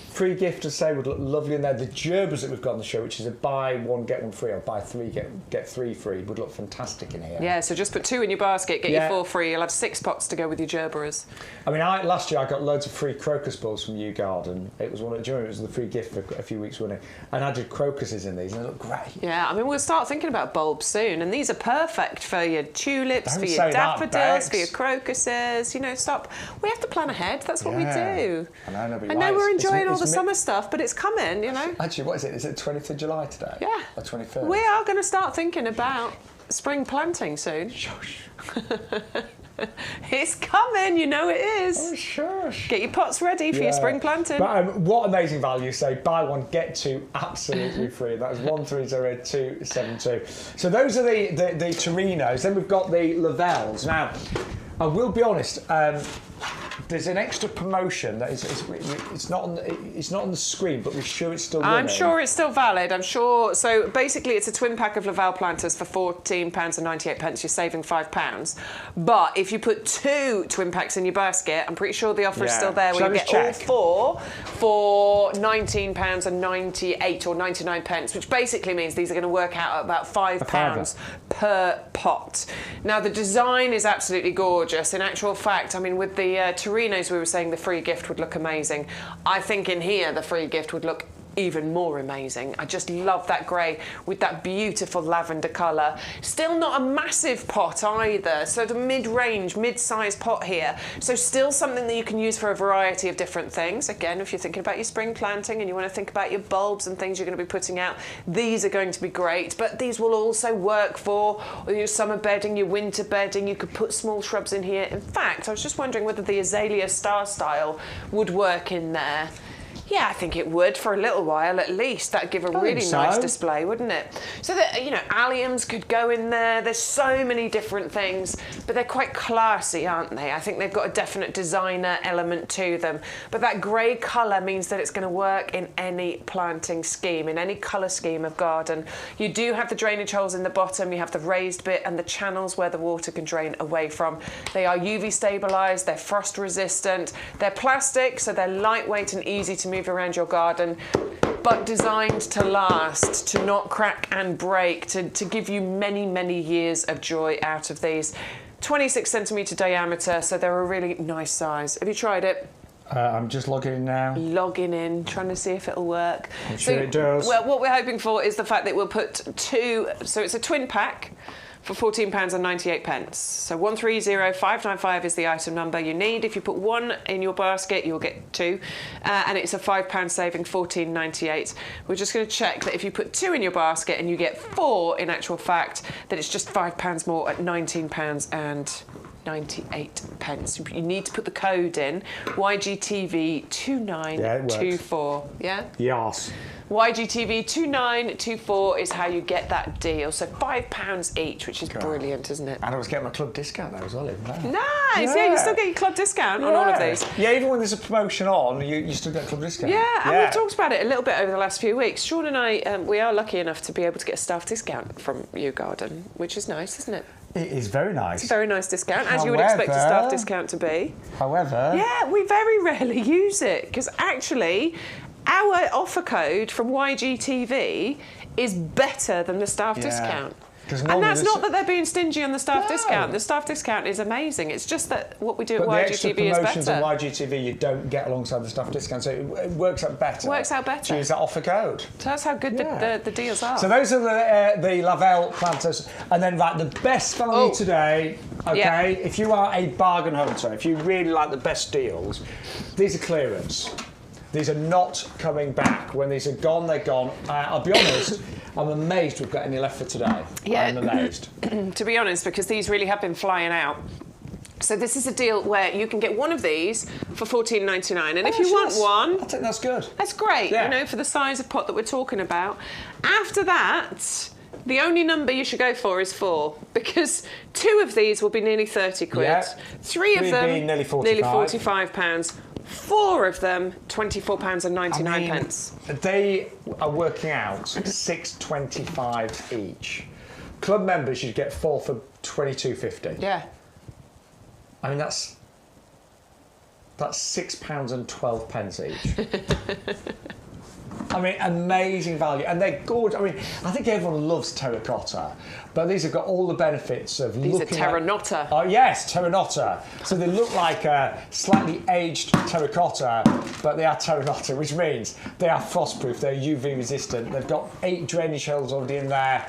Free gift, to say, would look lovely in there. The Gerberas that we've got on the show, which is a buy 1, get 1 free, or buy 3, get 3 free, would look fantastic in here. Yeah, so just put 2 in your basket, get your 4 free. You'll have 6 pots to go with your Gerberas. I mean, last year I got loads of free crocus bulbs from YouGarden. It was it was the free gift for a few weeks running. And I did crocuses in these, and they look great. Yeah, I mean, we'll start thinking about bulbs soon, and these are perfect for your tulips, for your daffodils, for your crocuses. We have to plan ahead. That's what we do. I know we're enjoying all the summer stuff, but it's coming, Actually, what is it? Is it 20th of July today? Yeah. Or 21st? We are going to start thinking about spring planting soon. Shush. It's coming, it is. Oh, shush. Get your pots ready for your spring planting. But what amazing value. Say buy 1, get 2 absolutely free. That was 130272. So those are the Torinos. Then we've got the Lavels. Now, I will be honest, there's an extra promotion that it's not on the screen, but we're sure it's still running. I'm sure it's still valid. I'm sure. So basically, it's a twin pack of Laval planters for £14.98. You're saving £5. But if you put 2 twin packs in your basket, I'm pretty sure the offer is still there, where you get all 4 for £19.98 or 99 pence, which basically means these are going to work out at about £5 per pot. Now the design is absolutely gorgeous. In actual fact, I mean, with the Torinos, we were saying the free gift would look amazing. I think in here the free gift would look even more amazing. I just love that grey with that beautiful lavender colour. Still not a massive pot either, so the mid-range, mid-sized pot here. So still something that you can use for a variety of different things. Again, if you're thinking about your spring planting and you want to think about your bulbs and things you're going to be putting out, these are going to be great. But these will also work for your summer bedding, your winter bedding. You could put small shrubs in here. In fact, I was just wondering whether the Azalea starstyle would work in there. Yeah, I think it would for a little while at least. That'd give a really nice display, wouldn't it? So that, you know, alliums could go in there. There's so many different things, but they're quite classy, aren't they? I think they've got a definite designer element to them. But that grey colour means that it's going to work in any planting scheme, in any colour scheme of garden. You do have the drainage holes in the bottom, you have the raised bit and the channels where the water can drain away from. They are UV stabilised, they're frost resistant, they're plastic, so they're lightweight and easy to move around your garden, but designed to last, to not crack and break, to give you many, many years of joy out of these. 26 centimetre diameter, so they're a really nice size. Have you tried it? I'm just logging in now. Logging in, trying to see if it'll work. I'm sure it does. Well, what we're hoping for is the fact that we'll put 2, so it's a twin pack, for £14.98. So 130595 is the item number you need. If you put 1 in your basket, you'll get 2, and it's a £5 saving, £14.98. We're just going to check that if you put 2 in your basket and you get 4, in actual fact, that it's just £5 more at £19.98. You need to put the code in, YGTV2924. Yeah? Yes. YGTV2924 is how you get that deal. So £5 each, which is brilliant, isn't it? And I was getting my club discount there as well, isn't it? Nice! Yeah, you still get your club discount on all of these. Yeah, even when there's a promotion on, you still get a club discount. Yeah, and we've talked about it a little bit over the last few weeks. Shaun and I, we are lucky enough to be able to get a staff discount from YouGarden, which is nice, isn't it? It is very nice. It's a very nice discount, as you would expect a staff discount to be. However... Yeah, we very rarely use it, because actually... our offer code from YGTV is better than the staff discount. And that's not that they're being stingy on the staff discount. The staff discount is amazing. It's just that what we do at YGTV is better. But the extra promotions on YGTV you don't get alongside the staff discount, so it works out better. Works out better. To use that offer code. So that's how good the deals are. So those are the Laval planters. And then, right, the best value today, okay, if you are a bargain hunter, if you really like the best deals, these are clearance. These are not coming back. When these are gone, they're gone. I'll be honest, I'm amazed we've got any left for today. Yeah. I'm amazed. To be honest, because these really have been flying out. So this is a deal where you can get one of these for £14.99, and if you want one... I think that's good. That's great, you know, for the size of pot that we're talking about. After that... the only number you should go for is 4, because 2 of these will be nearly 30 quid. Yeah. 3 of them, nearly £45. 4 of them, £24.99. They are working out £6.25 each. Club members should get 4 for £22.50. Yeah. I mean, that's £6.12 each. I mean, amazing value, and they're gorgeous. I mean, I think everyone loves terracotta, but these have got all the benefits of these are terranotta. Oh yes, terranotta. So they look like a slightly aged terracotta, but they are terranotta, which means they are frostproof, they're UV resistant. They've got 8 drainage holes already in there.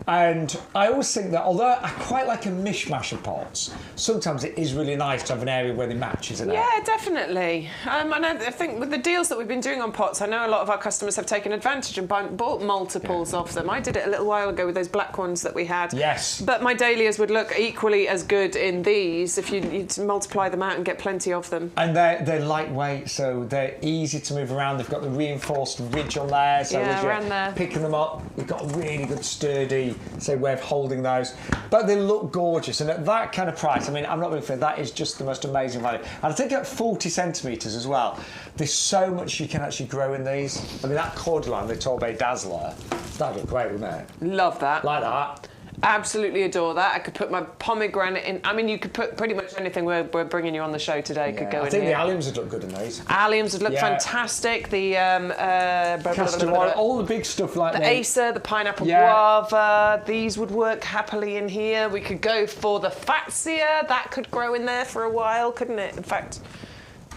And I always think that, although I quite like a mishmash of pots, sometimes it is really nice to have an area where they match, isn't it? Yeah, definitely. And I think with the deals that we've been doing on pots, I know a lot of our customers have taken advantage and bought multiples of them. I did it a little while ago with those black ones that we had. Yes. But my dahlias would look equally as good in these if you'd multiply them out and get plenty of them. And they're lightweight, so they're easy to move around. They've got the reinforced ridge on there, so as you're picking them up, you've got a really good sturdy way of holding those, but they look gorgeous, and at that kind of price, I mean, I'm not being fair, that is just the most amazing value. And I think at 40 centimetres as well, there's so much you can actually grow in these. I mean, that Cordyline, the Torbay Dazzler, that'd look great, wouldn't it? Love that. Like that. Absolutely adore that. I could put my pomegranate in. I mean, you could put pretty much anything we're bringing you on the show today could go in here. I think the alliums would look good in these. Alliums would look fantastic. The castor oil, all the big stuff like the Acer, the pineapple guava, these would work happily in here. We could go for the Fatsia. That could grow in there for a while, couldn't it? In fact,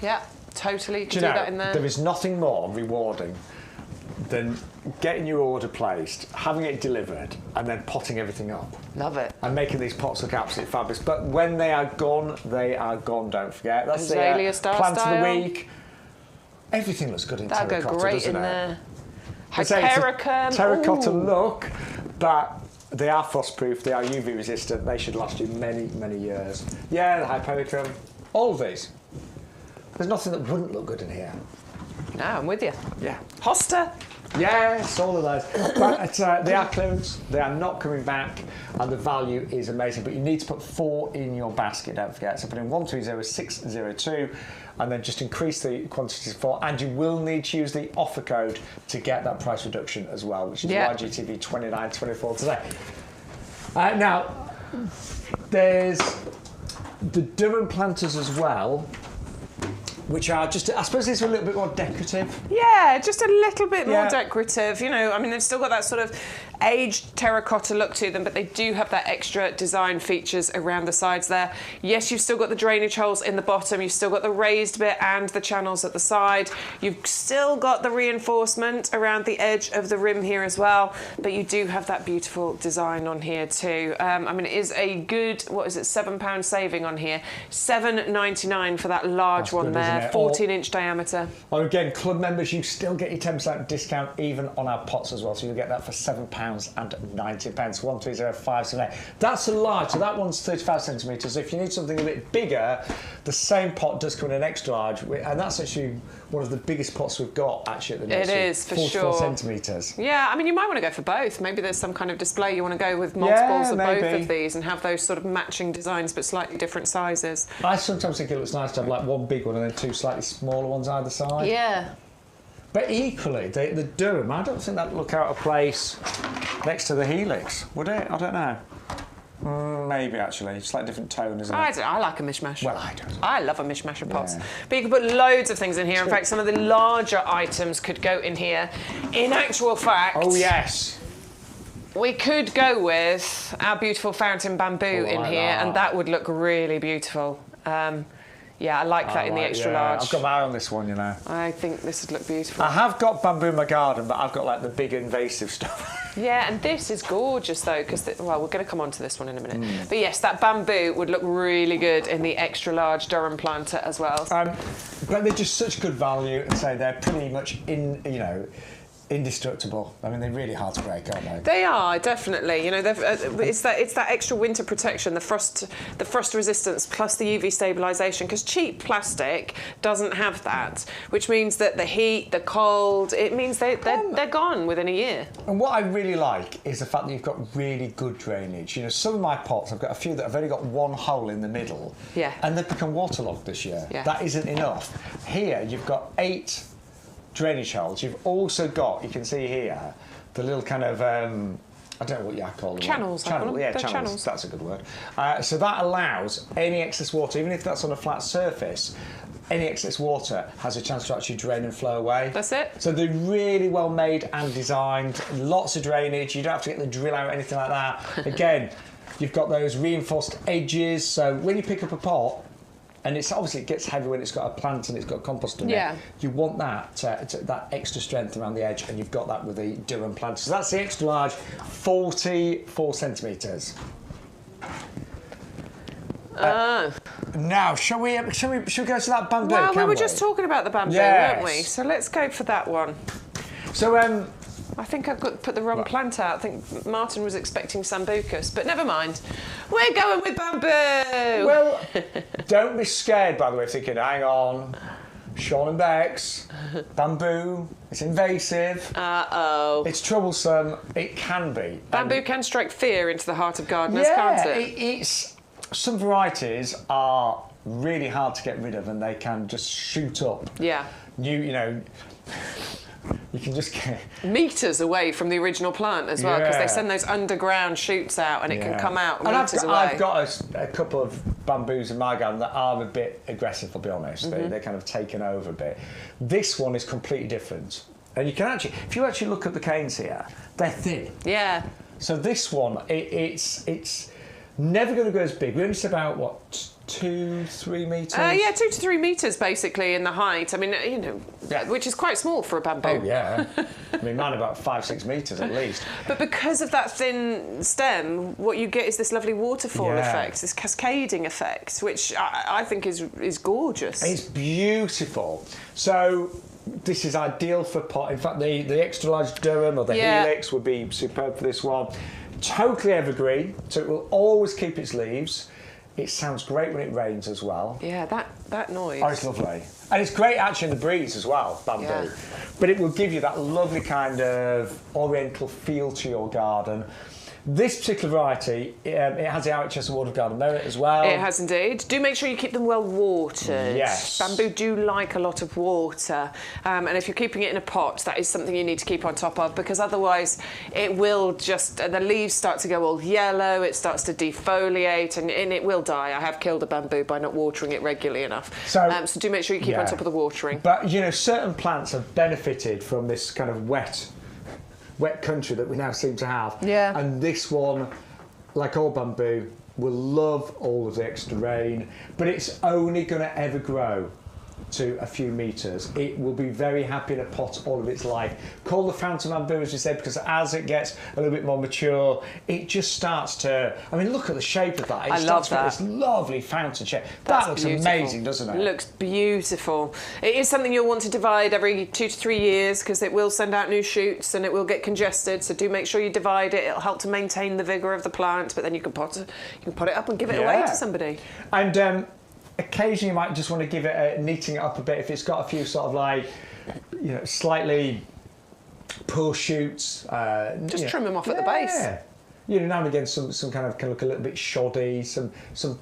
yeah, totally. You could do that in there. There is nothing more rewarding than getting your order placed, having it delivered, and then potting everything up. Love it. And making these pots look absolutely fabulous. But when they are gone, don't forget. That's Azalea, the plant of the week. Everything looks good in terracotta, that'd go great doesn't in it? there. Hypericum. Terracotta look, but they are frostproof, they are UV resistant, they should last you many, many years. Yeah, the Hypericum, all of these. There's nothing that wouldn't look good in here. No, I'm with you. Yeah. Hosta. Yes, all of those. But they are clearance, they are not coming back, and the value is amazing. But you need to put 4 in your basket, don't forget. So put in 130602, and then just increase the quantity to 4. And you will need to use the offer code to get that price reduction as well, which is YGTV 2924 today. Now, there's the Durham planters as well, which are just, I suppose these are a little bit more decorative. Yeah, just a little bit more decorative. You know, I mean, they've still got that sort of aged terracotta look to them, but they do have that extra design features around the sides there. Yes, you've still got the drainage holes in the bottom, you've still got the raised bit and the channels at the side. You've still got the reinforcement around the edge of the rim here as well, but you do have that beautiful design on here too. I mean, it is a good, what is it, £7 saving on here. £7.99 for that large one there, 14-inch diameter. Well, again, club members, you still get your 10% discount even on our pots as well, so you'll get that for £7.90, 130578. That's a large, so that one's 35 centimetres. If you need something a bit bigger, the same pot does come in an extra large, and that's actually one of the biggest pots we've got actually at the nursery. It is, for 44 sure. centimetres. Yeah, I mean, you might want to go for both. Maybe there's some kind of display you want to go with multiples of both of these and have those sort of matching designs but slightly different sizes. I sometimes think it looks nice to have like one big one and then 2 slightly smaller ones either side. Yeah. But equally, the Durham, I don't think that'd look out of place next to the Helix, would it? I don't know. Maybe, actually. It's like a different tone, isn't it? I like a mishmash. Well, I don't. I love a mishmash of pots. But you can put loads of things in here. In fact, some of the larger items could go in here. In actual fact... Oh, yes. We could go with our beautiful fountain bamboo in here, and that would look really beautiful. Yeah, I like that in the extra large. I've got my eye on this one, you know. I think this would look beautiful. I have got bamboo in my garden, but I've got like the big invasive stuff. Yeah, and this is gorgeous though, because, well, we're going to come on to this one in a minute. But yes, that bamboo would look really good in the extra large Durham planter as well. But they're just such good value, and so they're pretty much indestructible. I mean, they're really hard to break, aren't they? They are, definitely. You know, it's that extra winter protection, the frost resistance plus the UV stabilisation, because cheap plastic doesn't have that, which means that the heat, the cold, it means they're gone within a year. And what I really like is the fact that you've got really good drainage. You know, some of my pots, I've got a few that have only got one hole in the middle. Yeah. And they've become waterlogged this year. Yeah. That isn't enough. Here, you've got 8 drainage holes. You've also got, you can see here, the little kind of, I don't know what you call them. Channels. Channels. That's a good word. So that allows any excess water, even if that's on a flat surface, any excess water has a chance to actually drain and flow away. That's it. So they're really well made and designed. Lots of drainage. You don't have to get the drill out or anything like that. Again, you've got those reinforced edges. So when you pick up a pot, and it's obviously it gets heavy when it's got a plant and it's got compost in it. You want that that extra strength around the edge, and you've got that with the Durham plant. So that's the extra large, 44 centimetres. Now, shall we go to that bamboo? Well, we were just talking about the bamboo, weren't we? So let's go for that one. So I think I've put the wrong plant out. I think Martin was expecting Sambucus, but never mind. We're going with bamboo! Well, don't be scared, by the way, thinking, hang on, Shaun and Bex, bamboo, it's invasive. Uh-oh. It's troublesome. It can be. Bamboo can strike fear into the heart of gardeners, can't it? Some varieties are really hard to get rid of, and they can just shoot up. Yeah. You can just get metres away from the original plant as well, because they send those underground shoots out, and it can come out metres away. I've got a couple of bamboos in my garden that are a bit aggressive, I'll be honest. They're kind of taken over a bit. This one is completely different. And you can actually, if you actually look at the canes here, they're thin. Yeah. So this one, it's never going to go as big. We only said about, what, 2-3 metres? Yeah, 2 to 3 metres basically in the height. I mean, which is quite small for a bamboo. Oh, yeah. I mean, mine about 5-6 metres at least. But because of that thin stem, what you get is this lovely waterfall effect, this cascading effect, which I think is gorgeous. It's beautiful. So this is ideal for pot. In fact, the extra large Durham or the Helix would be superb for this one. Totally evergreen, so it will always keep its leaves. It sounds great when it rains as well. Yeah, that noise. Oh, it's lovely. And it's great actually in the breeze as well, bamboo. Yeah. But it will give you that lovely kind of oriental feel to your garden. This particular variety, it has the RHS Award of Garden Merit as well. It has indeed. Do make sure you keep them well watered. Yes. Bamboo do like a lot of water. And if you're keeping it in a pot, that is something you need to keep on top of, because otherwise it will just, the leaves start to go all yellow, it starts to defoliate, and it will die. I have killed a bamboo by not watering it regularly enough. So do make sure you keep on top of the watering. But, you know, certain plants have benefited from this kind of wet country that we now seem to have. Yeah. And this one, like all bamboo, will love all of the extra rain, but it's only going to ever grow to a few metres. It will be very happy in a pot all of its life. Call the fountain bamboo, as we said, because as it gets a little bit more mature, it just starts to, I mean, look at the shape of that. I love that. This lovely fountain shape. That's that looks beautiful. amazing, doesn't it? It looks beautiful. It is something you'll want to divide every 2 to 3 years, because it will send out new shoots and it will get congested. So do make sure you divide it. It'll help to maintain the vigour of the plant, but then you can pot it up and give it away to somebody. And occasionally you might just want to give it a neating it up a bit if it's got a few sort of like, you know, slightly poor shoots. Just trim them off at the base. You know, now and again some kind of can look a little bit shoddy. Some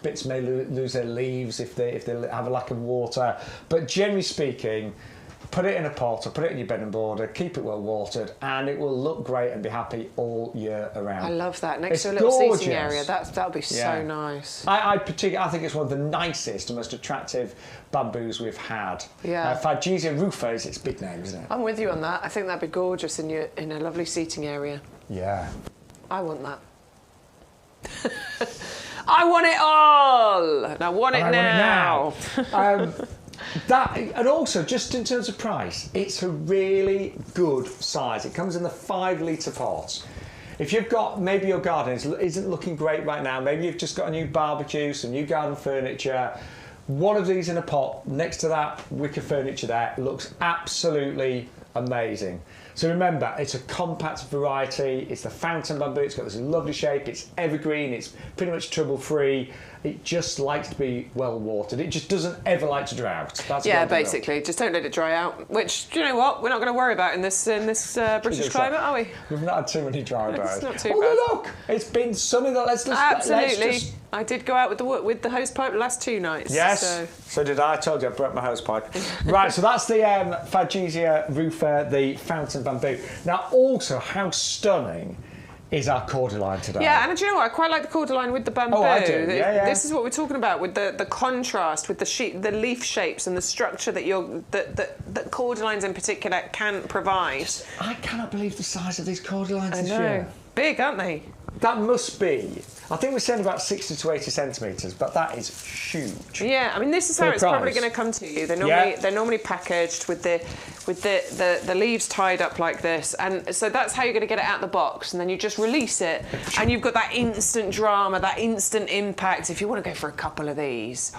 bits may lose their leaves if they have a lack of water. But generally speaking, put it in a pot or put it in your bed and border, keep it well watered, and it will look great and be happy all year around. I love that. Next to a little seating area, that'll be so nice. I think it's one of the nicest and most attractive bamboos we've had. Yeah. Hydrangea rufa is its big name, isn't it? I'm with you on that. I think that'd be gorgeous in a lovely seating area. Yeah. I want that. I want it all, and I want it now. That, and also just in terms of price, it's a really good size. It comes in the 5 litre pot. If you've got, maybe your garden isn't looking great right now, maybe you've just got a new barbecue, some new garden furniture, one of these in a pot next to that wicker furniture there looks absolutely amazing. So remember, it's a compact variety, it's the fountain bamboo, it's got this lovely shape, it's evergreen, it's pretty much trouble-free. It just likes to be well watered. It just doesn't ever like to drought. That's basically. Just don't let it dry out. Which, do you know what? We're not going to worry about in this British climate, are we? We've not had too many dry days. It's not too bad. Look, it's been sunny. Absolutely. I did go out with the hose pipe the last 2 nights. Yes. So did I. I told you I broke my hose pipe. Right. So that's the Hydrangea rufa, the fountain bamboo. Now, also, how stunning is our cordyline today. Yeah, and do you know what? I quite like the cordyline with the bamboo. Oh, I do. Yeah. This is what we're talking about, with the contrast, with the leaf shapes and the structure that that cordylines in particular can provide. I cannot believe the size of these cordylines this year. Big, aren't they? That must be, I think we're saying about 60 to 80 centimetres, but that is huge. Yeah, I mean, this is how it's probably going to come to you. They're normally packaged with the leaves tied up like this, and so that's how you're going to get it out the box, and then you just release it, and you've got that instant drama, that instant impact. If you want to go for a couple of these,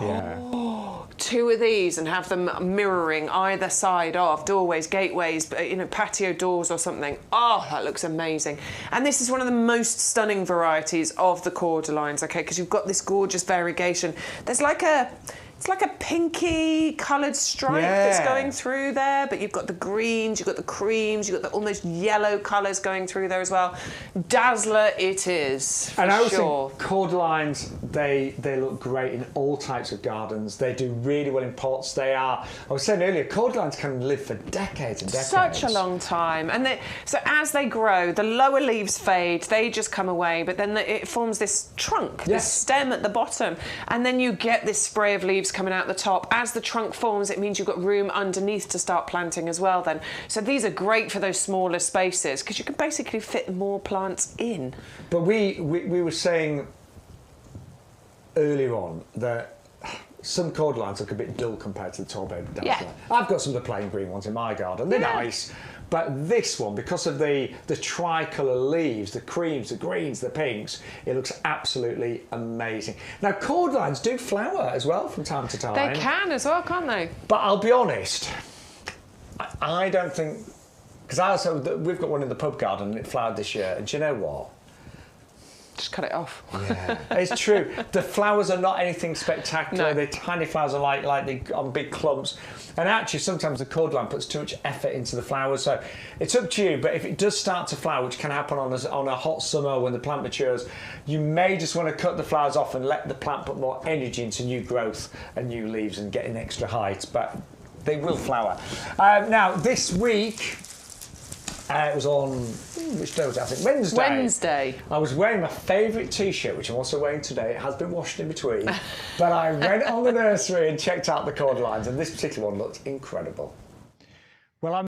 2 of these, and have them mirroring either side of doorways, gateways, patio doors or something. Oh, that looks amazing. And this is one of the most stunning varieties of the cordylines, okay, because you've got this gorgeous variegation. There's it's like a pinky coloured stripe that's going through there, but you've got the greens, you've got the creams, you've got the almost yellow colours going through there as well. Dazzler it is, for and I also sure. think cordylines, they look great in all types of gardens. They do really well in pots. I was saying earlier, cordylines can live for decades and decades. Such a long time. And so as they grow, the lower leaves fade, they just come away, but then it forms this trunk, this stem at the bottom, and then you get this spray of leaves coming out the top. As the trunk forms, it means you've got room underneath to start planting as well then. So these are great for those smaller spaces, because you can basically fit more plants in. But we were saying earlier on that some cordylines look a bit dull compared to the Torbay Dazzler. Yeah. I've got some of the plain green ones in my garden. They're nice. But this one, because of the tricolour leaves, the creams, the greens, the pinks, it looks absolutely amazing. Now, cordylines do flower as well from time to time. They can as well, can't they? But I'll be honest, I don't think... Because we've got one in the pub garden and it flowered this year, and do you know what? Just cut it off. Yeah, it's true. The flowers are not anything spectacular. No. They're tiny flowers, are like on big clumps. And actually, sometimes the cordyline puts too much effort into the flowers. So it's up to you. But if it does start to flower, which can happen on a hot summer when the plant matures, you may just want to cut the flowers off and let the plant put more energy into new growth and new leaves and get an extra height. But they will flower. Now, this week, it was on, which day was it? I think Wednesday. Wednesday. I was wearing my favourite T-shirt, which I'm also wearing today. It has been washed in between. But I went on the nursery and checked out the cordylines, and this particular one looked incredible. Well, I'm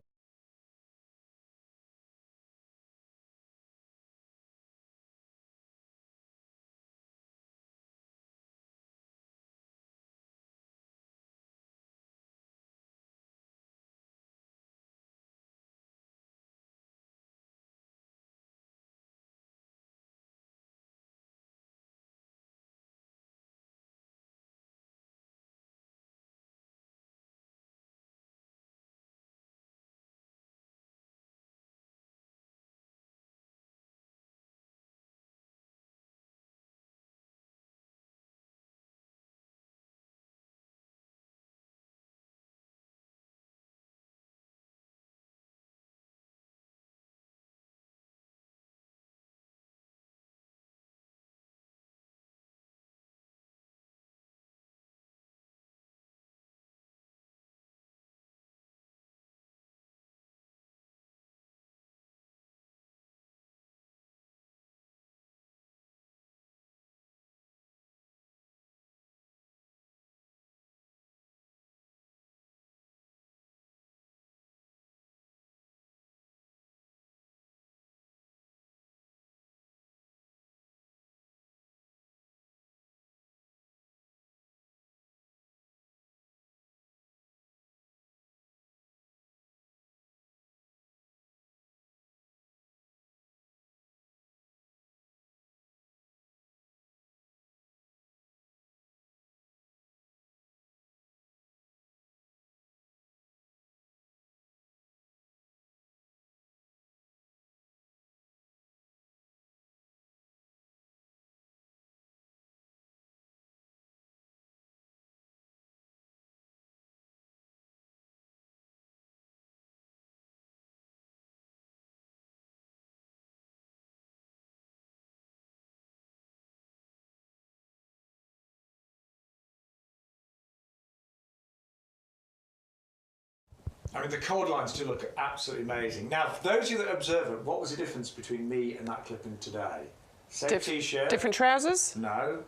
I mean, the cordylines do look absolutely amazing. Now, for those of you that are observant, what was the difference between me and that clipping today? Same T-shirt. Different trousers? No.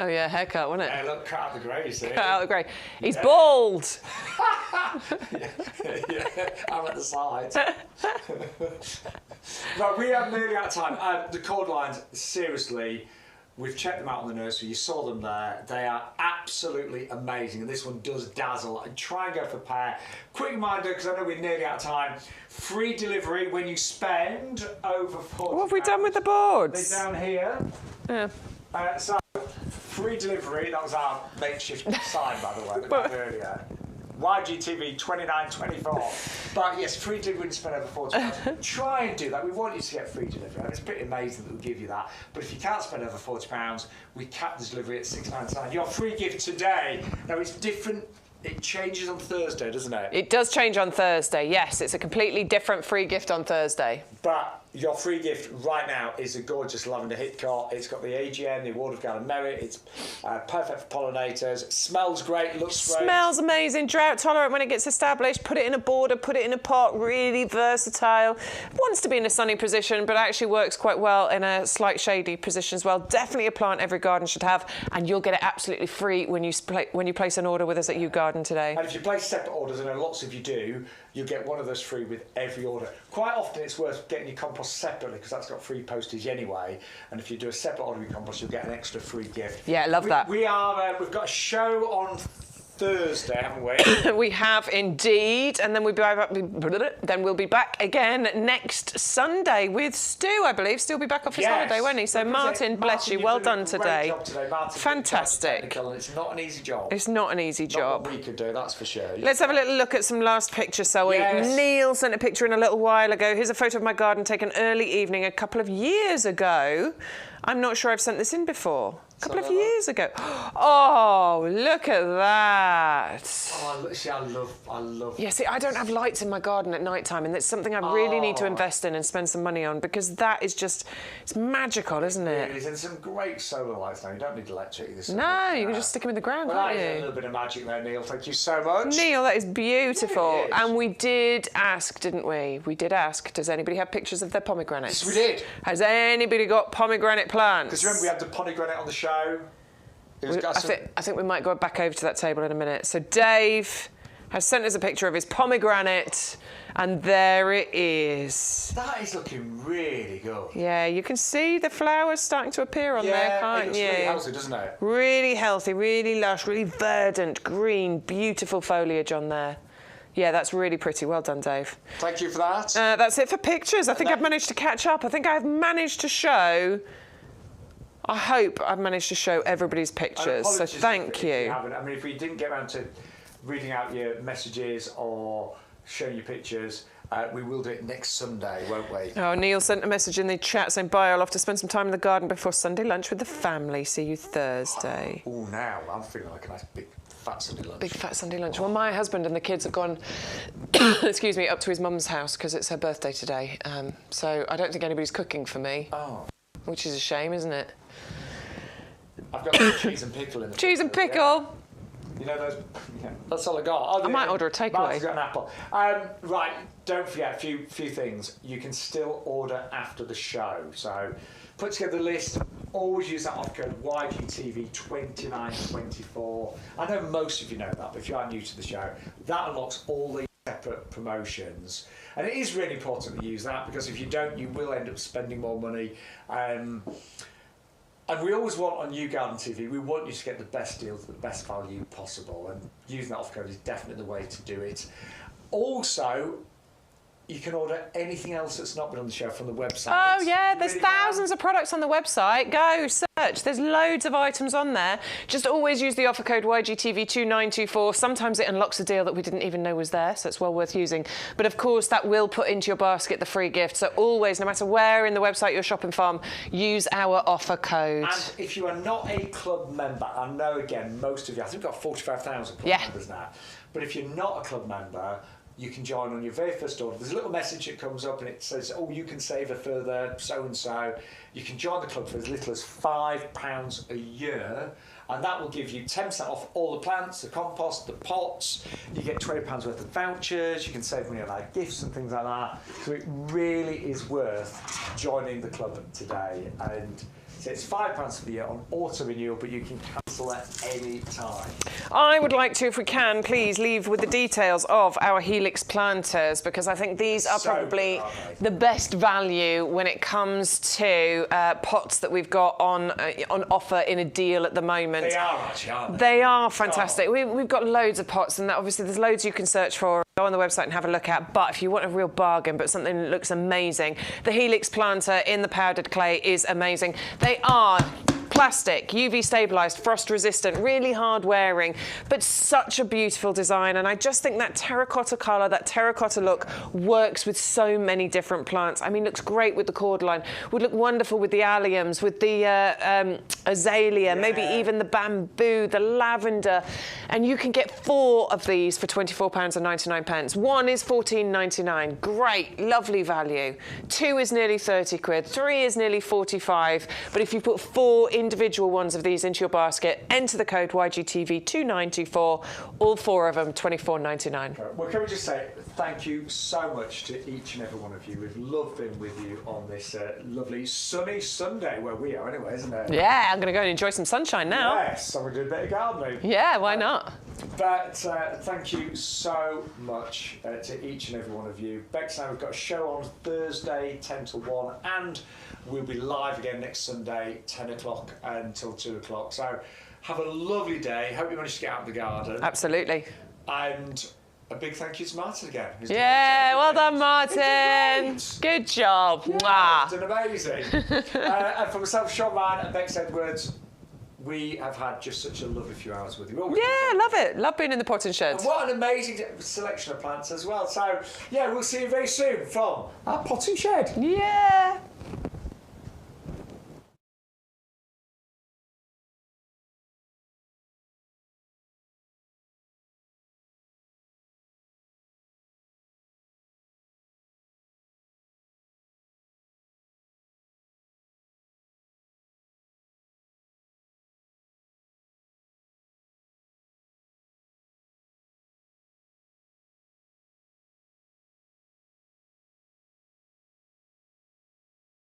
Oh yeah, haircut, wasn't it? Hey, look, cut out the grey, you see. Cut out the grey. He's bald! yeah, I'm at the sides. Right, we are nearly out of time. The cordylines, seriously, we've checked them out on the nursery. You saw them there. They are absolutely amazing, and this one does dazzle. And try and go for a pair. Quick reminder, because I know we're nearly out of time. Free delivery when you spend over £40. What have we done with the boards? They're down here. Yeah. So, free delivery. That was our makeshift sign, by the way, that we had earlier. YGTV 2924. But yes, free delivery when you spend over £40. Try and do that. We want you to get free delivery. It's pretty amazing that we'll give you that. But if you can't spend over £40, we cap the delivery at £6.99. Your free gift today. Now it's different. It changes on Thursday, doesn't it? It does change on Thursday, yes. It's a completely different free gift on Thursday. But your free gift right now is a gorgeous lavender hitchcock. It's got the AGM, the Award of Garden Merit. It's perfect for pollinators. Smells great, looks great. Smells amazing, drought tolerant when it gets established. Put it in a border, put it in a pot, really versatile. Wants to be in a sunny position, but actually works quite well in a slight shady position as well. Definitely a plant every garden should have, and you'll get it absolutely free when you place an order with us at YouGarden today. And if you place separate orders, and lots of you do, you'll get one of those free with every order. Quite often it's worth getting your compost separately because that's got free postage anyway. And if you do a separate order of your compost, you'll get an extra free gift. Yeah, love that. We've got a show on Thursday, haven't we? We have indeed, and then we'll be back again next Sunday with Stu, I believe. Stu will be back off his holiday, won't he? So Martin, bless you, well done today. Fantastic. It's not an easy job. It's not an easy job. Not what we could do, that's for sure. Let's have a little look at some last pictures, shall we? Yes. Neil sent a picture in a little while ago. Here's a photo of my garden taken early evening a couple of years ago. I'm not sure I've sent this in before. A couple of years ago. Oh, look at that. Oh, see, I love. Yeah, see, I don't have lights in my garden at night time, and it's something I really need to invest in and spend some money on, because that is just, it's magical, isn't it? It is, and some great solar lights now. You don't need electric. No, you can just stick them in the ground, can't you? A little bit of magic there, Neil. Thank you so much. Neil, that is beautiful. And we did ask, didn't we? We did ask, does anybody have pictures of their pomegranates? Yes, we did. Has anybody got pomegranate plants? Because remember, we had the pomegranate on the show. I think we might go back over to that table in a minute. So Dave has sent us a picture of his pomegranate, and there it is. That is looking really good. Yeah, you can see the flowers starting to appear on there, can't you? Yeah, really healthy, doesn't it? Really healthy, really lush, really verdant, green, beautiful foliage on there. Yeah, that's really pretty. Well done, Dave. Thank you for that. That's it for pictures. I think I've managed to catch up. I think I've managed to show... I hope I've managed to show everybody's pictures, so thank you. I mean, if we didn't get around to reading out your messages or showing you pictures, we will do it next Sunday, won't we? Oh, Neil sent a message in the chat saying, bye, I'll have to spend some time in the garden before Sunday lunch with the family. See you Thursday. Oh, now I'm feeling like a nice big fat Sunday lunch. Big fat Sunday lunch. Well, my husband and the kids have gone, excuse me, up to his mum's house because it's her birthday today. So I don't think anybody's cooking for me. Oh. Which is a shame, isn't it? I've got some cheese and pickle in the Cheese and pickle. Yeah. You know those? Yeah, that's all I got. I might order a takeaway. Martin's got an apple. Right, don't forget a few things. You can still order after the show. So put together the list. Always use that off code YGTV2924. I know most of you know that, but if you are new to the show, that unlocks all the separate promotions. And it is really important to use that, because if you don't, you will end up spending more money. And we always want on YouGarden TV, we want you to get the best deals, the best value possible, and using that off code is definitely the way to do it. Also, you can order anything else that's not been on the show from the website. Oh yeah, there's thousands of products on the website. Go search. There's loads of items on there. Just always use the offer code YGTV2924. Sometimes it unlocks a deal that we didn't even know was there, so it's well worth using. But of course, that will put into your basket the free gift. So always, no matter where in the website you're shopping from, use our offer code. And if you are not a club member, I know again, most of you, I think we've got 45,000 club members now. But if you're not a club member, you can join on your very first order. There's a little message that comes up and it says, oh, you can save a further so-and-so. You can join the club for as little as £5 a year, and that will give you 10% off all the plants, the compost, the pots. You get £20 worth of vouchers. You can save money on our gifts and things like that. So it really is worth joining the club today. And so it's £5 for the year on auto renewal, but you can cancel at any time. I would like to, if we can, please leave with the details of our Helix planters, because I think these are probably the best value when it comes to pots that we've got on offer in a deal at the moment. They are actually, aren't they? They are fantastic. We've got loads of pots, and obviously there's loads you can search for. Go on the website and have a look at, but if you want a real bargain but something that looks amazing, the Helix planter in the powdered clay is amazing. They are plastic, UV stabilised, frost resistant, really hard wearing, but such a beautiful design. And I just think that terracotta colour, that terracotta look works with so many different plants. I mean, looks great with the Cordyline, would look wonderful with the alliums, with the Azalea, maybe even the bamboo, the lavender. And you can get 4 of these for £24.99. One is £14.99. Great, lovely value. 2 is nearly 30 quid. 3 is nearly 45. But if you put 4 individual ones of these into your basket, enter the code YGTV2924, all 4 of them £24.99. Well, can we just say thank you so much to each and every one of you. We've loved being with you on this lovely sunny Sunday, where we are anyway, isn't it? Yeah, I'm going to go and enjoy some sunshine now. Yes, I'm going to do a bit of gardening. Yeah, why not? But thank you so much to each and every one of you. Bex and I, we've got a show on Thursday, 10 to 1, and we'll be live again next Sunday, 10 o'clock until 2 o'clock. So Have a lovely day. Hope you managed to get out of the garden. Absolutely. And a big thank you to Martin again. Yeah, well done, Martin. Good job. Yeah, it's been amazing. And for myself, Shaun and Bex Edwards, we have had just such a lovely few hours with you. Yeah, love it. Love being in the potting shed. And what an amazing selection of plants as well. So, yeah, we'll see you very soon from our potting shed. Yeah.